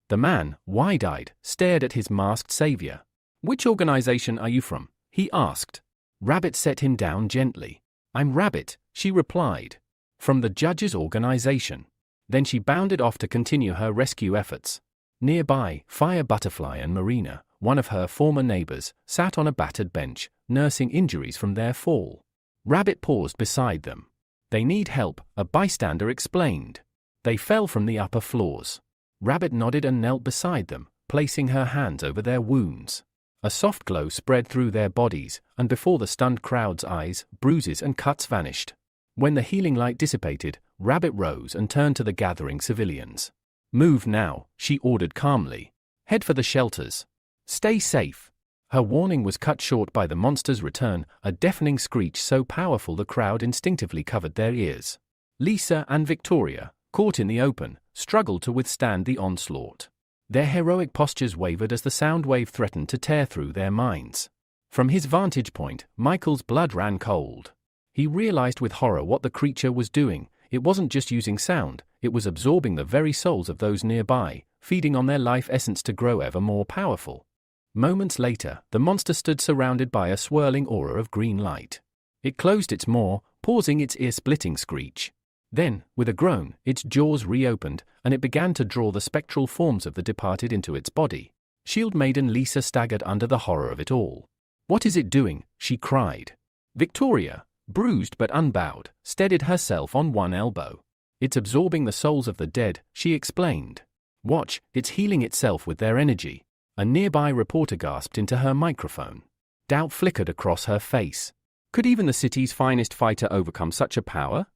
The man, wide-eyed, stared at his masked savior. "Which organization are you from?" he asked. Rabbit set him down gently. "I'm Rabbit," she replied. "From the judge's organization." Then she bounded off to continue her rescue efforts. Nearby, Fire Butterfly and Marina, one of her former neighbors, sat on a battered bench, nursing injuries from their fall. Rabbit paused beside them. "They need help," a bystander explained. "They fell from the upper floors." Rabbit nodded and knelt beside them, placing her hands over their wounds. A soft glow spread through their bodies, and before the stunned crowd's eyes, bruises and cuts vanished. When the healing light dissipated, Rabbit rose and turned to the gathering civilians. "Move now," she ordered calmly. "Head for the shelters. Stay safe." Her warning was cut short by the monster's return, a deafening screech so powerful the crowd instinctively covered their ears. Lisa and Victoria, caught in the open, struggled to withstand the onslaught. Their heroic postures wavered as the sound wave threatened to tear through their minds. From his vantage point, Michael's blood ran cold. He realized with horror what the creature was doing. It wasn't just using sound, it was absorbing the very souls of those nearby, feeding on their life essence to grow ever more powerful. Moments later, the monster stood surrounded by a swirling aura of green light. It closed its maw, pausing its ear-splitting screech. Then, with a groan, its jaws reopened, and it began to draw the spectral forms of the departed into its body. Shield Maiden Lisa staggered under the horror of it all. "What is it doing?" she cried. Victoria, bruised but unbowed, steadied herself on one elbow. "It's absorbing the souls of the dead," she explained. "Watch, it's healing itself with their energy." A nearby reporter gasped into her microphone. Doubt flickered across her face. Could even the city's finest fighter overcome such a power?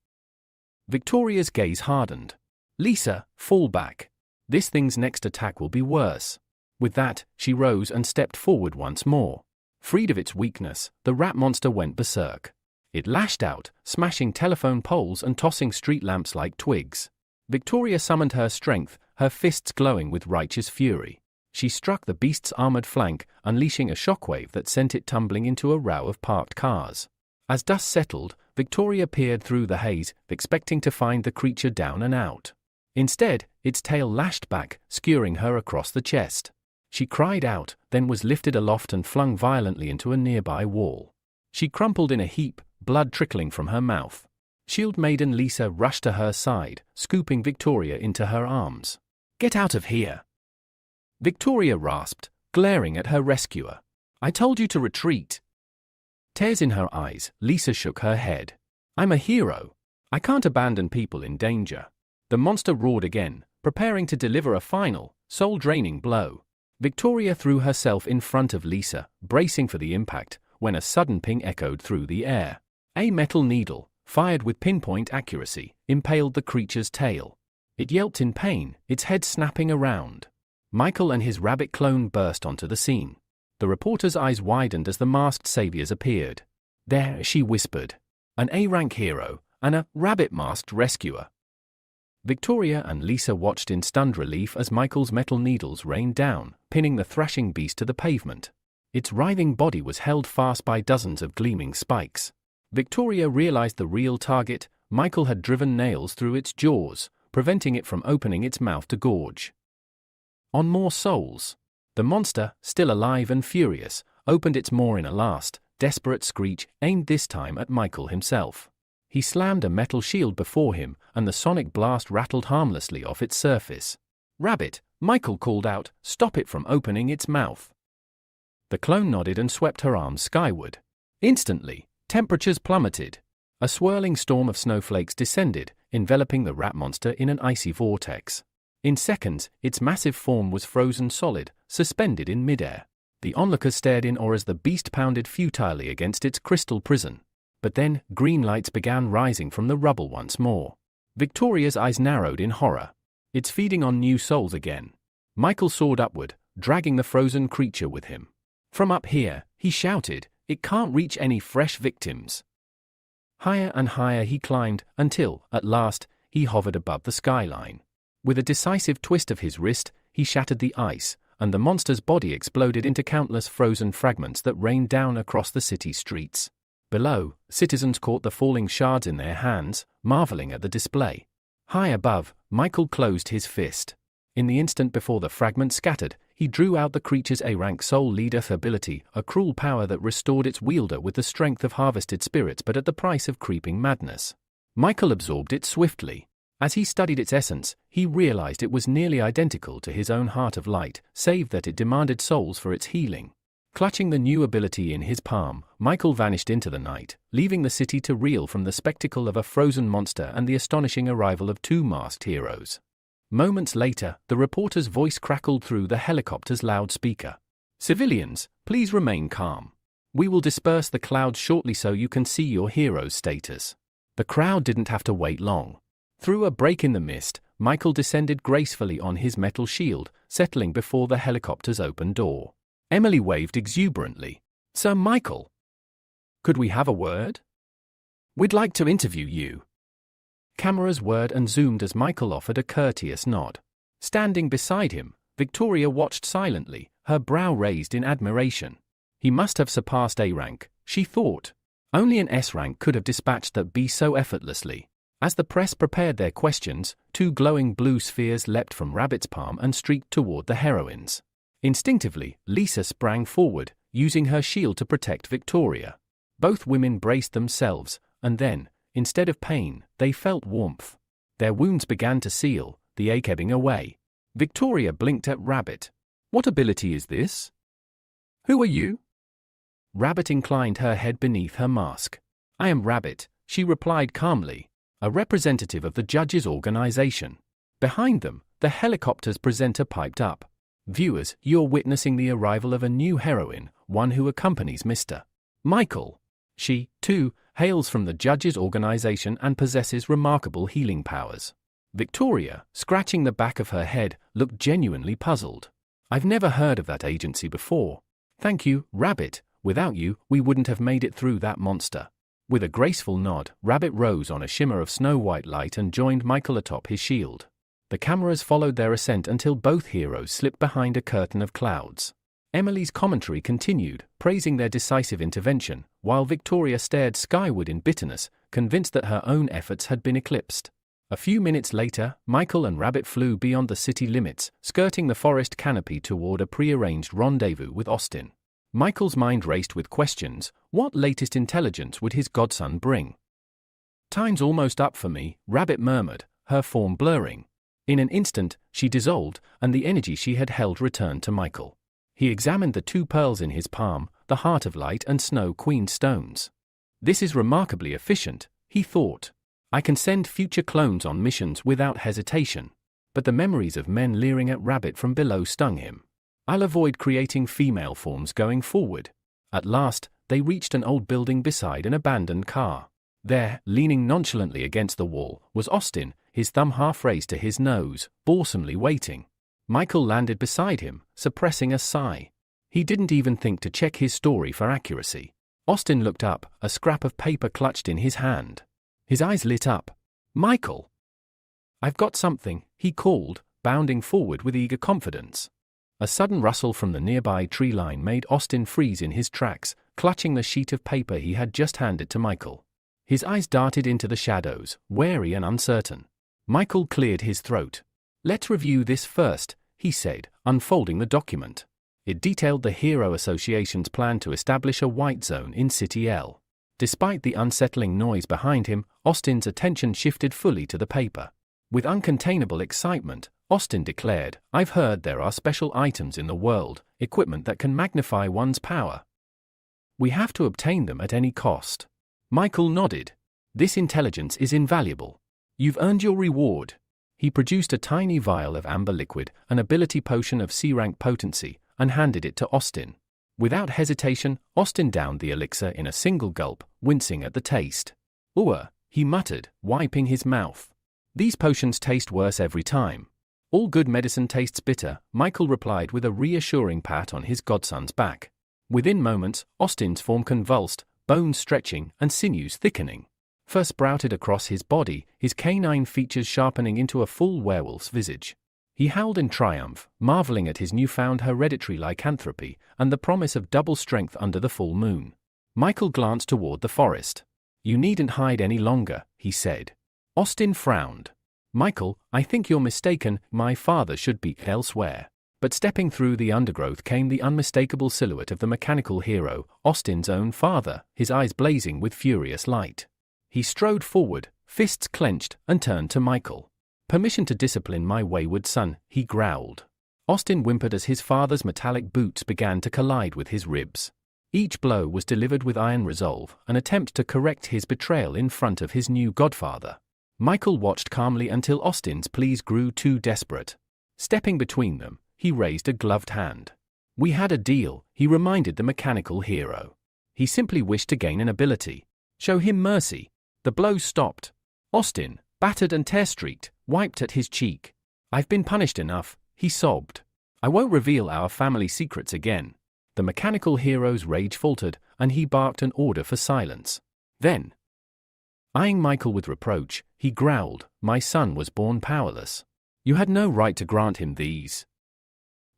Victoria's gaze hardened. "Lisa, fall back. This thing's next attack will be worse." With that, she rose and stepped forward once more. Freed of its weakness, the rat monster went berserk. It lashed out, smashing telephone poles and tossing street lamps like twigs. Victoria summoned her strength, her fists glowing with righteous fury. She struck the beast's armored flank, unleashing a shockwave that sent it tumbling into a row of parked cars. As dust settled, Victoria peered through the haze, expecting to find the creature down and out. Instead, its tail lashed back, skewering her across the chest. She cried out, then was lifted aloft and flung violently into a nearby wall. She crumpled in a heap, blood trickling from her mouth. Shield Maiden Lisa rushed to her side, scooping Victoria into her arms. "Get out of here!" Victoria rasped, glaring at her rescuer. "I told you to retreat." Tears in her eyes, Lisa shook her head. "I'm a hero. I can't abandon people in danger." The monster roared again, preparing to deliver a final, soul-draining blow. Victoria threw herself in front of Lisa, bracing for the impact, when a sudden ping echoed through the air. A metal needle, fired with pinpoint accuracy, impaled the creature's tail. It yelped in pain, its head snapping around. Michael and his rabbit clone burst onto the scene. The reporter's eyes widened as the masked saviors appeared. "There," she whispered. "An A-rank hero, and a rabbit-masked rescuer." Victoria and Lisa watched in stunned relief as Michael's metal needles rained down, pinning the thrashing beast to the pavement. Its writhing body was held fast by dozens of gleaming spikes. Victoria realized the real target. Michael had driven nails through its jaws, preventing it from opening its mouth to gorge on more souls. The monster, still alive and furious, opened its maw in a last, desperate screech, aimed this time at Michael himself. He slammed a metal shield before him, and the sonic blast rattled harmlessly off its surface. "Rabbit," Michael called out, "stop it from opening its mouth." The clone nodded and swept her arms skyward. Instantly, temperatures plummeted. A swirling storm of snowflakes descended, enveloping the rat monster in an icy vortex. In seconds, its massive form was frozen solid, suspended in midair. The onlookers stared in awe as the beast pounded futilely against its crystal prison. But then, green lights began rising from the rubble once more. Victoria's eyes narrowed in horror. "It's feeding on new souls again." Michael soared upward, dragging the frozen creature with him. From up here, he shouted, "It can't reach any fresh victims." Higher and higher he climbed, until, at last, he hovered above the skyline. With a decisive twist of his wrist, he shattered the ice, and the monster's body exploded into countless frozen fragments that rained down across the city streets. Below, citizens caught the falling shards in their hands, marveling at the display. High above, Michael closed his fist. In the instant before the fragments scattered, he drew out the creature's A-rank soul leader ability, a cruel power that restored its wielder with the strength of harvested spirits but at the price of creeping madness. Michael absorbed it swiftly. As he studied its essence, he realized it was nearly identical to his own Heart of Light, save that it demanded souls for its healing. Clutching the new ability in his palm, Michael vanished into the night, leaving the city to reel from the spectacle of a frozen monster and the astonishing arrival of two masked heroes. Moments later, the reporter's voice crackled through the helicopter's loudspeaker. "Civilians, please remain calm. We will disperse the clouds shortly so you can see your hero's status." The crowd didn't have to wait long. Through a break in the mist, Michael descended gracefully on his metal shield, settling before the helicopter's open door. Emily waved exuberantly. "Sir Michael, could we have a word? We'd like to interview you." Cameras whirred and zoomed as Michael offered a courteous nod. Standing beside him, Victoria watched silently, her brow raised in admiration. He must have surpassed A-rank, she thought. Only an S-rank could have dispatched that beast so effortlessly. As the press prepared their questions, two glowing blue spheres leapt from Rabbit's palm and streaked toward the heroines. Instinctively, Lisa sprang forward, using her shield to protect Victoria. Both women braced themselves, and then, instead of pain, they felt warmth. Their wounds began to seal, the ache ebbing away. Victoria blinked at Rabbit. What ability is this? Who are you? Rabbit inclined her head beneath her mask. I am Rabbit, she replied calmly, a representative of the judges' organization. Behind them, the helicopter's presenter piped up. Viewers, you're witnessing the arrival of a new heroine, one who accompanies Mr. Michael. She, too, hails from the judges' organization and possesses remarkable healing powers. Victoria, scratching the back of her head, looked genuinely puzzled. I've never heard of that agency before. Thank you, Rabbit. Without you, we wouldn't have made it through that monster. With a graceful nod, Rabbit rose on a shimmer of snow-white light and joined Michael atop his shield. The cameras followed their ascent until both heroes slipped behind a curtain of clouds. Emily's commentary continued, praising their decisive intervention, while Victoria stared skyward in bitterness, convinced that her own efforts had been eclipsed. A few minutes later, Michael and Rabbit flew beyond the city limits, skirting the forest canopy toward a prearranged rendezvous with Austin. Michael's mind raced with questions. What latest intelligence would his godson bring? Time's almost up for me, Rabbit murmured, her form blurring. In an instant, she dissolved, and the energy she had held returned to Michael. He examined the two pearls in his palm, the Heart of Light and Snow Queen stones. This is remarkably efficient, he thought. I can send future clones on missions without hesitation. But the memories of men leering at Rabbit from below stung him. I'll avoid creating female forms going forward. At last, they reached an old building beside an abandoned car. There, leaning nonchalantly against the wall, was Austin, his thumb half raised to his nose, boresomely waiting. Michael landed beside him, suppressing a sigh. He didn't even think to check his story for accuracy. Austin looked up, a scrap of paper clutched in his hand. His eyes lit up. Michael! I've got something, he called, bounding forward with eager confidence. A sudden rustle from the nearby tree line made Austin freeze in his tracks, clutching the sheet of paper he had just handed to Michael. His eyes darted into the shadows, wary and uncertain. Michael cleared his throat. Let's review this first, he said, unfolding the document. It detailed the Hero Association's plan to establish a white zone in City L. Despite the unsettling noise behind him, Austin's attention shifted fully to the paper. With uncontainable excitement, Austin declared, I've heard there are special items in the world, equipment that can magnify one's power. We have to obtain them at any cost. Michael nodded. This intelligence is invaluable. You've earned your reward. He produced a tiny vial of amber liquid, an ability potion of C-rank potency, and handed it to Austin. Without hesitation, Austin downed the elixir in a single gulp, wincing at the taste. Ooh, he muttered, wiping his mouth. These potions taste worse every time. All good medicine tastes bitter, Michael replied with a reassuring pat on his godson's back. Within moments, Austin's form convulsed, bones stretching and sinews thickening. Fur sprouted across his body, his canine features sharpening into a full werewolf's visage. He howled in triumph, marveling at his newfound hereditary lycanthropy and the promise of double strength under the full moon. Michael glanced toward the forest. You needn't hide any longer, he said. Austin frowned. Michael, I think you're mistaken, my father should be elsewhere. But stepping through the undergrowth came the unmistakable silhouette of the mechanical hero, Austin's own father, his eyes blazing with furious light. He strode forward, fists clenched, and turned to Michael. Permission to discipline my wayward son, he growled. Austin whimpered as his father's metallic boots began to collide with his ribs. Each blow was delivered with iron resolve, an attempt to correct his betrayal in front of his new godfather. Michael watched calmly until Austin's pleas grew too desperate. Stepping between them, he raised a gloved hand. We had a deal, he reminded the mechanical hero. He simply wished to gain an ability. Show him mercy. The blows stopped. Austin, battered and tear-streaked, wiped at his cheek. I've been punished enough, he sobbed. I won't reveal our family secrets again. The mechanical hero's rage faltered, and he barked an order for silence. Then, eyeing Michael with reproach, he growled, my son was born powerless. You had no right to grant him these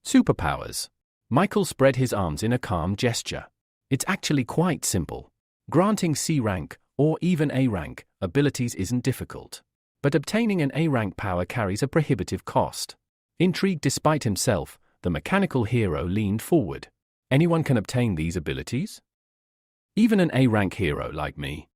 superpowers. Michael spread his arms in a calm gesture. It's actually quite simple. Granting C rank, or even A rank, abilities isn't difficult. But obtaining an A rank power carries a prohibitive cost. Intrigued despite himself, the mechanical hero leaned forward. Anyone can obtain these abilities? Even an A rank hero like me?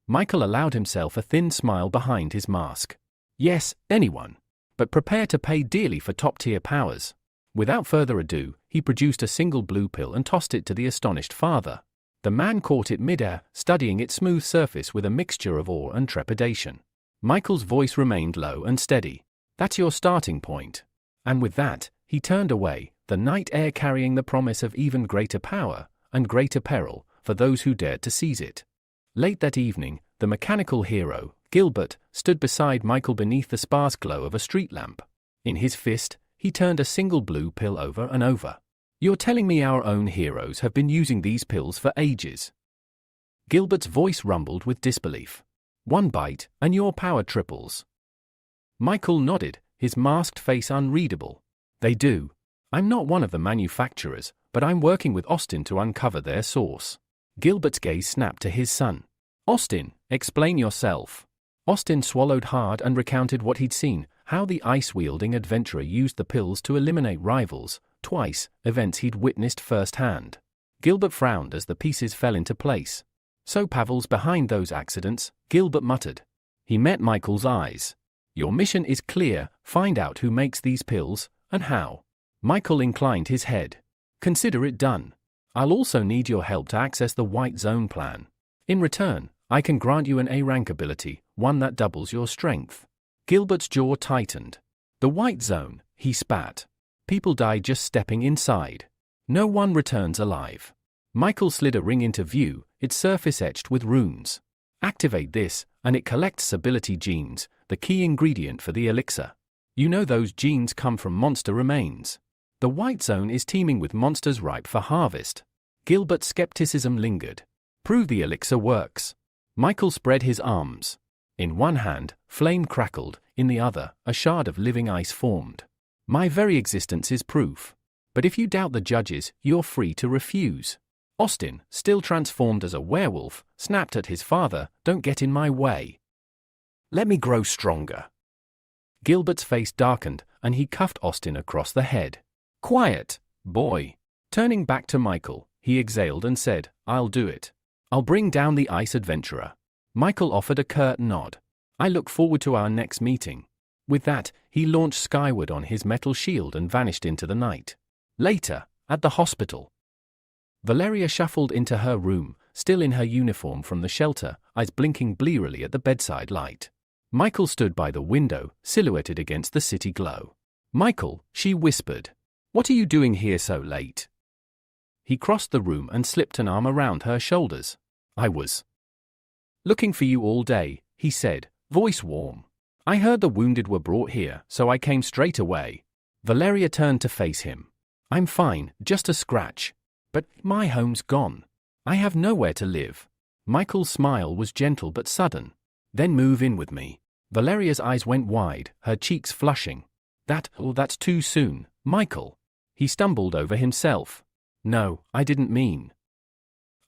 Michael allowed himself a thin smile behind his mask. Yes, anyone. But prepare to pay dearly for top-tier powers. Without further ado, he produced a single blue pill and tossed it to the astonished father. The man caught it midair, studying its smooth surface with a mixture of awe and trepidation. Michael's voice remained low and steady. "That's your starting point." And with that, he turned away, the night air carrying the promise of even greater power and greater peril for those who dared to seize it. Late that evening, the mechanical hero, Gilbert, stood beside Michael beneath the sparse glow of a street lamp. In his fist, he turned a single blue pill over and over. "You're telling me our own heroes have been using these pills for ages?" Gilbert's voice rumbled with disbelief. "One bite, and your power triples." Michael nodded, his masked face unreadable. "They do. I'm not one of the manufacturers, but I'm working with Austin to uncover their source." Gilbert's gaze snapped to his son. "Austin, explain yourself." Austin swallowed hard and recounted what he'd seen, how the ice-wielding adventurer used the pills to eliminate rivals, twice, events he'd witnessed firsthand. Gilbert frowned as the pieces fell into place. "So Pavel's behind those accidents," Gilbert muttered. He met Michael's eyes. "Your mission is clear, find out who makes these pills, and how." Michael inclined his head. "Consider it done. I'll also need your help to access the White Zone plan. In return, I can grant you an A-rank ability, one that doubles your strength." Gilbert's jaw tightened. "The White Zone," he spat. "People die just stepping inside. No one returns alive." Michael slid a ring into view, its surface etched with runes. "Activate this, and it collects ability genes, the key ingredient for the elixir. You know those genes come from monster remains. The White Zone is teeming with monsters ripe for harvest." Gilbert's skepticism lingered. "Prove the elixir works." Michael spread his arms. In one hand, flame crackled, in the other, a shard of living ice formed. "My very existence is proof. But if you doubt the judges, you're free to refuse." Austin, still transformed as a werewolf, snapped at his father, "Don't get in my way. Let me grow stronger." Gilbert's face darkened, and he cuffed Austin across the head. "Quiet, boy." Turning back to Michael, he exhaled and said, "I'll do it. I'll bring down the ice adventurer." Michael offered a curt nod. "I look forward to our next meeting." With that, he launched skyward on his metal shield and vanished into the night. Later, at the hospital, Valeria shuffled into her room, still in her uniform from the shelter, eyes blinking blearily at the bedside light. Michael stood by the window, silhouetted against the city glow. "Michael," she whispered. "What are you doing here so late?" He crossed the room and slipped an arm around her shoulders. "I was looking for you all day," he said, voice warm. "I heard the wounded were brought here, so I came straight away." Valeria turned to face him. "I'm fine, just a scratch. But my home's gone. I have nowhere to live." Michael's smile was gentle but sudden. "Then move in with me." Valeria's eyes went wide, her cheeks flushing. That's too soon, Michael." He stumbled over himself. "No, I didn't mean.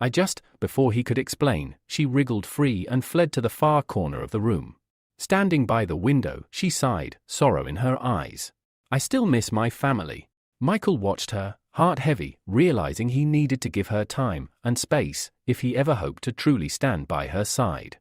I just..." Before he could explain, she wriggled free and fled to the far corner of the room. Standing by the window, she sighed, sorrow in her eyes. "I still miss my family." Michael watched her, heart heavy, realizing he needed to give her time and space if he ever hoped to truly stand by her side.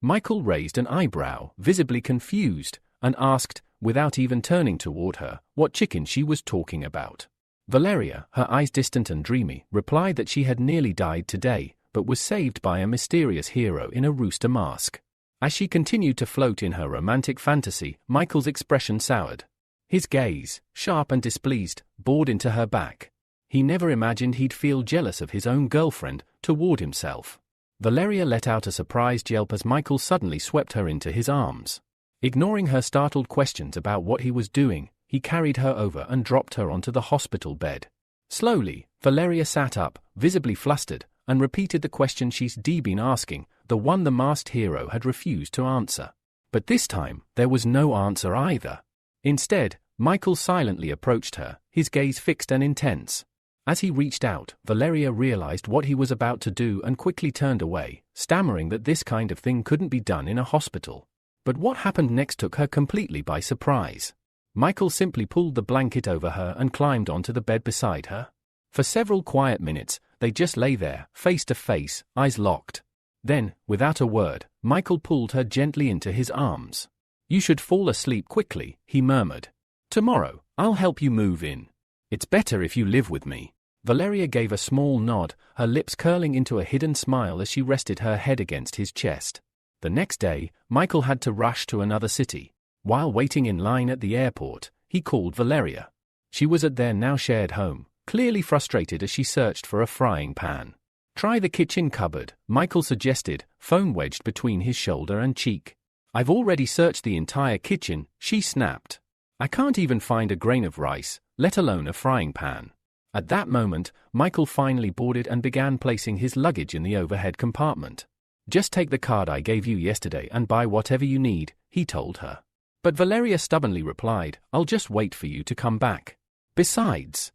Michael raised an eyebrow, visibly confused, and asked, without even turning toward her, what chicken she was talking about. Valeria, her eyes distant and dreamy, replied that she had nearly died today, but was saved by a mysterious hero in a rooster mask. As she continued to float in her romantic fantasy, Michael's expression soured. His gaze, sharp and displeased, bored into her back. He never imagined he'd feel jealous of his own girlfriend, toward himself. Valeria let out a surprised yelp as Michael suddenly swept her into his arms. Ignoring her startled questions about what he was doing, he carried her over and dropped her onto the hospital bed. Slowly, Valeria sat up, visibly flustered, and repeated the question she'd been asking, the one the masked hero had refused to answer. But this time, there was no answer either. Instead, Michael silently approached her, his gaze fixed and intense. As he reached out, Valeria realized what he was about to do and quickly turned away, stammering that this kind of thing couldn't be done in a hospital. But what happened next took her completely by surprise. Michael simply pulled the blanket over her and climbed onto the bed beside her. For several quiet minutes, they just lay there, face to face, eyes locked. Then, without a word, Michael pulled her gently into his arms. "You should fall asleep quickly," he murmured. "Tomorrow, I'll help you move in." It's better if you live with me. Valeria gave a small nod, her lips curling into a hidden smile as she rested her head against his chest. The next day, Michael had to rush to another city. While waiting in line at the airport, he called Valeria. She was at their now shared home, clearly frustrated as she searched for a frying pan. Try the kitchen cupboard, Michael suggested, phone wedged between his shoulder and cheek. I've already searched the entire kitchen, she snapped. I can't even find a grain of rice, let alone a frying pan. At that moment, Michael finally boarded and began placing his luggage in the overhead compartment. Just take the card I gave you yesterday and buy whatever you need, he told her. But Valeria stubbornly replied, I'll just wait for you to come back. Besides,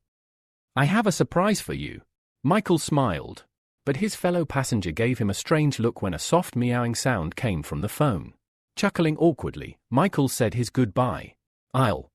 I have a surprise for you. Michael smiled. But his fellow passenger gave him a strange look when a soft meowing sound came from the phone. Chuckling awkwardly, Michael said his goodbye. I'll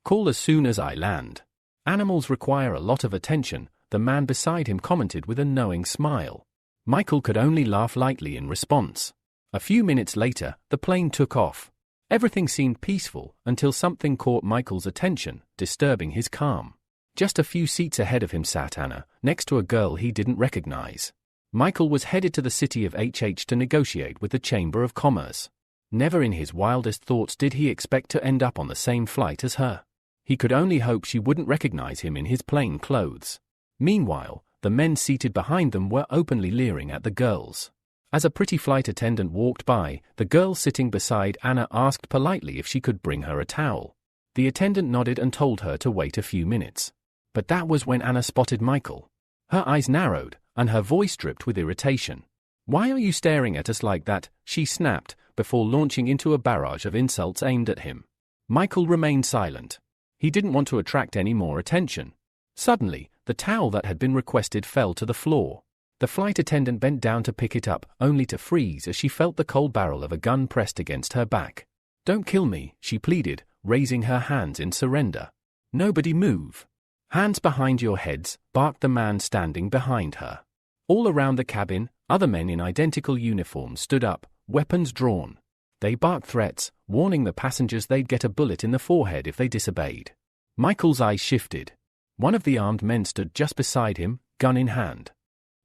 call as soon as I land. Animals require a lot of attention, the man beside him commented with a knowing smile. Michael could only laugh lightly in response. A few minutes later, the plane took off. Everything seemed peaceful until something caught Michael's attention, disturbing his calm. Just a few seats ahead of him sat Anna, next to a girl he didn't recognize. Michael was headed to the city of HH to negotiate with the Chamber of Commerce. Never in his wildest thoughts did he expect to end up on the same flight as her. He could only hope she wouldn't recognize him in his plain clothes. Meanwhile, the men seated behind them were openly leering at the girls. As a pretty flight attendant walked by, the girl sitting beside Anna asked politely if she could bring her a towel. The attendant nodded and told her to wait a few minutes. But that was when Anna spotted Michael. Her eyes narrowed, and her voice dripped with irritation. Why are you staring at us like that? She snapped, before launching into a barrage of insults aimed at him. Michael remained silent. He didn't want to attract any more attention. Suddenly, the towel that had been requested fell to the floor. The flight attendant bent down to pick it up, only to freeze as she felt the cold barrel of a gun pressed against her back. Don't kill me, she pleaded, raising her hands in surrender. Nobody move. Hands behind your heads, barked the man standing behind her. All around the cabin, other men in identical uniforms stood up, weapons drawn. They barked threats, warning the passengers they'd get a bullet in the forehead if they disobeyed. Michael's eyes shifted. One of the armed men stood just beside him, gun in hand.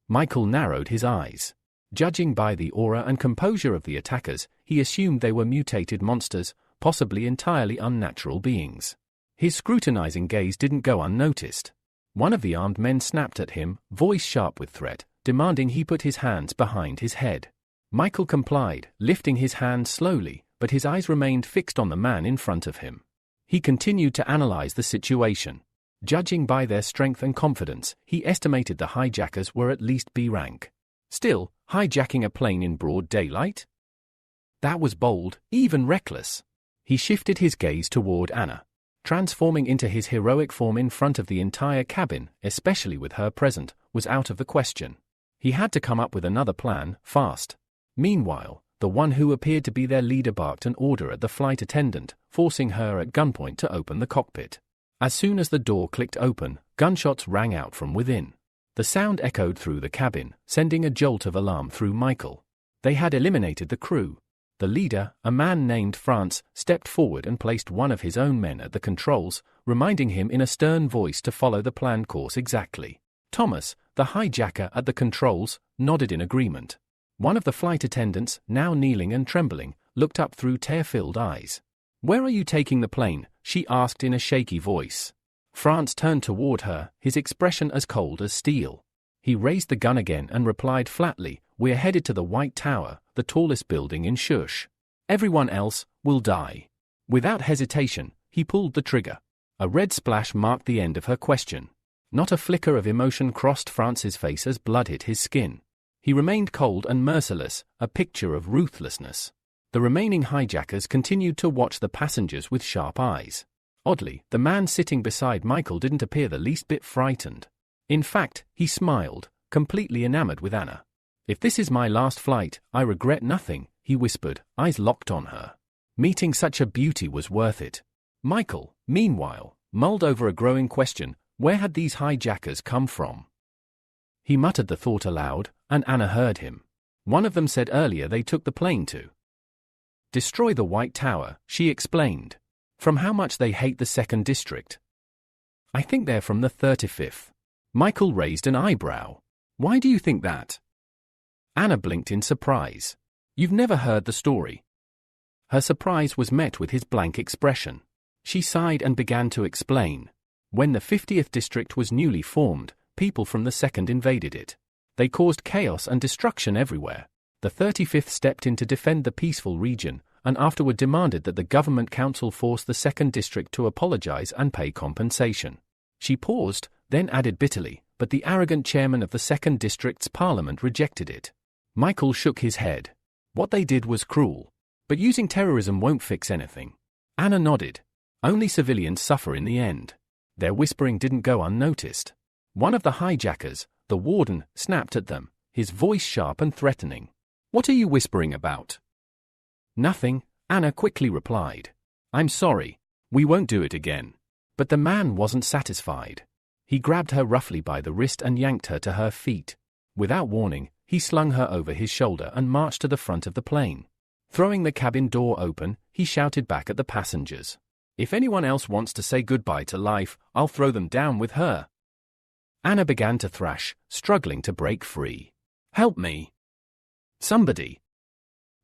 Michael narrowed his eyes. Judging by the aura and composure of the attackers, he assumed they were mutated monsters, possibly entirely unnatural beings. His scrutinizing gaze didn't go unnoticed. One of the armed men snapped at him, voice sharp with threat, demanding he put his hands behind his head. Michael complied, lifting his hand slowly, but his eyes remained fixed on the man in front of him. He continued to analyze the situation. Judging by their strength and confidence, he estimated the hijackers were at least B rank. Still, hijacking a plane in broad daylight? That was bold, even reckless. He shifted his gaze toward Anna. Transforming into his heroic form in front of the entire cabin, especially with her present, was out of the question. He had to come up with another plan, fast. Meanwhile, the one who appeared to be their leader barked an order at the flight attendant, forcing her at gunpoint to open the cockpit. As soon as the door clicked open, gunshots rang out from within. The sound echoed through the cabin, sending a jolt of alarm through Michael. They had eliminated the crew. The leader, a man named France, stepped forward and placed one of his own men at the controls, reminding him in a stern voice to follow the planned course exactly. Thomas, the hijacker at the controls, nodded in agreement. One of the flight attendants, now kneeling and trembling, looked up through tear-filled eyes. "Where are you taking the plane?" she asked in a shaky voice. France turned toward her, his expression as cold as steel. He raised the gun again and replied flatly, "We're headed to the White Tower, the tallest building in Shush. Everyone else will die." Without hesitation, he pulled the trigger. A red splash marked the end of her question. Not a flicker of emotion crossed France's face as blood hit his skin. He remained cold and merciless, a picture of ruthlessness. The remaining hijackers continued to watch the passengers with sharp eyes. Oddly, the man sitting beside Michael didn't appear the least bit frightened. In fact, he smiled, completely enamored with Anna. "If this is my last flight, I regret nothing," he whispered, eyes locked on her. Meeting such a beauty was worth it. Michael, meanwhile, mulled over a growing question: where had these hijackers come from? He muttered the thought aloud, and Anna heard him. One of them said earlier they took the plane to destroy the White Tower, she explained. From how much they hate the second district. I think they're from the 35th. Michael raised an eyebrow. Why do you think that? Anna blinked in surprise. You've never heard the story. Her surprise was met with his blank expression. She sighed and began to explain. When the 50th district was newly formed, people from the 2nd invaded it. They caused chaos and destruction everywhere. The 35th stepped in to defend the peaceful region, and afterward demanded that the government council force the 2nd district to apologize and pay compensation. She paused, then added bitterly, but the arrogant chairman of the 2nd district's parliament rejected it. Michael shook his head. What they did was cruel. But using terrorism won't fix anything. Anna nodded. Only civilians suffer in the end. Their whispering didn't go unnoticed. One of the hijackers, the warden, snapped at them, his voice sharp and threatening. What are you whispering about? Nothing, Anna quickly replied. I'm sorry. We won't do it again. But the man wasn't satisfied. He grabbed her roughly by the wrist and yanked her to her feet. Without warning, he slung her over his shoulder and marched to the front of the plane. Throwing the cabin door open, he shouted back at the passengers. If anyone else wants to say goodbye to life, I'll throw them down with her. Anna began to thrash, struggling to break free. Help me. Somebody.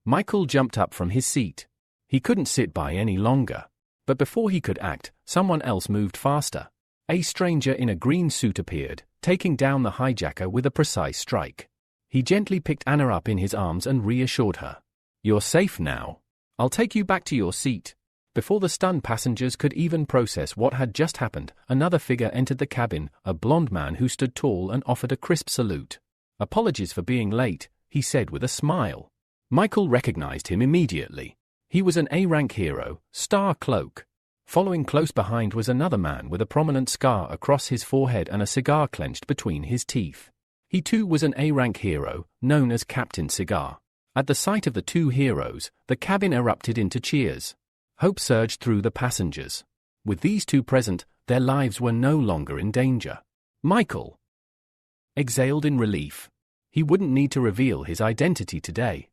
Michael jumped up from his seat. He couldn't sit by any longer. But before he could act, someone else moved faster. A stranger in a green suit appeared, taking down the hijacker with a precise strike. He gently picked Anna up in his arms and reassured her. You're safe now. I'll take you back to your seat. Before the stunned passengers could even process what had just happened, another figure entered the cabin, a blond man who stood tall and offered a crisp salute. Apologies for being late, he said with a smile. Michael recognized him immediately. He was an A-rank hero, Star Cloak. Following close behind was another man with a prominent scar across his forehead and a cigar clenched between his teeth. He too was an A-rank hero, known as Captain Cigar. At the sight of the two heroes, the cabin erupted into cheers. Hope surged through the passengers. With these two present, their lives were no longer in danger. Michael exhaled in relief. He wouldn't need to reveal his identity today.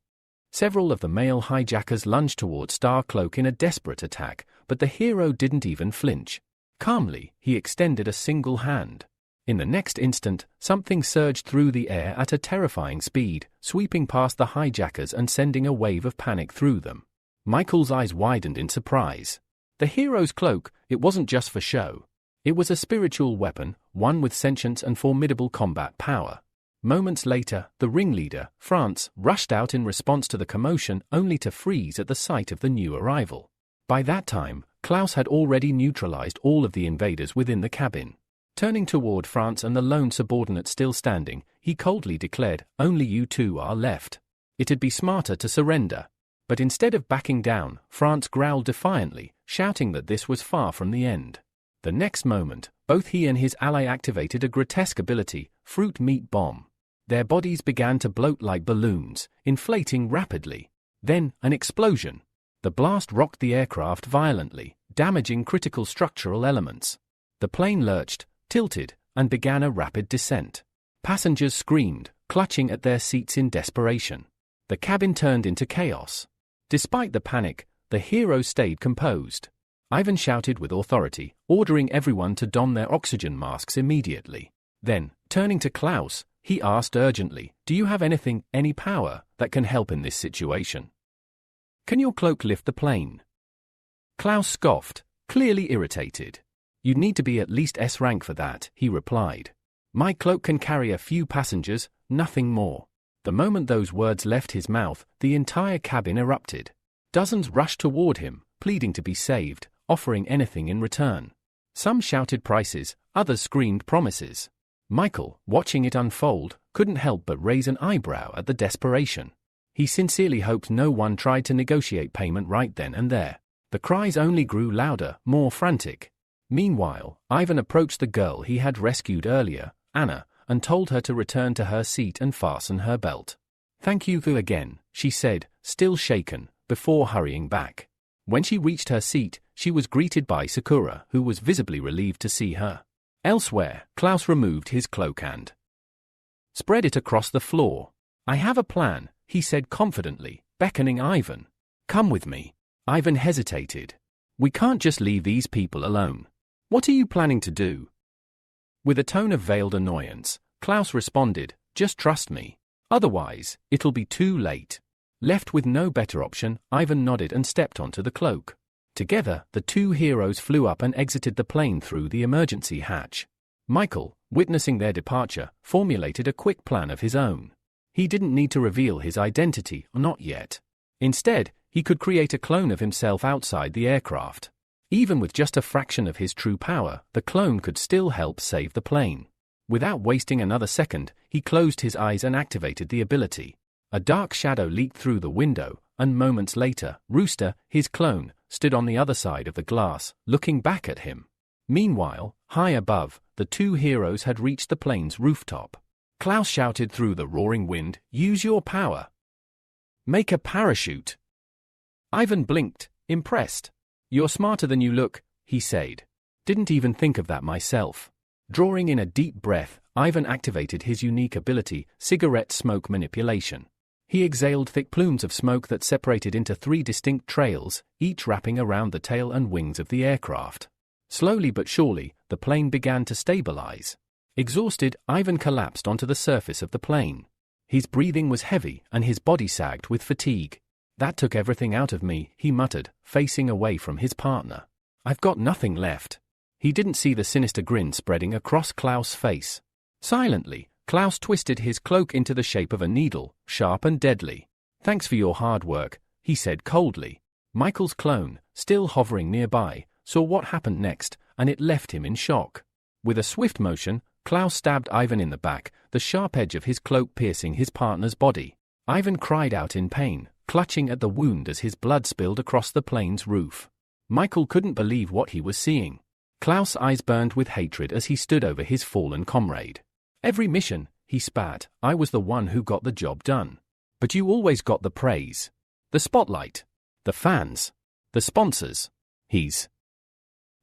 Several of the male hijackers lunged toward Star Cloak in a desperate attack, but the hero didn't even flinch. Calmly, he extended a single hand. In the next instant, something surged through the air at a terrifying speed, sweeping past the hijackers and sending a wave of panic through them. Michael's eyes widened in surprise. The hero's cloak, it wasn't just for show. It was a spiritual weapon, one with sentience and formidable combat power. Moments later, the ringleader, France, rushed out in response to the commotion only to freeze at the sight of the new arrival. By that time, Klaus had already neutralized all of the invaders within the cabin. Turning toward France and the lone subordinate still standing, he coldly declared, "Only you two are left. It'd be smarter to surrender." But instead of backing down, France growled defiantly, shouting that this was far from the end. The next moment, both he and his ally activated a grotesque ability, Fruit Meat Bomb. Their bodies began to bloat like balloons, inflating rapidly. Then, an explosion. The blast rocked the aircraft violently, damaging critical structural elements. The plane lurched, tilted, and began a rapid descent. Passengers screamed, clutching at their seats in desperation. The cabin turned into chaos. Despite the panic, the hero stayed composed. Ivan shouted with authority, ordering everyone to don their oxygen masks immediately. Then, turning to Klaus, he asked urgently, "Do you have anything, any power, that can help in this situation? Can your cloak lift the plane?" Klaus scoffed, clearly irritated. "You'd need to be at least S rank for that," he replied. "My cloak can carry a few passengers, nothing more." The moment those words left his mouth, the entire cabin erupted. Dozens rushed toward him, pleading to be saved, offering anything in return. Some shouted prices, others screamed promises. Michael, watching it unfold, couldn't help but raise an eyebrow at the desperation. He sincerely hoped no one tried to negotiate payment right then and there. The cries only grew louder, more frantic. Meanwhile, Ivan approached the girl he had rescued earlier, Anna, and told her to return to her seat and fasten her belt. "Thank you again," she said, still shaken, before hurrying back. When she reached her seat, she was greeted by Sakura, who was visibly relieved to see her. Elsewhere, Klaus removed his cloak and spread it across the floor. "I have a plan," he said confidently, beckoning Ivan. "Come with me." Ivan hesitated. "We can't just leave these people alone." What are you planning to do? With a tone of veiled annoyance, Klaus responded, just trust me. Otherwise, it'll be too late. Left with no better option, Ivan nodded and stepped onto the cloak. Together, the two heroes flew up and exited the plane through the emergency hatch. Michael, witnessing their departure, formulated a quick plan of his own. He didn't need to reveal his identity, not yet. Instead, he could create a clone of himself outside the aircraft. Even with just a fraction of his true power, the clone could still help save the plane. Without wasting another second, he closed his eyes and activated the ability. A dark shadow leaked through the window, and moments later, Rooster, his clone, stood on the other side of the glass, looking back at him. Meanwhile, high above, the two heroes had reached the plane's rooftop. Klaus shouted through the roaring wind, "Use your power! Make a parachute!" Ivan blinked, impressed. "You're smarter than you look," he said. "Didn't even think of that myself." Drawing in a deep breath, Ivan activated his unique ability, cigarette smoke manipulation. He exhaled thick plumes of smoke that separated into 3 distinct trails, each wrapping around the tail and wings of the aircraft. Slowly but surely, the plane began to stabilize. Exhausted, Ivan collapsed onto the surface of the plane. His breathing was heavy and his body sagged with fatigue. "That took everything out of me," he muttered, facing away from his partner. "I've got nothing left." He didn't see the sinister grin spreading across Klaus' face. Silently, Klaus twisted his cloak into the shape of a needle, sharp and deadly. "Thanks for your hard work," he said coldly. Michael's clone, still hovering nearby, saw what happened next, and it left him in shock. With a swift motion, Klaus stabbed Ivan in the back, the sharp edge of his cloak piercing his partner's body. Ivan cried out in pain, clutching at the wound as his blood spilled across the plane's roof. Michael couldn't believe what he was seeing. Klaus' eyes burned with hatred as he stood over his fallen comrade. "Every mission," he spat, "I was the one who got the job done. But you always got the praise. The spotlight. The fans. The sponsors. His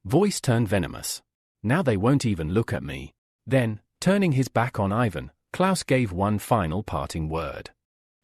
voice turned venomous. Now they won't even look at me." Then, turning his back on Ivan, Klaus gave one final parting word.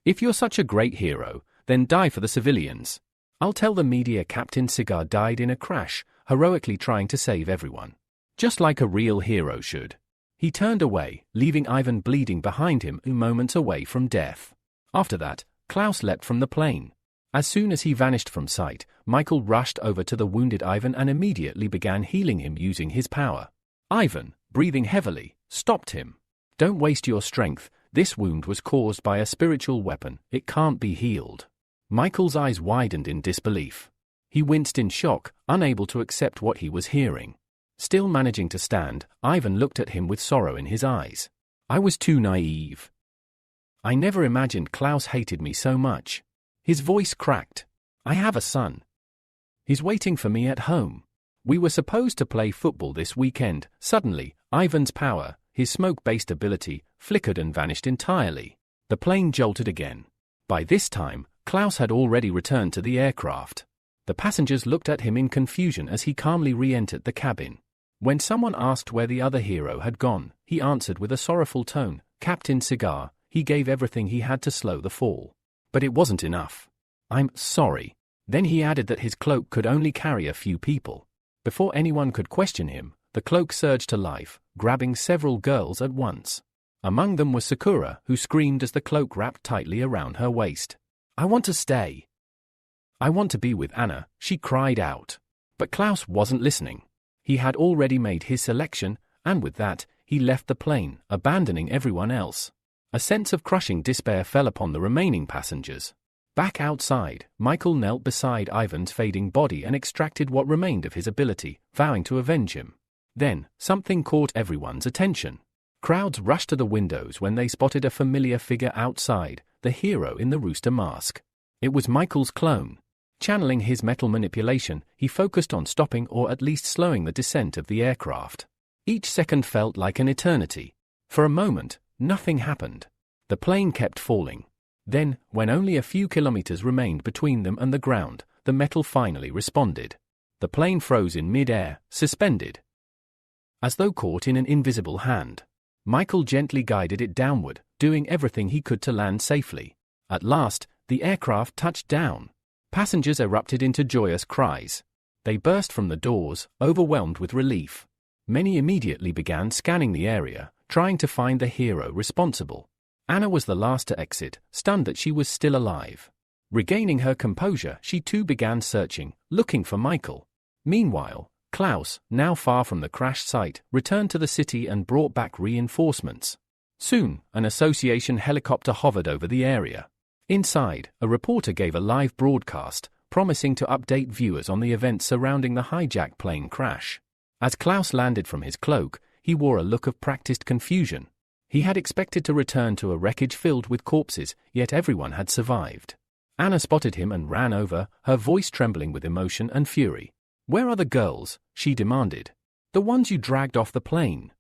"If you're such a great hero, then die for the civilians. I'll tell the media Captain Cigar died in a crash, heroically trying to save everyone. Just like a real hero should." He turned away, leaving Ivan bleeding behind him, moments away from death. After that, Klaus leapt from the plane. As soon as he vanished from sight, Michael rushed over to the wounded Ivan and immediately began healing him using his power. Ivan, breathing heavily, stopped him. "Don't waste your strength. This wound was caused by a spiritual weapon. It can't be healed." Michael's eyes widened in disbelief. He winced in shock, unable to accept what he was hearing. Still managing to stand, Ivan looked at him with sorrow in his eyes. "I was too naive. I never imagined Klaus hated me so much." His voice cracked. "I have a son. He's waiting for me at home. We were supposed to play football this weekend." Suddenly, Ivan's power, his smoke-based ability, flickered and vanished entirely. The plane jolted again. By this time, Klaus had already returned to the aircraft. The passengers looked at him in confusion as he calmly re-entered the cabin. When someone asked where the other hero had gone, he answered with a sorrowful tone, "Captain Cigar, he gave everything he had to slow the fall. But it wasn't enough. I'm sorry." Then he added that his cloak could only carry a few people. Before anyone could question him, the cloak surged to life, grabbing several girls at once. Among them was Sakura, who screamed as the cloak wrapped tightly around her waist. "I want to stay. I want to be with Anna," she cried out. But Klaus wasn't listening. He had already made his selection, and with that, he left the plane, abandoning everyone else. A sense of crushing despair fell upon the remaining passengers. Back outside, Michael knelt beside Ivan's fading body and extracted what remained of his ability, vowing to avenge him. Then, something caught everyone's attention. Crowds rushed to the windows when they spotted a familiar figure outside, the hero in the rooster mask. It was Michael's clone. Channeling his metal manipulation, he focused on stopping or at least slowing the descent of the aircraft. Each second felt like an eternity. For a moment, nothing happened. The plane kept falling. Then, when only a few kilometers remained between them and the ground, the metal finally responded. The plane froze in mid-air, suspended, as though caught in an invisible hand. Michael gently guided it downward, doing everything he could to land safely. At last, the aircraft touched down. Passengers erupted into joyous cries. They burst from the doors, overwhelmed with relief. Many immediately began scanning the area, trying to find the hero responsible. Anna was the last to exit, stunned that she was still alive. Regaining her composure, she too began searching, looking for Michael. Meanwhile, Klaus, now far from the crash site, returned to the city and brought back reinforcements. Soon, an association helicopter hovered over the area. Inside, a reporter gave a live broadcast, promising to update viewers on the events surrounding the hijacked plane crash. As Klaus landed from his cloak, he wore a look of practiced confusion. He had expected to return to a wreckage filled with corpses, yet everyone had survived. Anna spotted him and ran over, her voice trembling with emotion and fury. "Where are the girls?" she demanded. "The ones you dragged off the plane."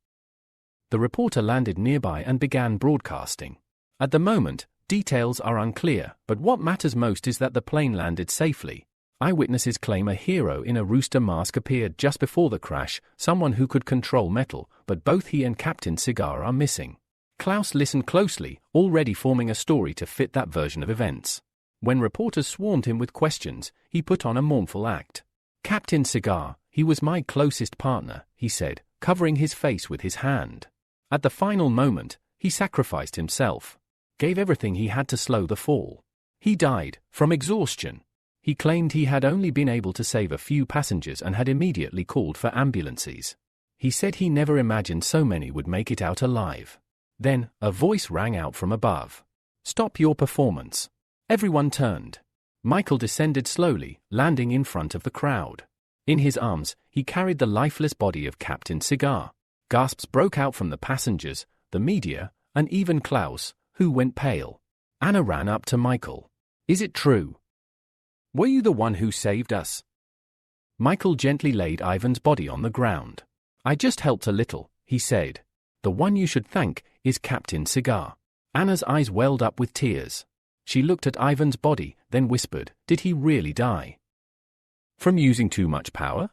The reporter landed nearby and began broadcasting. At the moment, details are unclear, but what matters most is that the plane landed safely. Eyewitnesses claim a hero in a rooster mask appeared just before the crash, someone who could control metal, but both he and Captain Cigar are missing. Klaus listened closely, already forming a story to fit that version of events. When reporters swarmed him with questions, he put on a mournful act. "Captain Cigar, he was my closest partner," he said, covering his face with his hand. At the final moment, he sacrificed himself. Gave everything he had to slow the fall. He died, from exhaustion. He claimed he had only been able to save a few passengers and had immediately called for ambulances. He said he never imagined so many would make it out alive. Then, a voice rang out from above. "Stop your performance." Everyone turned. Michael descended slowly, landing in front of the crowd. In his arms, he carried the lifeless body of Captain Cigar. Gasps broke out from the passengers, the media, and even Klaus, who went pale. Anna ran up to Michael. "Is it true? Were you the one who saved us?" Michael gently laid Ivan's body on the ground. "I just helped a little," he said. "The one you should thank is Captain Cigar." Anna's eyes welled up with tears. She looked at Ivan's body, then whispered, "Did he really die? From using too much power?"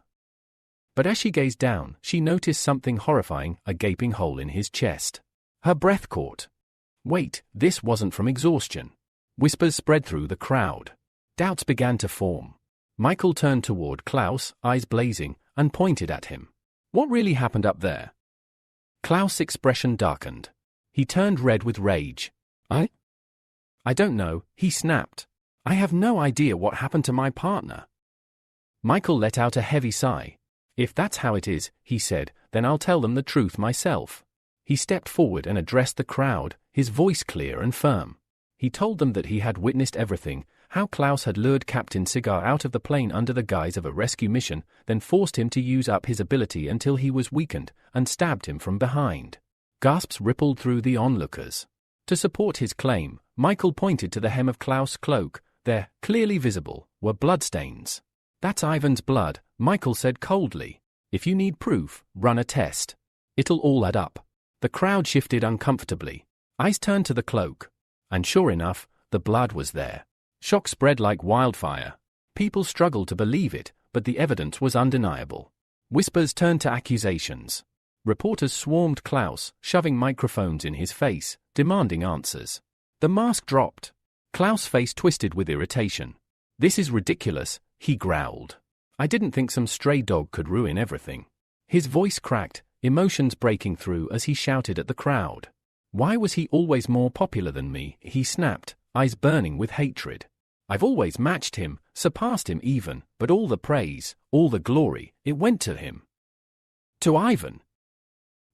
But as she gazed down, she noticed something horrifying, a gaping hole in his chest. Her breath caught. Wait, this wasn't from exhaustion. Whispers spread through the crowd. Doubts began to form. Michael turned toward Klaus, eyes blazing, and pointed at him. "What really happened up there?" Klaus' expression darkened. He turned red with rage. I don't know," he snapped. "I have no idea what happened to my partner." Michael let out a heavy sigh. "If that's how it is," he said, "then I'll tell them the truth myself." He stepped forward and addressed the crowd, his voice clear and firm. He told them that he had witnessed everything, how Klaus had lured Captain Cigar out of the plane under the guise of a rescue mission, then forced him to use up his ability until he was weakened, and stabbed him from behind. Gasps rippled through the onlookers. To support his claim, Michael pointed to the hem of Klaus' cloak. There, clearly visible, were bloodstains. "That's Ivan's blood," Michael said coldly. "If you need proof, run a test. It'll all add up." The crowd shifted uncomfortably. Eyes turned to the cloak. And sure enough, the blood was there. Shock spread like wildfire. People struggled to believe it, but the evidence was undeniable. Whispers turned to accusations. Reporters swarmed Klaus, shoving microphones in his face, demanding answers. The mask dropped. Klaus' face twisted with irritation. "This is ridiculous," he growled. "I didn't think some stray dog could ruin everything." His voice cracked, emotions breaking through as he shouted at the crowd. "Why was he always more popular than me?" he snapped, eyes burning with hatred. "I've always matched him, surpassed him even, but all the praise, all the glory, it went to him." "To Ivan?"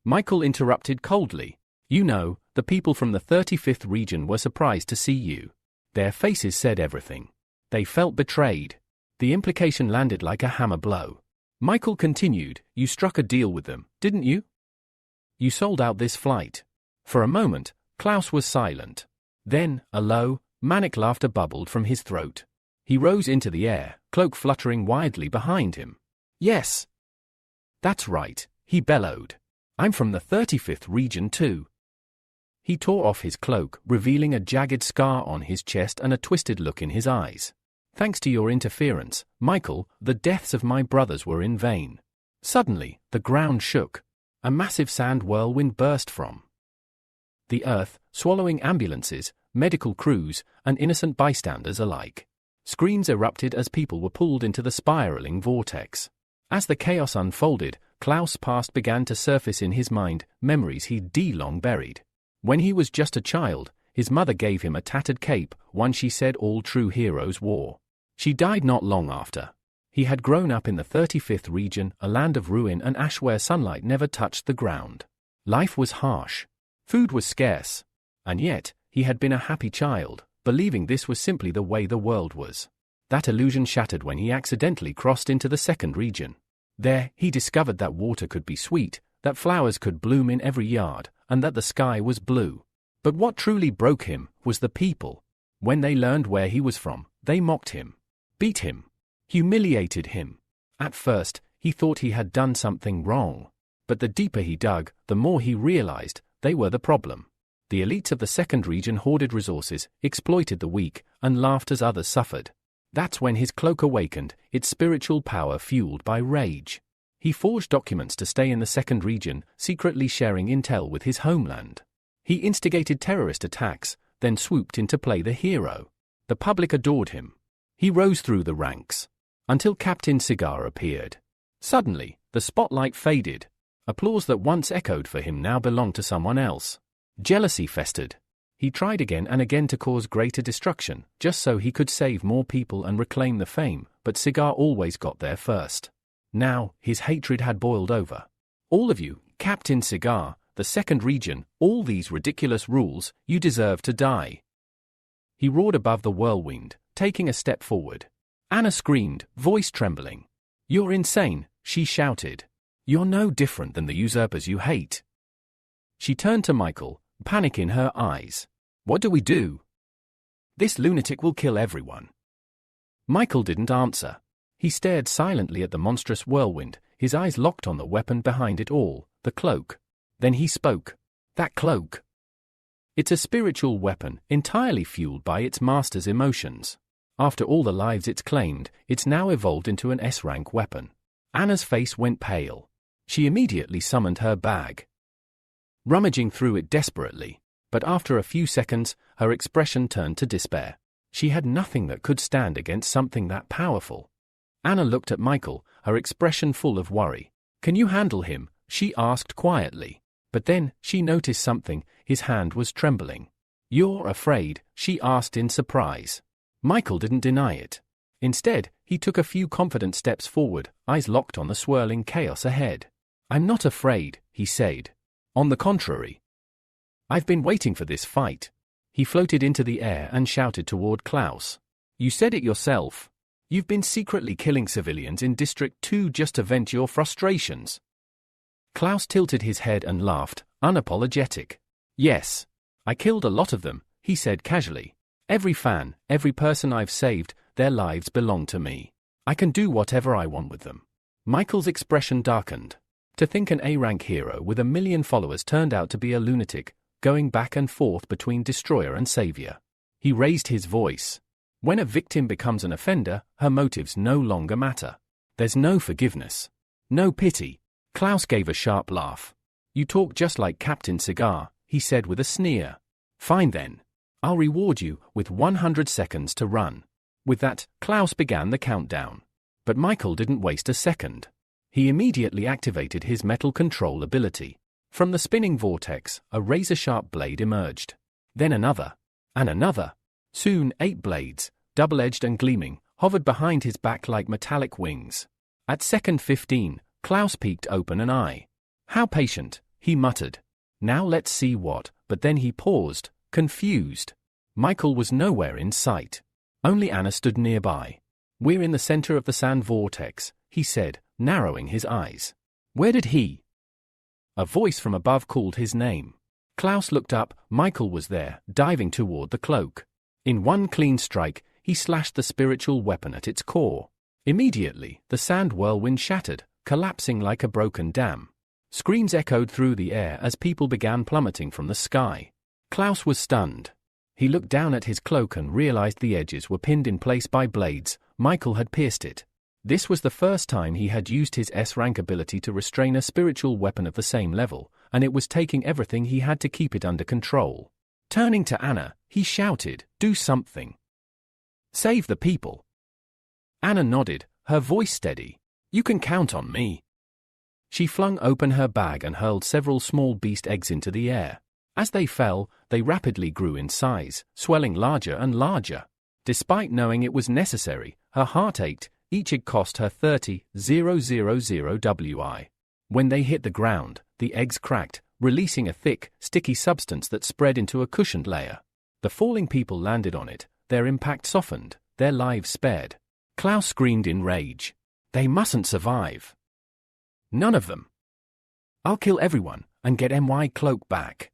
Michael interrupted coldly. "You know, the people from the 35th region were surprised to see you. Their faces said everything. They felt betrayed." The implication landed like a hammer blow. Michael continued, "You struck a deal with them, didn't you? You sold out this flight." For a moment, Klaus was silent. Then, a low, manic laughter bubbled from his throat. He rose into the air, cloak fluttering wildly behind him. "Yes. That's right," he bellowed. "I'm from the 35th region too." He tore off his cloak, revealing a jagged scar on his chest and a twisted look in his eyes. "Thanks to your interference, Michael, the deaths of my brothers were in vain." Suddenly, the ground shook. A massive sand whirlwind burst from the earth, swallowing ambulances, medical crews, and innocent bystanders alike. Screams erupted as people were pulled into the spiraling vortex. As the chaos unfolded, Klaus' past began to surface in his mind, memories he'd long buried. When he was just a child, his mother gave him a tattered cape, one she said all true heroes wore. She died not long after. He had grown up in the 35th region, a land of ruin and ash where sunlight never touched the ground. Life was harsh. Food was scarce. And yet, he had been a happy child, believing this was simply the way the world was. That illusion shattered when he accidentally crossed into the 2nd region. There, he discovered that water could be sweet, that flowers could bloom in every yard, and that the sky was blue. But what truly broke him was the people. When they learned where he was from, they mocked him, beat him, humiliated him. At first, he thought he had done something wrong. But the deeper he dug, the more he realized they were the problem. The elites of the 2nd region hoarded resources, exploited the weak, and laughed as others suffered. That's when his cloak awakened, its spiritual power fueled by rage. He forged documents to stay in the 2nd region, secretly sharing intel with his homeland. He instigated terrorist attacks, then swooped in to play the hero. The public adored him. He rose through the ranks. Until Captain Cigar appeared. Suddenly, the spotlight faded. Applause that once echoed for him now belonged to someone else. Jealousy festered. He tried again and again to cause greater destruction, just so he could save more people and reclaim the fame, but Cigar always got there first. Now, his hatred had boiled over. All of you, Captain Cigar, the 2nd region, all these ridiculous rules, you deserve to die. He roared above the whirlwind, taking a step forward. Anna screamed, voice trembling. You're insane, she shouted. You're no different than the usurpers you hate. She turned to Michael, panic in her eyes. What do we do? This lunatic will kill everyone. Michael didn't answer. He stared silently at the monstrous whirlwind, his eyes locked on the weapon behind it all, the cloak. Then he spoke. That cloak. It's a spiritual weapon, entirely fueled by its master's emotions. After all the lives it's claimed, it's now evolved into an S-rank weapon. Anna's face went pale. She immediately summoned her bag. Rummaging through it desperately, but after a few seconds, her expression turned to despair. She had nothing that could stand against something that powerful. Anna looked at Michael, her expression full of worry. Can you handle him? She asked quietly. But then, she noticed something, his hand was trembling. You're afraid? She asked in surprise. Michael didn't deny it. Instead, he took a few confident steps forward, eyes locked on the swirling chaos ahead. I'm not afraid, he said. On the contrary. I've been waiting for this fight. He floated into the air and shouted toward Klaus. You said it yourself. You've been secretly killing civilians in District 2 just to vent your frustrations. Klaus tilted his head and laughed, unapologetic. Yes. I killed a lot of them, he said casually. Every fan, every person I've saved, their lives belong to me. I can do whatever I want with them. Michael's expression darkened. To think an A-rank hero with 1 million followers turned out to be a lunatic, going back and forth between destroyer and savior. He raised his voice. When a victim becomes an offender, her motives no longer matter. There's no forgiveness. No pity. Klaus gave a sharp laugh. You talk just like Captain Cigar, he said with a sneer. Fine then. I'll reward you with 100 seconds to run. With that, Klaus began the countdown. But Michael didn't waste a second. He immediately activated his metal control ability. From the spinning vortex, a razor-sharp blade emerged. Then another. And another. Soon 8 blades, double-edged and gleaming, hovered behind his back like metallic wings. At second 15, Klaus peeked open an eye. How patient, he muttered. Now let's see what, but then he paused, confused. Michael was nowhere in sight. Only Anna stood nearby. We're in the center of the sand vortex, he said, narrowing his eyes. Where did he? A voice from above called his name. Klaus looked up. Michael was there, diving toward the cloak. In one clean strike, he slashed the spiritual weapon at its core. Immediately, the sand whirlwind shattered, collapsing like a broken dam. Screams echoed through the air as people began plummeting from the sky. Klaus was stunned. He looked down at his cloak and realized the edges were pinned in place by blades. Michael had pierced it. This was the first time he had used his S-rank ability to restrain a spiritual weapon of the same level, and it was taking everything he had to keep it under control. Turning to Anna, he shouted, "Do something." Save the people. Anna nodded, her voice steady. You can count on me. She flung open her bag and hurled several small beast eggs into the air. As they fell, they rapidly grew in size, swelling larger and larger. Despite knowing it was necessary, her heart ached. Each egg cost her 30,000 Wi. When they hit the ground, the eggs cracked, releasing a thick, sticky substance that spread into a cushioned layer. The falling people landed on it, their impact softened, their lives spared. Klaus screamed in rage. They mustn't survive. None of them. I'll kill everyone and get my cloak back.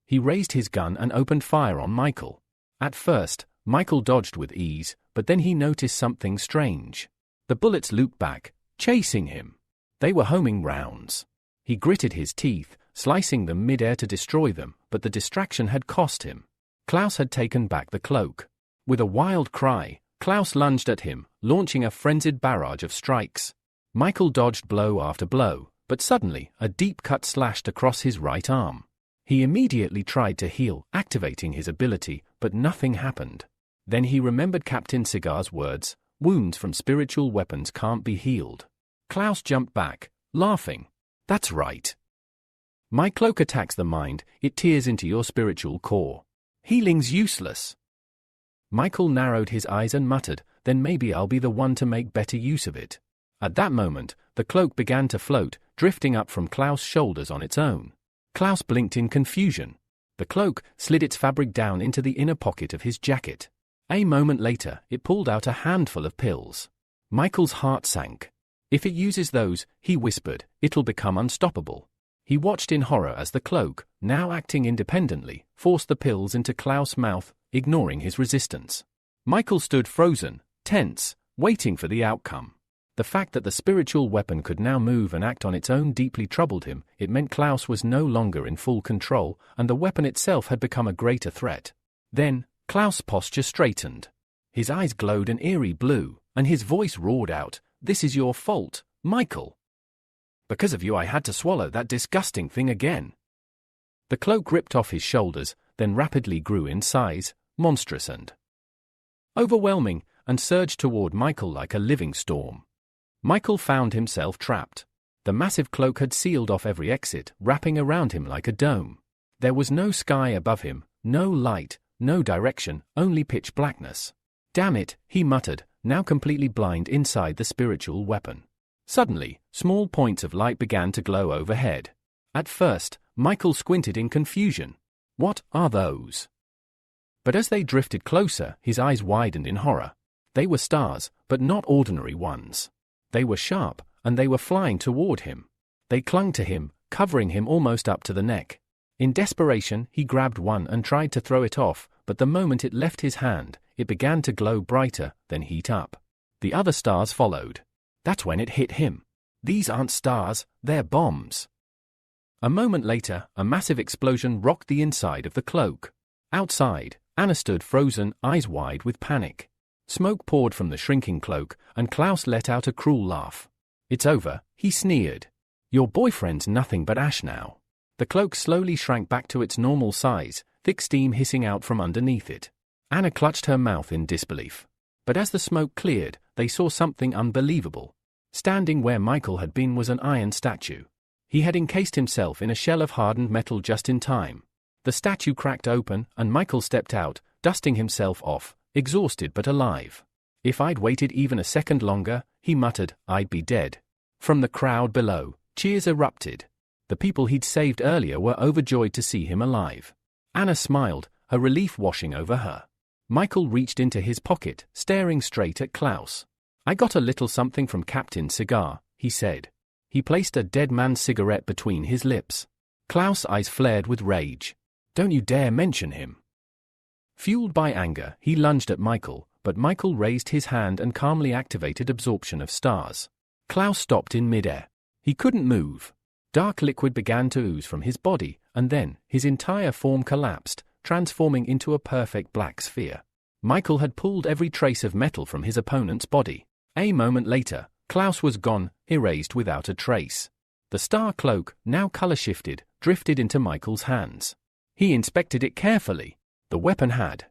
He raised his gun and opened fire on Michael. At first, Michael dodged with ease, but then he noticed something strange. The bullets looped back, chasing him. They were homing rounds. He gritted his teeth, slicing them mid-air to destroy them, but the distraction had cost him. Klaus had taken back the cloak. With a wild cry, Klaus lunged at him, launching a frenzied barrage of strikes. Michael dodged blow after blow, but suddenly, a deep cut slashed across his right arm. He immediately tried to heal, activating his ability, but nothing happened. Then he remembered Captain Cigar's words, wounds from spiritual weapons can't be healed. Klaus jumped back, laughing. That's right. My cloak attacks the mind, it tears into your spiritual core. Healing's useless. Michael narrowed his eyes and muttered, then maybe I'll be the one to make better use of it. At that moment, the cloak began to float, drifting up from Klaus' shoulders on its own. Klaus blinked in confusion. The cloak slid its fabric down into the inner pocket of his jacket. A moment later, it pulled out a handful of pills. Michael's heart sank. If it uses those, he whispered, it'll become unstoppable. He watched in horror as the cloak, now acting independently, forced the pills into Klaus' mouth, ignoring his resistance. Michael stood frozen, tense, waiting for the outcome. The fact that the spiritual weapon could now move and act on its own deeply troubled him. It meant Klaus was no longer in full control, and the weapon itself had become a greater threat. Then, Klaus' posture straightened. His eyes glowed an eerie blue, and his voice roared out, "This is your fault, Michael. Because of you I had to swallow that disgusting thing again." The cloak ripped off his shoulders, then rapidly grew in size, monstrous and overwhelming, and surged toward Michael like a living storm. Michael found himself trapped. The massive cloak had sealed off every exit, wrapping around him like a dome. There was no sky above him, no light, no direction, only pitch blackness. Damn it, he muttered, now completely blind inside the spiritual weapon. Suddenly, small points of light began to glow overhead. At first, Michael squinted in confusion. What are those? But as they drifted closer, his eyes widened in horror. They were stars, but not ordinary ones. They were sharp, and they were flying toward him. They clung to him, covering him almost up to the neck. In desperation, he grabbed one and tried to throw it off, but the moment it left his hand, it began to glow brighter, then heat up. The other stars followed. That's when it hit him. These aren't stars, they're bombs. A moment later, a massive explosion rocked the inside of the cloak. Outside, Anna stood frozen, eyes wide with panic. Smoke poured from the shrinking cloak, and Klaus let out a cruel laugh. "It's over," he sneered. "Your boyfriend's nothing but ash now." The cloak slowly shrank back to its normal size, thick steam hissing out from underneath it. Anna clutched her mouth in disbelief. But as the smoke cleared, they saw something unbelievable. Standing where Michael had been was an iron statue. He had encased himself in a shell of hardened metal just in time. The statue cracked open, and Michael stepped out, dusting himself off, exhausted but alive. "If I'd waited even a second longer," he muttered, "I'd be dead." From the crowd below, cheers erupted. The people he'd saved earlier were overjoyed to see him alive. Anna smiled, her relief washing over her. Michael reached into his pocket, staring straight at Klaus. "I got a little something from Captain Cigar," he said. He placed a dead man's cigarette between his lips. Klaus' eyes flared with rage. "Don't you dare mention him." Fueled by anger, he lunged at Michael, but Michael raised his hand and calmly activated absorption of stars. Klaus stopped in midair. He couldn't move. Dark liquid began to ooze from his body, and then, his entire form collapsed, transforming into a perfect black sphere. Michael had pulled every trace of metal from his opponent's body. A moment later, Klaus was gone, erased without a trace. The star cloak, now color-shifted, drifted into Michael's hands. He inspected it carefully. The weapon had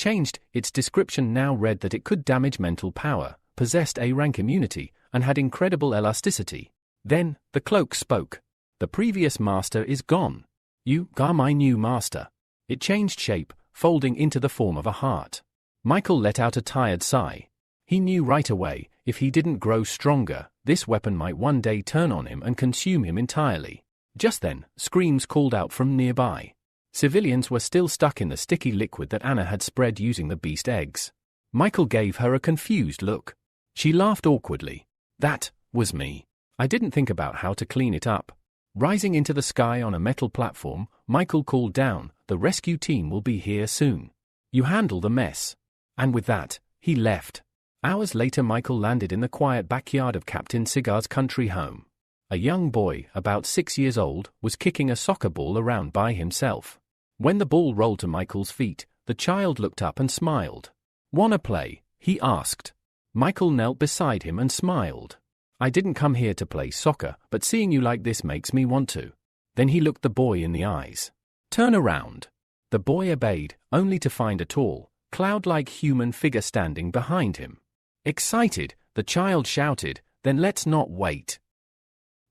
Changed, its description now read that it could damage mental power, possessed A-rank immunity, and had incredible elasticity. Then, the cloak spoke. The previous master is gone. You are my new master. It changed shape, folding into the form of a heart. Michael let out a tired sigh. He knew right away, if he didn't grow stronger, this weapon might one day turn on him and consume him entirely. Just then, screams called out from nearby. Civilians were still stuck in the sticky liquid that Anna had spread using the beast eggs. Michael gave her a confused look. She laughed awkwardly. That was me. I didn't think about how to clean it up. Rising into the sky on a metal platform, Michael called down, "The rescue team will be here soon. You handle the mess." And with that, he left. Hours later, Michael landed in the quiet backyard of Captain Cigar's country home. A young boy, about 6 years old, was kicking a soccer ball around by himself. When the ball rolled to Michael's feet, the child looked up and smiled. "Wanna play?" he asked. Michael knelt beside him and smiled. "I didn't come here to play soccer, but seeing you like this makes me want to." Then he looked the boy in the eyes. "Turn around." The boy obeyed, only to find a tall, cloud-like human figure standing behind him. Excited, the child shouted, "Then let's not wait.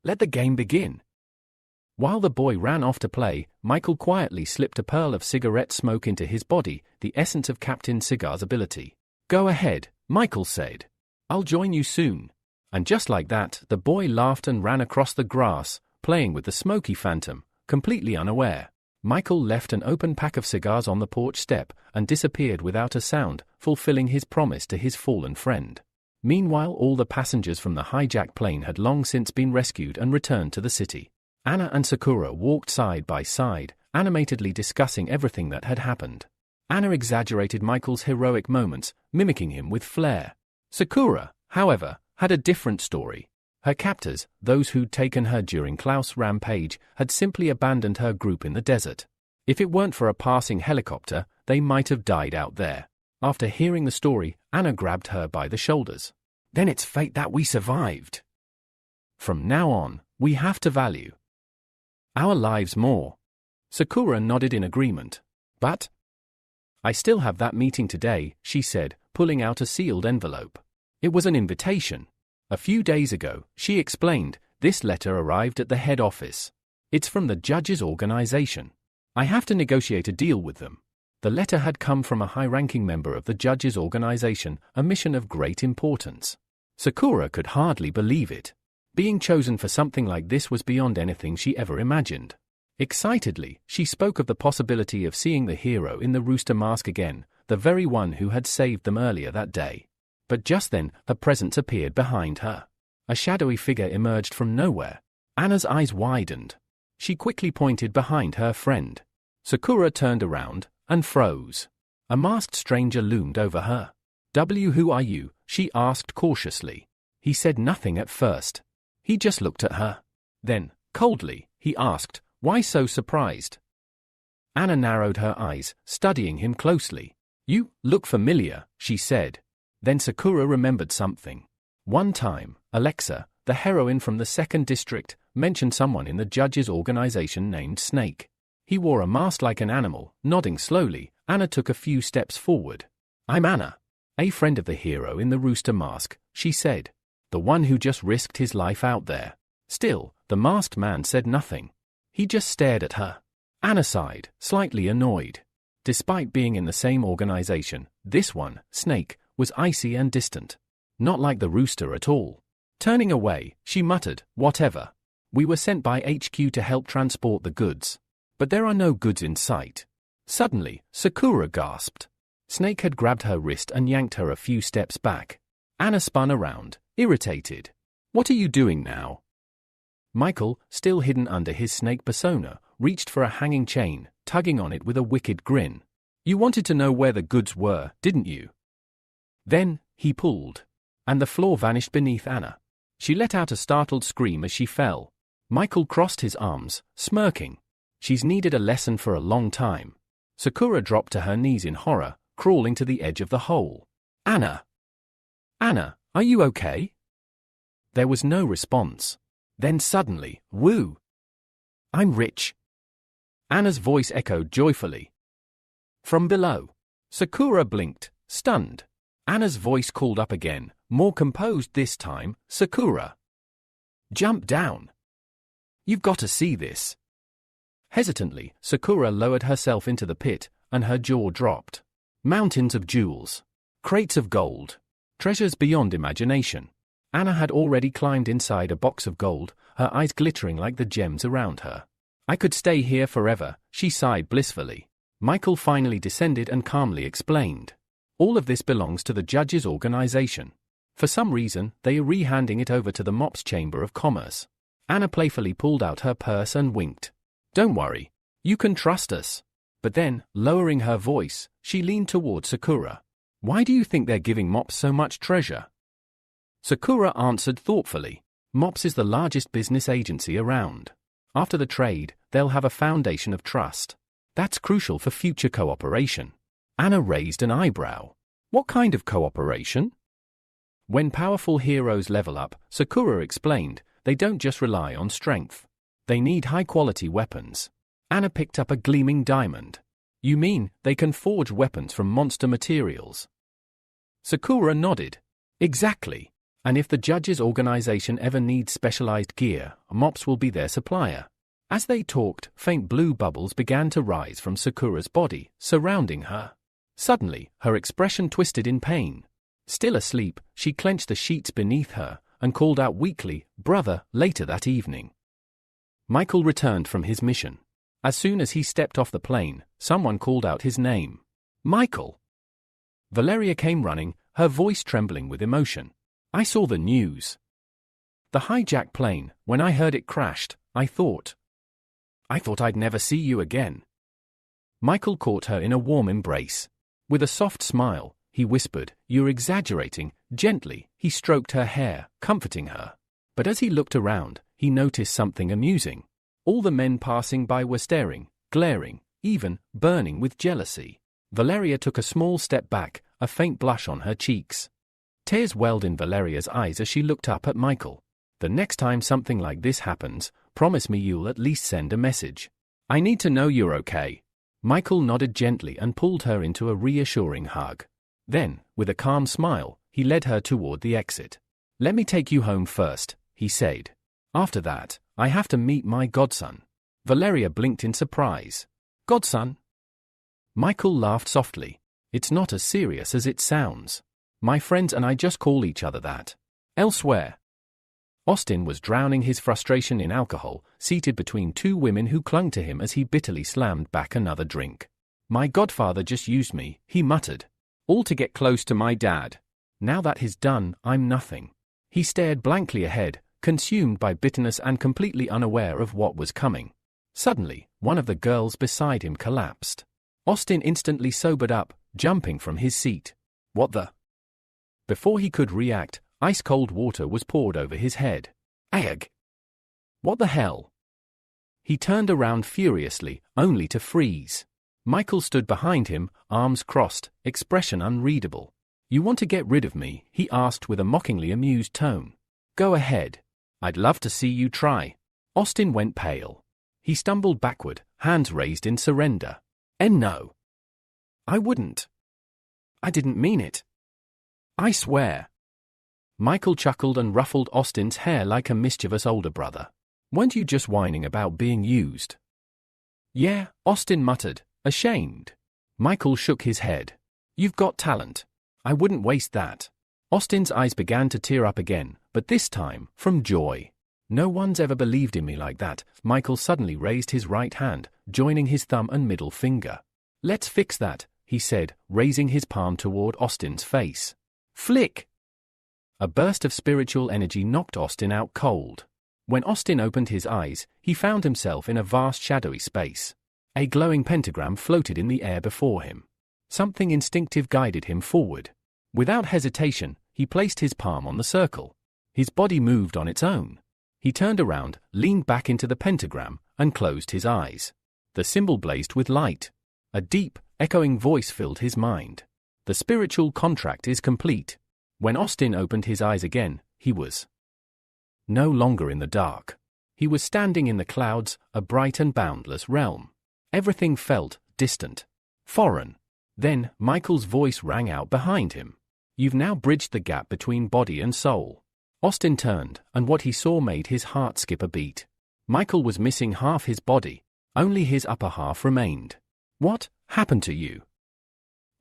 Let the game begin." While the boy ran off to play, Michael quietly slipped a pearl of cigarette smoke into his body, the essence of Captain Cigar's ability. "Go ahead," Michael said. "I'll join you soon." And just like that, the boy laughed and ran across the grass, playing with the smoky phantom, completely unaware. Michael left an open pack of cigars on the porch step and disappeared without a sound, fulfilling his promise to his fallen friend. Meanwhile, all the passengers from the hijacked plane had long since been rescued and returned to the city. Anna and Sakura walked side by side, animatedly discussing everything that had happened. Anna exaggerated Michael's heroic moments, mimicking him with flair. Sakura, however, had a different story. Her captors, those who'd taken her during Klaus' rampage, had simply abandoned her group in the desert. If it weren't for a passing helicopter, they might have died out there. After hearing the story, Anna grabbed her by the shoulders. "Then it's fate that we survived. From now on, we have to value our lives more." Sakura nodded in agreement. "But I still have that meeting today," she said, pulling out a sealed envelope. It was an invitation. A few days ago, she explained, this letter arrived at the head office. "It's from the judges' organization. I have to negotiate a deal with them." The letter had come from a high-ranking member of the judges' organization, a mission of great importance. Sakura could hardly believe it. Being chosen for something like this was beyond anything she ever imagined. Excitedly, she spoke of the possibility of seeing the hero in the rooster mask again, the very one who had saved them earlier that day. But just then, a presence appeared behind her. A shadowy figure emerged from nowhere. Anna's eyes widened. She quickly pointed behind her friend. Sakura turned around and froze. A masked stranger loomed over her. "Who are you?" she asked cautiously. He said nothing at first. He just looked at her. Then, coldly, he asked, "Why so surprised?" Anna narrowed her eyes, studying him closely. "You look familiar," she said. Then Sakura remembered something. One time, Alexa, the heroine from the 2nd District, mentioned someone in the judges' organization named Snake. He wore a mask like an animal. Nodding slowly, Anna took a few steps forward. "I'm Anna, a friend of the hero in the rooster mask," she said. "The one who just risked his life out there." Still, the masked man said nothing. He just stared at her. Anna sighed, slightly annoyed. Despite being in the same organization, this one, Snake, was icy and distant. Not like the rooster at all. Turning away, she muttered, "Whatever. We were sent by HQ to help transport the goods. But there are no goods in sight." Suddenly, Sakura gasped. Snake had grabbed her wrist and yanked her a few steps back. Anna spun around, irritated. "What are you doing now?" Michael, still hidden under his snake persona, reached for a hanging chain, tugging on it with a wicked grin. "You wanted to know where the goods were, didn't you?" Then, he pulled. And the floor vanished beneath Anna. She let out a startled scream as she fell. Michael crossed his arms, smirking. She's needed a lesson for a long time. Sakura dropped to her knees in horror, crawling to the edge of the hole. "Anna! Anna, are you okay?" There was no response. Then suddenly, woo! "I'm rich!" Anna's voice echoed joyfully. From below. Sakura blinked, stunned. Anna's voice called up again, more composed this time. Sakura, jump down. You've got to see this. Hesitantly, Sakura lowered herself into the pit, and her jaw dropped. Mountains of jewels. Crates of gold. Treasures beyond imagination. Anna had already climbed inside a box of gold, her eyes glittering like the gems around her. I could stay here forever, she sighed blissfully. Michael finally descended and calmly explained. All of this belongs to the judges' organization. For some reason, they are re-handing it over to the MOPS Chamber of Commerce. Anna playfully pulled out her purse and winked. Don't worry. You can trust us. But then, lowering her voice, she leaned toward Sakura. Why do you think they're giving MOPS so much treasure? Sakura answered thoughtfully. MOPS is the largest business agency around. After the trade, they'll have a foundation of trust. That's crucial for future cooperation. Anna raised an eyebrow. What kind of cooperation? When powerful heroes level up, Sakura explained, they don't just rely on strength. They need high-quality weapons. Anna picked up a gleaming diamond. You mean, they can forge weapons from monster materials? Sakura nodded. Exactly. And if the judges' organization ever needs specialized gear, MOPS will be their supplier. As they talked, faint blue bubbles began to rise from Sakura's body, surrounding her. Suddenly, her expression twisted in pain. Still asleep, she clenched the sheets beneath her, and called out weakly, "Brother," later that evening. Michael returned from his mission. As soon as he stepped off the plane, someone called out his name. Michael! Valeria came running, her voice trembling with emotion. I saw the news. The hijacked plane, when I heard it crashed, I thought I'd never see you again. Michael caught her in a warm embrace. With a soft smile, he whispered, You're exaggerating. Gently, he stroked her hair, comforting her. But as he looked around, he noticed something amusing. All the men passing by were staring, glaring, even burning with jealousy. Valeria took a small step back, a faint blush on her cheeks. Tears welled in Valeria's eyes as she looked up at Michael. The next time something like this happens, promise me you'll at least send a message. I need to know you're okay. Michael nodded gently and pulled her into a reassuring hug. Then, with a calm smile, he led her toward the exit. Let me take you home first, he said. After that, I have to meet my godson. Valeria blinked in surprise. Godson? Michael laughed softly. It's not as serious as it sounds. My friends and I just call each other that. Elsewhere. Austin was drowning his frustration in alcohol, seated between two women who clung to him as he bitterly slammed back another drink. My godfather just used me, he muttered. All to get close to my dad. Now that he's done, I'm nothing. He stared blankly ahead, consumed by bitterness and completely unaware of what was coming. Suddenly, one of the girls beside him collapsed. Austin instantly sobered up, jumping from his seat. What the? Before he could react, ice-cold water was poured over his head. Ag! What the hell? He turned around furiously, only to freeze. Michael stood behind him, arms crossed, expression unreadable. You want to get rid of me? He asked with a mockingly amused tone. Go ahead. I'd love to see you try. Austin went pale. He stumbled backward, hands raised in surrender. No. I wouldn't. I didn't mean it. I swear. Michael chuckled and ruffled Austin's hair like a mischievous older brother. Weren't you just whining about being used? Yeah, Austin muttered, ashamed. Michael shook his head. You've got talent. I wouldn't waste that. Austin's eyes began to tear up again, but this time, from joy. No one's ever believed in me like that. Michael suddenly raised his right hand, joining his thumb and middle finger. Let's fix that, he said, raising his palm toward Austin's face. Flick! A burst of spiritual energy knocked Austin out cold. When Austin opened his eyes, he found himself in a vast shadowy space. A glowing pentagram floated in the air before him. Something instinctive guided him forward. Without hesitation, he placed his palm on the circle. His body moved on its own. He turned around, leaned back into the pentagram, and closed his eyes. The symbol blazed with light. A deep, echoing voice filled his mind. The spiritual contract is complete. When Austin opened his eyes again, he was no longer in the dark. He was standing in the clouds, a bright and boundless realm. Everything felt distant, foreign. Then, Michael's voice rang out behind him. You've now bridged the gap between body and soul. Austin turned, and what he saw made his heart skip a beat. Michael was missing half his body. Only his upper half remained. What happened to you?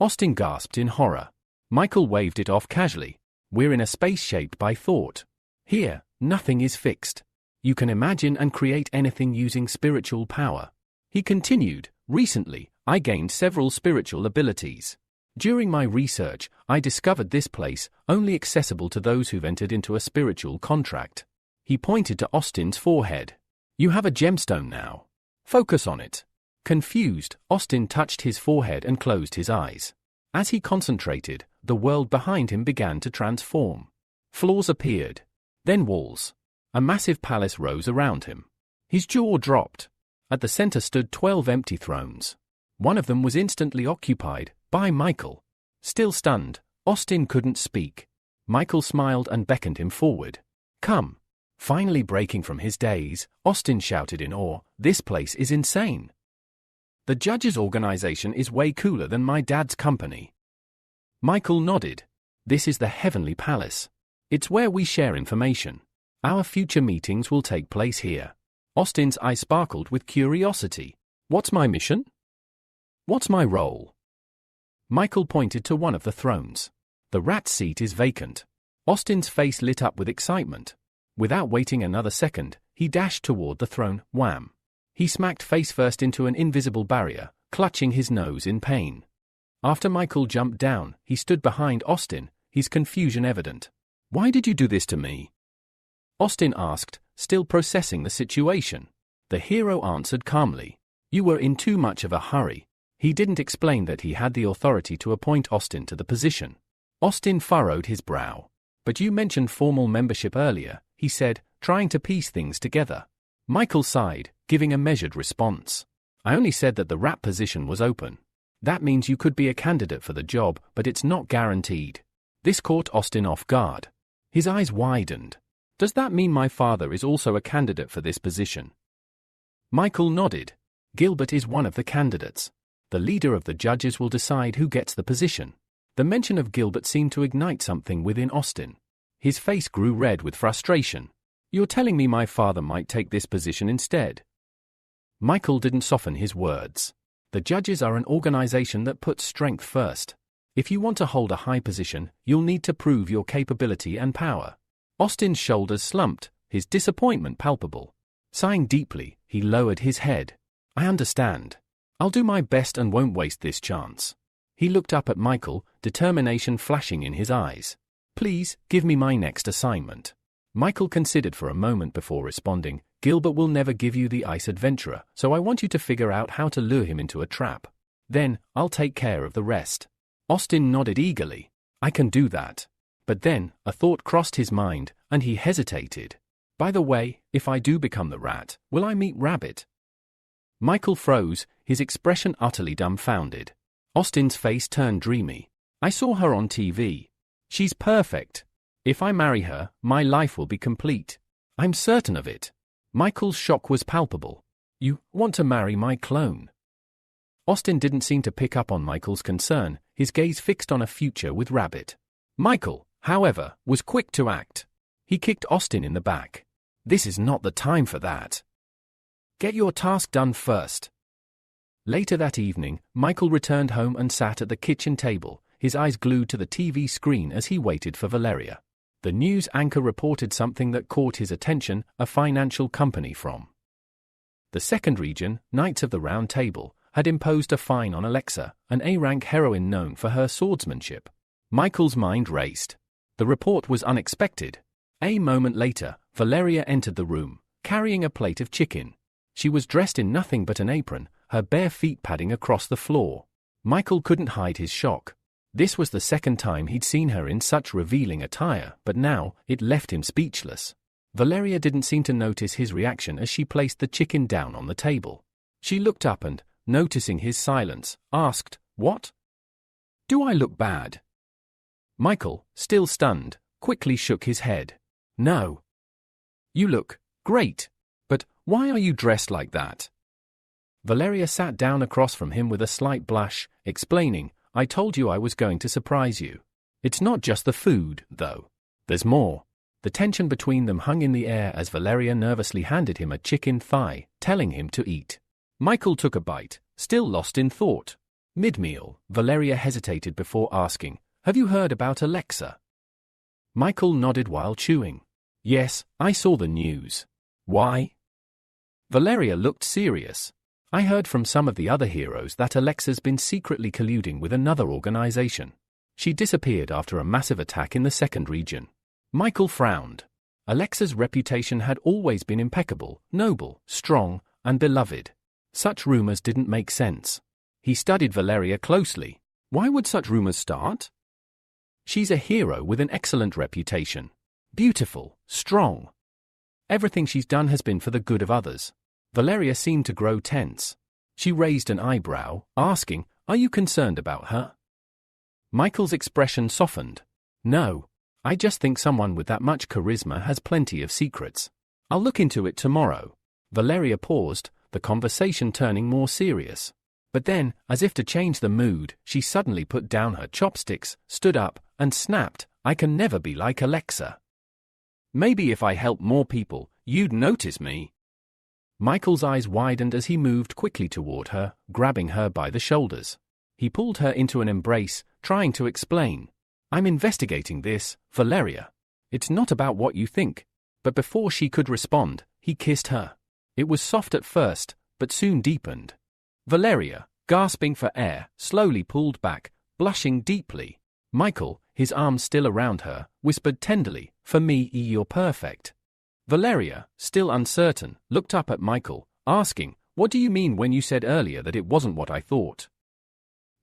Austin gasped in horror. Michael waved it off casually. We're in a space shaped by thought. Here, nothing is fixed. You can imagine and create anything using spiritual power. He continued, recently, I gained several spiritual abilities. During my research, I discovered this place, only accessible to those who've entered into a spiritual contract. He pointed to Austin's forehead. You have a gemstone now. Focus on it. Confused, Austin touched his forehead and closed his eyes. As he concentrated, the world behind him began to transform. Floors appeared. Then walls. A massive palace rose around him. His jaw dropped. At the center stood 12 empty thrones. One of them was instantly occupied by Michael. Still stunned, Austin couldn't speak. Michael smiled and beckoned him forward. Come. Finally breaking from his daze, Austin shouted in awe, this place is insane. The judges' organization is way cooler than my dad's company. Michael nodded. This is the Heavenly Palace. It's where we share information. Our future meetings will take place here. Austin's eyes sparkled with curiosity. What's my mission? What's my role? Michael pointed to one of the thrones. The rat's seat is vacant. Austin's face lit up with excitement. Without waiting another second, he dashed toward the throne, wham. He smacked face first into an invisible barrier, clutching his nose in pain. After Michael jumped down, he stood behind Austin, his confusion evident. Why did you do this to me? Austin asked, still processing the situation. The hero answered calmly. You were in too much of a hurry. He didn't explain that he had the authority to appoint Austin to the position. Austin furrowed his brow. But you mentioned formal membership earlier, he said, trying to piece things together. Michael sighed, giving a measured response. I only said that the rat position was open. That means you could be a candidate for the job, but it's not guaranteed. This caught Austin off guard. His eyes widened. Does that mean my father is also a candidate for this position? Michael nodded. Gilbert is one of the candidates. The leader of the judges will decide who gets the position. The mention of Gilbert seemed to ignite something within Austin. His face grew red with frustration. You're telling me my father might take this position instead? Michael didn't soften his words. The judges are an organization that puts strength first. If you want to hold a high position, you'll need to prove your capability and power. Austin's shoulders slumped, his disappointment palpable. Sighing deeply, he lowered his head. I understand. I'll do my best and won't waste this chance. He looked up at Michael, determination flashing in his eyes. Please, give me my next assignment. Michael considered for a moment before responding. Gilbert will never give you the ice adventurer, so I want you to figure out how to lure him into a trap. Then, I'll take care of the rest. Austin nodded eagerly. I can do that. But then, a thought crossed his mind, and he hesitated. By the way, if I do become the rat, will I meet Rabbit? Michael froze, his expression utterly dumbfounded. Austin's face turned dreamy. I saw her on TV. She's perfect. If I marry her, my life will be complete. I'm certain of it. Michael's shock was palpable. You want to marry my clone? Austin didn't seem to pick up on Michael's concern, his gaze fixed on a future with Rabbit. Michael, however, was quick to act. He kicked Austin in the back. This is not the time for that. Get your task done first. Later that evening, Michael returned home and sat at the kitchen table, his eyes glued to the TV screen as he waited for Valeria. The news anchor reported something that caught his attention, a financial company from the second region, Knights of the Round Table, had imposed a fine on Alexa, an A-rank heroine known for her swordsmanship. Michael's mind raced. The report was unexpected. A moment later, Valeria entered the room, carrying a plate of chicken. She was dressed in nothing but an apron, her bare feet padding across the floor. Michael couldn't hide his shock. This was the second time he'd seen her in such revealing attire, but now, it left him speechless. Valeria didn't seem to notice his reaction as she placed the chicken down on the table. She looked up and, noticing his silence, asked, What? Do I look bad? Michael, still stunned, quickly shook his head. No. You look great. But why are you dressed like that? Valeria sat down across from him with a slight blush, explaining, I told you I was going to surprise you. It's not just the food, though. There's more. The tension between them hung in the air as Valeria nervously handed him a chicken thigh, telling him to eat. Michael took a bite, still lost in thought. Mid-meal, Valeria hesitated before asking, "Have you heard about Alexa?" Michael nodded while chewing. "Yes, I saw the news." "Why?" Valeria looked serious. "I heard from some of the other heroes that Alexa's been secretly colluding with another organization. She disappeared after a massive attack in the second region." Michael frowned. Alexa's reputation had always been impeccable, noble, strong, and beloved. Such rumors didn't make sense. He studied Valeria closely. Why would such rumors start? She's a hero with an excellent reputation. Beautiful, strong. Everything she's done has been for the good of others. Valeria seemed to grow tense. She raised an eyebrow, asking, "Are you concerned about her?" Michael's expression softened. "No. I just think someone with that much charisma has plenty of secrets. I'll look into it tomorrow." Valeria paused, the conversation turning more serious. But then, as if to change the mood, she suddenly put down her chopsticks, stood up, and snapped, "I can never be like Alexa. Maybe if I help more people, you'd notice me." Michael's eyes widened as he moved quickly toward her, grabbing her by the shoulders. He pulled her into an embrace, trying to explain. "I'm investigating this, Valeria. It's not about what you think." But before she could respond, he kissed her. It was soft at first, but soon deepened. Valeria, gasping for air, slowly pulled back, blushing deeply. Michael, his arms still around her, whispered tenderly, "For me, you're perfect." Valeria, still uncertain, looked up at Michael, asking, "What do you mean when you said earlier that it wasn't what I thought?"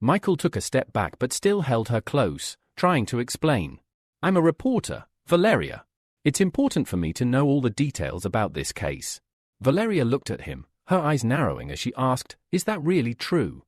Michael took a step back but still held her close, trying to explain. "I'm a reporter, Valeria. It's important for me to know all the details about this case." Valeria looked at him, her eyes narrowing as she asked, "Is that really true?"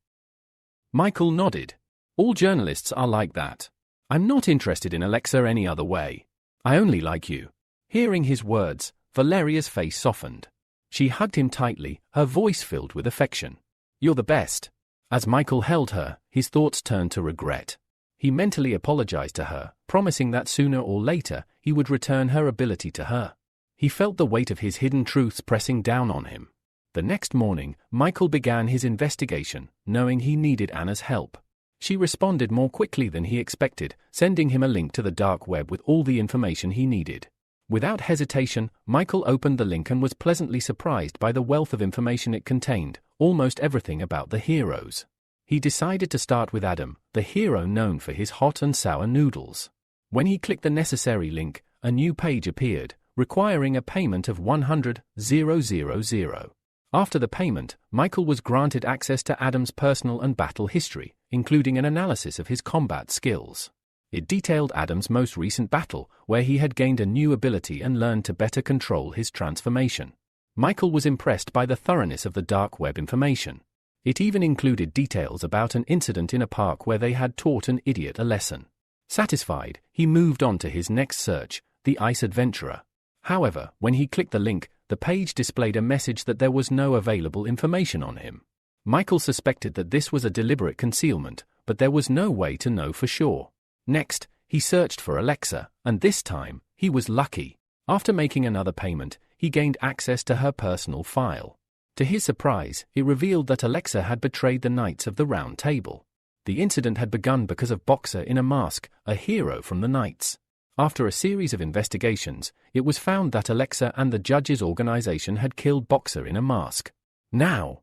Michael nodded. "All journalists are like that. I'm not interested in Alexa any other way. I only like you." Hearing his words, Valeria's face softened. She hugged him tightly, her voice filled with affection. "You're the best." As Michael held her, his thoughts turned to regret. He mentally apologized to her, promising that sooner or later he would return her ability to her. He felt the weight of his hidden truths pressing down on him. The next morning, Michael began his investigation, knowing he needed Anna's help. She responded more quickly than he expected, sending him a link to the dark web with all the information he needed. Without hesitation, Michael opened the link and was pleasantly surprised by the wealth of information it contained, almost everything about the heroes. He decided to start with Adam, the hero known for his hot and sour noodles. When he clicked the necessary link, a new page appeared, requiring a payment of 100,000. After the payment, Michael was granted access to Adam's personal and battle history, including an analysis of his combat skills. It detailed Adam's most recent battle, where he had gained a new ability and learned to better control his transformation. Michael was impressed by the thoroughness of the dark web information. It even included details about an incident in a park where they had taught an idiot a lesson. Satisfied, he moved on to his next search, the Ice Adventurer. However, when he clicked the link, the page displayed a message that there was no available information on him. Michael suspected that this was a deliberate concealment, but there was no way to know for sure. Next, he searched for Alexa, and this time, he was lucky. After making another payment, he gained access to her personal file. To his surprise, it revealed that Alexa had betrayed the Knights of the Round Table. The incident had begun because of Boxer in a mask, a hero from the Knights. After a series of investigations, it was found that Alexa and the judges' organization had killed Boxer in a mask. Now,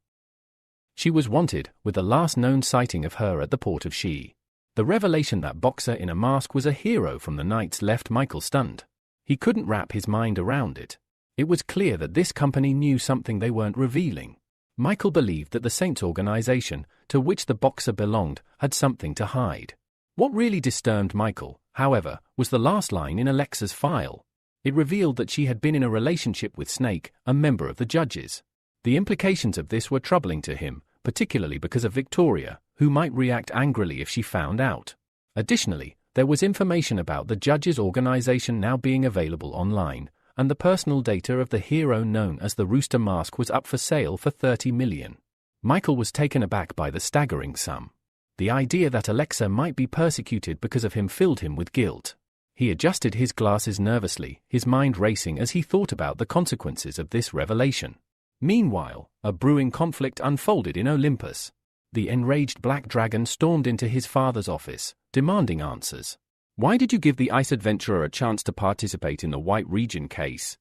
she was wanted, with the last known sighting of her at the port of Shi. The revelation that Boxer in a mask was a hero from the Knights left Michael stunned. He couldn't wrap his mind around it. It was clear that this company knew something they weren't revealing. Michael believed that the Saints organization, to which the Boxer belonged, had something to hide. What really disturbed Michael, however, was the last line in Alexa's file. It revealed that she had been in a relationship with Snake, a member of the judges. The implications of this were troubling to him, particularly because of Victoria, who might react angrily if she found out. Additionally, there was information about the judges' organization now being available online, and the personal data of the hero known as the Rooster Mask was up for sale for 30 million. Michael was taken aback by the staggering sum. The idea that Alexa might be persecuted because of him filled him with guilt. He adjusted his glasses nervously, his mind racing as he thought about the consequences of this revelation. Meanwhile, a brewing conflict unfolded in Olympus. The enraged Black Dragon stormed into his father's office, demanding answers. Why did you give the ice adventurer a chance to participate in the White Region case?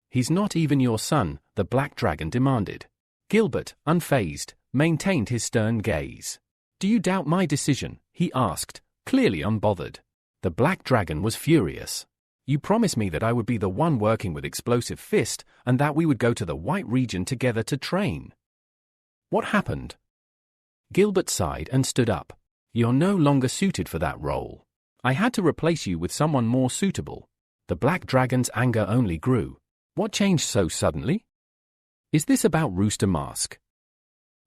He's not even your son, the Black Dragon demanded. Gilbert, unfazed, maintained his stern gaze. Do you doubt my decision? He asked, clearly unbothered. The Black Dragon was furious. You promised me that I would be the one working with Explosive Fist and that we would go to the White Region together to train. What happened? Gilbert sighed and stood up. You're no longer suited for that role. I had to replace you with someone more suitable. The Black Dragon's anger only grew. What changed so suddenly? Is this about Rooster Mask?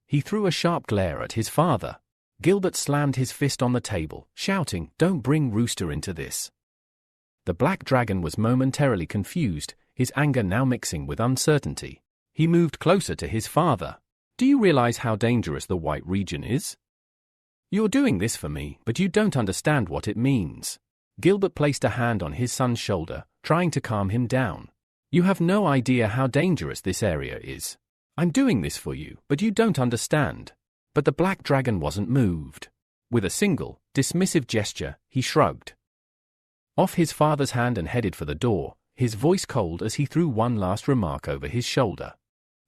He threw a sharp glare at his father. Gilbert slammed his fist on the table, shouting, Don't bring Rooster into this. The Black Dragon was momentarily confused, his anger now mixing with uncertainty. He moved closer to his father. Do you realize how dangerous the White Region is? You're doing this for me, but you don't understand what it means. Gilbert placed a hand on his son's shoulder, trying to calm him down. You have no idea how dangerous this area is. I'm doing this for you, but you don't understand. But the Black Dragon wasn't moved. With a single, dismissive gesture, he shrugged off his father's hand and headed for the door, his voice cold as he threw one last remark over his shoulder.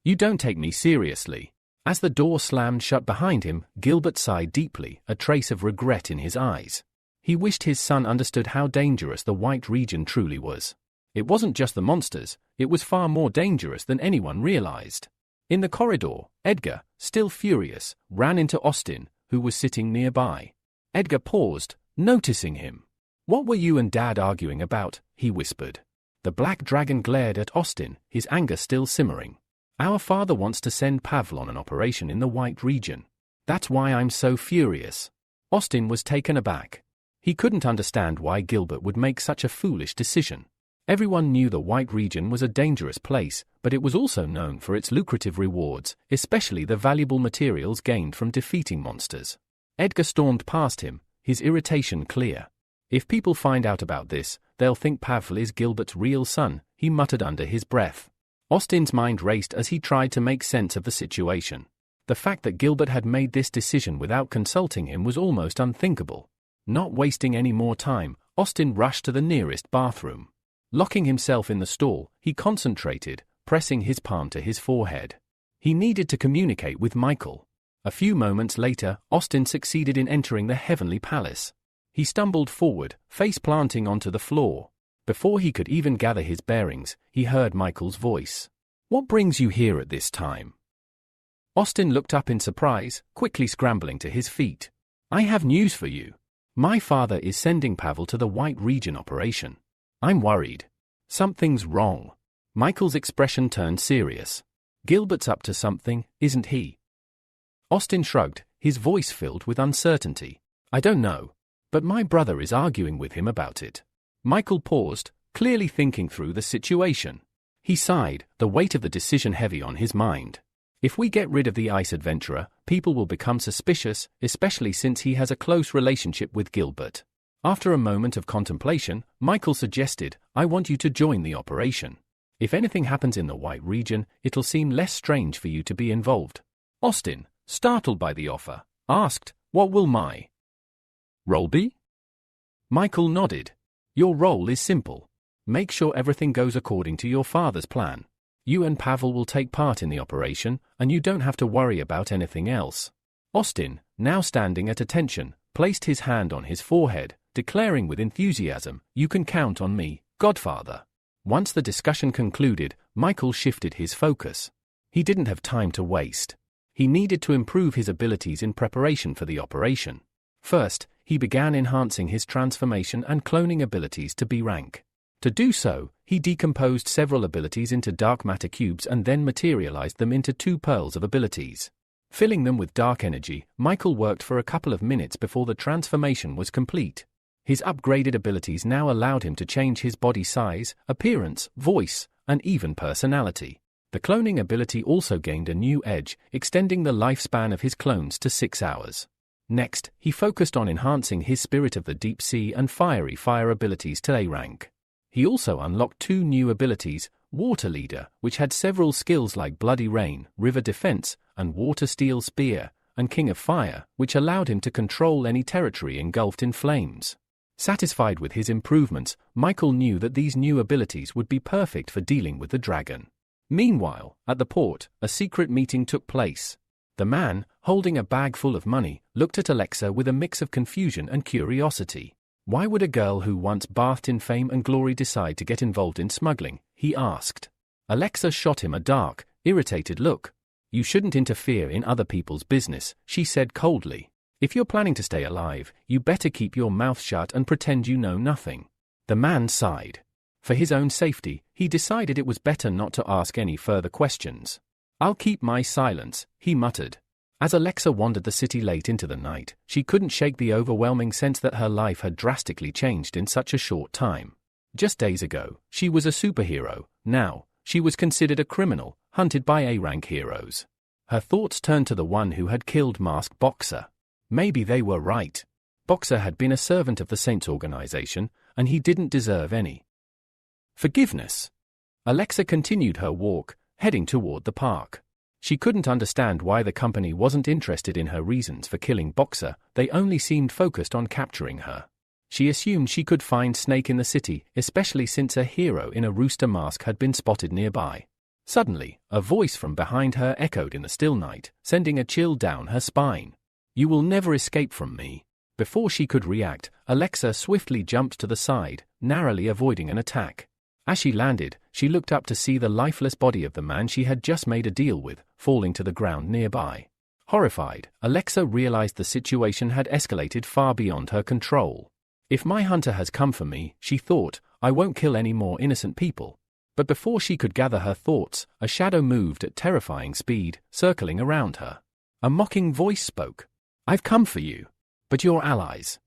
You don't take me seriously. As the door slammed shut behind him, Gilbert sighed deeply, a trace of regret in his eyes. He wished his son understood how dangerous the White Region truly was. It wasn't just the monsters, it was far more dangerous than anyone realized. In the corridor, Edgar, still furious, ran into Austin, who was sitting nearby. Edgar paused, noticing him. What were you and Dad arguing about? He whispered. The Black Dragon glared at Austin, his anger still simmering. Our father wants to send Pavel on an operation in the White Region. That's why I'm so furious. Austin was taken aback. He couldn't understand why Gilbert would make such a foolish decision. Everyone knew the White Region was a dangerous place, but it was also known for its lucrative rewards, especially the valuable materials gained from defeating monsters. Edgar stormed past him, his irritation clear. If people find out about this, they'll think Pavel is Gilbert's real son, he muttered under his breath. Austin's mind raced as he tried to make sense of the situation. The fact that Gilbert had made this decision without consulting him was almost unthinkable. Not wasting any more time, Austin rushed to the nearest bathroom. Locking himself in the stall, he concentrated, pressing his palm to his forehead. He needed to communicate with Michael. A few moments later, Austin succeeded in entering the Heavenly Palace. He stumbled forward, face planting onto the floor. Before he could even gather his bearings, he heard Michael's voice. What brings you here at this time? Austin looked up in surprise, quickly scrambling to his feet. I have news for you. My father is sending Pavel to the White Region operation. I'm worried. Something's wrong. Michael's expression turned serious. Gilbert's up to something, isn't he? Austin shrugged, his voice filled with uncertainty. I don't know. But my brother is arguing with him about it. Michael paused, clearly thinking through the situation. He sighed, the weight of the decision heavy on his mind. If we get rid of the ice adventurer, people will become suspicious, especially since he has a close relationship with Gilbert. After a moment of contemplation, Michael suggested, I want you to join the operation. If anything happens in the White Region, it'll seem less strange for you to be involved. Austin, startled by the offer, asked, What will my role be? Michael nodded. Your role is simple. Make sure everything goes according to your father's plan. You and Pavel will take part in the operation, and you don't have to worry about anything else. Austin, now standing at attention, placed his hand on his forehead, declaring with enthusiasm, You can count on me, Godfather. Once the discussion concluded, Michael shifted his focus. He didn't have time to waste. He needed to improve his abilities in preparation for the operation. First, he began enhancing his transformation and cloning abilities to B rank. To do so, he decomposed several abilities into dark matter cubes and then materialized them into 2 pearls of abilities. Filling them with dark energy, Michael worked for a couple of minutes before the transformation was complete. His upgraded abilities now allowed him to change his body size, appearance, voice, and even personality. The cloning ability also gained a new edge, extending the lifespan of his clones to 6 hours. Next, he focused on enhancing his Spirit of the Deep Sea and Fiery Fire abilities to A rank. He also unlocked 2 new abilities, Water Leader, which had several skills like Bloody Rain, River Defense, and Water Steel Spear, and King of Fire, which allowed him to control any territory engulfed in flames. Satisfied with his improvements, Michael knew that these new abilities would be perfect for dealing with the dragon. Meanwhile, at the port, a secret meeting took place. The man, holding a bag full of money, looked at Alexa with a mix of confusion and curiosity. Why would a girl who once bathed in fame and glory decide to get involved in smuggling? He asked. Alexa shot him a dark, irritated look. You shouldn't interfere in other people's business, she said coldly. If you're planning to stay alive, you better keep your mouth shut and pretend you know nothing. The man sighed. For his own safety, he decided it was better not to ask any further questions. I'll keep my silence, he muttered. As Alexa wandered the city late into the night, she couldn't shake the overwhelming sense that her life had drastically changed in such a short time. Just days ago, she was a superhero. Now, she was considered a criminal, hunted by A-rank heroes. Her thoughts turned to the one who had killed Masked Boxer. Maybe they were right. Boxer had been a servant of the Saints organization, and he didn't deserve any forgiveness. Alexa continued her walk, heading toward the park. She couldn't understand why the company wasn't interested in her reasons for killing Boxer, they only seemed focused on capturing her. She assumed she could find Snake in the city, especially since a hero in a rooster mask had been spotted nearby. Suddenly, a voice from behind her echoed in the still night, sending a chill down her spine. You will never escape from me. Before she could react, Alexa swiftly jumped to the side, narrowly avoiding an attack. As she landed, she looked up to see the lifeless body of the man she had just made a deal with, falling to the ground nearby. Horrified, Alexa realized the situation had escalated far beyond her control. If my hunter has come for me, she thought, I won't kill any more innocent people. But before she could gather her thoughts, a shadow moved at terrifying speed, circling around her. A mocking voice spoke. I've come for you. But your allies.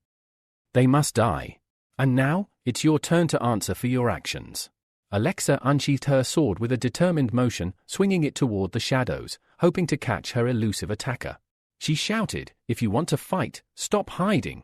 They must die. And now, it's your turn to answer for your actions. Alexa unsheathed her sword with a determined motion, swinging it toward the shadows, hoping to catch her elusive attacker. She shouted, if you want to fight, stop hiding.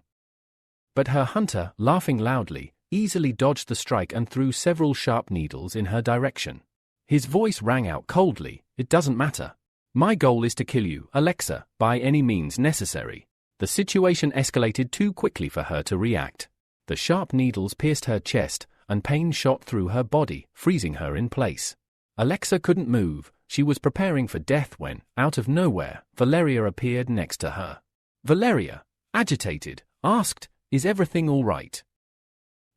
But her hunter, laughing loudly, easily dodged the strike and threw several sharp needles in her direction. His voice rang out coldly, it doesn't matter. My goal is to kill you, Alexa, by any means necessary. The situation escalated too quickly for her to react. The sharp needles pierced her chest, and pain shot through her body, freezing her in place. Alexa couldn't move. She was preparing for death when, out of nowhere, Valeria appeared next to her. Valeria, agitated, asked, is everything all right?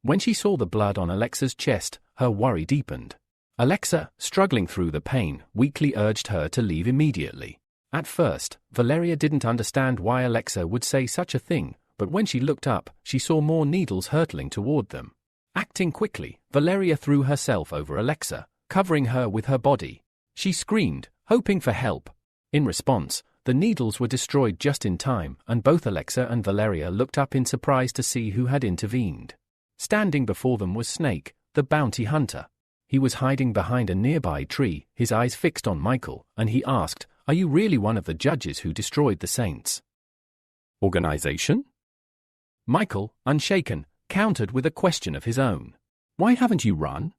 When she saw the blood on Alexa's chest, her worry deepened. Alexa, struggling through the pain, weakly urged her to leave immediately. At first, Valeria didn't understand why Alexa would say such a thing, but when she looked up, she saw more needles hurtling toward them. Acting quickly, Valeria threw herself over Alexa, covering her with her body. She screamed, hoping for help. In response, the needles were destroyed just in time, and both Alexa and Valeria looked up in surprise to see who had intervened. Standing before them was Snake, the bounty hunter. He was hiding behind a nearby tree, his eyes fixed on Michael, and he asked, are you really one of the judges who destroyed the Saints organization? Michael, unshaken, countered with a question of his own. Why haven't you run?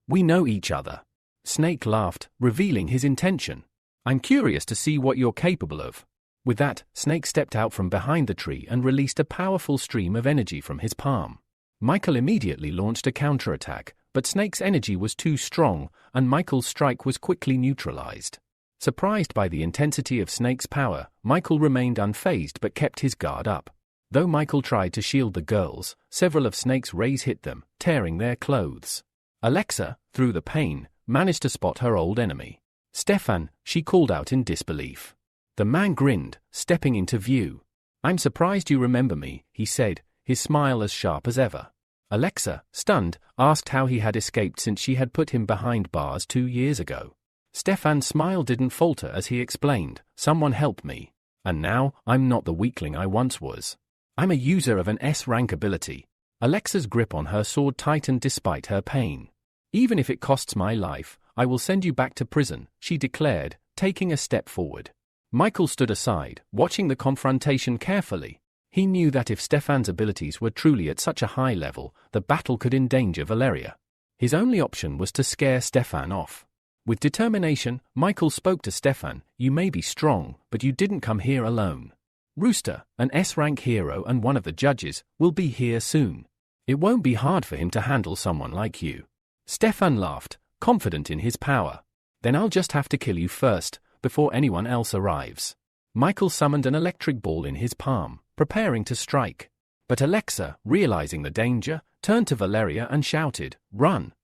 We know each other. Snake laughed, revealing his intention. I'm curious to see what you're capable of. With that, Snake stepped out from behind the tree and released a powerful stream of energy from his palm. Michael immediately launched a counterattack, but Snake's energy was too strong, and Michael's strike was quickly neutralized. Surprised by the intensity of Snake's power, Michael remained unfazed but kept his guard up. Though Michael tried to shield the girls, several of Snake's rays hit them, tearing their clothes. Alexa, through the pain, managed to spot her old enemy. Stefan, she called out in disbelief. The man grinned, stepping into view. I'm surprised you remember me, he said, his smile as sharp as ever. Alexa, stunned, asked how he had escaped since she had put him behind bars 2 years ago. Stefan's smile didn't falter as he explained, someone helped me. And now, I'm not the weakling I once was. I'm a user of an S-rank ability. Alexa's grip on her sword tightened despite her pain. Even if it costs my life, I will send you back to prison, she declared, taking a step forward. Michael stood aside, watching the confrontation carefully. He knew that if Stefan's abilities were truly at such a high level, the battle could endanger Valeria. His only option was to scare Stefan off. With determination, Michael spoke to Stefan. "You may be strong, but you didn't come here alone. Rooster, an S-rank hero and one of the judges, will be here soon. It won't be hard for him to handle someone like you." Stefan laughed, confident in his power. "Then I'll just have to kill you first, before anyone else arrives." Michael summoned an electric ball in his palm, preparing to strike. But Alexa, realizing the danger, turned to Valeria and shouted, "Run!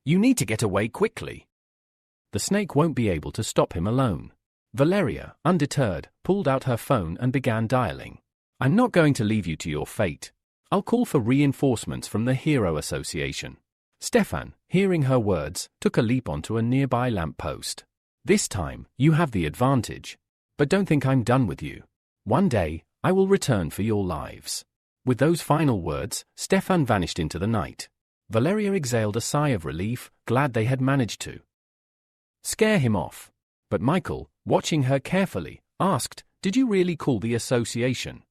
You need to get away quickly. The snake won't be able to stop him alone." Valeria, undeterred, pulled out her phone and began dialing. "I'm not going to leave you to your fate. I'll call for reinforcements from the Hero Association." Stefan, hearing her words, took a leap onto a nearby lamppost. "This time, you have the advantage. But don't think I'm done with you. One day, I will return for your lives." With those final words, Stefan vanished into the night. Valeria exhaled a sigh of relief, glad they had managed to scare him off. But Michael, watching her carefully, asked, "Did you really call the association?"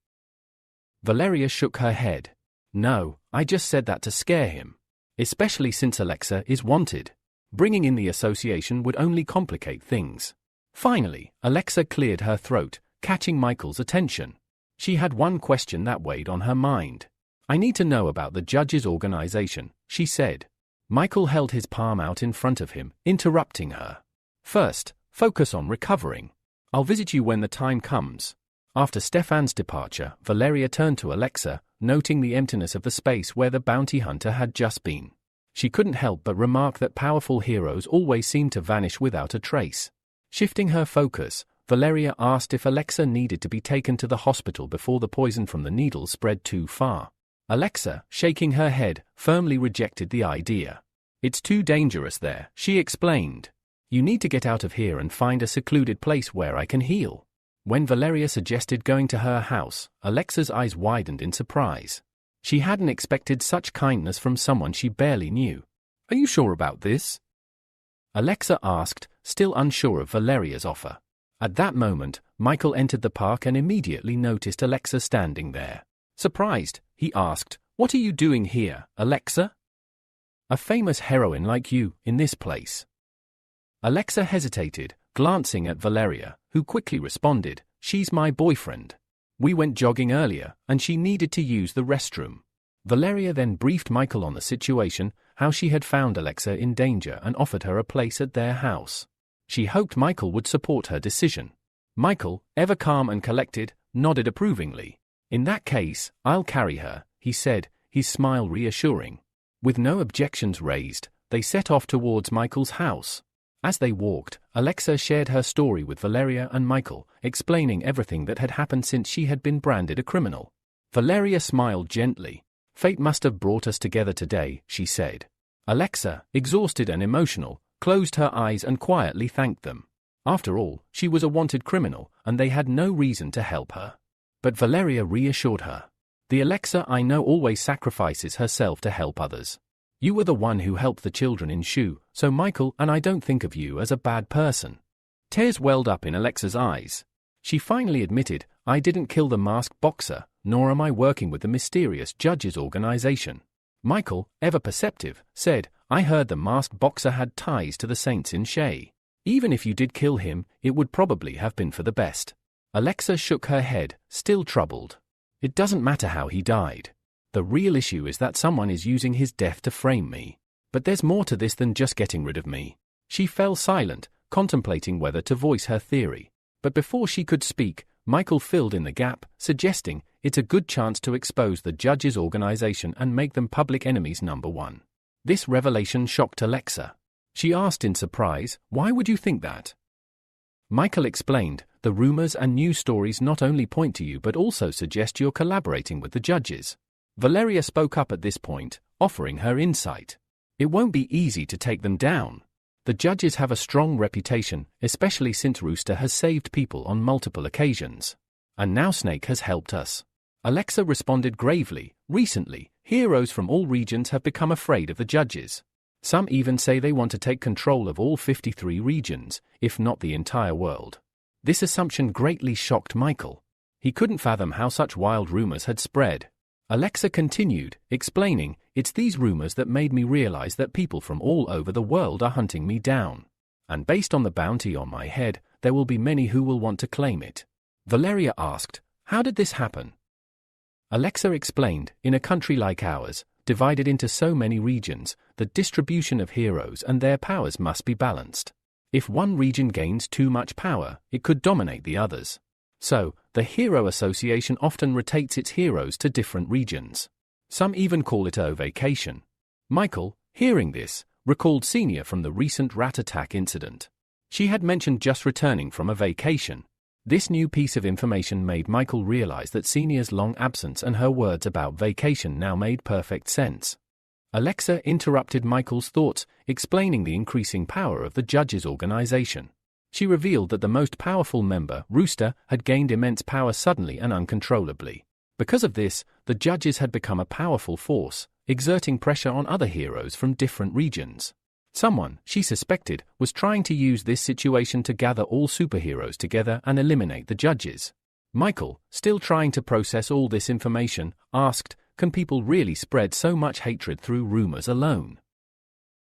Valeria shook her head. "No, I just said that to scare him. Especially since Alexa is wanted. Bringing in the association would only complicate things." Finally, Alexa cleared her throat, catching Michael's attention. She had one question that weighed on her mind. "I need to know about the judges' organization," she said. Michael held his palm out in front of him, interrupting her. "First, focus on recovering. I'll visit you when the time comes." After Stefan's departure, Valeria turned to Alexa, noting the emptiness of the space where the bounty hunter had just been. She couldn't help but remark that powerful heroes always seem to vanish without a trace. Shifting her focus, Valeria asked if Alexa needed to be taken to the hospital before the poison from the needle spread too far. Alexa, shaking her head, firmly rejected the idea. "It's too dangerous there," she explained. "You need to get out of here and find a secluded place where I can heal." When Valeria suggested going to her house, Alexa's eyes widened in surprise. She hadn't expected such kindness from someone she barely knew. "Are you sure about this?" Alexa asked, still unsure of Valeria's offer. At that moment, Michael entered the park and immediately noticed Alexa standing there. Surprised, he asked, "What are you doing here, Alexa? A famous heroine like you, in this place?" Alexa hesitated, glancing at Valeria, who quickly responded, "She's my boyfriend. We went jogging earlier, and she needed to use the restroom." Valeria then briefed Michael on the situation, how she had found Alexa in danger and offered her a place at their house. She hoped Michael would support her decision. Michael, ever calm and collected, nodded approvingly. "In that case, I'll carry her," he said, his smile reassuring. With no objections raised, they set off towards Michael's house. As they walked, Alexa shared her story with Valeria and Michael, explaining everything that had happened since she had been branded a criminal. Valeria smiled gently. "Fate must have brought us together today," she said. Alexa, exhausted and emotional, closed her eyes and quietly thanked them. After all, she was a wanted criminal, and they had no reason to help her. But Valeria reassured her. "The Alexa I know always sacrifices herself to help others. You were the one who helped the children in Shu, so Michael and I don't think of you as a bad person." Tears welled up in Alexa's eyes. She finally admitted, "I didn't kill the masked boxer, nor am I working with the mysterious judges organization." Michael, ever perceptive, said, "I heard the masked boxer had ties to the saints in Shay. Even if you did kill him, it would probably have been for the best." Alexa shook her head, still troubled. "It doesn't matter how he died. The real issue is that someone is using his death to frame me. But there's more to this than just getting rid of me." She fell silent, contemplating whether to voice her theory. But before she could speak, Michael filled in the gap, suggesting, "It's a good chance to expose the judges' organization and make them public enemies number one." This revelation shocked Alexa. She asked in surprise, "Why would you think that?" Michael explained, "The rumors and news stories not only point to you but also suggest you're collaborating with the judges." Valeria spoke up at this point, offering her insight. "It won't be easy to take them down. The judges have a strong reputation, especially since Rooster has saved people on multiple occasions. And now Snake has helped us." Alexa responded gravely, "Recently, heroes from all regions have become afraid of the judges. Some even say they want to take control of all 53 regions, if not the entire world. This assumption greatly shocked Michael. He couldn't fathom how such wild rumors had spread. Alexa continued, explaining, "It's these rumors that made me realize that people from all over the world are hunting me down. And based on the bounty on my head, there will be many who will want to claim it." Valeria asked, "How did this happen?" Alexa explained, "In a country like ours, divided into so many regions, the distribution of heroes and their powers must be balanced. If one region gains too much power, it could dominate the others. So, the Hero Association often rotates its heroes to different regions. Some even call it a vacation." Michael, hearing this, recalled Senior from the recent rat attack incident. She had mentioned just returning from a vacation. This new piece of information made Michael realize that Senior's long absence and her words about vacation now made perfect sense. Alexa interrupted Michael's thoughts, explaining the increasing power of the judges' organization. She revealed that the most powerful member, Rooster, had gained immense power suddenly and uncontrollably. Because of this, the judges had become a powerful force, exerting pressure on other heroes from different regions. Someone, she suspected, was trying to use this situation to gather all superheroes together and eliminate the judges. Michael, still trying to process all this information, asked, "Can people really spread so much hatred through rumors alone?"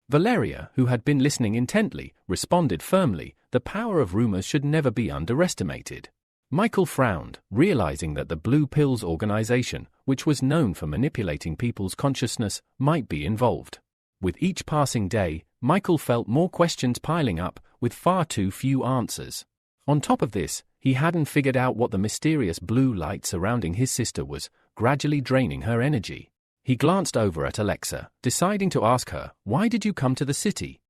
Valeria, who had been listening intently, responded firmly, "The power of rumors should never be underestimated." Michael frowned, realizing that the Blue Pills organization, which was known for manipulating people's consciousness, might be involved. With each passing day, Michael felt more questions piling up, with far too few answers. On top of this, he hadn't figured out what the mysterious blue light surrounding his sister was, gradually draining her energy. He glanced over at Alexa, deciding to ask her, "Why did you come to the city?"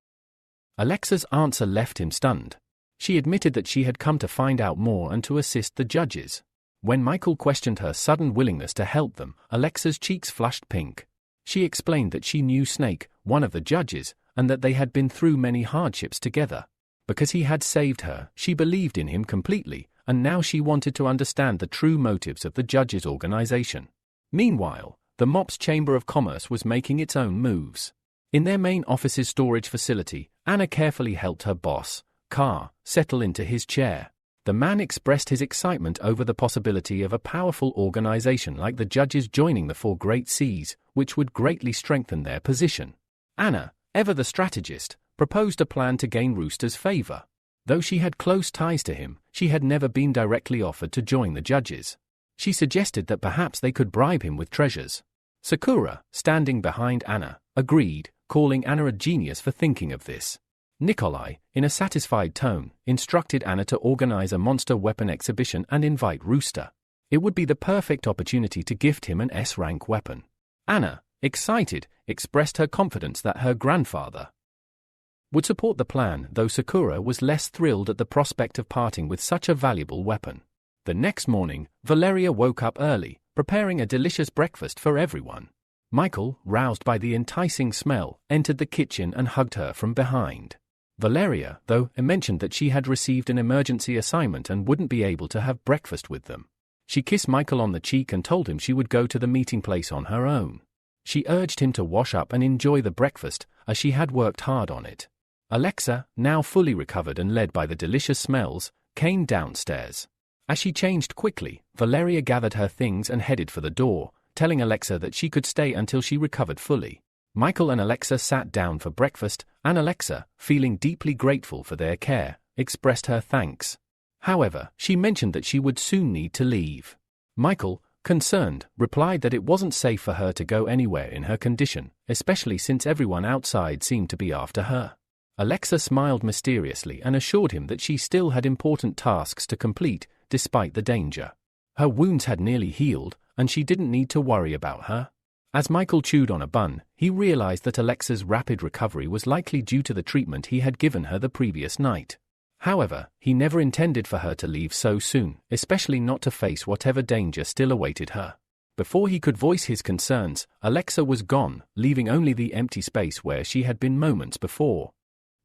Alexa's answer left him stunned. She admitted that she had come to find out more and to assist the judges. When Michael questioned her sudden willingness to help them, Alexa's cheeks flushed pink. She explained that she knew Snake, one of the judges, and that they had been through many hardships together. Because he had saved her, she believed in him completely, and now she wanted to understand the true motives of the judges' organization. Meanwhile, the MOPS Chamber of Commerce was making its own moves. In their main office's storage facility, Anna carefully helped her boss, Carr, settle into his chair. The man expressed his excitement over the possibility of a powerful organization like the judges joining the Four Great Seas, which would greatly strengthen their position. Anna, ever the strategist, proposed a plan to gain Rooster's favor. Though she had close ties to him, she had never been directly offered to join the judges. She suggested that perhaps they could bribe him with treasures. Sakura, standing behind Anna, agreed, calling Anna a genius for thinking of this. Nikolai, in a satisfied tone, instructed Anna to organize a monster weapon exhibition and invite Rooster. It would be the perfect opportunity to gift him an S-rank weapon. Anna, excited, expressed her confidence that her grandfather would support the plan, though Sakura was less thrilled at the prospect of parting with such a valuable weapon. The next morning, Valeria woke up early, preparing a delicious breakfast for everyone. Michael, roused by the enticing smell, entered the kitchen and hugged her from behind. Valeria, though, mentioned that she had received an emergency assignment and wouldn't be able to have breakfast with them. She kissed Michael on the cheek and told him she would go to the meeting place on her own. She urged him to wash up and enjoy the breakfast, as she had worked hard on it. Alexa, now fully recovered and led by the delicious smells, came downstairs. As she changed quickly, Valeria gathered her things and headed for the door, telling Alexa that she could stay until she recovered fully. Michael and Alexa sat down for breakfast, and Alexa, feeling deeply grateful for their care, expressed her thanks. However, she mentioned that she would soon need to leave. Michael, concerned, replied that it wasn't safe for her to go anywhere in her condition, especially since everyone outside seemed to be after her. Alexa smiled mysteriously and assured him that she still had important tasks to complete, despite the danger. Her wounds had nearly healed, and she didn't need to worry about her. As Michael chewed on a bun, he realized that Alexa's rapid recovery was likely due to the treatment he had given her the previous night. However, he never intended for her to leave so soon, especially not to face whatever danger still awaited her. Before he could voice his concerns, Alexa was gone, leaving only the empty space where she had been moments before.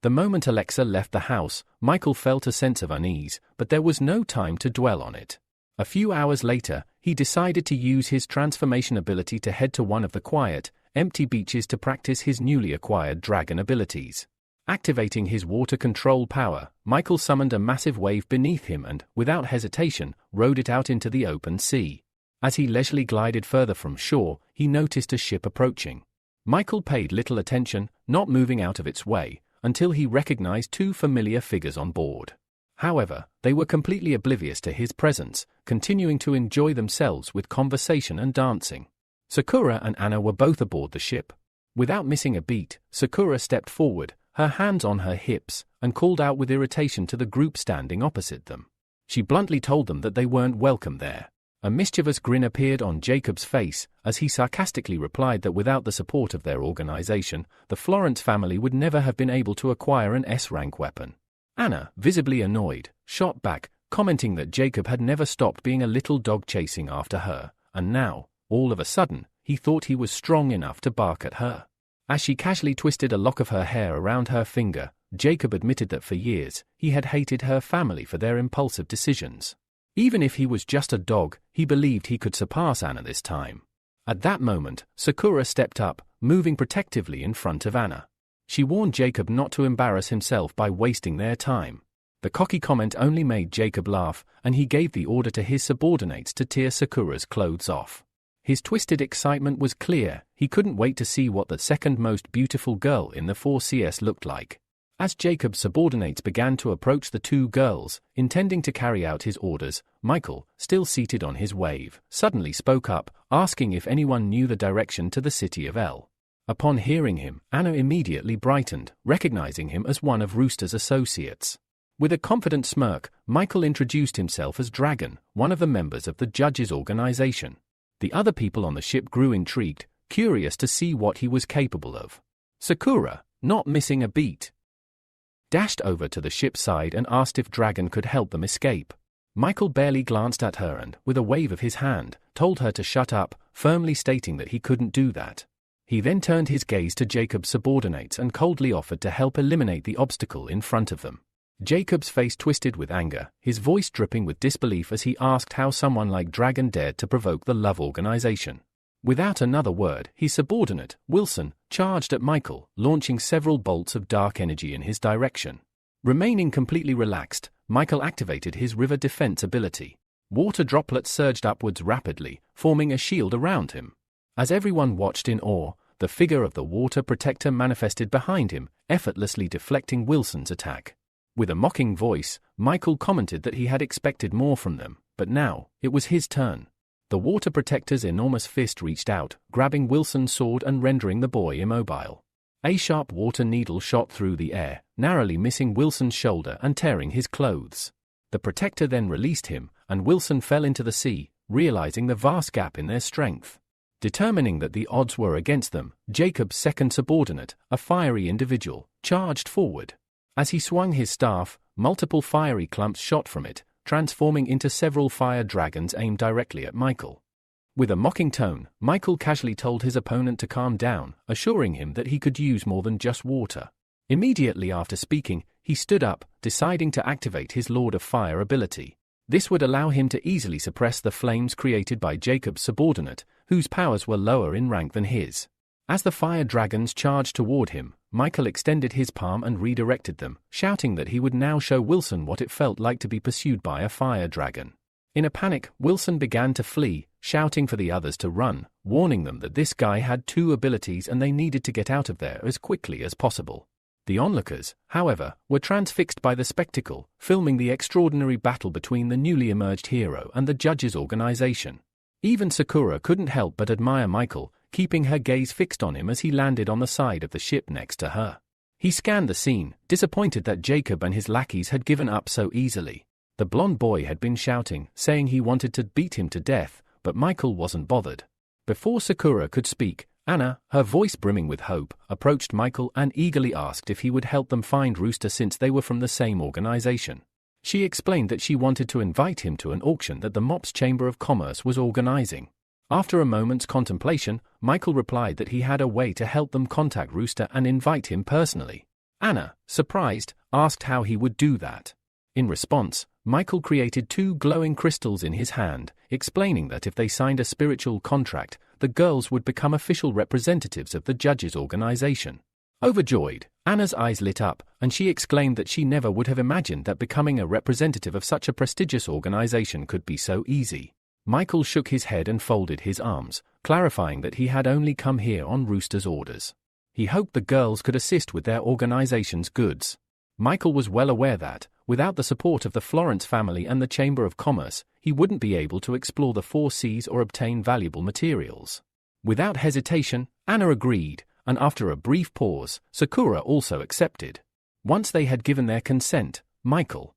The moment Alexa left the house, Michael felt a sense of unease, but there was no time to dwell on it. A few hours later, he decided to use his transformation ability to head to one of the quiet, empty beaches to practice his newly acquired dragon abilities. Activating his water control power, Michael summoned a massive wave beneath him and, without hesitation, rode it out into the open sea. As he leisurely glided further from shore, he noticed a ship approaching. Michael paid little attention, not moving out of its way, until he recognized two familiar figures on board. However, they were completely oblivious to his presence, continuing to enjoy themselves with conversation and dancing. Sakura and Anna were both aboard the ship. Without missing a beat, Sakura stepped forward, her hands on her hips, and called out with irritation to the group standing opposite them. She bluntly told them that they weren't welcome there. A mischievous grin appeared on Jacob's face as he sarcastically replied that without the support of their organization, the Florence family would never have been able to acquire an S-rank weapon. Anna, visibly annoyed, shot back, commenting that Jacob had never stopped being a little dog chasing after her, and now, all of a sudden, he thought he was strong enough to bark at her. As she casually twisted a lock of her hair around her finger, Jacob admitted that for years, he had hated her family for their impulsive decisions. Even if he was just a dog, he believed he could surpass Anna this time. At that moment, Sakura stepped up, moving protectively in front of Anna. She warned Jacob not to embarrass himself by wasting their time. The cocky comment only made Jacob laugh, and he gave the order to his subordinates to tear Sakura's clothes off. His twisted excitement was clear. He couldn't wait to see what the second most beautiful girl in the 4CS looked like. As Jacob's subordinates began to approach the two girls, intending to carry out his orders, Michael, still seated on his wave, suddenly spoke up, asking if anyone knew the direction to the city of L. Upon hearing him, Anna immediately brightened, recognizing him as one of Rooster's associates. With a confident smirk, Michael introduced himself as Dragon, one of the members of the judges' organization. The other people on the ship grew intrigued, curious to see what he was capable of. Sakura, not missing a beat, dashed over to the ship's side and asked if Dragon could help them escape. Michael barely glanced at her and, with a wave of his hand, told her to shut up, firmly stating that he couldn't do that. He then turned his gaze to Jacob's subordinates and coldly offered to help eliminate the obstacle in front of them. Jacob's face twisted with anger, his voice dripping with disbelief as he asked how someone like Dragon dared to provoke the Love Organization. Without another word, his subordinate, Wilson, charged at Michael, launching several bolts of dark energy in his direction. Remaining completely relaxed, Michael activated his river defense ability. Water droplets surged upwards rapidly, forming a shield around him. As everyone watched in awe, the figure of the water protector manifested behind him, effortlessly deflecting Wilson's attack. With a mocking voice, Michael commented that he had expected more from them, but now, it was his turn. The water protector's enormous fist reached out, grabbing Wilson's sword and rendering the boy immobile. A sharp water needle shot through the air, narrowly missing Wilson's shoulder and tearing his clothes. The protector then released him, and Wilson fell into the sea, realizing the vast gap in their strength. Determining that the odds were against them, Jacob's second subordinate, a fiery individual, charged forward. As he swung his staff, multiple fiery clumps shot from it, transforming into several fire dragons aimed directly at Michael. With a mocking tone, Michael casually told his opponent to calm down, assuring him that he could use more than just water. Immediately after speaking, he stood up, deciding to activate his Lord of Fire ability. This would allow him to easily suppress the flames created by Jacob's subordinate, whose powers were lower in rank than his. As the fire dragons charged toward him, Michael extended his palm and redirected them, shouting that he would now show Wilson what it felt like to be pursued by a fire dragon. In a panic, Wilson began to flee, shouting for the others to run, warning them that this guy had two abilities and they needed to get out of there as quickly as possible. The onlookers, however, were transfixed by the spectacle, filming the extraordinary battle between the newly emerged hero and the judges' organization. Even Sakura couldn't help but admire Michael, keeping her gaze fixed on him as he landed on the side of the ship next to her. He scanned the scene, disappointed that Jacob and his lackeys had given up so easily. The blonde boy had been shouting, saying he wanted to beat him to death, but Michael wasn't bothered. Before Sakura could speak, Anna, her voice brimming with hope, approached Michael and eagerly asked if he would help them find Rooster since they were from the same organization. She explained that she wanted to invite him to an auction that the MOPS Chamber of Commerce was organizing. After a moment's contemplation, Michael replied that he had a way to help them contact Rooster and invite him personally. Anna, surprised, asked how he would do that. In response, Michael created two glowing crystals in his hand, explaining that if they signed a spiritual contract, the girls would become official representatives of the judges' organization. Overjoyed, Anna's eyes lit up, and she exclaimed that she never would have imagined that becoming a representative of such a prestigious organization could be so easy. Michael shook his head and folded his arms, clarifying that he had only come here on Rooster's orders. He hoped the girls could assist with their organization's goods. Michael was well aware that, without the support of the Florence family and the Chamber of Commerce, he wouldn't be able to explore the 4 seas or obtain valuable materials. Without hesitation, Anna agreed, and after a brief pause, Sakura also accepted. Once they had given their consent, Michael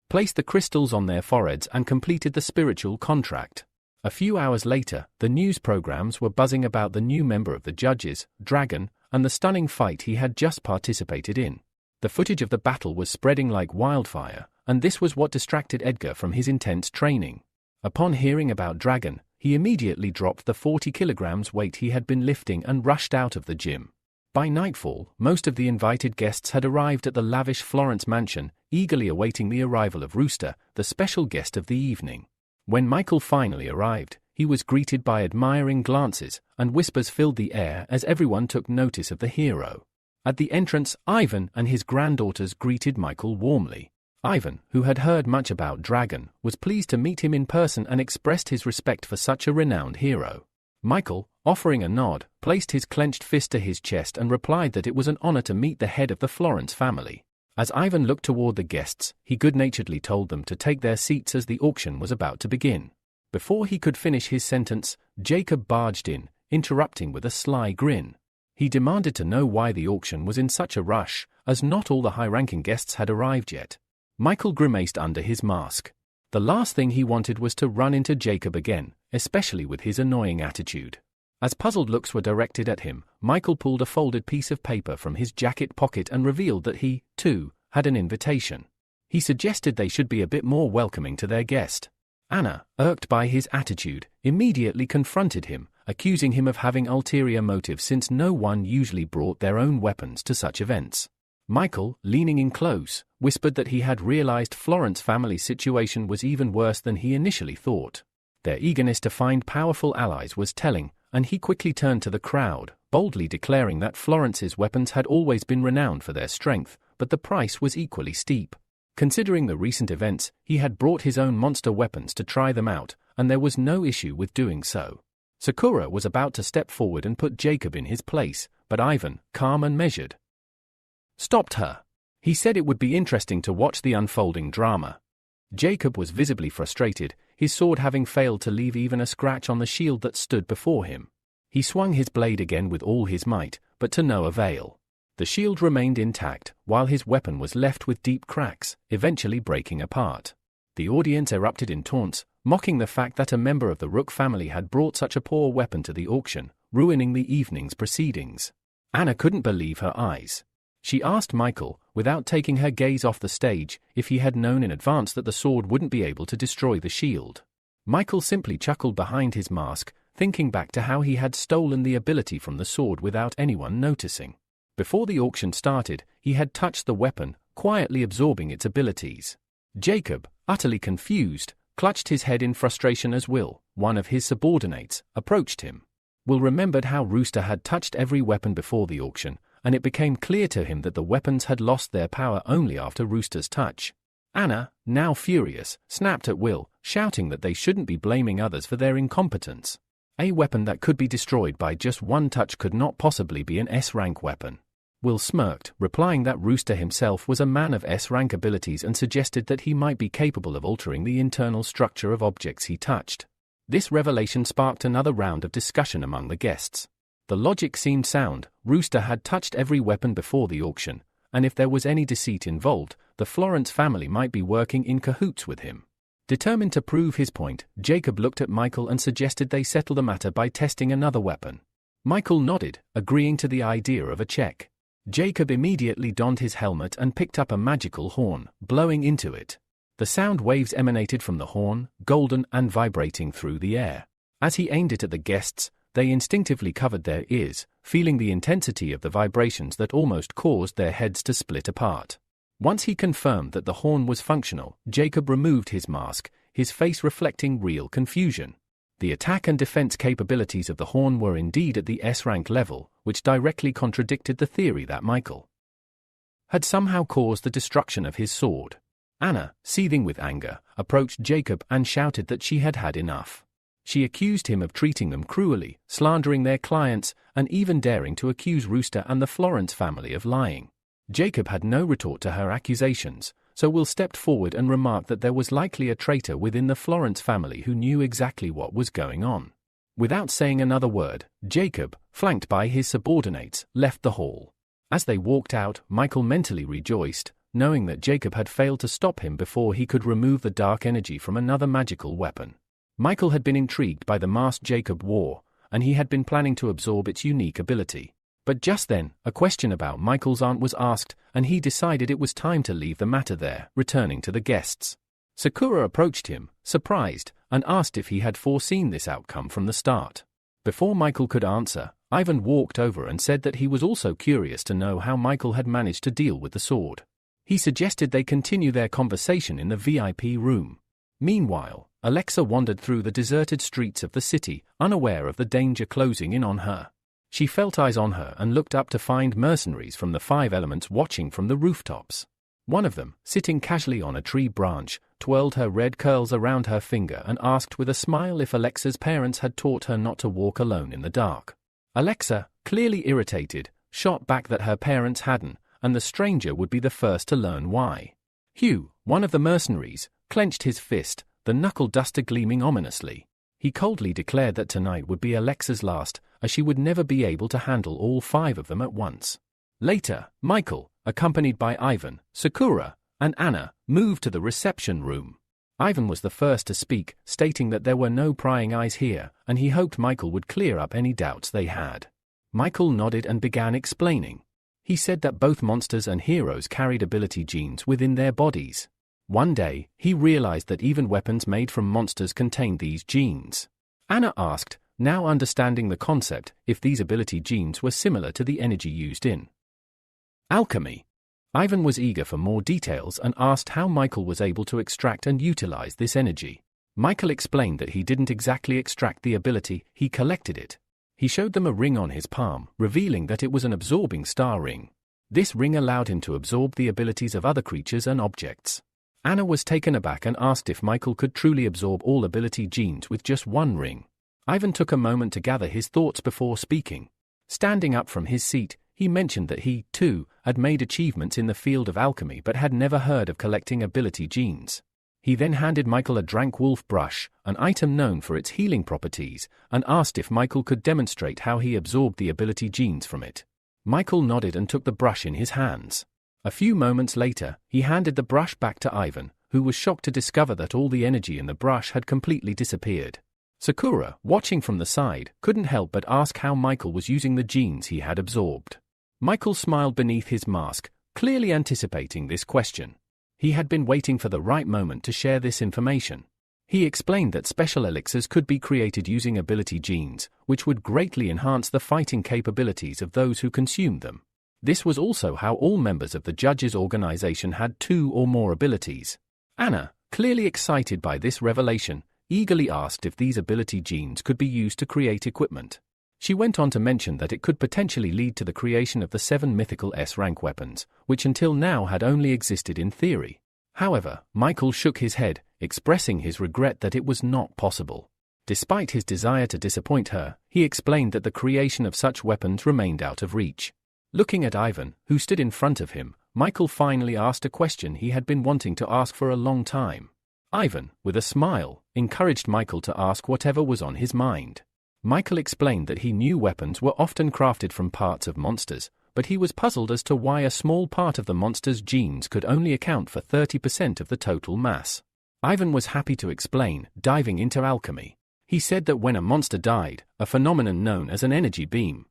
placed the crystals on their foreheads and completed the spiritual contract. A few hours later, the news programs were buzzing about the new member of the judges, Dragon, and the stunning fight he had just participated in. The footage of the battle was spreading like wildfire, and this was what distracted Edgar from his intense training. Upon hearing about Dragon, he immediately dropped the 40 kilograms weight he had been lifting and rushed out of the gym. By nightfall, most of the invited guests had arrived at the lavish Florence mansion, eagerly awaiting the arrival of Rooster, the special guest of the evening. When Michael finally arrived, he was greeted by admiring glances, and whispers filled the air as everyone took notice of the hero. At the entrance, Ivan and his granddaughters greeted Michael warmly. Ivan, who had heard much about Dragon, was pleased to meet him in person and expressed his respect for such a renowned hero. Michael, offering a nod, placed his clenched fist to his chest and replied that it was an honor to meet the head of the Florence family. As Ivan looked toward the guests, he good-naturedly told them to take their seats as the auction was about to begin. Before he could finish his sentence, Jacob barged in, interrupting with a sly grin. He demanded to know why the auction was in such a rush, as not all the high-ranking guests had arrived yet. Michael grimaced under his mask. The last thing he wanted was to run into Jacob again, especially with his annoying attitude. As puzzled looks were directed at him, Michael pulled a folded piece of paper from his jacket pocket and revealed that he, too, had an invitation. He suggested they should be a bit more welcoming to their guest. Anna, irked by his attitude, immediately confronted him, accusing him of having ulterior motives since no one usually brought their own weapons to such events. Michael, leaning in close, whispered that he had realized Florence family's situation was even worse than he initially thought. Their eagerness to find powerful allies was telling, and he quickly turned to the crowd, boldly declaring that Florence's weapons had always been renowned for their strength, but the price was equally steep. Considering the recent events, he had brought his own monster weapons to try them out, and there was no issue with doing so. Sakura was about to step forward and put Jacob in his place, but Ivan, calm and measured, stopped her. He said it would be interesting to watch the unfolding drama. Jacob was visibly frustrated, his sword having failed to leave even a scratch on the shield that stood before him. He swung his blade again with all his might, but to no avail. The shield remained intact, while his weapon was left with deep cracks, eventually breaking apart. The audience erupted in taunts, mocking the fact that a member of the Rook family had brought such a poor weapon to the auction, ruining the evening's proceedings. Anna couldn't believe her eyes. She asked Michael, without taking her gaze off the stage, if he had known in advance that the sword wouldn't be able to destroy the shield. Michael simply chuckled behind his mask, thinking back to how he had stolen the ability from the sword without anyone noticing. Before the auction started, he had touched the weapon, quietly absorbing its abilities. Jacob, utterly confused, clutched his head in frustration as Will, one of his subordinates, approached him. Will remembered how Rooster had touched every weapon before the auction, and it became clear to him that the weapons had lost their power only after Rooster's touch. Anna, now furious, snapped at Will, shouting that they shouldn't be blaming others for their incompetence. A weapon that could be destroyed by just one touch could not possibly be an S-rank weapon. Will smirked, replying that Rooster himself was a man of S-rank abilities and suggested that he might be capable of altering the internal structure of objects he touched. This revelation sparked another round of discussion among the guests. The logic seemed sound. Rooster had touched every weapon before the auction, and if there was any deceit involved, the Florence family might be working in cahoots with him. Determined to prove his point, Jacob looked at Michael and suggested they settle the matter by testing another weapon. Michael nodded, agreeing to the idea of a check. Jacob immediately donned his helmet and picked up a magical horn, blowing into it. The sound waves emanated from the horn, golden and vibrating through the air. As he aimed it at the guests, they instinctively covered their ears, feeling the intensity of the vibrations that almost caused their heads to split apart. Once he confirmed that the horn was functional, Jacob removed his mask, his face reflecting real confusion. The attack and defense capabilities of the horn were indeed at the S-rank level, which directly contradicted the theory that Michael had somehow caused the destruction of his sword. Anna, seething with anger, approached Jacob and shouted that she had had enough. She accused him of treating them cruelly, slandering their clients, and even daring to accuse Rooster and the Florence family of lying. Jacob had no retort to her accusations, so Will stepped forward and remarked that there was likely a traitor within the Florence family who knew exactly what was going on. Without saying another word, Jacob, flanked by his subordinates, left the hall. As they walked out, Michael mentally rejoiced, knowing that Jacob had failed to stop him before he could remove the dark energy from another magical weapon. Michael had been intrigued by the mask Jacob wore, and he had been planning to absorb its unique ability. But just then, a question about Michael's aunt was asked, and he decided it was time to leave the matter there, returning to the guests. Sakura approached him, surprised, and asked if he had foreseen this outcome from the start. Before Michael could answer, Ivan walked over and said that he was also curious to know how Michael had managed to deal with the sword. He suggested they continue their conversation in the VIP room. Meanwhile, Alexa wandered through the deserted streets of the city, unaware of the danger closing in on her. She felt eyes on her and looked up to find mercenaries from the 5 elements watching from the rooftops. One of them, sitting casually on a tree branch, twirled her red curls around her finger and asked with a smile if Alexa's parents had taught her not to walk alone in the dark. Alexa, clearly irritated, shot back that her parents hadn't, and the stranger would be the first to learn why. Hugh, one of the mercenaries, clenched his fist, the knuckle duster gleaming ominously. He coldly declared that tonight would be Alexa's last, as she would never be able to handle all 5 of them at once. Later, Michael, accompanied by Ivan, Sakura, and Anna, moved to the reception room. Ivan was the first to speak, stating that there were no prying eyes here, and he hoped Michael would clear up any doubts they had. Michael nodded and began explaining. He said that both monsters and heroes carried ability genes within their bodies. One day, he realized that even weapons made from monsters contained these genes. Anna asked, now understanding the concept, if these ability genes were similar to the energy used in alchemy. Ivan was eager for more details and asked how Michael was able to extract and utilize this energy. Michael explained that he didn't exactly extract the ability, he collected it. He showed them a ring on his palm, revealing that it was an absorbing star ring. This ring allowed him to absorb the abilities of other creatures and objects. Anna was taken aback and asked if Michael could truly absorb all ability genes with just one ring. Ivan took a moment to gather his thoughts before speaking. Standing up from his seat, he mentioned that he, too, had made achievements in the field of alchemy but had never heard of collecting ability genes. He then handed Michael a drank wolf brush, an item known for its healing properties, and asked if Michael could demonstrate how he absorbed the ability genes from it. Michael nodded and took the brush in his hands. A few moments later, he handed the brush back to Ivan, who was shocked to discover that all the energy in the brush had completely disappeared. Sakura, watching from the side, couldn't help but ask how Michael was using the genes he had absorbed. Michael smiled beneath his mask, clearly anticipating this question. He had been waiting for the right moment to share this information. He explained that special elixirs could be created using ability genes, which would greatly enhance the fighting capabilities of those who consumed them. This was also how all members of the judges' organization had 2 or more abilities. Anna, clearly excited by this revelation, eagerly asked if these ability genes could be used to create equipment. She went on to mention that it could potentially lead to the creation of the 7 mythical S-rank weapons, which until now had only existed in theory. However, Michael shook his head, expressing his regret that it was not possible. Despite his desire to disappoint her, he explained that the creation of such weapons remained out of reach. Looking at Ivan, who stood in front of him, Michael finally asked a question he had been wanting to ask for a long time. Ivan, with a smile, encouraged Michael to ask whatever was on his mind. Michael explained that he knew weapons were often crafted from parts of monsters, but he was puzzled as to why a small part of the monster's genes could only account for 30% of the total mass. Ivan was happy to explain, diving into alchemy. He said that when a monster died, a phenomenon known as an energy beam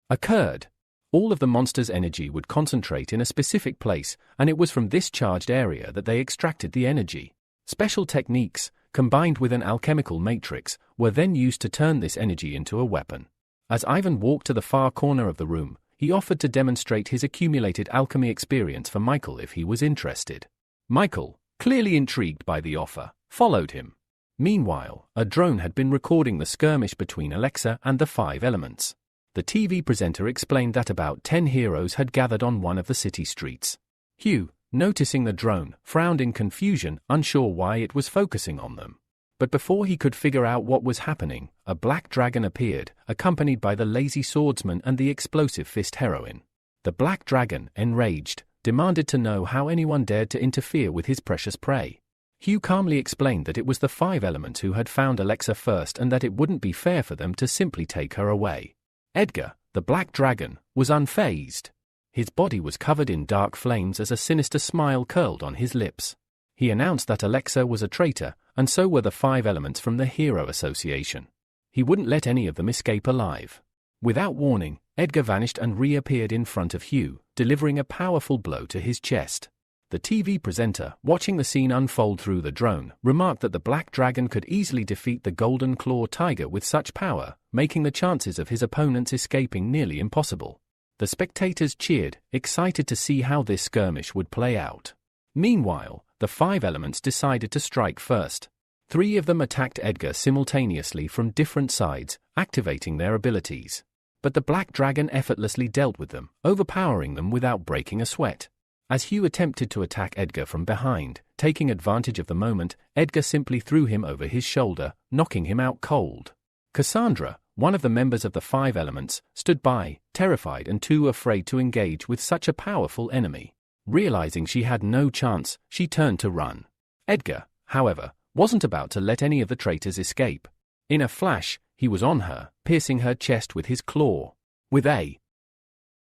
occurred. All of the monster's energy would concentrate in a specific place, and it was from this charged area that they extracted the energy. Special techniques, combined with an alchemical matrix, were then used to turn this energy into a weapon. As Ivan walked to the far corner of the room, he offered to demonstrate his accumulated alchemy experience for Michael if he was interested. Michael, clearly intrigued by the offer, followed him. Meanwhile, a drone had been recording the skirmish between Alexa and the 5 elements. The TV presenter explained that about 10 heroes had gathered on one of the city streets. Hugh, noticing the drone, frowned in confusion, unsure why it was focusing on them. But before he could figure out what was happening, a black dragon appeared, accompanied by the lazy swordsman and the explosive fist heroine. The black dragon, enraged, demanded to know how anyone dared to interfere with his precious prey. Hugh calmly explained that it was the five elements who had found Alexa first and that it wouldn't be fair for them to simply take her away. Edgar, the black dragon, was unfazed. His body was covered in dark flames as a sinister smile curled on his lips. He announced that Alexa was a traitor, and so were the five elements from the Hero Association. He wouldn't let any of them escape alive. Without warning, Edgar vanished and reappeared in front of Hugh, delivering a powerful blow to his chest. The TV presenter, watching the scene unfold through the drone, remarked that the black dragon could easily defeat the golden claw tiger with such power, making the chances of his opponents escaping nearly impossible. The spectators cheered, excited to see how this skirmish would play out. Meanwhile, the five elements decided to strike first. 3 of them attacked Edgar simultaneously from different sides, activating their abilities. But the black dragon effortlessly dealt with them, overpowering them without breaking a sweat. As Hugh attempted to attack Edgar from behind, taking advantage of the moment, Edgar simply threw him over his shoulder, knocking him out cold. Cassandra, one of the members of the five elements, stood by, terrified and too afraid to engage with such a powerful enemy. Realizing she had no chance, she turned to run. Edgar, however, wasn't about to let any of the traitors escape. In a flash, he was on her, piercing her chest with his claw. With a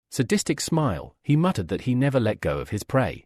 sadistic smile, he muttered that he never let go of his prey.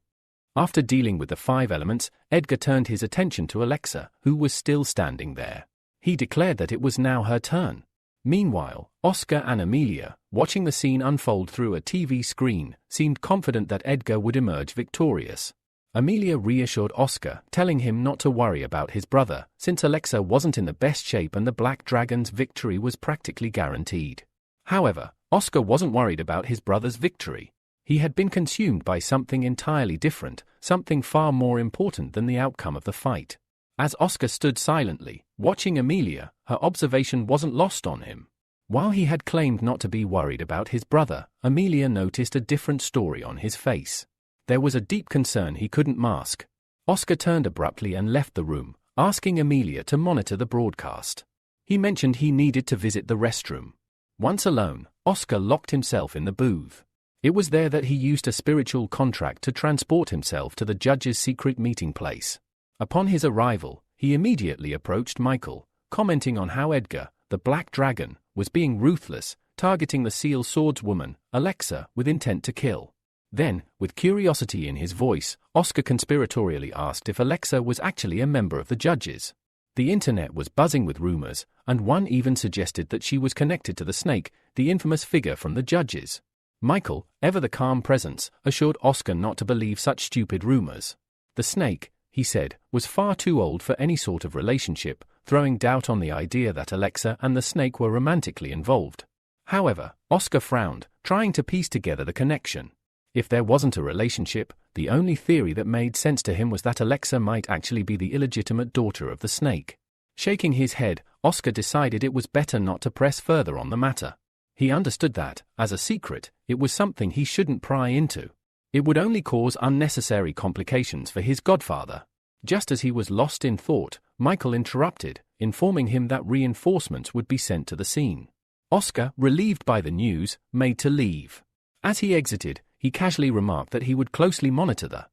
After dealing with the five elements, Edgar turned his attention to Alexa, who was still standing there. He declared that it was now her turn. Meanwhile, Oscar and Amelia, watching the scene unfold through a TV screen, seemed confident that Edgar would emerge victorious. Amelia reassured Oscar, telling him not to worry about his brother, since Alexa wasn't in the best shape and the Black Dragon's victory was practically guaranteed. However, Oscar wasn't worried about his brother's victory. He had been consumed by something entirely different, something far more important than the outcome of the fight. As Oscar stood silently, watching Amelia, her observation wasn't lost on him. While he had claimed not to be worried about his brother, Amelia noticed a different story on his face. There was a deep concern he couldn't mask. Oscar turned abruptly and left the room, asking Amelia to monitor the broadcast. He mentioned he needed to visit the restroom. Once alone, Oscar locked himself in the booth. It was there that he used a spiritual contract to transport himself to the judge's secret meeting place. Upon his arrival, he immediately approached Michael, commenting on how Edgar, the Black Dragon, was being ruthless, targeting the seal swordswoman, Alexa, with intent to kill. Then, with curiosity in his voice, Oscar conspiratorially asked if Alexa was actually a member of the judges. The internet was buzzing with rumors, and one even suggested that she was connected to the snake, the infamous figure from the judges. Michael, ever the calm presence, assured Oscar not to believe such stupid rumors. The snake, he said, was far too old for any sort of relationship, throwing doubt on the idea that Alexa and the snake were romantically involved. However, Oscar frowned, trying to piece together the connection. If there wasn't a relationship, the only theory that made sense to him was that Alexa might actually be the illegitimate daughter of the snake. Shaking his head, Oscar decided it was better not to press further on the matter. He understood that, as a secret, it was something he shouldn't pry into. It would only cause unnecessary complications for his godfather. Just as he was lost in thought, Michael interrupted, informing him that reinforcements would be sent to the scene. Oscar, relieved by the news, made to leave. As he exited, he casually remarked that he would closely monitor the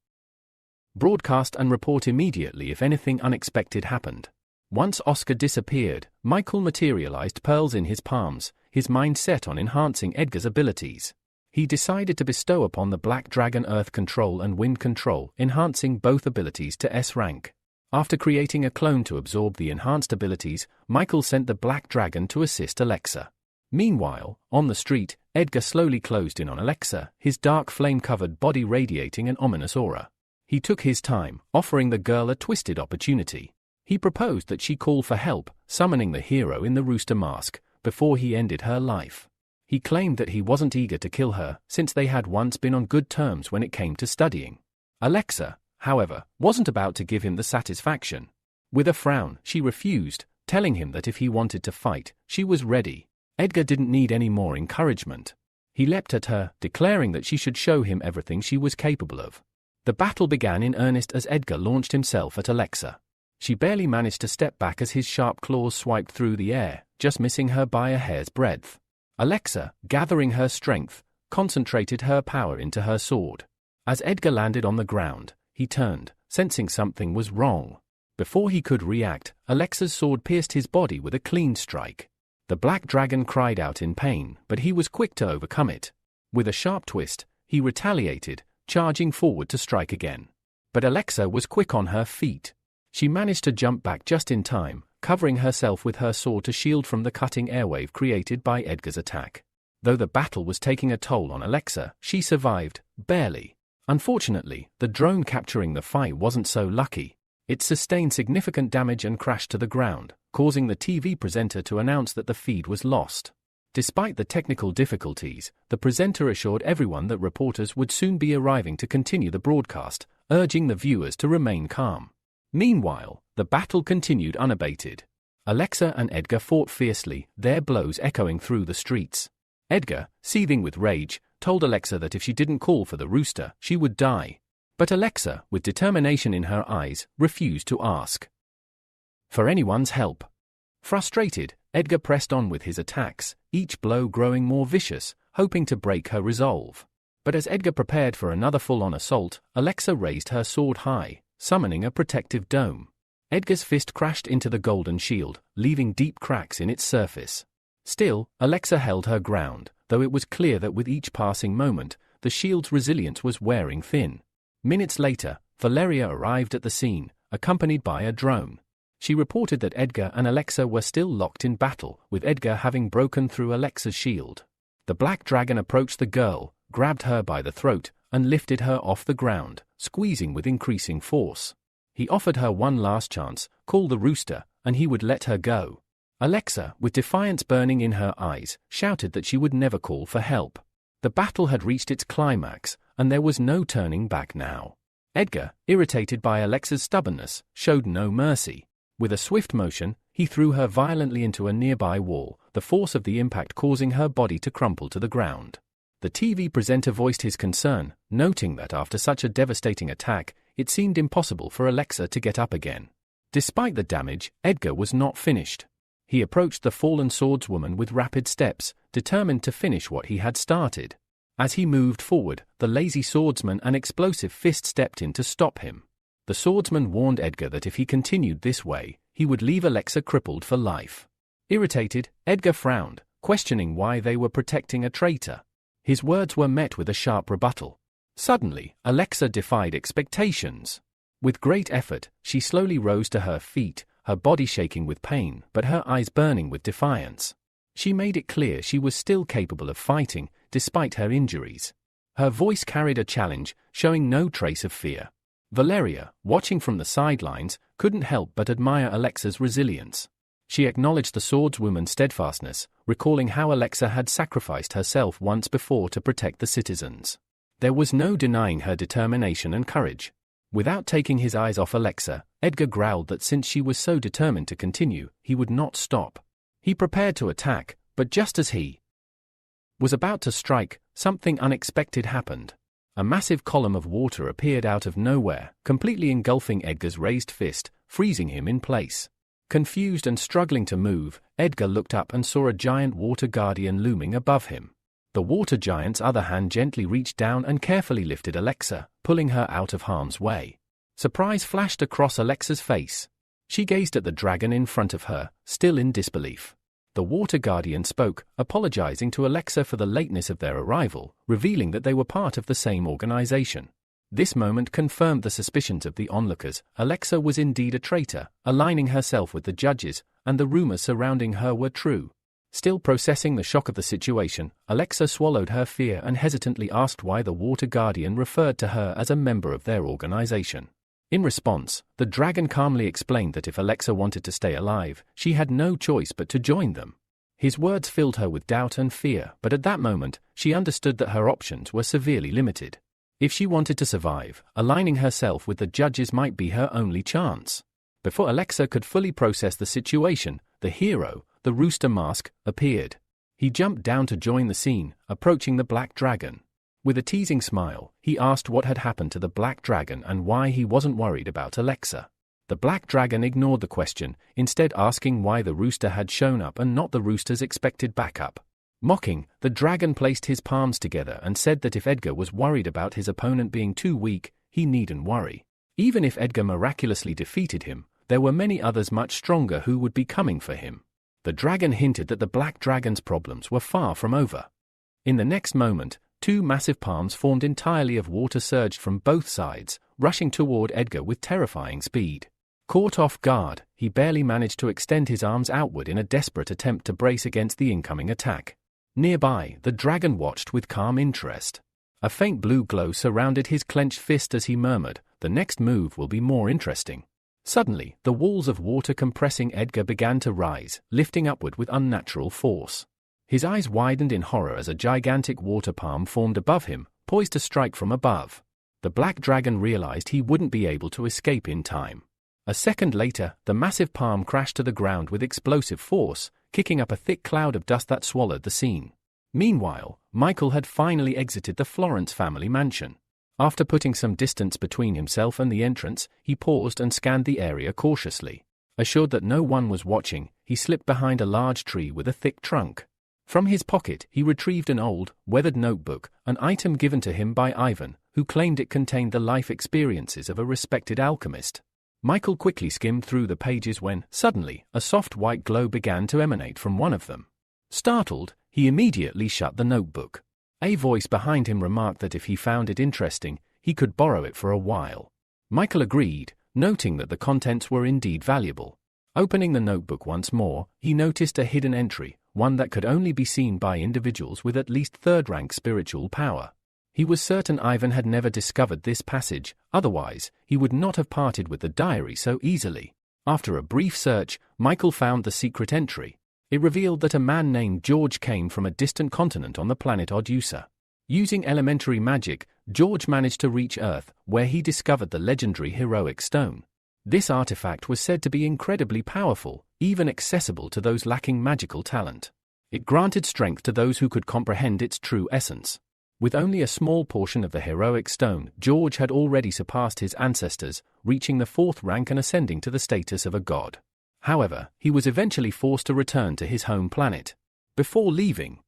broadcast and report immediately if anything unexpected happened. Once Oscar disappeared, Michael materialized pearls in his palms, his mind set on enhancing Edgar's abilities. He decided to bestow upon the Black Dragon Earth Control and Wind Control, enhancing both abilities to S rank. After creating a clone to absorb the enhanced abilities, Michael sent the Black Dragon to assist Alexa. Meanwhile, on the street, Edgar slowly closed in on Alexa, his dark flame-covered body radiating an ominous aura. He took his time, offering the girl a twisted opportunity. He proposed that she call for help, summoning the hero in the rooster mask, before he ended her life. He claimed that he wasn't eager to kill her, since they had once been on good terms when it came to studying. Alexa, however, wasn't about to give him the satisfaction. With a frown, she refused, telling him that if he wanted to fight, she was ready. Edgar didn't need any more encouragement. He leapt at her, declaring that she should show him everything she was capable of. The battle began in earnest as Edgar launched himself at Alexa. She barely managed to step back as his sharp claws swiped through the air, just missing her by a hair's breadth. Alexa, gathering her strength, concentrated her power into her sword. As Edgar landed on the ground, he turned, sensing something was wrong. Before he could react, Alexa's sword pierced his body with a clean strike. The black dragon cried out in pain, but he was quick to overcome it. With a sharp twist, he retaliated, charging forward to strike again. But Alexa was quick on her feet. She managed to jump back just in time, covering herself with her sword to shield from the cutting airwave created by Edgar's attack. Though the battle was taking a toll on Alexa, she survived, barely. Unfortunately, the drone capturing the fight wasn't so lucky. It sustained significant damage and crashed to the ground, causing the TV presenter to announce that the feed was lost. Despite the technical difficulties, the presenter assured everyone that reporters would soon be arriving to continue the broadcast, urging the viewers to remain calm. Meanwhile, the battle continued unabated. Alexa and Edgar fought fiercely, their blows echoing through the streets. Edgar, seething with rage, told Alexa that if she didn't call for the rooster, she would die. But Alexa, with determination in her eyes, refused to ask for anyone's help. Frustrated, Edgar pressed on with his attacks, each blow growing more vicious, hoping to break her resolve. But as Edgar prepared for another full-on assault, Alexa raised her sword high, summoning a protective dome. Edgar's fist crashed into the golden shield, leaving deep cracks in its surface. Still, Alexa held her ground, though it was clear that with each passing moment, the shield's resilience was wearing thin. Minutes later, Valeria arrived at the scene, accompanied by a drone. She reported that Edgar and Alexa were still locked in battle, with Edgar having broken through Alexa's shield. The black dragon approached the girl, grabbed her by the throat, and lifted her off the ground, squeezing with increasing force. He offered her one last chance, call the rooster, and he would let her go. Alexa, with defiance burning in her eyes, shouted that she would never call for help. The battle had reached its climax, and there was no turning back now. Edgar, irritated by Alexa's stubbornness, showed no mercy. With a swift motion, he threw her violently into a nearby wall, the force of the impact causing her body to crumple to the ground. The TV presenter voiced his concern, noting that after such a devastating attack, it seemed impossible for Alexa to get up again. Despite the damage, Edgar was not finished. He approached the fallen swordswoman with rapid steps, determined to finish what he had started. As he moved forward, the lazy swordsman and explosive fist stepped in to stop him. The swordsman warned Edgar that if he continued this way, he would leave Alexa crippled for life. Irritated, Edgar frowned, questioning why they were protecting a traitor. His words were met with a sharp rebuttal. Suddenly, Alexa defied expectations. With great effort, she slowly rose to her feet, her body shaking with pain, but her eyes burning with defiance. She made it clear she was still capable of fighting, despite her injuries. Her voice carried a challenge, showing no trace of fear. Valeria, watching from the sidelines, couldn't help but admire Alexa's resilience. She acknowledged the swordswoman's steadfastness, recalling how Alexa had sacrificed herself once before to protect the citizens. There was no denying her determination and courage. Without taking his eyes off Alexa, Edgar growled that since she was so determined to continue, he would not stop. He prepared to attack, but just as he was about to strike, something unexpected happened. A massive column of water appeared out of nowhere, completely engulfing Edgar's raised fist, freezing him in place. Confused and struggling to move, Edgar looked up and saw a giant water guardian looming above him. The water giant's other hand gently reached down and carefully lifted Alexa, pulling her out of harm's way. Surprise flashed across Alexa's face. She gazed at the dragon in front of her, still in disbelief. The water guardian spoke, apologizing to Alexa for the lateness of their arrival, revealing that they were part of the same organization. This moment confirmed the suspicions of the onlookers. Alexa was indeed a traitor, aligning herself with the judges, and the rumors surrounding her were true. Still processing the shock of the situation, Alexa swallowed her fear and hesitantly asked why the water guardian referred to her as a member of their organization. In response, the dragon calmly explained that if Alexa wanted to stay alive, she had no choice but to join them. His words filled her with doubt and fear, but at that moment, she understood that her options were severely limited. If she wanted to survive, aligning herself with the judges might be her only chance. Before Alexa could fully process the situation, the hero, the Rooster Mask, appeared. He jumped down to join the scene, approaching the black dragon. With a teasing smile, he asked what had happened to the black dragon and why he wasn't worried about Alexa. The black dragon ignored the question, instead asking why the rooster had shown up and not the rooster's expected backup. Mocking, the dragon placed his palms together and said that if Edgar was worried about his opponent being too weak, he needn't worry. Even if Edgar miraculously defeated him, there were many others much stronger who would be coming for him. The dragon hinted that the black dragon's problems were far from over. In the next moment, two massive palms formed entirely of water surged from both sides, rushing toward Edgar with terrifying speed. Caught off guard, he barely managed to extend his arms outward in a desperate attempt to brace against the incoming attack. Nearby, the dragon watched with calm interest. A faint blue glow surrounded his clenched fist as he murmured, "The next move will be more interesting." Suddenly, the walls of water compressing Edgar began to rise, lifting upward with unnatural force. His eyes widened in horror as a gigantic water palm formed above him, poised to strike from above. The black dragon realized he wouldn't be able to escape in time. A second later, the massive palm crashed to the ground with explosive force, kicking up a thick cloud of dust that swallowed the scene. Meanwhile, Michael had finally exited the Florence family mansion. After putting some distance between himself and the entrance, he paused and scanned the area cautiously. Assured that no one was watching, he slipped behind a large tree with a thick trunk. From his pocket, he retrieved an old, weathered notebook, an item given to him by Ivan, who claimed it contained the life experiences of a respected alchemist. Michael quickly skimmed through the pages when, suddenly, a soft white glow began to emanate from one of them. Startled, he immediately shut the notebook. A voice behind him remarked that if he found it interesting, he could borrow it for a while. Michael agreed, noting that the contents were indeed valuable. Opening the notebook once more, he noticed a hidden entry, one that could only be seen by individuals with at least third-rank spiritual power. He was certain Ivan had never discovered this passage, otherwise, he would not have parted with the diary so easily. After a brief search, Michael found the secret entry. It revealed that a man named George came from a distant continent on the planet Odusa. Using elementary magic, George managed to reach Earth, where he discovered the legendary heroic stone. This artifact was said to be incredibly powerful, even accessible to those lacking magical talent. It granted strength to those who could comprehend its true essence. With only a small portion of the heroic stone, George had already surpassed his ancestors, reaching the 4th rank and ascending to the status of a god. However, he was eventually forced to return to his home planet. Before leaving,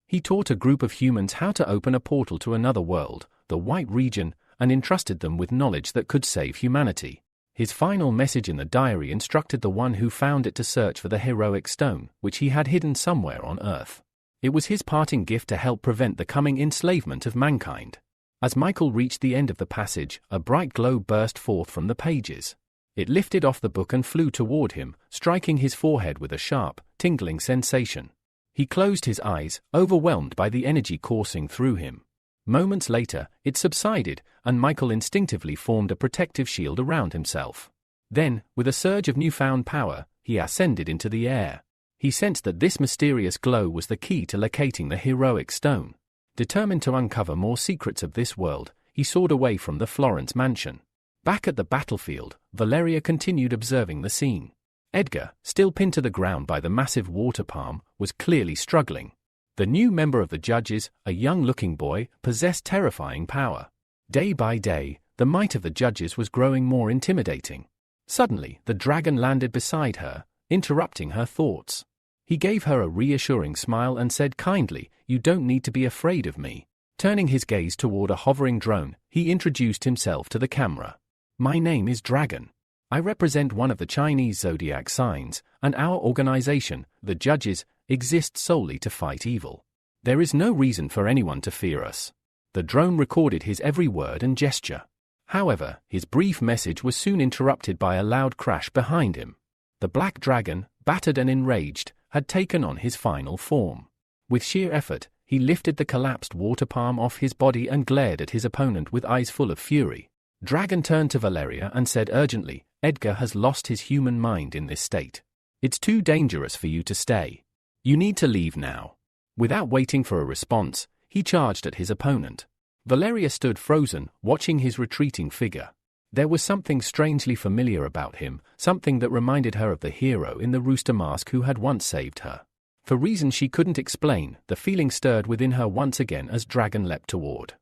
he taught a group of humans how to open a portal to another world, the White Region, and entrusted them with knowledge that could save humanity. His final message in the diary instructed the one who found it to search for the heroic stone, which he had hidden somewhere on Earth. It was his parting gift to help prevent the coming enslavement of mankind. As Michael reached the end of the passage, a bright glow burst forth from the pages. It lifted off the book and flew toward him, striking his forehead with a sharp, tingling sensation. He closed his eyes, overwhelmed by the energy coursing through him. Moments later, it subsided, and Michael instinctively formed a protective shield around himself. Then, with a surge of newfound power, he ascended into the air. He sensed that this mysterious glow was the key to locating the heroic stone. Determined to uncover more secrets of this world, he soared away from the Florence mansion. Back at the battlefield, Valeria continued observing the scene. Edgar, still pinned to the ground by the massive water palm, was clearly struggling. The new member of the judges, a young-looking boy, possessed terrifying power. Day by day, the might of the judges was growing more intimidating. Suddenly, the dragon landed beside her, interrupting her thoughts. He gave her a reassuring smile and said kindly, "You don't need to be afraid of me." Turning his gaze toward a hovering drone, he introduced himself to the camera. "My name is Dragon. I represent one of the Chinese zodiac signs, and our organization, the Judges, exists solely to fight evil. There is no reason for anyone to fear us." The drone recorded his every word and gesture. However, his brief message was soon interrupted by a loud crash behind him. The black dragon, battered and enraged, had taken on his final form. With sheer effort, he lifted the collapsed water palm off his body and glared at his opponent with eyes full of fury. Dragon turned to Valeria and said urgently, "Edgar has lost his human mind in this state. It's too dangerous for you to stay. You need to leave now." Without waiting for a response, he charged at his opponent. Valeria stood frozen, watching his retreating figure. There was something strangely familiar about him, something that reminded her of the hero in the rooster mask who had once saved her. For reasons she couldn't explain, the feeling stirred within her once again as dragon leapt toward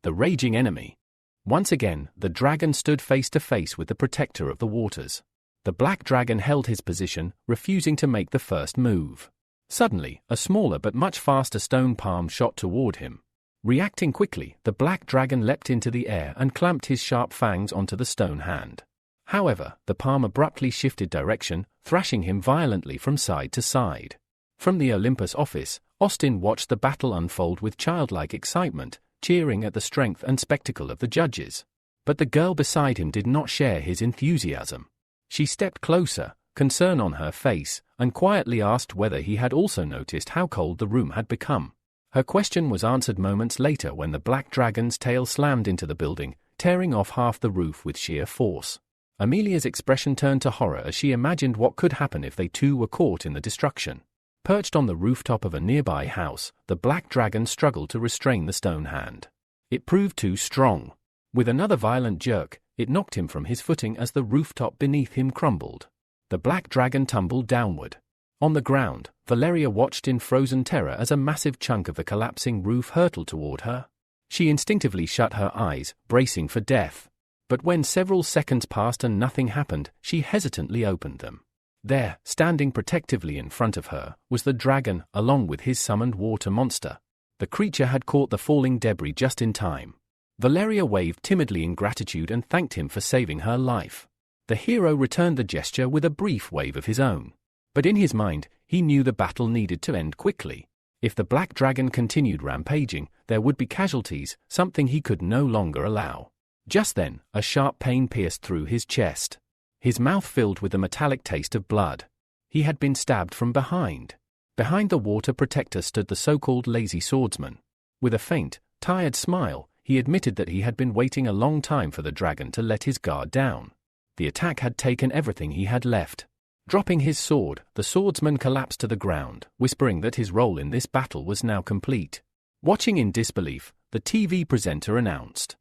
the raging enemy. Once again, the dragon stood face to face with the protector of the waters. The black dragon held his position, refusing to make the first move. Suddenly, a smaller but much faster stone palm shot toward him. Reacting quickly, the black dragon leapt into the air and clamped his sharp fangs onto the stone hand. However, the palm abruptly shifted direction, thrashing him violently from side to side. From the Olympus office, Austin watched the battle unfold with childlike excitement, cheering at the strength and spectacle of the judges. But the girl beside him did not share his enthusiasm. She stepped closer, concern on her face, and quietly asked whether he had also noticed how cold the room had become. Her question was answered moments later when the black dragon's tail slammed into the building, tearing off half the roof with sheer force. Amelia's expression turned to horror as she imagined what could happen if they too were caught in the destruction. Perched on the rooftop of a nearby house, the black dragon struggled to restrain the stone hand. It proved too strong. With another violent jerk, it knocked him from his footing as the rooftop beneath him crumbled. The black dragon tumbled downward. On the ground, Valeria watched in frozen terror as a massive chunk of the collapsing roof hurtled toward her. She instinctively shut her eyes, bracing for death. But when several seconds passed and nothing happened, she hesitantly opened them. There, standing protectively in front of her, was the dragon, along with his summoned water monster. The creature had caught the falling debris just in time. Valeria waved timidly in gratitude and thanked him for saving her life. The hero returned the gesture with a brief wave of his own. But in his mind, he knew the battle needed to end quickly. If the black dragon continued rampaging, there would be casualties, something he could no longer allow. Just then, a sharp pain pierced through his chest. His mouth filled with the metallic taste of blood. He had been stabbed from behind. Behind the water protector stood the so-called lazy swordsman. With a faint, tired smile, he admitted that he had been waiting a long time for the dragon to let his guard down. The attack had taken everything he had left. Dropping his sword, the swordsman collapsed to the ground, whispering that his role in this battle was now complete. Watching in disbelief, the TV presenter announced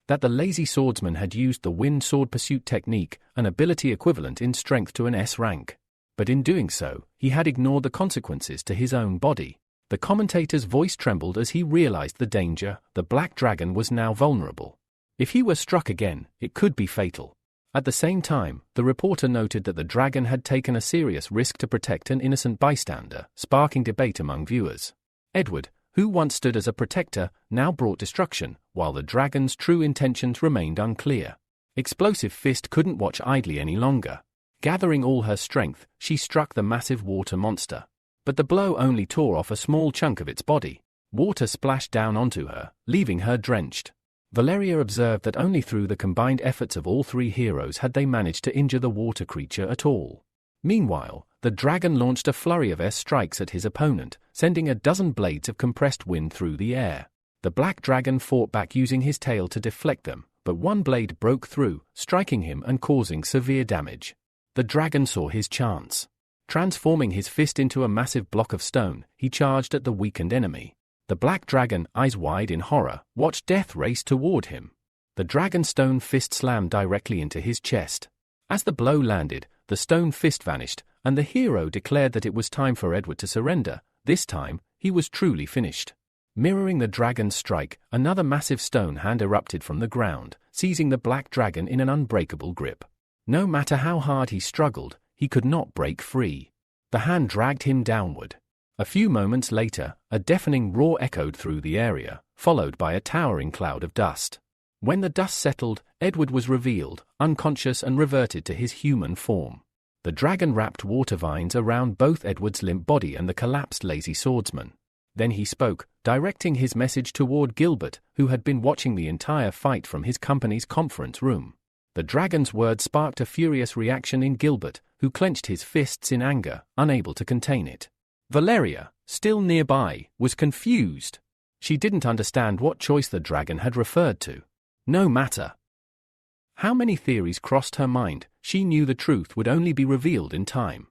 that the lazy swordsman had used the wind sword pursuit technique, an ability equivalent in strength to an S rank. But in doing so, he had ignored the consequences to his own body. The commentator's voice trembled as he realized the danger. The black dragon was now vulnerable. If he were struck again, it could be fatal. At the same time, the reporter noted that the dragon had taken a serious risk to protect an innocent bystander, sparking debate among viewers. Edward, who once stood as a protector, now brought destruction, while the dragon's true intentions remained unclear. Explosive Fist couldn't watch idly any longer. Gathering all her strength, she struck the massive water monster. But the blow only tore off a small chunk of its body. Water splashed down onto her, leaving her drenched. Valeria observed that only through the combined efforts of all three heroes had they managed to injure the water creature at all. Meanwhile, the dragon launched a flurry of S-strikes at his opponent, sending a dozen blades of compressed wind through the air. The black dragon fought back using his tail to deflect them, but one blade broke through, striking him and causing severe damage. The dragon saw his chance. Transforming his fist into a massive block of stone, he charged at the weakened enemy. The black dragon, eyes wide in horror, watched death race toward him. The dragon's stone fist slammed directly into his chest. As the blow landed, the stone fist vanished, and the hero declared that it was time for Edward to surrender. This time, he was truly finished. Mirroring the dragon's strike, another massive stone hand erupted from the ground, seizing the black dragon in an unbreakable grip. No matter how hard he struggled, he could not break free. The hand dragged him downward. A few moments later, a deafening roar echoed through the area, followed by a towering cloud of dust. When the dust settled, Edward was revealed, unconscious and reverted to his human form. The dragon wrapped water vines around both Edward's limp body and the collapsed lazy swordsman. Then he spoke, directing his message toward Gilbert, who had been watching the entire fight from his company's conference room. The dragon's words sparked a furious reaction in Gilbert, who clenched his fists in anger, unable to contain it. Valeria, still nearby, was confused. She didn't understand what choice the dragon had referred to. No matter how many theories crossed her mind, she knew the truth would only be revealed in time.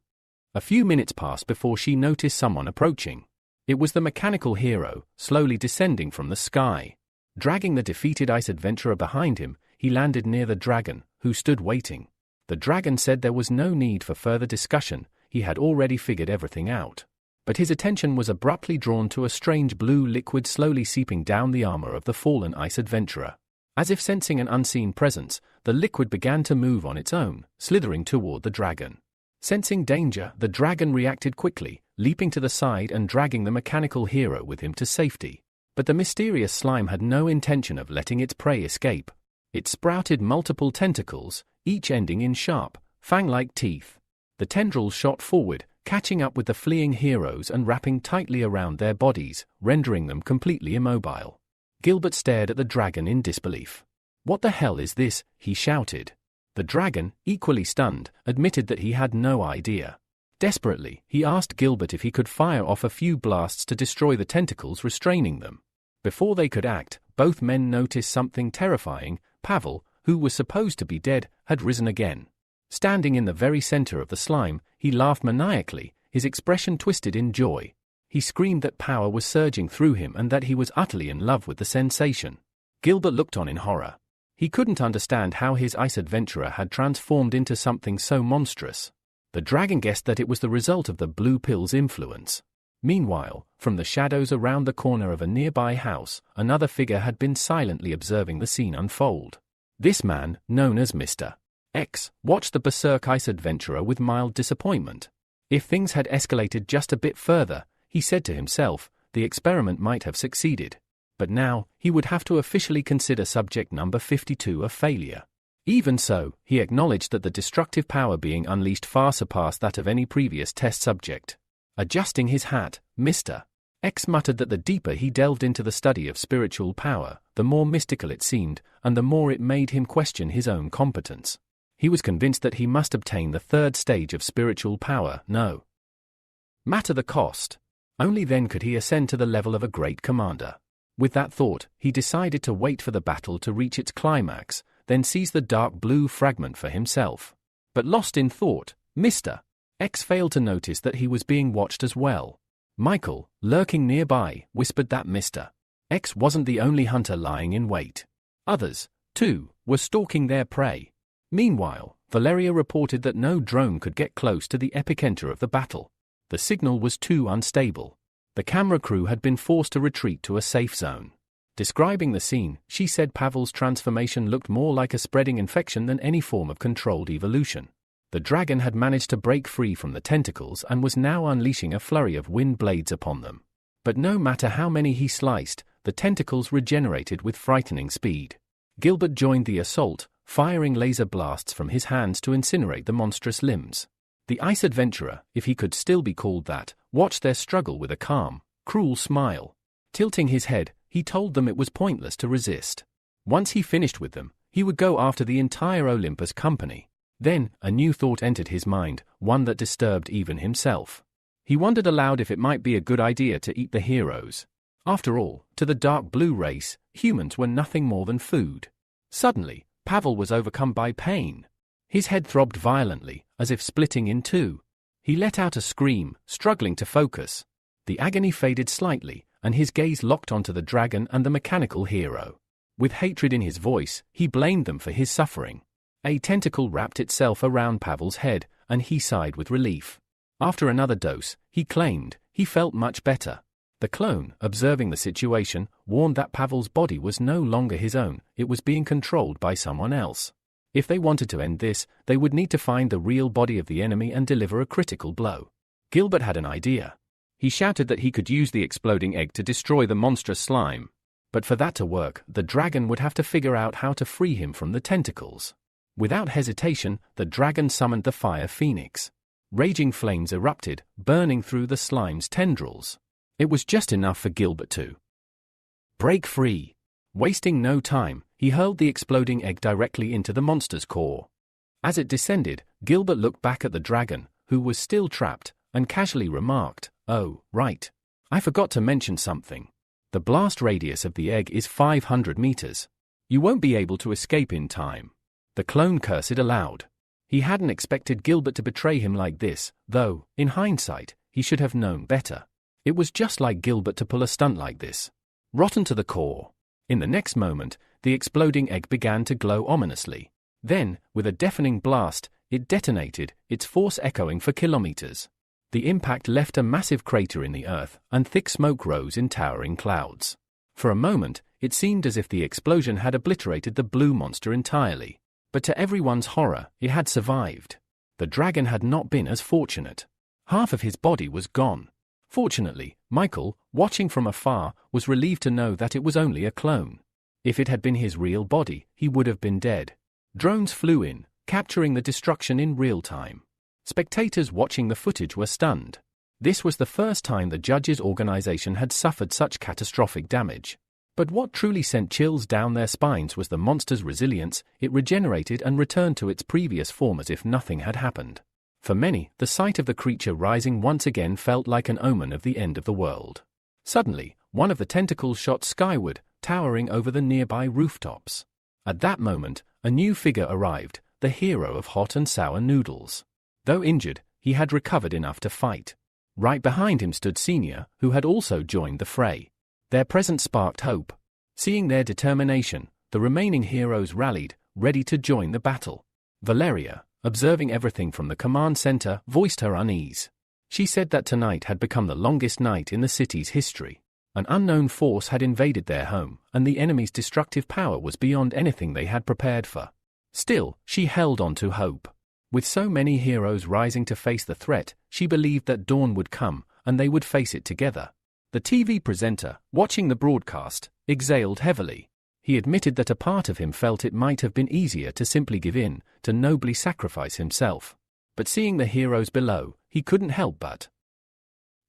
A few minutes passed before she noticed someone approaching. It was the mechanical hero, slowly descending from the sky. Dragging the defeated ice adventurer behind him, he landed near the dragon, who stood waiting. The dragon said there was no need for further discussion. he had already figured everything out. But his attention was abruptly drawn to a strange blue liquid slowly seeping down the armor of the fallen ice adventurer. As if sensing an unseen presence, the liquid began to move on its own, slithering toward the dragon. Sensing danger, the dragon reacted quickly, leaping to the side and dragging the mechanical hero with him to safety. But the mysterious slime had no intention of letting its prey escape. It sprouted multiple tentacles, each ending in sharp, fang-like teeth. The tendrils shot forward, catching up with the fleeing heroes and wrapping tightly around their bodies, rendering them completely immobile. Gilbert stared at the dragon in disbelief. "What the hell is this?" he shouted. The dragon, equally stunned, admitted that he had no idea. Desperately, he asked Gilbert if he could fire off a few blasts to destroy the tentacles restraining them. Before they could act, both men noticed something terrifying. Pavel, who was supposed to be dead, had risen again. Standing in the very center of the slime, he laughed maniacally, his expression twisted in joy. He screamed that power was surging through him and that he was utterly in love with the sensation. Gilbert looked on in horror. He couldn't understand how his ice adventurer had transformed into something so monstrous. The dragon guessed that it was the result of the blue pill's influence. Meanwhile, from the shadows around the corner of a nearby house, another figure had been silently observing the scene unfold. This man, known as Mr. X, watched the berserk ice adventurer with mild disappointment. If things had escalated just a bit further, he said to himself, the experiment might have succeeded. But now, he would have to officially consider subject number 52 a failure. Even so, he acknowledged that the destructive power being unleashed far surpassed that of any previous test subject. Adjusting his hat, Mr. X muttered that the deeper he delved into the study of spiritual power, the more mystical it seemed, and the more it made him question his own competence. He was convinced that he must obtain the third stage of spiritual power, no matter the cost. Only then could he ascend to the level of a great commander. With that thought, he decided to wait for the battle to reach its climax, then seize the dark blue fragment for himself. But lost in thought, Mr. X failed to notice that he was being watched as well. Michael, lurking nearby, whispered that Mr. X wasn't the only hunter lying in wait. Others, too, were stalking their prey. Meanwhile, Valeria reported that no drone could get close to the epicenter of the battle. The signal was too unstable. The camera crew had been forced to retreat to a safe zone. Describing the scene, she said Pavel's transformation looked more like a spreading infection than any form of controlled evolution. The dragon had managed to break free from the tentacles and was now unleashing a flurry of wind blades upon them. But no matter how many he sliced, the tentacles regenerated with frightening speed. Gilbert joined the assault, firing laser blasts from his hands to incinerate the monstrous limbs. The ice adventurer, if he could still be called that, watched their struggle with a calm, cruel smile. Tilting his head, he told them it was pointless to resist. Once he finished with them, he would go after the entire Olympus company. Then, a new thought entered his mind, one that disturbed even himself. He wondered aloud if it might be a good idea to eat the heroes. After all, to the dark blue race, humans were nothing more than food. Suddenly, Pavel was overcome by pain. His head throbbed violently, as if splitting in two. He let out a scream, struggling to focus. The agony faded slightly, and his gaze locked onto the dragon and the mechanical hero. With hatred in his voice, he blamed them for his suffering. A tentacle wrapped itself around Pavel's head, and he sighed with relief. After another dose, he claimed, he felt much better. The clone, observing the situation, warned that Pavel's body was no longer his own, it was being controlled by someone else. If they wanted to end this, they would need to find the real body of the enemy and deliver a critical blow. Gilbert had an idea. He shouted that he could use the exploding egg to destroy the monstrous slime. But for that to work, the dragon would have to figure out how to free him from the tentacles. Without hesitation, the dragon summoned the fire phoenix. Raging flames erupted, burning through the slime's tendrils. It was just enough for Gilbert to break free. Wasting no time, he hurled the exploding egg directly into the monster's core. As it descended, Gilbert looked back at the dragon, who was still trapped, and casually remarked, "Oh, right. I forgot to mention something. The blast radius of the egg is 500 meters. You won't be able to escape in time." The clone cursed aloud. He hadn't expected Gilbert to betray him like this, though, in hindsight, he should have known better. It was just like Gilbert to pull a stunt like this. Rotten to the core. In the next moment, the exploding egg began to glow ominously. Then, with a deafening blast, it detonated, its force echoing for kilometers. The impact left a massive crater in the earth, and thick smoke rose in towering clouds. For a moment, it seemed as if the explosion had obliterated the blue monster entirely. But to everyone's horror, it had survived. The dragon had not been as fortunate. Half of his body was gone. Fortunately, Michael, watching from afar, was relieved to know that it was only a clone. If it had been his real body, he would have been dead. Drones flew in, capturing the destruction in real time. Spectators watching the footage were stunned. This was the first time the judges' organization had suffered such catastrophic damage. But what truly sent chills down their spines was the monster's resilience. It regenerated and returned to its previous form as if nothing had happened. For many, the sight of the creature rising once again felt like an omen of the end of the world. Suddenly, one of the tentacles shot skyward, towering over the nearby rooftops. At that moment, a new figure arrived, the hero of hot and sour noodles. Though injured, he had recovered enough to fight. Right behind him stood Senior, who had also joined the fray. Their presence sparked hope. Seeing their determination, the remaining heroes rallied, ready to join the battle. Valeria, observing everything from the command center, voiced her unease. She said that tonight had become the longest night in the city's history. An unknown force had invaded their home, and the enemy's destructive power was beyond anything they had prepared for. Still, she held on to hope. With so many heroes rising to face the threat, she believed that dawn would come, and they would face it together. The TV presenter, watching the broadcast, exhaled heavily. He admitted that a part of him felt it might have been easier to simply give in, to nobly sacrifice himself. But seeing the heroes below, he couldn't help but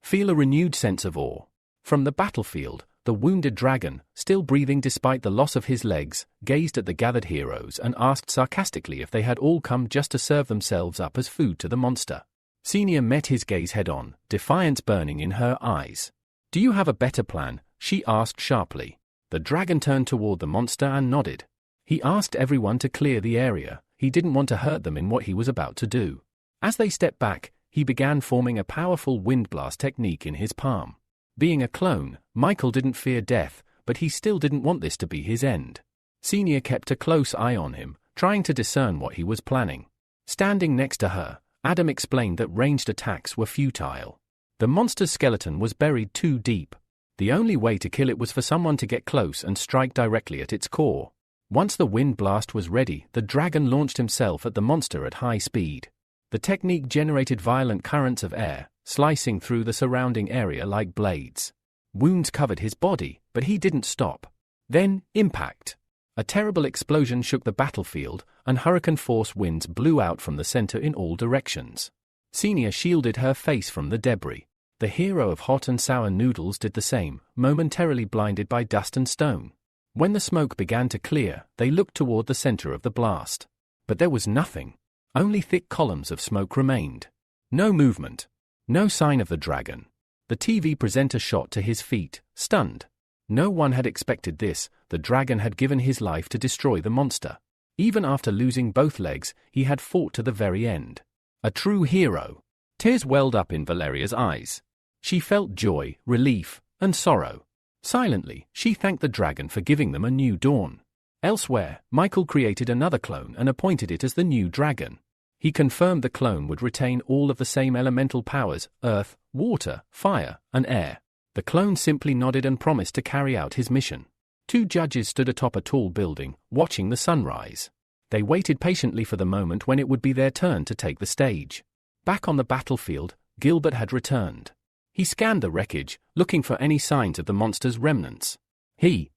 feel a renewed sense of awe. From the battlefield, the wounded dragon, still breathing despite the loss of his legs, gazed at the gathered heroes and asked sarcastically if they had all come just to serve themselves up as food to the monster. Senior met his gaze head-on, defiance burning in her eyes. "Do you have a better plan?" she asked sharply. The dragon turned toward the monster and nodded. He asked everyone to clear the area. He didn't want to hurt them in what he was about to do. As they stepped back, he began forming a powerful wind blast technique in his palm. Being a clone, Michael didn't fear death, but he still didn't want this to be his end. Senior kept a close eye on him, trying to discern what he was planning. Standing next to her, Adam explained that ranged attacks were futile. The monster's skeleton was buried too deep. The only way to kill it was for someone to get close and strike directly at its core. Once the wind blast was ready, the dragon launched himself at the monster at high speed. The technique generated violent currents of air, slicing through the surrounding area like blades. Wounds covered his body, but he didn't stop. Then, impact. A terrible explosion shook the battlefield, and hurricane-force winds blew out from the center in all directions. Senior shielded her face from the debris. The hero of hot and sour noodles did the same, momentarily blinded by dust and stone. When the smoke began to clear, they looked toward the center of the blast. But there was nothing. Only thick columns of smoke remained. No movement. No sign of the dragon. The TV presenter shot to his feet, stunned. No one had expected this. The dragon had given his life to destroy the monster. Even after losing both legs, he had fought to the very end. A true hero. Tears welled up in Valeria's eyes. She felt joy, relief, and sorrow. Silently, she thanked the dragon for giving them a new dawn. Elsewhere, Michael created another clone and appointed it as the new dragon. He confirmed the clone would retain all of the same elemental powers: earth, water, fire, and air. The clone simply nodded and promised to carry out his mission. Two judges stood atop a tall building, watching the sunrise. They waited patiently for the moment when it would be their turn to take the stage. Back on the battlefield, Gilbert had returned. He scanned the wreckage, looking for any signs of the monster's remnants. He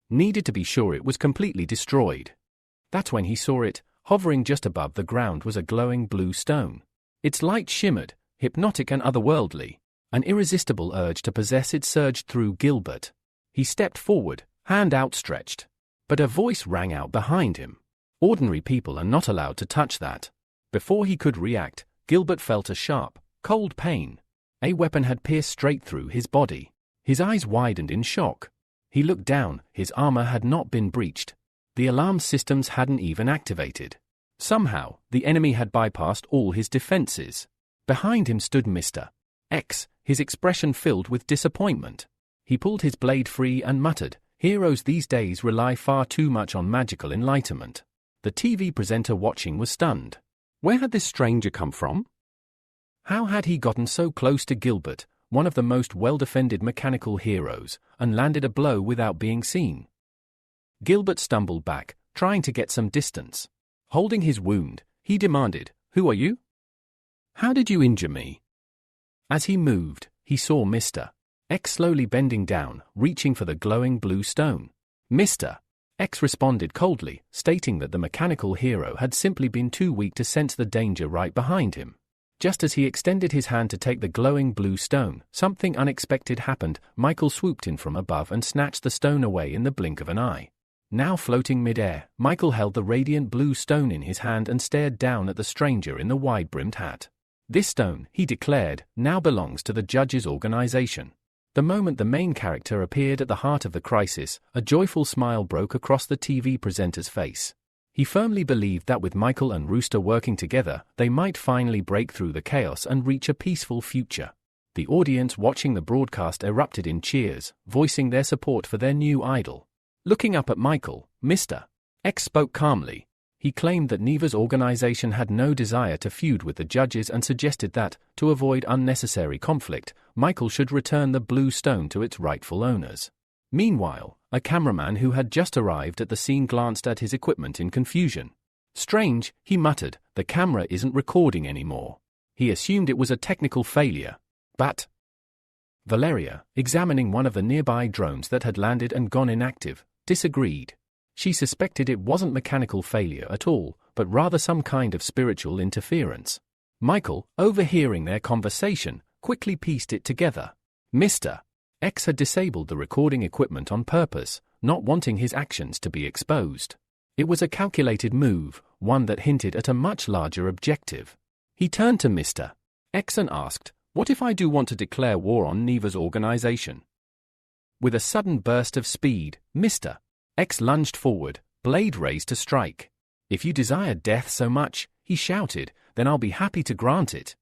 needed to be sure it was completely destroyed. That's when he saw it. Hovering just above the ground was a glowing blue stone. Its light shimmered, hypnotic and otherworldly. An irresistible urge to possess it surged through Gilbert. He stepped forward, hand outstretched. But a voice rang out behind him. Ordinary people are not allowed to touch that. Before he could react, Gilbert felt a sharp, cold pain. A weapon had pierced straight through his body. His eyes widened in shock. He looked down. His armor had not been breached. The alarm systems hadn't even activated. Somehow, the enemy had bypassed all his defenses. Behind him stood Mr. X, his expression filled with disappointment. He pulled his blade free and muttered, "Heroes these days rely far too much on magical enlightenment." The TV presenter watching was stunned. Where had this stranger come from? How had he gotten so close to Gilbert, one of the most well-defended mechanical heroes, and landed a blow without being seen? Gilbert stumbled back, trying to get some distance. Holding his wound, he demanded, "Who are you? How did you injure me?" As he moved, he saw Mr. X slowly bending down, reaching for the glowing blue stone. Mr. X responded coldly, stating that the mechanical hero had simply been too weak to sense the danger right behind him. Just as he extended his hand to take the glowing blue stone, something unexpected happened. Michael swooped in from above and snatched the stone away in the blink of an eye. Now floating mid-air, Michael held the radiant blue stone in his hand and stared down at the stranger in the wide-brimmed hat. "This stone," he declared, "now belongs to the judge's organization." The moment the main character appeared at the heart of the crisis, a joyful smile broke across the TV presenter's face. He firmly believed that with Michael and Rooster working together, they might finally break through the chaos and reach a peaceful future. The audience watching the broadcast erupted in cheers, voicing their support for their new idol. Looking up at Michael, Mr. X spoke calmly. He claimed that Neva's organization had no desire to feud with the judges and suggested that, to avoid unnecessary conflict, Michael should return the blue stone to its rightful owners. Meanwhile, a cameraman who had just arrived at the scene glanced at his equipment in confusion. "Strange," he muttered, "the camera isn't recording anymore." He assumed it was a technical failure. But Valeria, examining one of the nearby drones that had landed and gone inactive, disagreed. She suspected it wasn't mechanical failure at all, but rather some kind of spiritual interference. Michael, overhearing their conversation, quickly pieced it together. Mr. X had disabled the recording equipment on purpose, not wanting his actions to be exposed. It was a calculated move, one that hinted at a much larger objective. He turned to Mr. X and asked, "What if I do want to declare war on Neva's organization?" With a sudden burst of speed, Mr. X lunged forward, blade raised to strike. "If you desire death so much," he shouted, "then I'll be happy to grant it."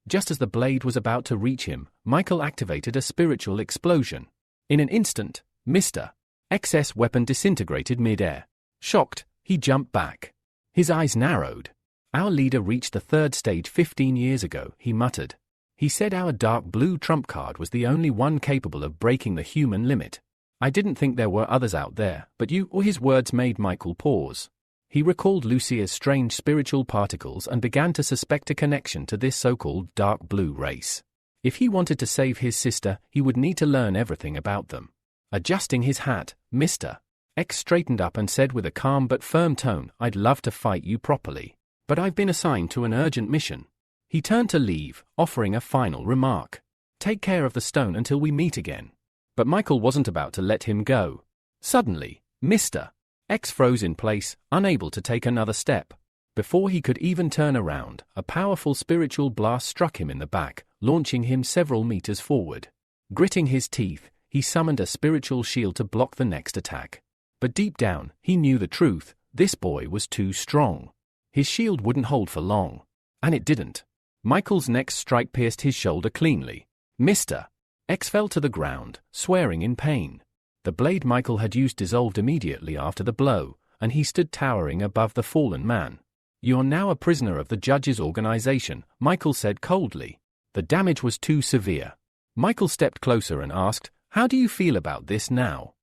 Just as the blade was about to reach him, Michael activated a spiritual explosion. In an instant, Mr. X's weapon disintegrated mid-air. Shocked, he jumped back. His eyes narrowed. "Our leader reached the third stage 15 years ago," he muttered. "He said our dark blue trump card was the only one capable of breaking the human limit. I didn't think there were others out there, but you..." Or his words made Michael pause. He recalled Lucia's strange spiritual particles and began to suspect a connection to this so-called dark blue race. If he wanted to save his sister, he would need to learn everything about them. Adjusting his hat, Mr. X straightened up and said with a calm but firm tone, "I'd love to fight you properly, but I've been assigned to an urgent mission." He turned to leave, offering a final remark. "Take care of the stone until we meet again." But Michael wasn't about to let him go. Suddenly, Mr. X froze in place, unable to take another step. Before he could even turn around, a powerful spiritual blast struck him in the back, launching him several meters forward. Gritting his teeth, he summoned a spiritual shield to block the next attack. But deep down, he knew the truth: this boy was too strong. His shield wouldn't hold for long. And it didn't. Michael's next strike pierced his shoulder cleanly. Mr. X fell to the ground, swearing in pain. The blade Michael had used dissolved immediately after the blow, and he stood towering above the fallen man. "You're now a prisoner of the judge's organization," Michael said coldly. The damage was too severe. Michael stepped closer and asked, "How do you feel about this now?"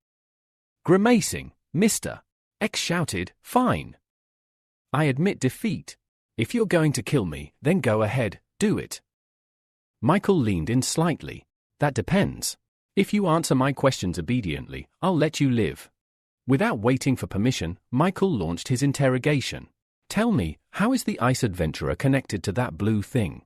Grimacing, Mr. X shouted, "Fine. I admit defeat. If you're going to kill me, then go ahead, do it." Michael leaned in slightly. "That depends. If you answer my questions obediently, I'll let you live." Without waiting for permission, Michael launched his interrogation. "Tell me, how is the ice adventurer connected to that blue thing?"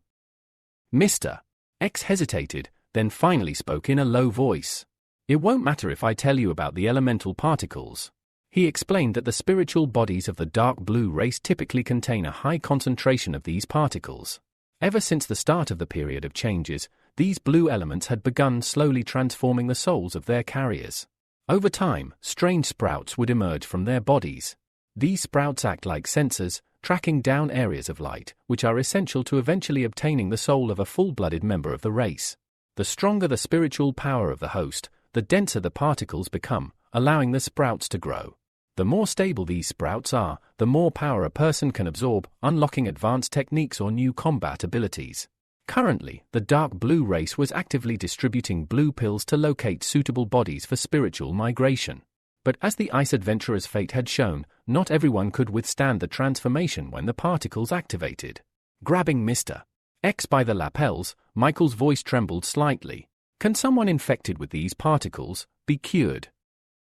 Mr. X hesitated, then finally spoke in a low voice. "It won't matter if I tell you about the elemental particles." He explained that the spiritual bodies of the dark blue race typically contain a high concentration of these particles. Ever since the start of the period of changes, these blue elements had begun slowly transforming the souls of their carriers. Over time, strange sprouts would emerge from their bodies. These sprouts act like sensors, tracking down areas of light, which are essential to eventually obtaining the soul of a full-blooded member of the race. The stronger the spiritual power of the host, the denser the particles become, allowing the sprouts to grow. The more stable these sprouts are, the more power a person can absorb, unlocking advanced techniques or new combat abilities. Currently, the dark blue race was actively distributing blue pills to locate suitable bodies for spiritual migration. But as the ice adventurer's fate had shown, not everyone could withstand the transformation when the particles activated. Grabbing Mr. X by the lapels, Michael's voice trembled slightly. Can someone infected with these particles be cured?